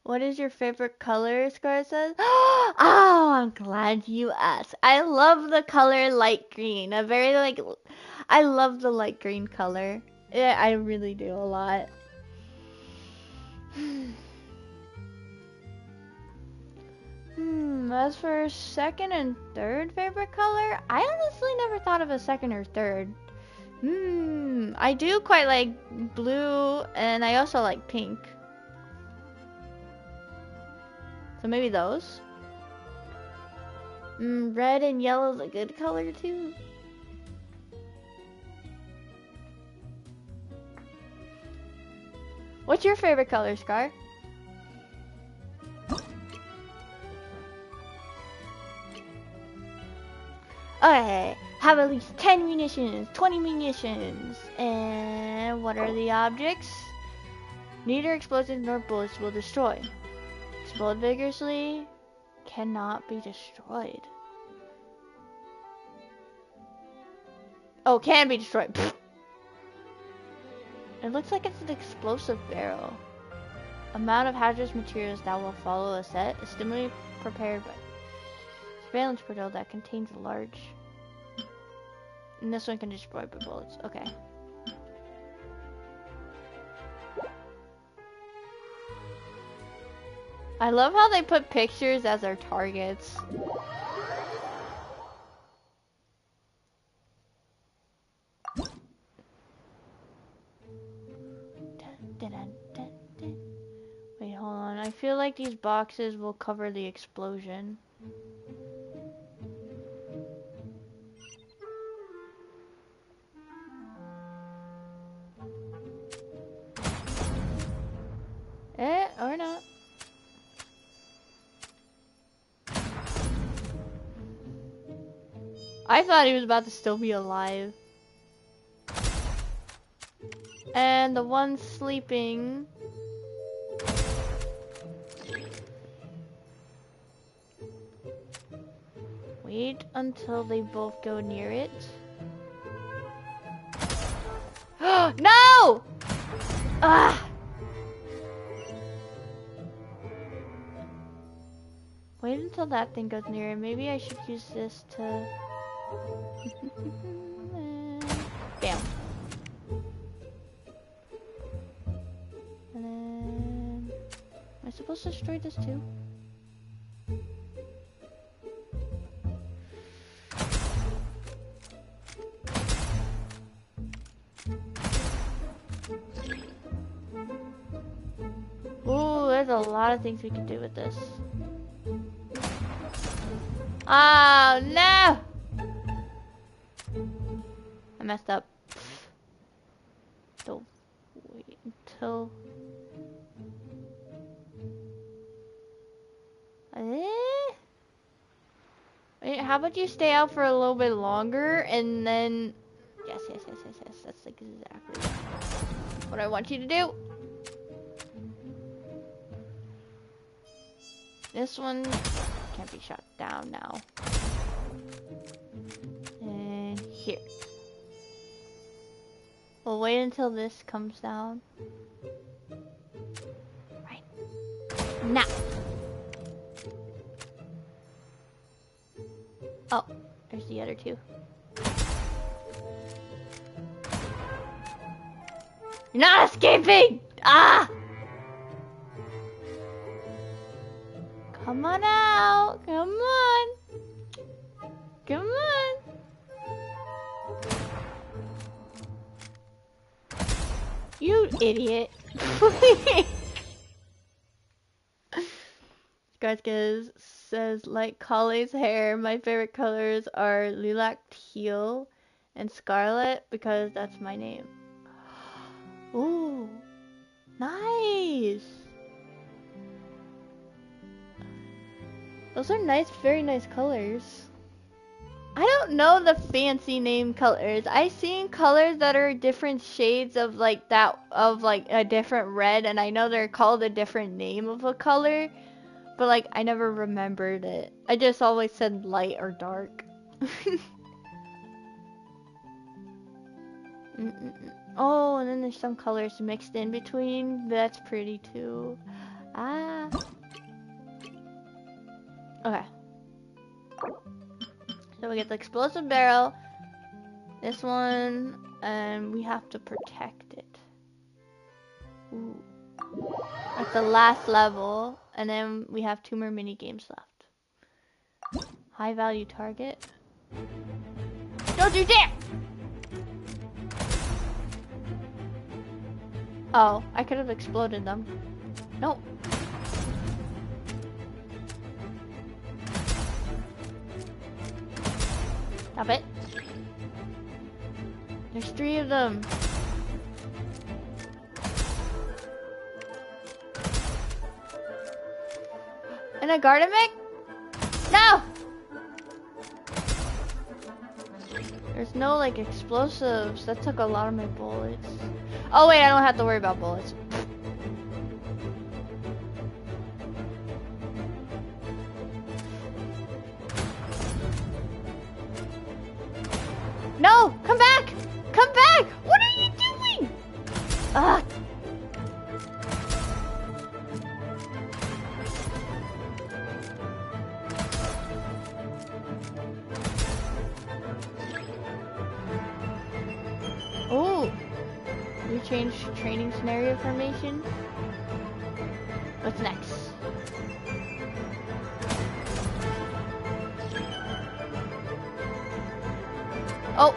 What is your favorite color? Scar says. Oh, I'm glad you asked. I love the color light green. I love the light green color. Yeah, I really do a lot. As for second and third favorite color, I honestly never thought of a second or third. I do quite like blue, and I also like pink. So maybe those. Red and yellow is a good color too. What's your favorite color, Scar? Okay, have at least 10 munitions, 20 munitions. And what are the objects? Neither explosions nor bullets will destroy. Explode vigorously, cannot be destroyed. Oh, can be destroyed. Pfft. It looks like it's an explosive barrel. Amount of hazardous materials that will follow a set is similarly prepared by surveillance patrol that contains a large. And this one can destroy by bullets. Okay. I love how they put pictures as our targets. Wait, hold on. I feel like these boxes will cover the explosion. Or not. I thought he was about to still be alive. And the one sleeping. Wait until they both go near it. No! Ah! Wait until that thing goes near it. Maybe I should use this to... Bam. And then... Am I supposed to destroy this too? Ooh, there's a lot of things we can do with this. Oh no! I messed up. So wait until wait, how about you stay out for a little bit longer and then yes, yes. That's exactly what I want you to do. This one can't be shot down now. And here. We'll wait until this comes down. Right. Now. Oh, there's the other two. You're not escaping! Ah! Come on out! Come on! Come on! You idiot. Scarscas says, like Colley's hair, my favorite colors are lilac, teal, and scarlet because that's my name. Ooh, nice. Those are nice, very nice colors. I don't know the fancy name colors. I've seen colors that are different shades of like that, of like a different red, and I know they're called a different name of a color, but like I never remembered it. I just always said light or dark. Oh, and then there's some colors mixed in between. That's pretty too. Ah. Okay. So we get the explosive barrel, this one, and we have to protect it. Ooh. That's the last level, and then we have 2 more mini games left. High value target. Don't you dare! Oh, I could have exploded them. Nope. Stop it. There's 3 of them. And a Gardemic? No! There's no like explosives. That took a lot of my bullets. Oh wait, I don't have to worry about bullets. No! Come back! Come back! What are you doing? Ugh. Oh! We changed training scenario formation. What's next? Oh!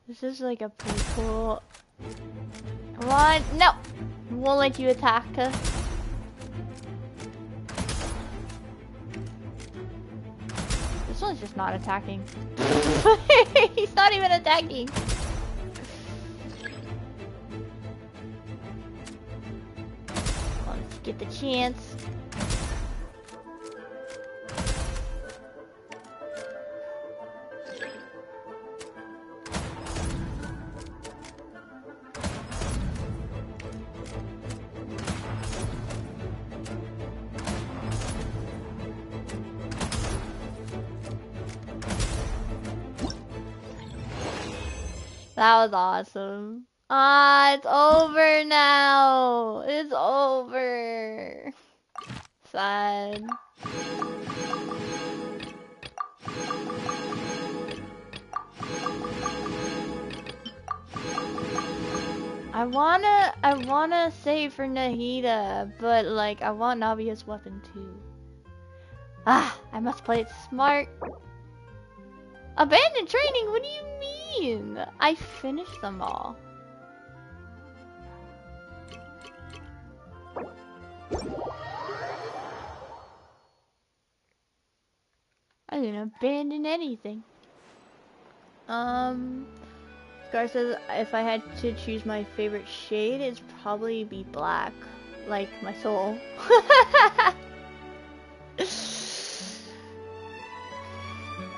This is like a pretty cool... Come on! No! Won't let you attack us. This one's just not attacking. He's not even attacking. Let's get the chance. That was awesome. Ah, it's over now. It's over. Sad. I wanna save for Nahida, but like I want Navia's weapon too. Ah, I must play it smart. Abandoned training? What do you mean? I finished them all. I didn't abandon anything. Scar says if I had to choose my favorite shade, it'd probably be black. like my soul.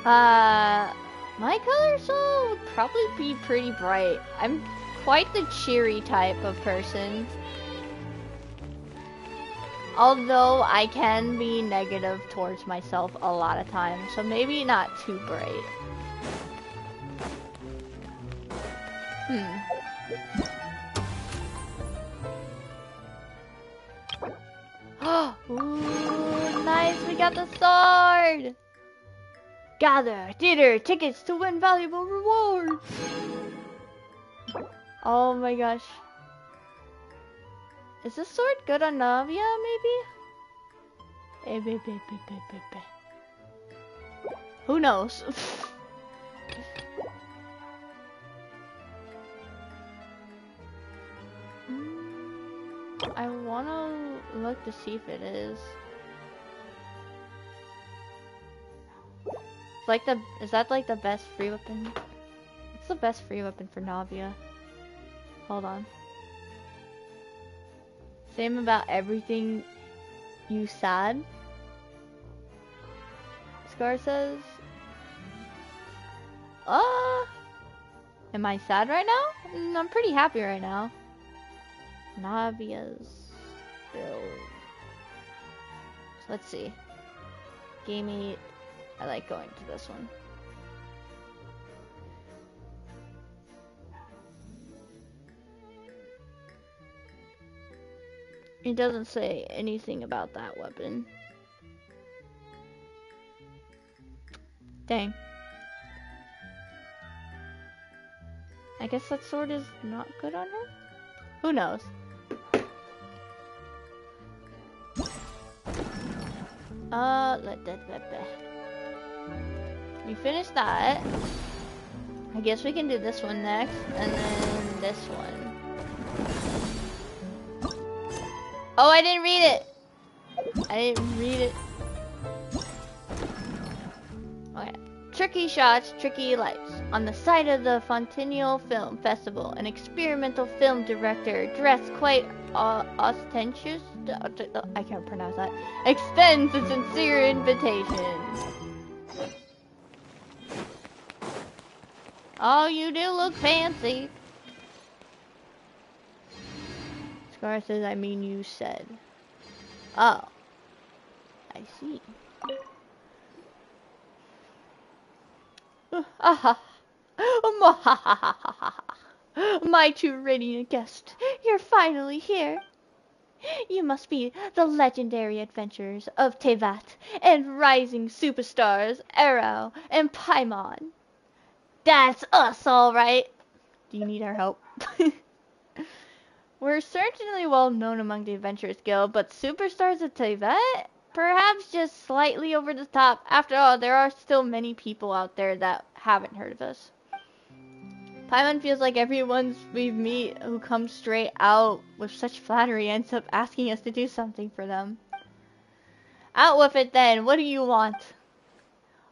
My color soul would probably be pretty bright. I'm quite the cheery type of person. Although I can be negative towards myself a lot of times, so maybe not too bright. Ooh, nice, we got the sword! Gather theater tickets to win valuable rewards! Oh my gosh. Is this sword good on Navia, maybe? Who knows? I wanna look to see if it is. Like is that like the best free weapon? What's the best free weapon for Navia? Hold on. Same about everything you sad? Scar says. Am I sad right now? I'm pretty happy right now. Navia's build. So let's see. Game 8. I like going to this one. It doesn't say anything about that weapon. Dang. I guess that sword is not good on her? Who knows? We finished that. I guess we can do this one next, and then this one. Oh, I didn't read it! I didn't read it. Okay. Tricky shots, tricky lights. On the site of the Fontenio Film Festival, an experimental film director dressed quite ostentatious, I can't pronounce that, extends a sincere invitation. Oh, you do look fancy. Scar says, I mean you said. Oh. I see. My too radiant guest, you're finally here. You must be the legendary adventures of Tevat and rising superstars Arrow and Paimon. That's us, all right. Do you need our help? We're certainly well known among the Adventurers Guild, but superstars of Tevat? Perhaps just slightly over the top. After all, there are still many people out there that haven't heard of us. Paimon feels like everyone we meet who comes straight out with such flattery ends up asking us to do something for them. Out with it then. What do you want?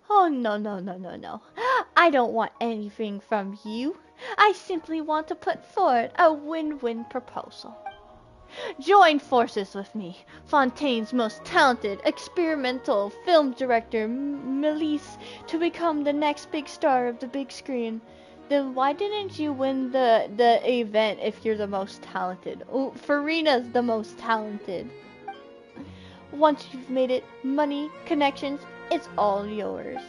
Oh, no. I don't want anything from you. I simply want to put forward a win-win proposal. Join forces with me, Fontaine's most talented experimental film director, Melisse, to become the next big star of the big screen. Then why didn't you win the event if you're the most talented? Oh, Farina's the most talented. Once you've made it, money, connections, it's all yours.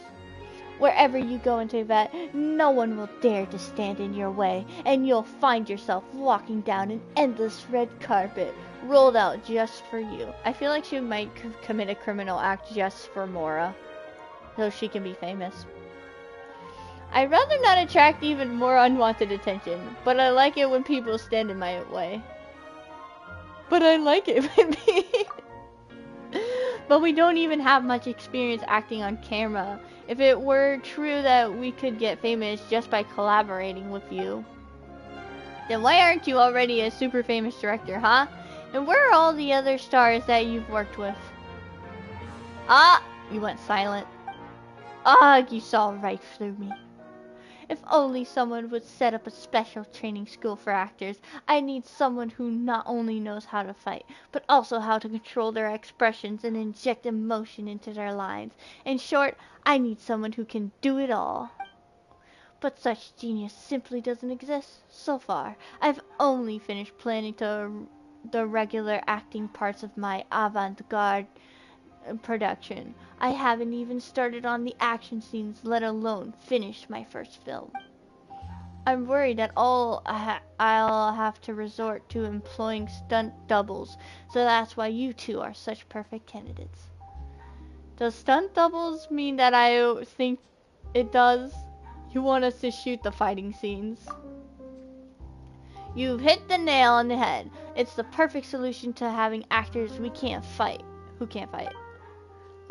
Wherever you go into that, no one will dare to stand in your way, and you'll find yourself walking down an endless red carpet, rolled out just for you. I feel like she might commit a criminal act just for Mora, so she can be famous. I'd rather not attract even more unwanted attention, but I like it when people stand in my way. But I like it when But we don't even have much experience acting on camera. If it were true that we could get famous just by collaborating with you, then why aren't you already a super famous director, huh? And where are all the other stars that you've worked with? Ah, you went silent. Ah, you saw right through me. If only someone would set up a special training school for actors. I need someone who not only knows how to fight, but also how to control their expressions and inject emotion into their lines. In short, I need someone who can do it all. But such genius simply doesn't exist so far. I've only finished planning the regular acting parts of my avant-garde production. I haven't even started on the action scenes, let alone finished my first film. I'm worried that I'll have to resort to employing stunt doubles, so that's why you two are such perfect candidates. Does stunt doubles mean that I think it does? You want us to shoot the fighting scenes? You've hit the nail on the head. It's the perfect solution to having actors who can't fight.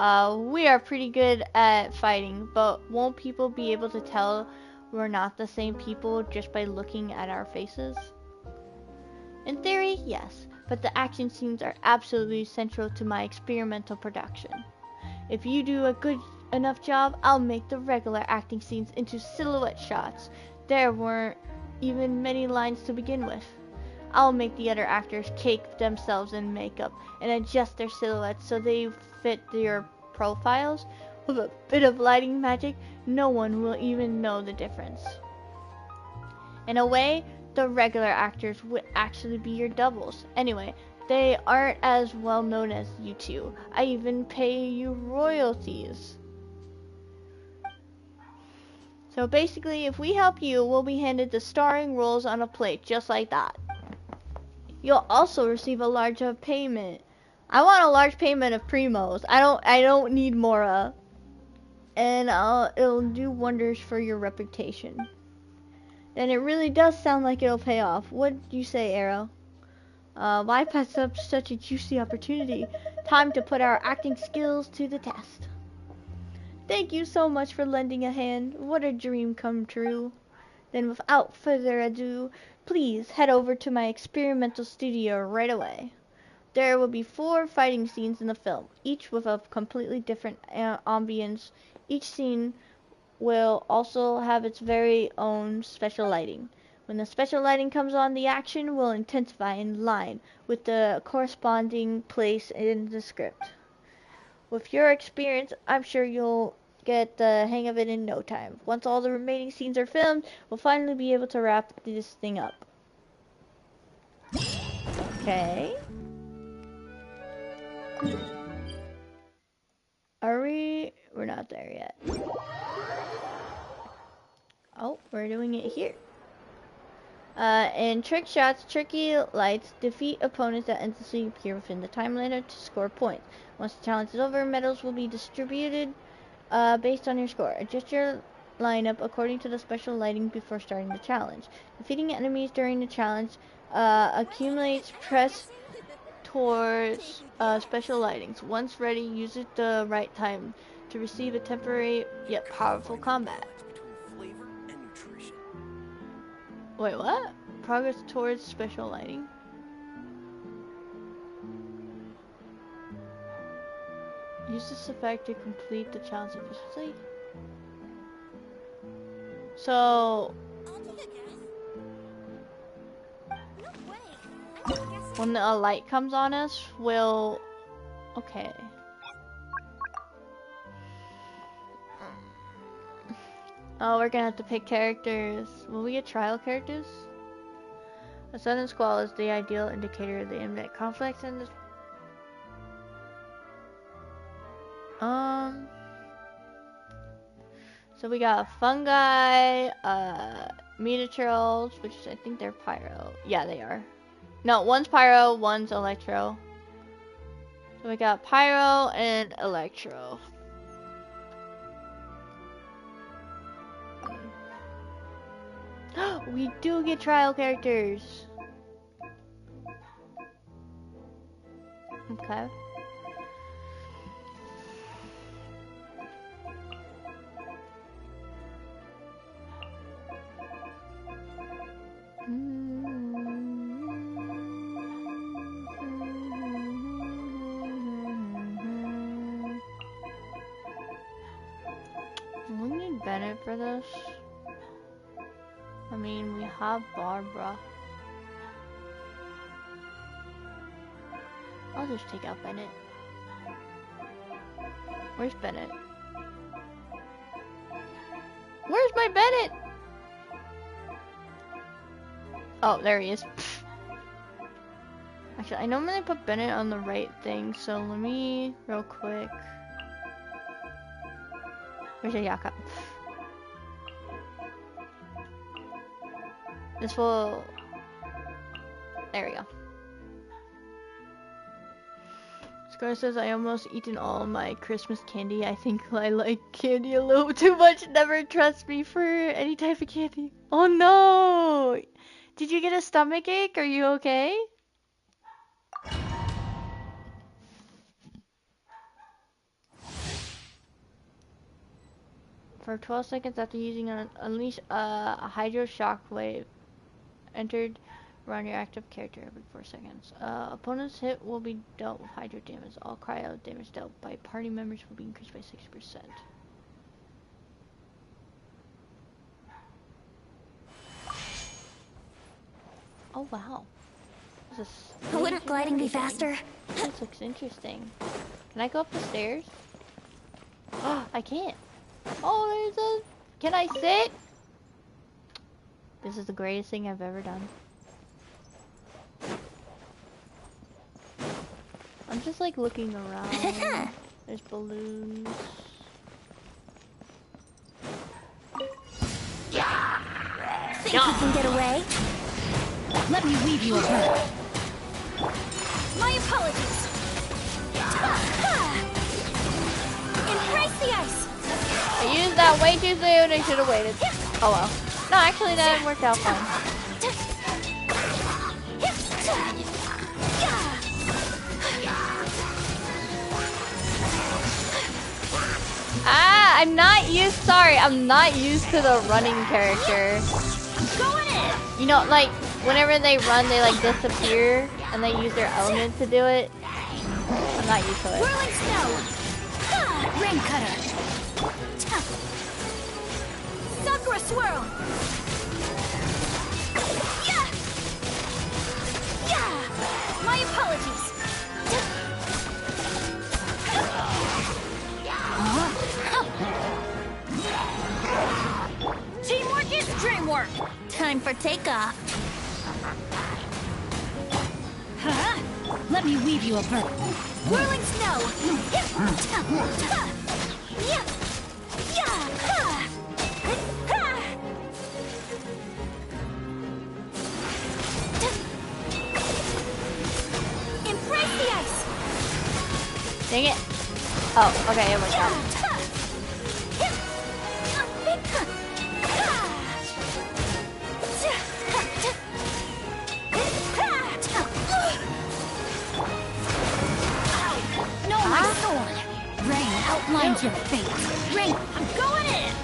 We are pretty good at fighting, but won't people be able to tell we're not the same people just by looking at our faces? In theory, yes, but the action scenes are absolutely central to my experimental production. If you do a good enough job, I'll make the regular acting scenes into silhouette shots. There weren't even many lines to begin with. I'll make the other actors cake themselves in makeup and adjust their silhouettes so they fit their profiles. With a bit of lighting magic, no one will even know the difference. In a way, the regular actors would actually be your doubles. Anyway, they aren't as well known as you two. I even pay you royalties. So basically, if we help you, we'll be handed the starring roles on a plate, just like that. You'll also receive a large payment. I want a large payment of primos. I don't need Mora. And it'll do wonders for your reputation. And it really does sound like it'll pay off. What do you say, Arrow? Why pass up such a juicy opportunity? Time to put our acting skills to the test. Thank you so much for lending a hand. What a dream come true. Then without further ado, please head over to my experimental studio right away. There will be 4 fighting scenes in the film, each with a completely different ambience. Each scene will also have its very own special lighting. When the special lighting comes on, the action will intensify in line with the corresponding place in the script. With your experience, I'm sure you'll get the hang of it in no time. Once all the remaining scenes are filmed, we'll finally be able to wrap this thing up. Okay. Are we? We're not there yet. Oh, we're doing it here. In trick shots, tricky lights defeat opponents that endlessly appear within the time limit to score points. Once the challenge is over, medals will be distributed based on your score. Adjust your lineup according to the special lighting before starting the challenge. Defeating enemies during the challenge accumulates press towards special lightings. Once ready, use it the right time to receive a temporary yet powerful combat. Wait, what? Progress towards special lighting? Use this effect to complete the challenge efficiently. So, when a light comes on us, we'll... Okay. Oh, we're gonna have to pick characters. Will we get trial characters? A sudden squall is the ideal indicator of the imminent conflict in this. So we got fungi, meteorals, which I think they're pyro. Yeah, they are. No, one's pyro, one's electro. So we got pyro and electro. We do get trial characters. Okay. We need Bennett for this. mean, we have Barbara. I'll just take out Bennett. Where's Bennett? Where's my Bennett? Oh, there he is. Actually, I know I'm gonna put Bennett on the right thing, so let me, real quick. Where's Ayaka? This will... There we go. Scar says, I almost eaten all my Christmas candy. I think I like candy a little too much. Never trust me for any type of candy. Oh no! Did you get a stomach ache? Are you okay? For 12 seconds after using an unleash a hydro shockwave entered around your active character every 4 seconds. Opponent's hit will be dealt with hydro damage. All cryo damage dealt by party members will be increased by 60%. Oh wow. Wouldn't gliding be faster? This looks interesting. Can I go up the stairs? Oh, I can't. Oh, there's a... Can I sit? This is the greatest thing I've ever done. I'm just like looking around. There's balloons. Think you can get away? Let me weave you a web. My apologies. Embrace the ice. I used that way too soon. I should have waited. Oh well. No, actually that worked out fine. Ah, I'm not used. Sorry, I'm not used to the running character. You know, like whenever they run, they like disappear, and they use their element to do it. I'm not used to it. Whirling snow. Rain cutter. Sakura swirl. Yeah. Yeah. My apologies. Teamwork is dreamwork. Time for takeoff. Huh? Let me weave you a bird. Whirling snow. Embrace the ice. Dang it. Oh, okay, it worked out. No, my sword. Rain outlines your fate. Rain, I'm going in.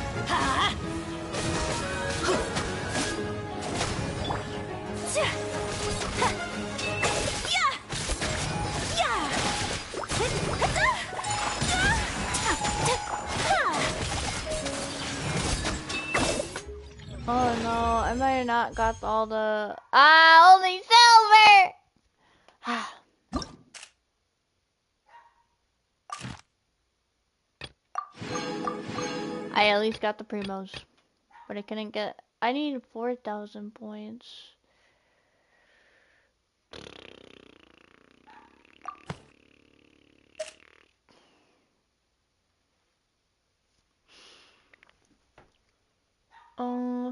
Oh no, I might have not got all the... Ah, only silver! I at least got the primos, but I couldn't get... I need 4,000 points.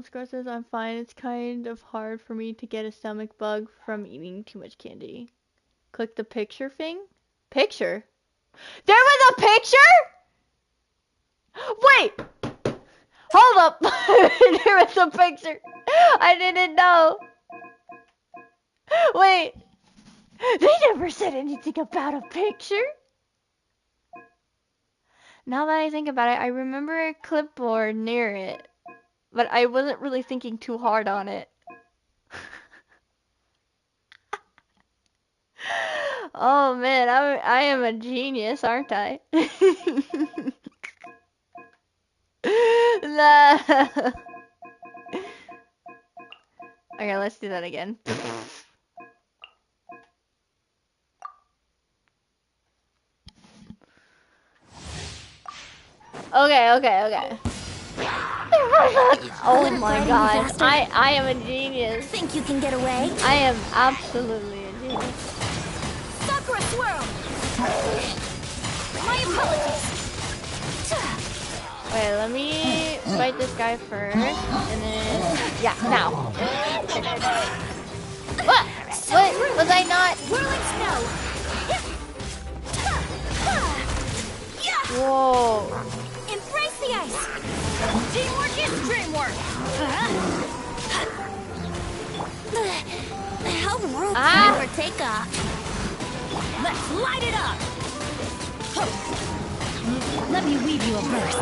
Scar says I'm fine. It's kind of hard for me to get a stomach bug from eating too much candy. Click the picture thing? Picture? There was a picture? Wait! Hold up! There was a picture. I didn't know. Wait. They never said anything about a picture. Now that I think about it, I remember a clipboard near it. But I wasn't really thinking too hard on it. Oh man, I am a genius, aren't I? Nah. Here, let's do that again. Okay. Oh my god. I am a genius. Think you can get away? I am absolutely a genius. Sakura swirl! My apologies! Wait, let me fight this guy first, and then... Yeah, now. What? What? Was I not? Whirling snow! Whoa. Embrace the ice! Teamwork is dreamwork! How rude for takeoff! Let's light it up! Let me weave you a verse.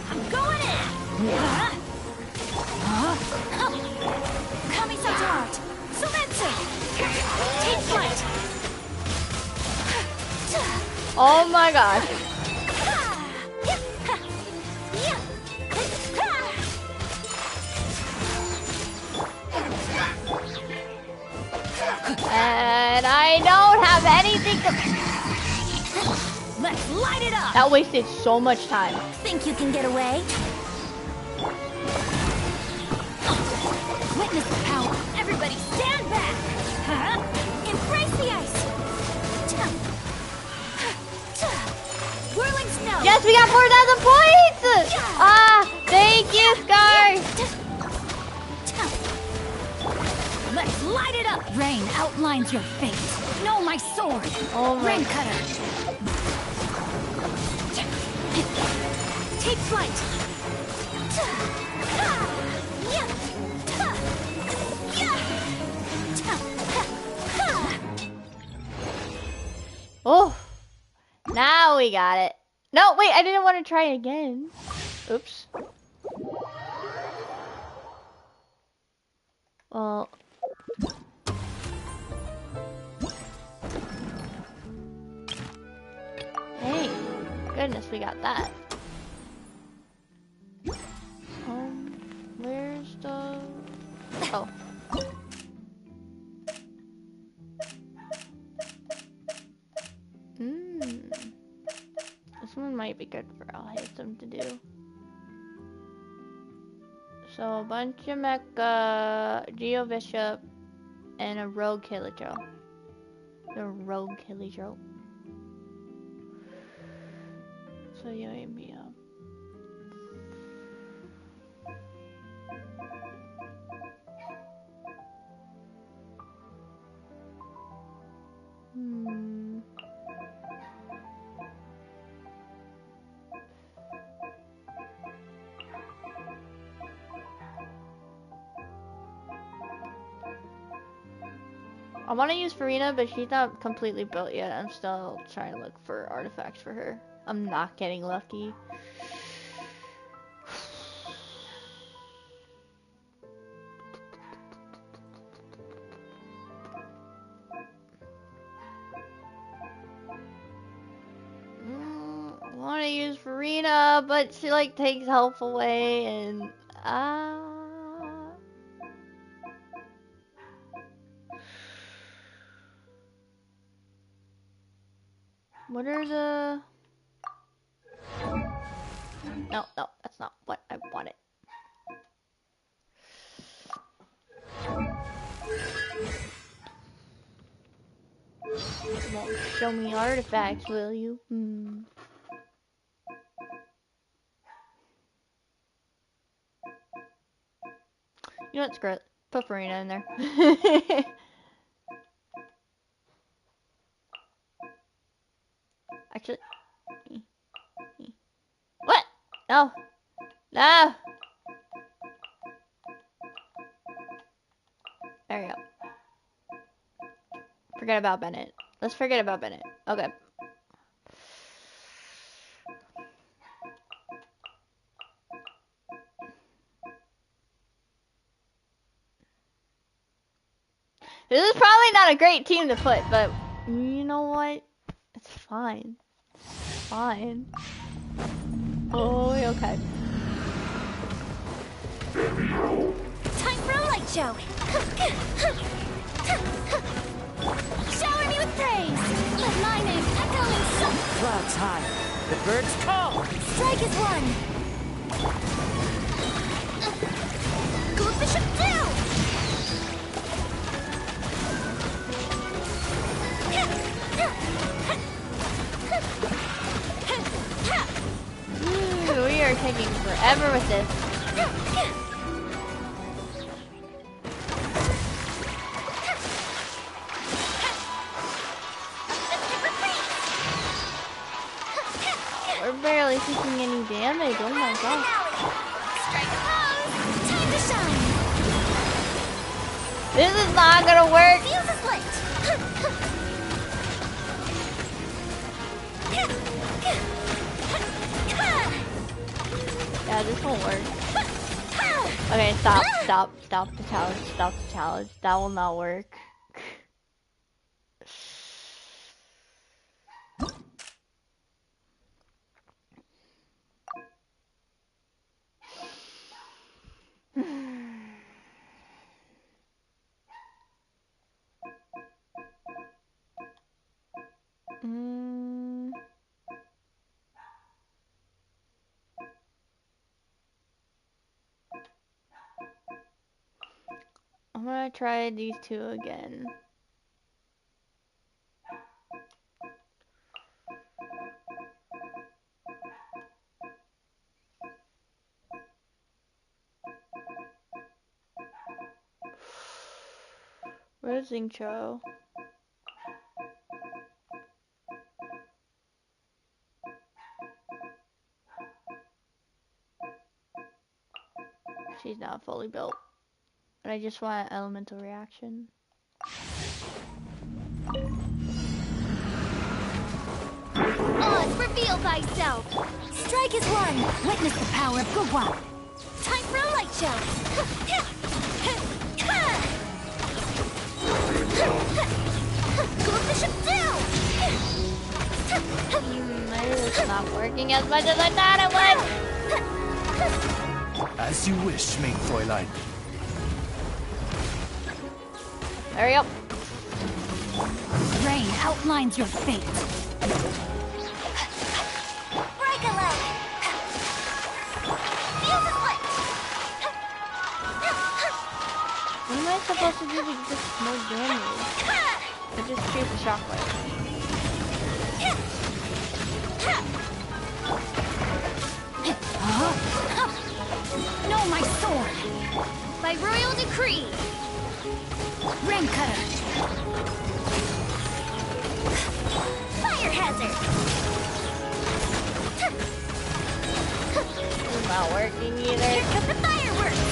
I'm going in! Kamisato art! Sumetsu! Take flight! Oh my gosh. And I don't have anything to... Let's light it up! That wasted so much time. Think you can get away? Witness the power! Everybody stand back! Embrace the ice! Whirling snow! Yes, we got 4,000 points! Ah, thank you, Scar! Let's light it up! Rain outlines your fate. No, my sword! Oh my... Rain cutter! Take flight! Oh, now we got it. No, wait, I didn't want to try again. Oops. Well. Hey, goodness, we got that. Where's the... Oh. This one might be good for Alhaitham to do. So a bunch of mecha, Geo Bishop, and a rogue Kilijo. The rogue Kilijo. So Yayyyyyyyyyy. I want to use Farina, but she's not completely built yet. I'm still trying to look for artifacts for her. I'm not getting lucky. I want to use Farina, but she like takes health away and what are the... No, that's not what I wanted. You won't show me artifacts, will you? You know what, screw it. Put Farina in there. Actually... What? No. No. There we go. Forget about Bennett. Let's forget about Bennett. Okay. This is probably not a great team to put, but you know what? It's fine. fine. Oh, okay. Time for a light show! Shower me with praise! Let my name echo in some... Clouds high. The birds call! Strike is one! Good bishop down! We are taking forever with this. We're barely taking any damage. Oh my gosh. Strike a pose! Time to shine! This is not gonna work. Fuse is lit! Yeah, this won't work. Okay, stop the challenge, That will not work. I'm gonna try these two again. Where's Intro? She's not fully built. But I just want an elemental reaction. Oz, reveal thyself! Strike is one! Witness the power of Gugwa! Time for a light show! Go bishop down! Maybe it's not working as much as I thought it would! As you wish, main Fräulein. There we go. Rain outlines your fate. Break a leg! Fuse is lit! What am I supposed to do to get more damage? I just shoot the shockwave. Know my sword! By royal decree! Ring cutter! Fire hazard! It's not working either. Here come the fireworks!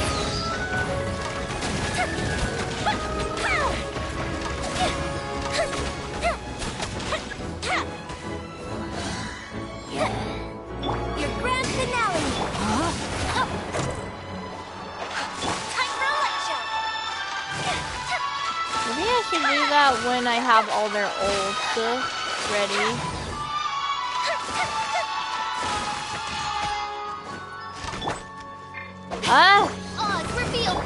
Your grand finale! Time for a light show! Maybe I should do that when I have all their ults ready. Ah! Oz revealed!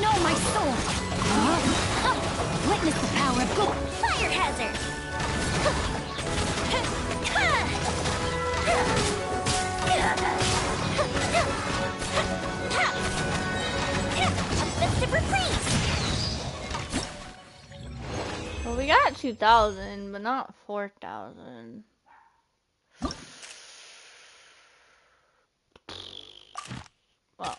Know my sword! Witness the power of good fire hazard! Offensive reprise! Well, we got 2,000, but not 4,000. Well.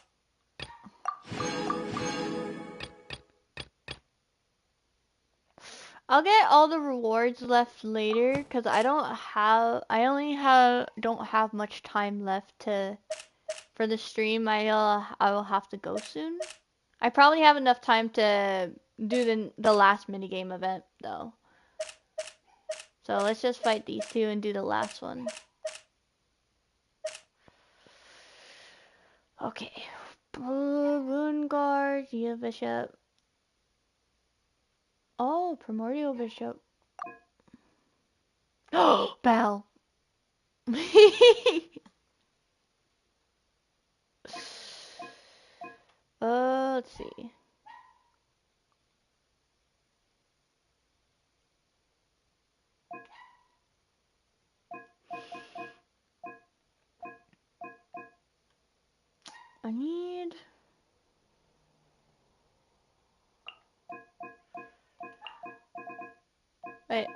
I'll get all the rewards left later because I don't have much time left for the stream. I will have to go soon. I probably have enough time to do the last minigame event though. So let's just fight these two and do the last one. Okay. Rune Guard, Gia Bishop. Oh, Primordial Bishop. Oh, Belle. Let's see. I need... Wait.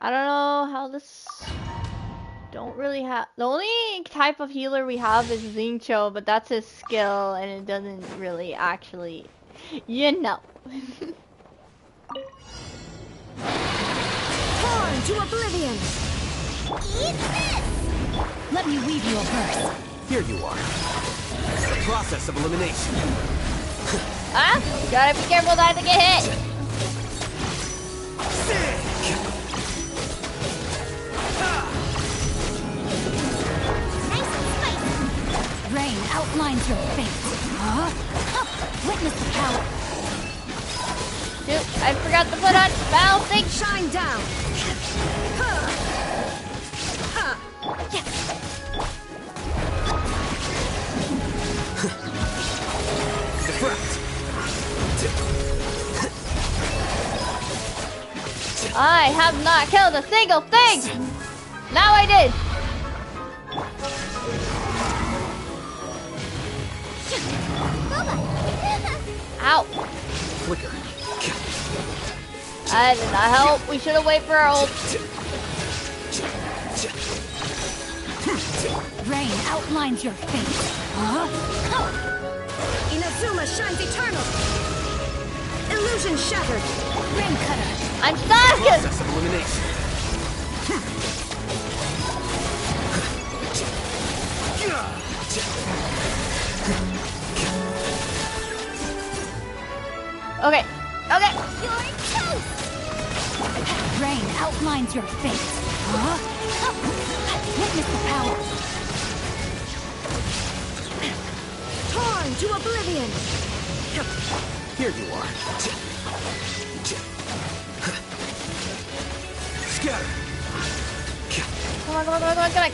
I don't know how this... Don't really have... The only type of healer we have is Xingqiu, but that's his skill, and it doesn't really actually... You know. Torn to oblivion! Eat this! Let me weave you a verse. Here you are. The process of elimination. Ah! You gotta be careful not to get hit! Nice and spicy! Rain outlines your fate. Huh? Witness the power. Shoot, I forgot to put on bouncing! Shine down! I have not killed a single thing! Now I did! Ow! Flicker. I did not help. We should have waited for our ult. Rain outlines your fate. Huh? Inazuma shines eternal. Illusion shattered. Rain cutter. I'm stuck! Process of elimination. Okay. Okay. You're toast. Rain outlines your fate. Huh? Witness the power. Torn to oblivion. Here you are. Scatter. Come on, come on, come on, come on, come on.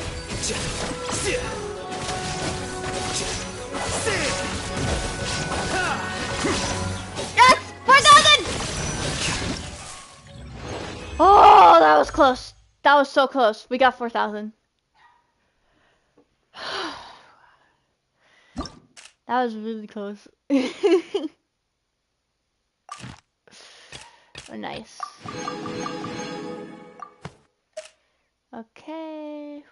Yes! 4,000! Oh, that was close. That was so close. We got 4,000. That was really close. Oh, nice. Okay.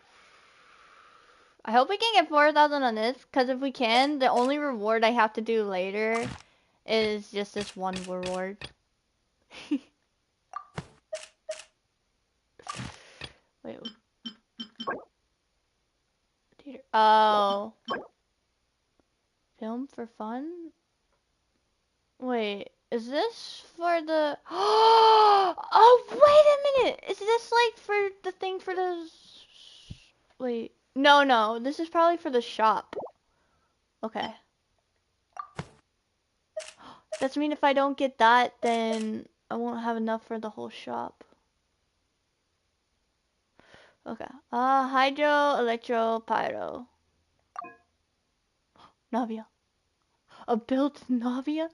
I hope we can get 4,000 on this, because if we can, the only reward I have to do later is just this one reward. Wait. Theater. Oh. Film for fun? Wait, is this for the... Oh, wait a minute! Is this like for the thing for the... Wait. No, no. This is probably for the shop. Okay. Does mean if I don't get that, then I won't have enough for the whole shop. Okay. Hydro, Electro, Pyro. Navia. A built Navia?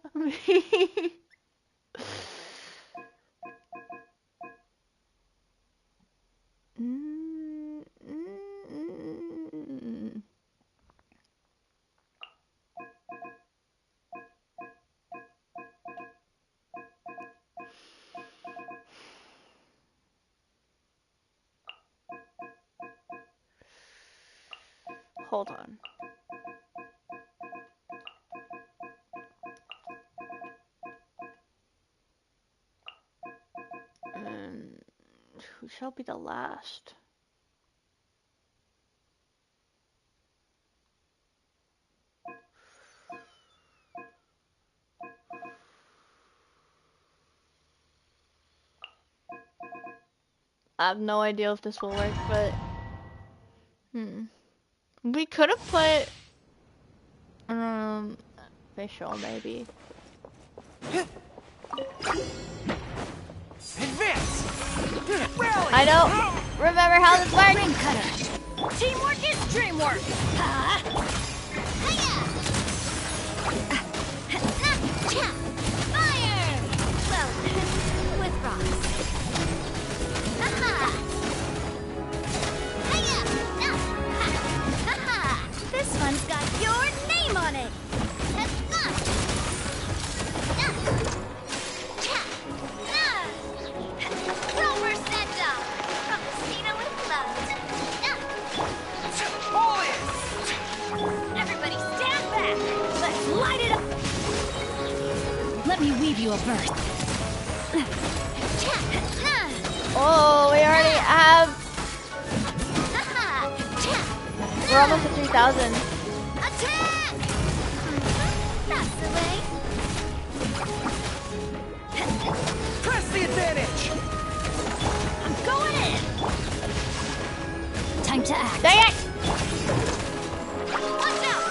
Hold on. Who shall be the last? I have no idea if this will work, but we could have put facial maybe. Advance! I don't remember how this works. Ring cutter. Teamwork is dreamwork! Fire! Well, with rocks. This one's got your name on it. Rover send up from the Cena with love. Everybody stand back. Let's light it up. Let me weave you a verse. Oh, we already have. We're almost at 3,000. Attack! That's the way. Press the advantage! I'm going in. Time to act. Dang it! Watch out!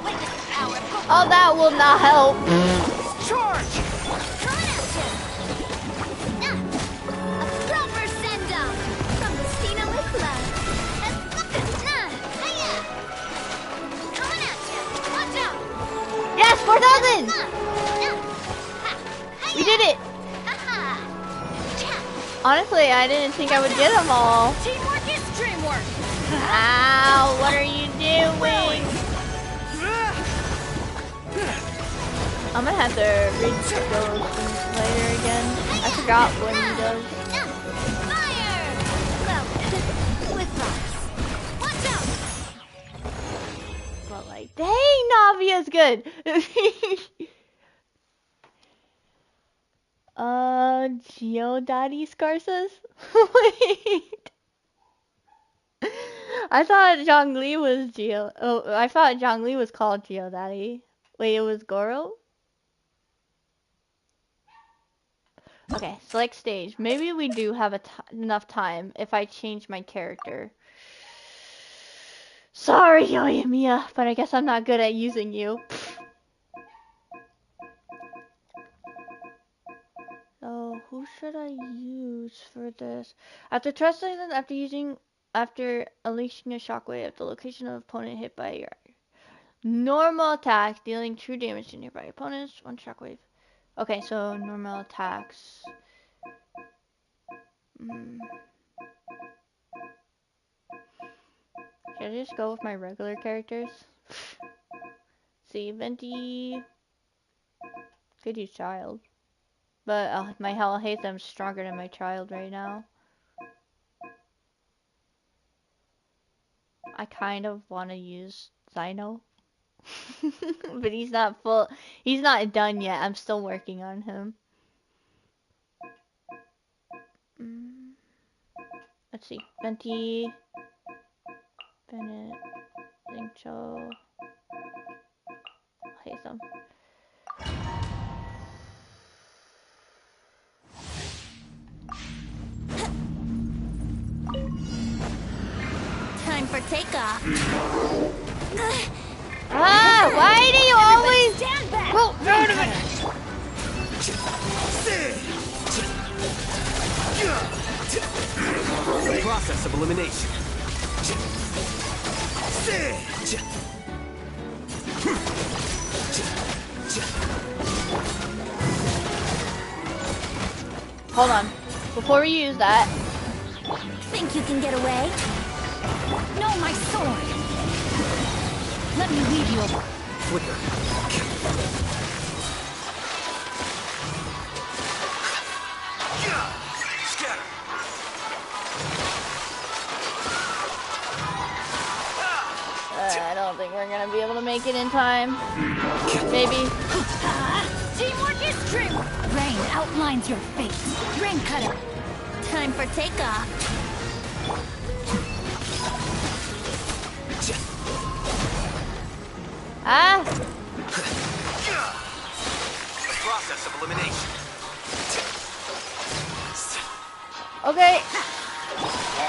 Witness the power of Oh, that will not help. Charge! coming at you. A proper send up from the Cena with love. Coming at you. Watch out! Yes, 4,000. We did it. Honestly, I didn't think I would get them all. Teamwork is dreamwork! Ow, what are you doing? I'm gonna have to read those things later again. I forgot what he does. Fire! Well, with rocks. Watch out! But like, dang, Navia's good. Geodaddy Scarces? Wait. I thought Zhongli was I thought Zhongli was called Geodaddy. Wait, it was Goro? Okay, select stage. Maybe we do have enough time if I change my character. Sorry, Yoimiya, but I guess I'm not good at using you. So, who should I use for this? After trusting them, after unleashing a shockwave at the location of opponent hit by your normal attack, dealing true damage to nearby opponents, one shockwave. Okay, so normal attacks. Should I just go with my regular characters? See, Venti. Could use child. But my hell hates I'm stronger than my child right now. I kind of want to use Zino. But he's not done yet. I'm still working on him. Let's see. Venti. Bennett. Lingcho. Hatham. Time for takeoff. Why do you always stand back? Well, no, no, Process of elimination. Hold on. Before we use that. Think you can get away? No, my sword! Let me leave you over. Flicker. Scatter. I don't think we're gonna be able to make it in time. Maybe. Teamwork is dreamwork! Rain outlines your fate. Ring cutter. Time for takeoff. The process of elimination. Okay.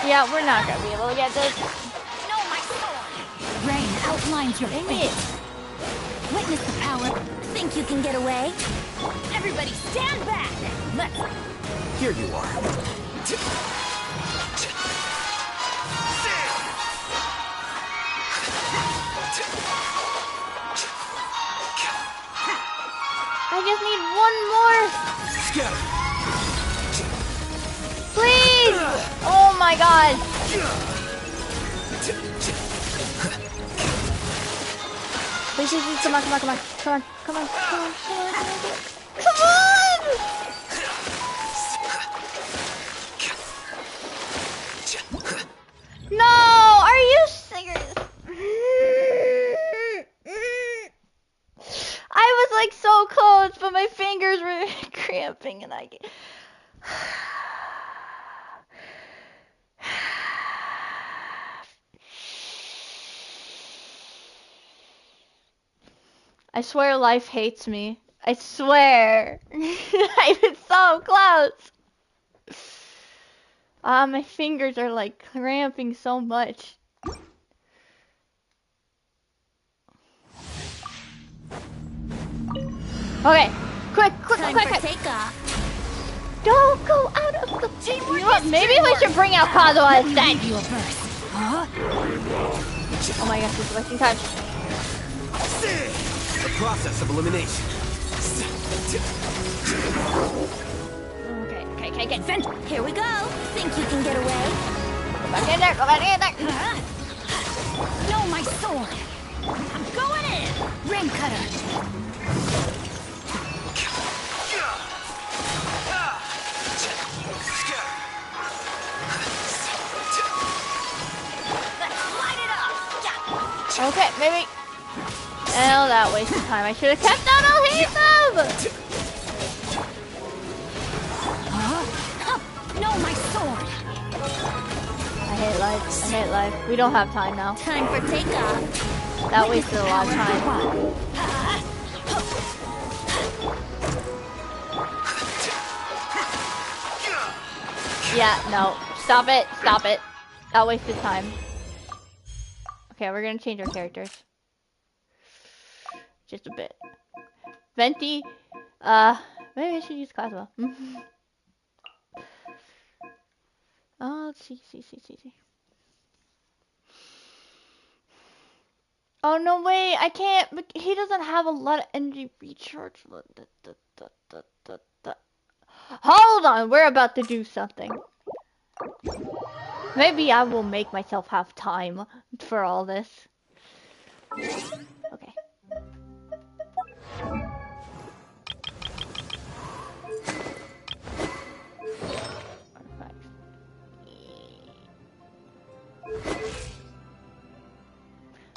Yeah, we're not gonna be able to get this. No, my sword! Rain outlines your fate. Witness the power. Think you can get away? Everybody stand back! Let's... Here you are. I just need one more. Please! Oh my god. Please, please, please, come on, come on, come on. Come on, come on, come on, come on, come on. Come on! No! Are you serious? I was like so close, but my fingers were cramping and I get... I swear life hates me. I swear. I was so close. My fingers are like cramping so much. Okay, quick, quick, Time quick, for quick. takeoff. Don't go out of the teamwork. You know what? Maybe we should bring out Kazuha instead. You a burst. Huh? Oh my gosh, this is wasting time. The process of elimination. Okay. Vent. Here we go. Think you can get away? Go back in there, go back in there. No, my sword! I'm going in! Rain cutter! Let's light it up. Okay, maybe. Oh, that wasted time. I should have kept that adhesive! No, my sword! I hate life. I hate life. We don't have time now. Time for takeoff. That wasted a lot of time. Yeah, no. Stop it. Stop it. That wasted time. Okay, we're gonna change our characters. Just a bit. Venti. Maybe I should use Kazuha. Oh, let's see. Oh, no, wait. I can't. He doesn't have a lot of energy recharge. Hold on. We're about to do something. Maybe I will make myself have time for all this. Okay.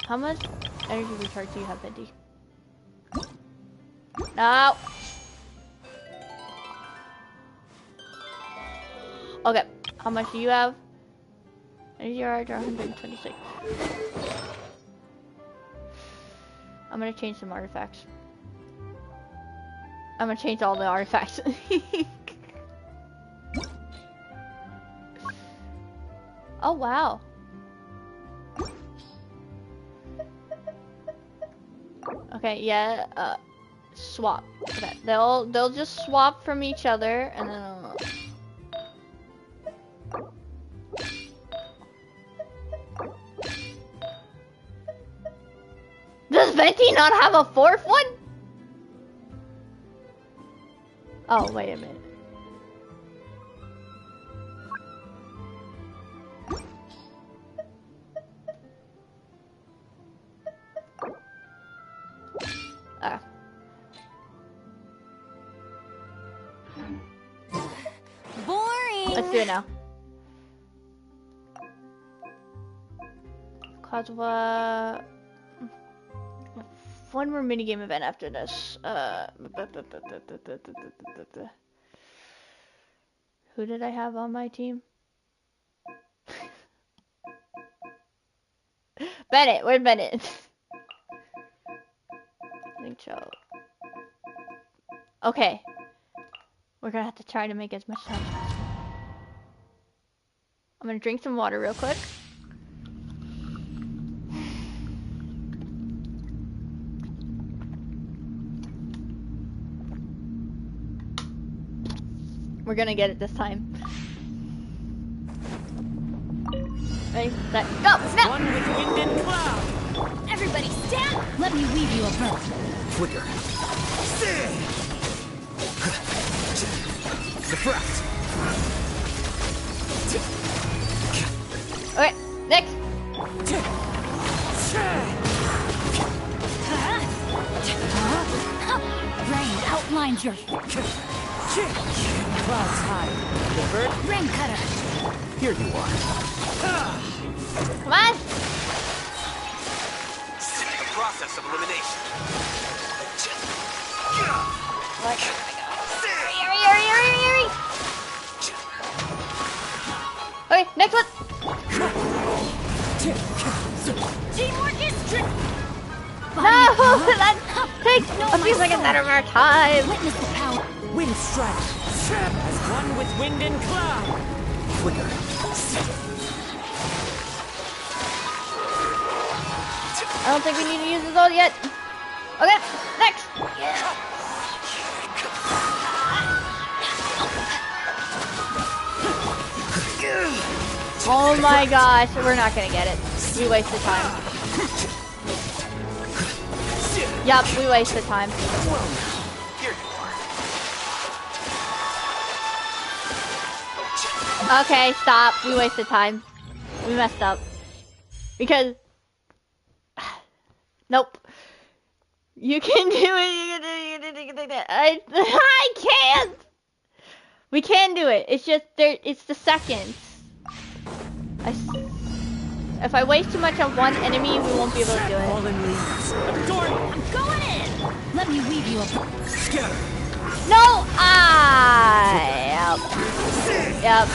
How much energy recharge do you have, Bendy? No! Okay, how much do you have? Energy recharge 126. I'm gonna change some artifacts. I'm gonna change all the artifacts. Oh, wow. Okay, yeah, swap. Okay, they'll just swap from each other, and then Does Venti not have a fourth one? Oh, wait a minute. Boring. Let's do it now. Kazuha. One more minigame event after this. Who did I have on my team? Bennett, where's Bennett? think so. Okay. We're gonna have to try to make as much time as possible. I'm gonna drink some water real quick. We're gonna get it this time. Ready, set, go! Snap! One with wind and cloud. Everybody stand! Let me weave you a bow. Flicker. Deflect. Okay, next. Rain outlines your Clouds high. The bird. rain cutter. Here you are. Come on! The process of elimination. What? Hurry, hurry, hurry, hurry, hurry! Okay, next one! Teamwork is No! That takes a few seconds out of our time! Witness the power. Wind strike. As one with wind and cloud. Flicker. I don't think we need to use this all yet. Okay, next! Oh my gosh, we're not gonna get it. We wasted time. Yup, we wasted time. Okay, stop. We wasted time. We messed up. Because... Nope. You can do it. You can do it. I can't. We can do it. It's just there. It's the seconds. If I waste too much on one enemy, we won't be able to do it. I'm going in. Let me weave you a bow. No! Yep.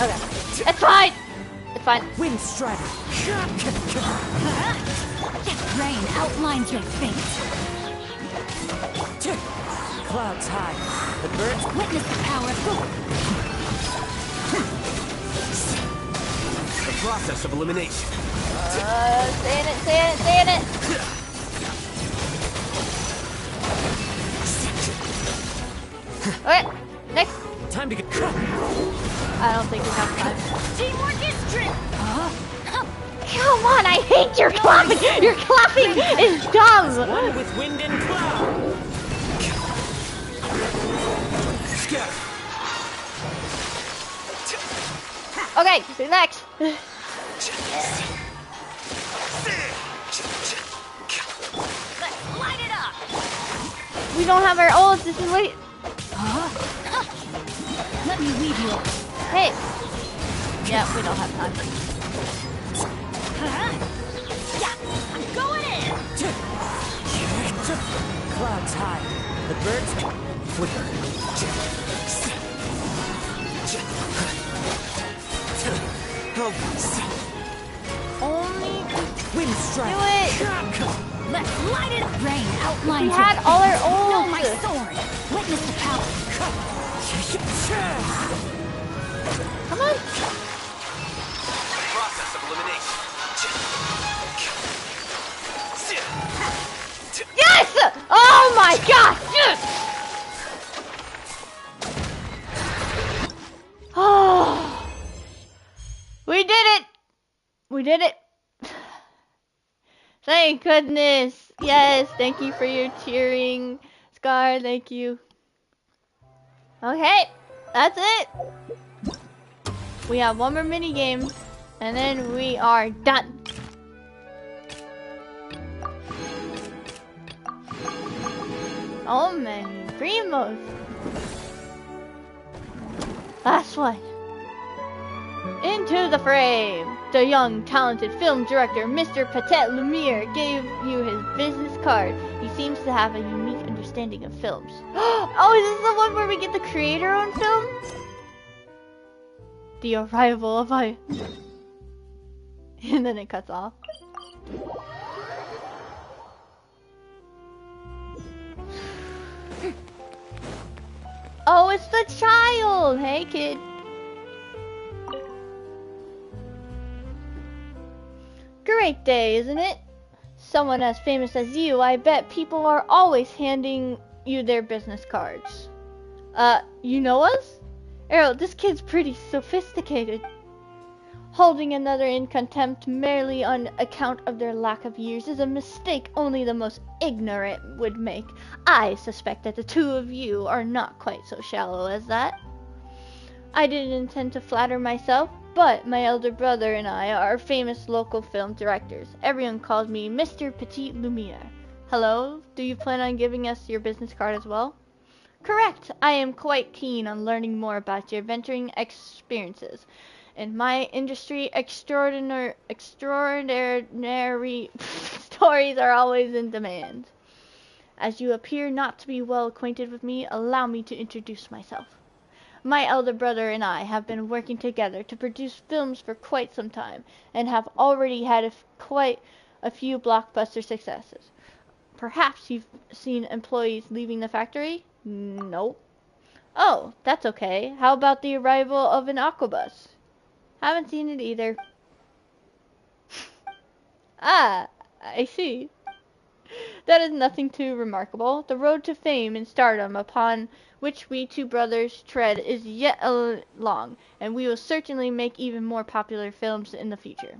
Okay. It's fine. It's fine. Wind strike. Rain outlines your fate. Clouds high. The birds. Witness the power of The process of elimination. Stay in it. Okay, next. Time to get. I don't think we have time. teamwork is true. Come on, I hate your clapping. Your clapping is dumb. One with wind and cloud. Okay, next. Let's light it up. We don't have our ults. This is what. Let me weave you a. Hey. Yeah, we don't have time. Yeah, I'm going in. Clouds high. The birds. Flicker. Only Wind strike. do it. Let's light it up. Rain outlines We had all our No, ults. my sword. Witness the power. Come on. Process of elimination. Yes! Oh my gosh! Yes! Oh, we did it! We did it! Thank goodness! Yes, thank you for your cheering. Scar, thank you. Okay, that's it! We have one more mini game, and then we are done. Oh many primos. Last one. Into the frame. The young, talented film director, Mr. Patet Lumiere, gave you his business card. He seems to have a unique understanding of films. Oh, is this the one where we get the creator on film? The arrival of I. And then it cuts off. Oh, it's the child! Hey, kid. Great day, isn't it? Someone as famous as you, I bet people are always handing you their business cards. You know us? Errol, this kid's pretty sophisticated. Holding another in contempt merely on account of their lack of years is a mistake only the most ignorant would make. I suspect that the two of you are not quite so shallow as that. I didn't intend to flatter myself, but my elder brother and I are famous local film directors. Everyone calls me Mr. Petit Lumiere. Hello, do you plan on giving us your business card as well? Correct. I am quite keen on learning more about your venturing experiences. In my industry, extraordinary stories are always in demand. As you appear not to be well acquainted with me, allow me to introduce myself. My elder brother and I have been working together to produce films for quite some time, and have already had quite a few blockbuster successes. Perhaps you've seen employees leaving the factory? Nope. Oh, that's okay. How about the arrival of an aquabus? Haven't seen it either. Ah, I see. That is nothing too remarkable. The road to fame and stardom upon which we two brothers tread is yet long, and we will certainly make even more popular films in the future.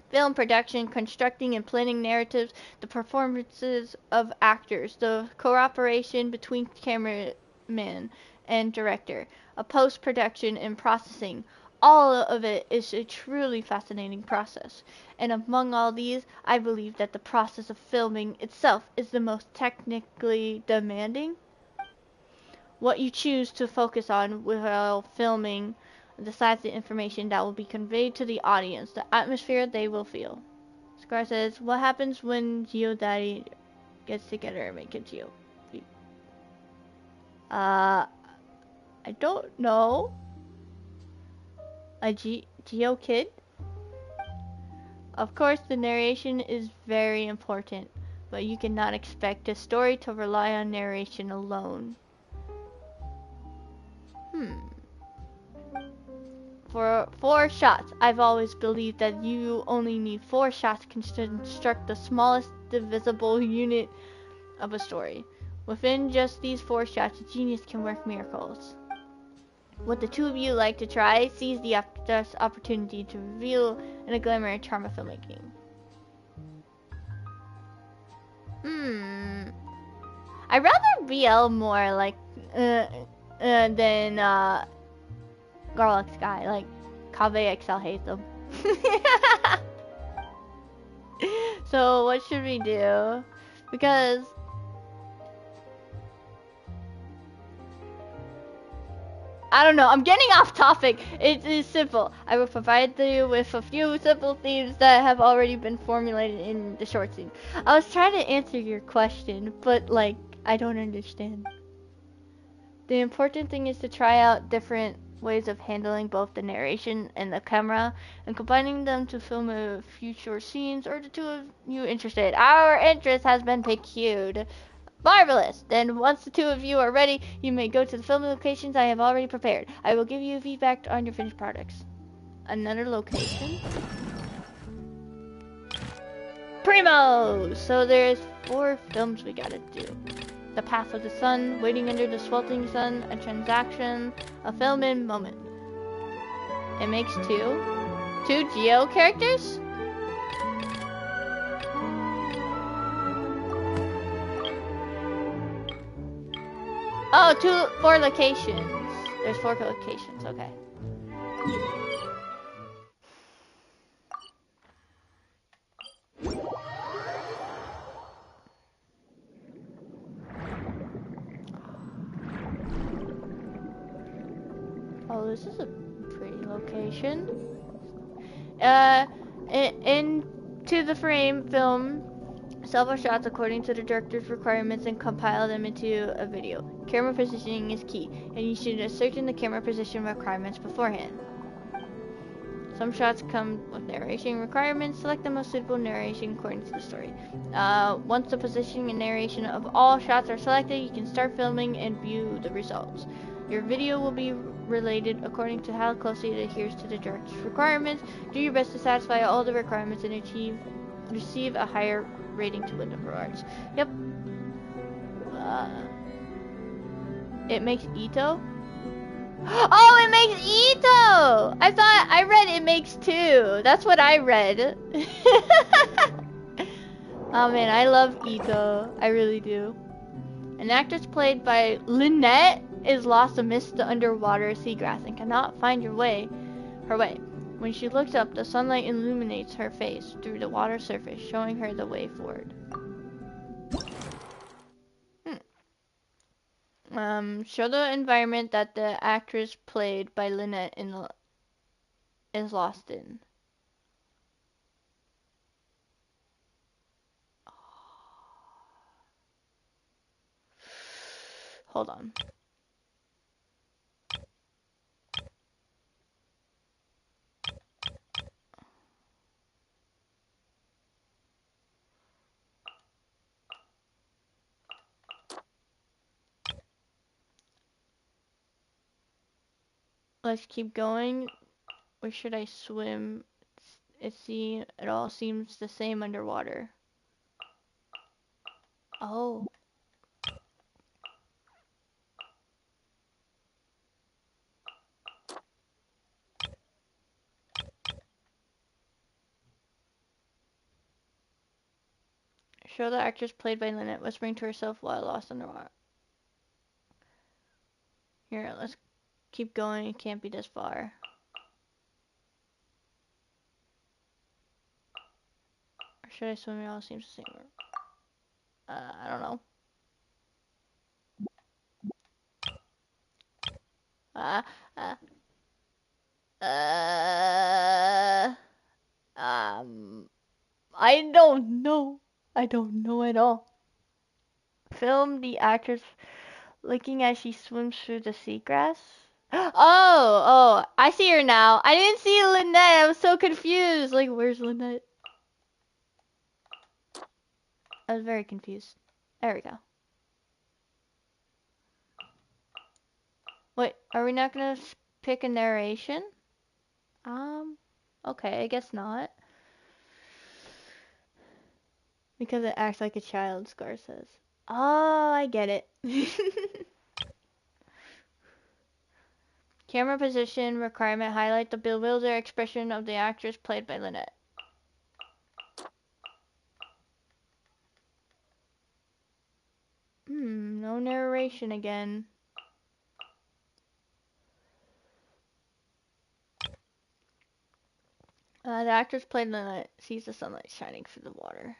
Film production, constructing and planning narratives, the performances of actors, the cooperation between cameraman and director, a post-production and processing. All of it is a truly fascinating process. And among all these, I believe that the process of filming itself is the most technically demanding. What you choose to focus on while filming decides the information that will be conveyed to the audience, the atmosphere they will feel. Scar says, what happens when GeoDaddy gets together and make a Geo? I don't know. A Geo kid? Of course, the narration is very important, but you cannot expect a story to rely on narration alone. For 4 shots, I've always believed that you only need 4 shots to construct the smallest divisible unit of a story. Within just these 4 shots, a genius can work miracles. Would the two of you like to try? Seize the opportunity to reveal in a glamour and charm of filmmaking. I'd rather BL more like than Garlic Sky. Like Kaveh XL hates them. So what should we do? Because I don't know, I'm getting off topic. It is simple. I will provide you with a few simple themes that have already been formulated in the short scene. I was trying to answer your question, but like, I don't understand. The important thing is to try out different ways of handling both the narration and the camera, and combining them to film a few short scenes. Or the two of you interested? Our interest has been piqued. Marvelous! Then once the two of you are ready, you may go to the filming locations I have already prepared. I will give you feedback on your finished products. Another location? Primo! So there's 4 films we gotta do. The Path of the Sun, Waiting Under the Sweltering Sun, A Transaction, A Film in Moment. It makes 2? 2 Geo characters? Oh, 4 locations. There's 4 locations, okay. Oh, this is a pretty location. Into the frame, film several shots according to the director's requirements and compile them into a video. Camera positioning is key, and you should ascertain the camera position requirements beforehand. Some shots come with narration requirements. Select the most suitable narration according to the story. Once the positioning and narration of all shots are selected, you can start filming and view the results. Your video will be related according to how closely it adheres to the director's requirements. Do your best to satisfy all the requirements and receive a higher rating to win the rewards. Yep. It makes Ito? Oh, it makes Ito! I read it makes 2. That's what I read. Oh man, I love Ito. I really do. An actress played by Lynette is lost amidst the underwater seagrass and cannot find her way. When she looks up, the sunlight illuminates her face through the water surface, showing her the way forward. Show the environment that the actress played by Lynette is lost in. Hold on. Let's keep going. Where should I swim? It all seems the same underwater. Oh. Show the actress played by Lynette whispering to herself while lost underwater. Here, let's keep going. It can't be this far. Or should I swim? It all seems the same. I don't know. I don't know. I don't know at all. Film the actress looking as she swims through the seagrass. Oh, I see her now. I didn't see Lynette. I was so confused. Like, where's Lynette? I was very confused. There we go. Wait, are we not gonna pick a narration? Okay, I guess not. Because it acts like a child, Scar says. Oh, I get it. Camera position requirement. Highlight the bewildered expression of the actress played by Lynette. No narration again. The actress played Lynette sees the sunlight shining through the water.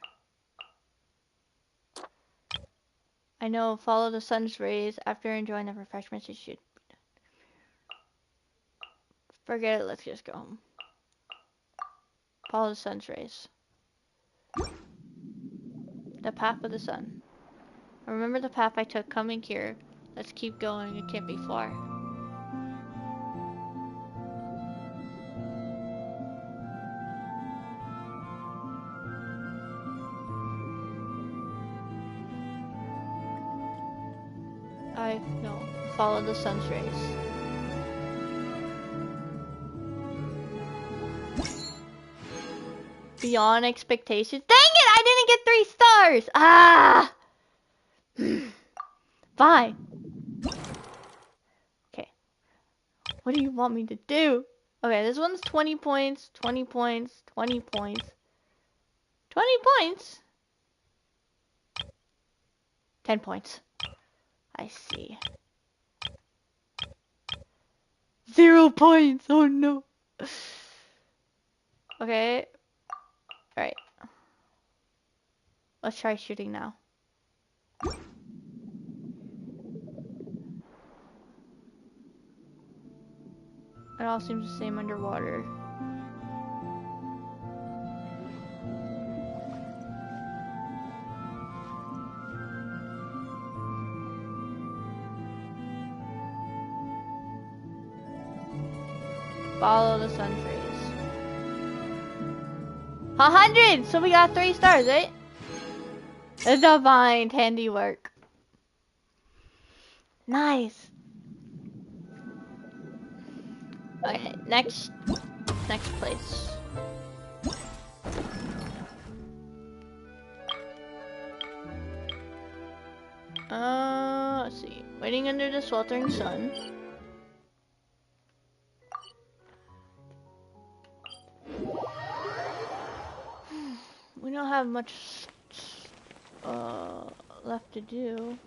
I know, follow the sun's rays. After enjoying the refreshments, it should. Forget it, let's just go home. Follow the sun's rays. The path of the sun. I remember the path I took coming here. Let's keep going, it can't be far. No, follow the sun's rays. Beyond expectations. Dang it! I didn't get 3 stars! Ah! Fine. Okay. What do you want me to do? Okay, this one's 20 points, 20 points, 20 points. 20 points? 10 points. I see. 0 points! Oh no! Okay. Alright. Let's try shooting now. It all seems the same underwater. Follow the sun's rays. 100! So we got 3 stars, right? A divine handiwork. Nice. Okay, next place. Let's see. Waiting under the sweltering sun. We don't have much left to do.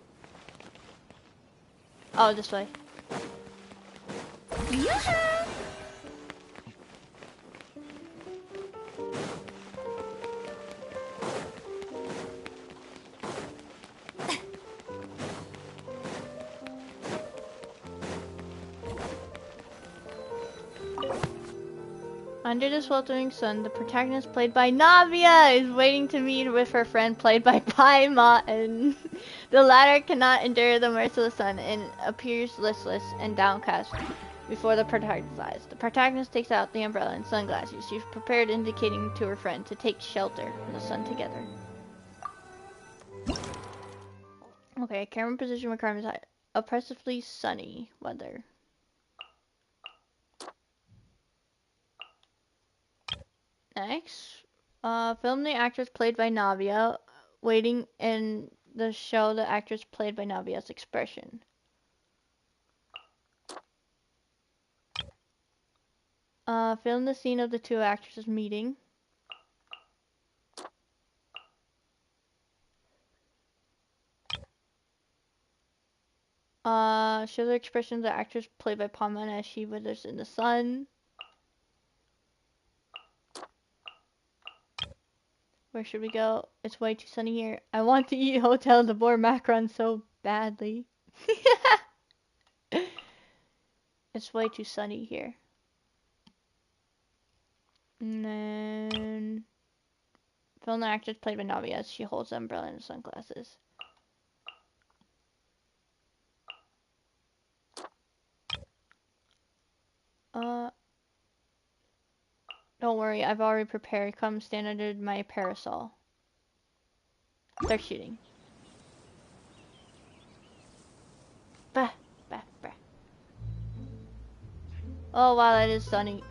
Oh, this way. Under the sweltering sun, the protagonist, played by Navia, is waiting to meet with her friend, played by Paimon, and the latter cannot endure the merciless sun and appears listless and downcast before the protagonist's eyes. The protagonist takes out the umbrella and sunglasses she's prepared, indicating to her friend to take shelter from the sun together. Okay, camera position requirements: oppressively sunny weather. Next, film the actress played by Navia, waiting in the show the actress played by Navia's expression. Film the scene of the two actresses meeting. Show the expression of the actress played by Paimon as she withers in the sun. Where should we go? It's way too sunny here. I want to eat Hotel de Bord Macron so badly. It's way too sunny here. And then film the actress played by Navi as she holds the umbrella and sunglasses. Don't worry, I've already prepared. Come stand under my parasol. They're shooting. Bah, bah, bah. Oh wow, that is sunny.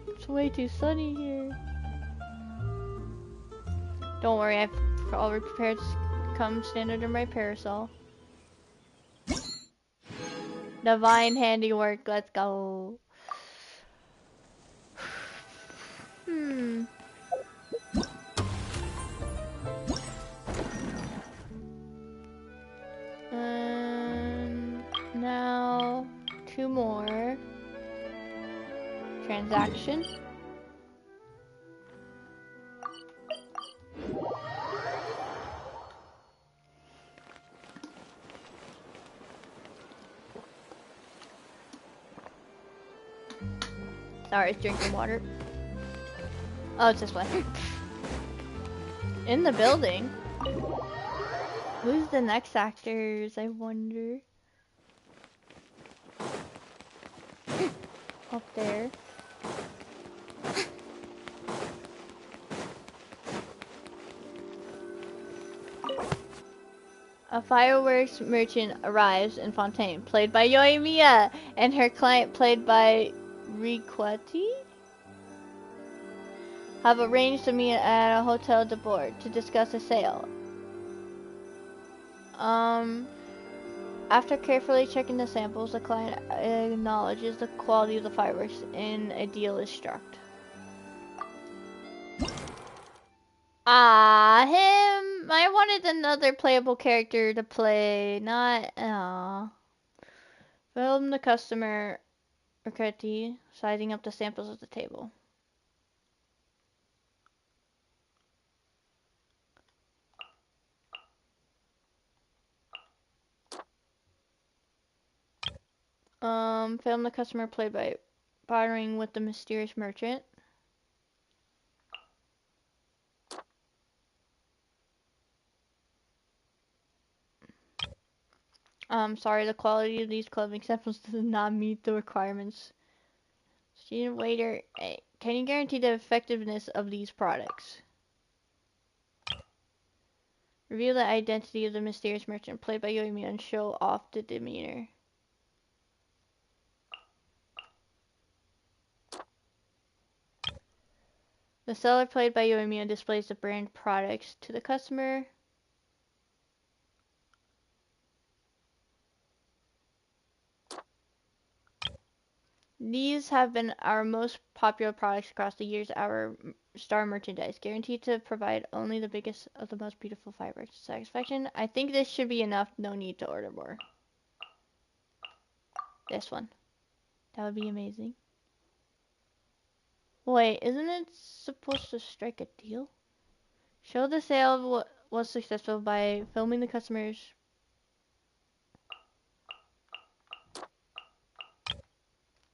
It's way too sunny here. Don't worry, I've already prepared. Come stand under my parasol. Divine handiwork, let's go. And now 2 more. Transaction. Sorry, it's drinking water. Oh, it's this way. In the building. Who's the next actors, I wonder? Up there. A fireworks merchant arrives in Fontaine, played by Yayyyyyyyyyy, and her client, played by Riquetti, have arranged to meet at a Hotel de Bord to discuss a sale. After carefully checking the samples, the client acknowledges the quality of the fireworks and a deal is struck. Ah, him! I wanted another playable character to play, not... Film the customer, Riquetti, sizing up the samples at the table. Film the customer, played by bartering with the mysterious merchant. Sorry, the quality of these clothing samples does not meet the requirements. Student waiter, hey, can you guarantee the effectiveness of these products? Reveal the identity of the mysterious merchant played by Yayyyyyyyyyy and show off the demeanor. The seller played by Yayyyyyyyy displays the brand products to the customer. These have been our most popular products across the years. Our star merchandise, guaranteed to provide only the biggest of the most beautiful fibers. Satisfaction. I think this should be enough. No need to order more. This one. That would be amazing. Wait, isn't it supposed to strike a deal? Show the sale was successful by filming the customers.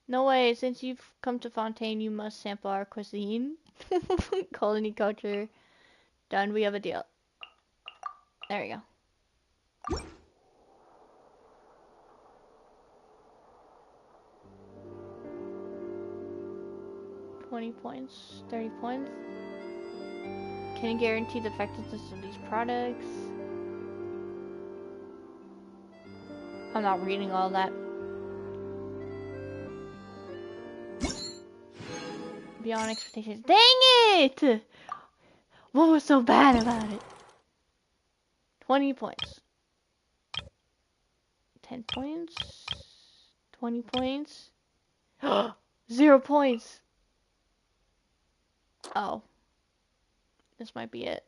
No way, since you've come to Fontaine, you must sample our cuisine. Colony culture. Done, we have a deal. There we go. $20 points, 30 points. Can you guarantee the effectiveness of these products? I'm not reading all that. Beyond expectations. Dang it! What was so bad about it? 20 points. 10 points. 20 points. 0 points. Oh. This might be it.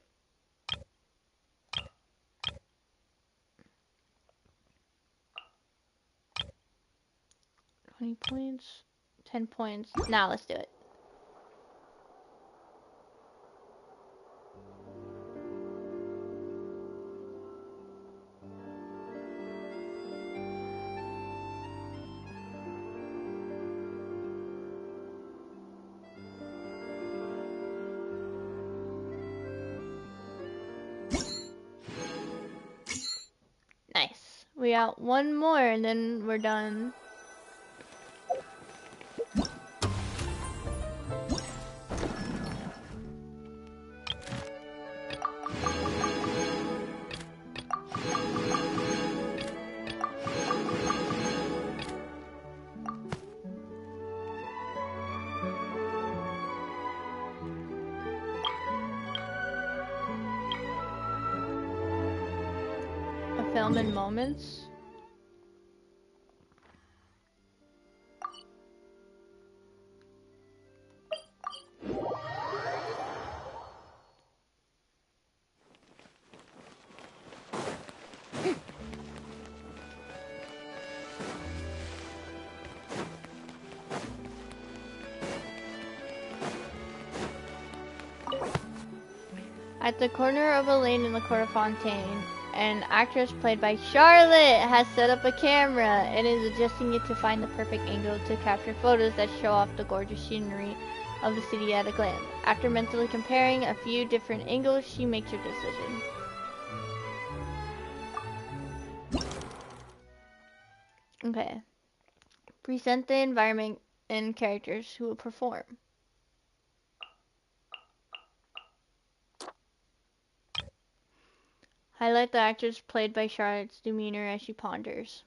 $20 points. 10 points. Now let's do it. Nice. We got one more and then we're done. Film in moments. At the corner of a lane in the court of Fontaine, an actress played by Charlotte has set up a camera and is adjusting it to find the perfect angle to capture photos that show off the gorgeous scenery of the city at a glance. After mentally comparing a few different angles, she makes her decision. Okay. Present the environment and characters who will perform. Highlight the actress played by Charlotte's demeanor as she ponders.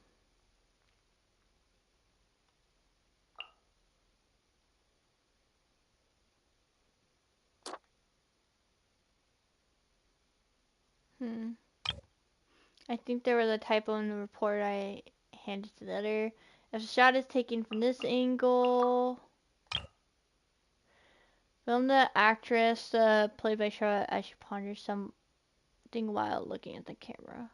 I think there was a typo in the report I handed to the other. If a shot is taken from this angle, film the actress played by Charlotte as she ponders something while looking at the camera.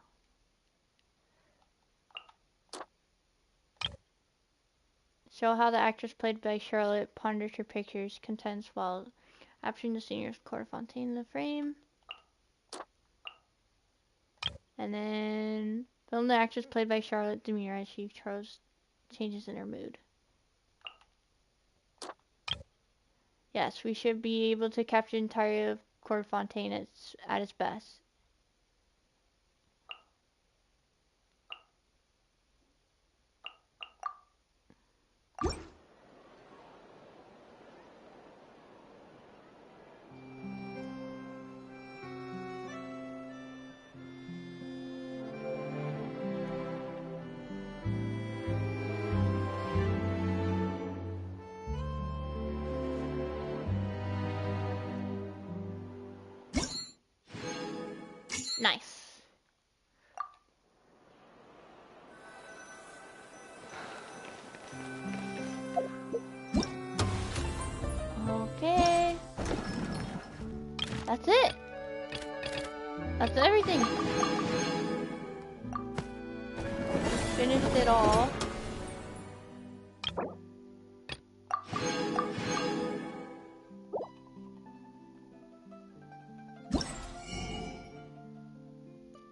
Show how the actress played by Charlotte ponders her picture's contents while capturing the senior's court of Fontaine in the frame. And then film the actress played by Charlotte demeanor as she changes in her mood. Yes, we should be able to capture the entire of Court of Fontaine at its best. Nice. Okay. That's it. That's everything. Finished it all.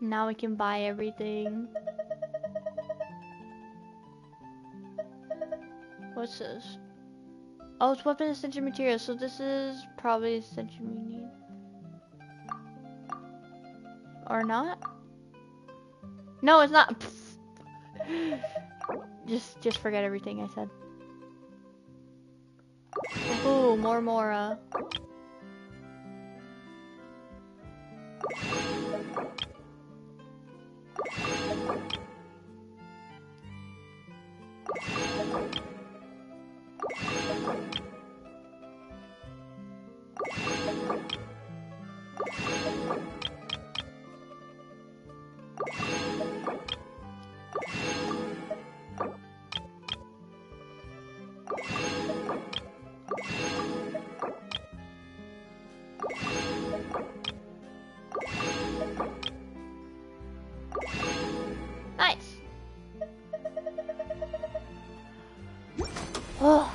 Now we can buy everything. What's this? Oh, it's weapon essential materials, so this is probably essential we need. Or not? No, it's not. Just forget everything I said. Ooh, more Mora. Nice. Oh,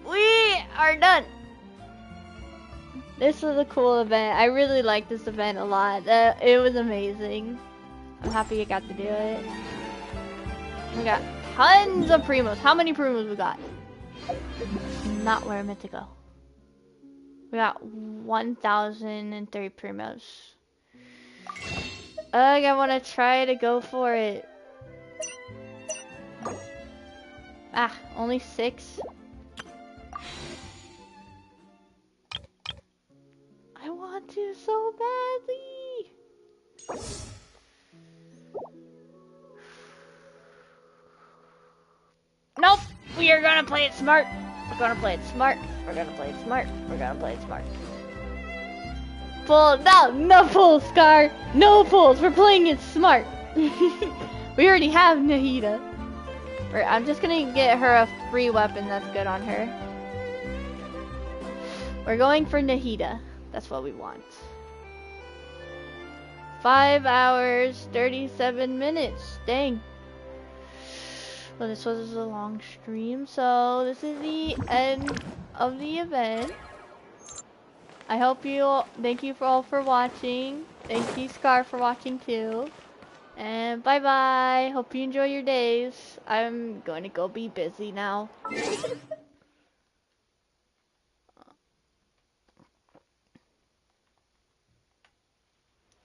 we are done. This was a cool event. I really liked this event a lot. It was amazing. I'm happy I got to do it. We got tons of primos. How many primos we got? Not where I meant to go. We got 1,003 primos. Ugh, I want to try to go for it. Ah, only 6. I want to so badly. Nope, we are gonna play it smart. We're gonna play it smart. We're gonna play it smart. We're gonna play it smart. Pull, no pulls, Scar. No pulls. We're playing it smart. We already have Nahida. I'm just gonna get her a free weapon that's good on her. We're going for Nahida. That's what we want. 5 hours, 37 minutes. Dang. Well, this was a long stream, so this is the end of the event. I hope thank you all for watching. Thank you, Scar, for watching too. And bye-bye. Hope you enjoy your days. I'm going to go be busy now.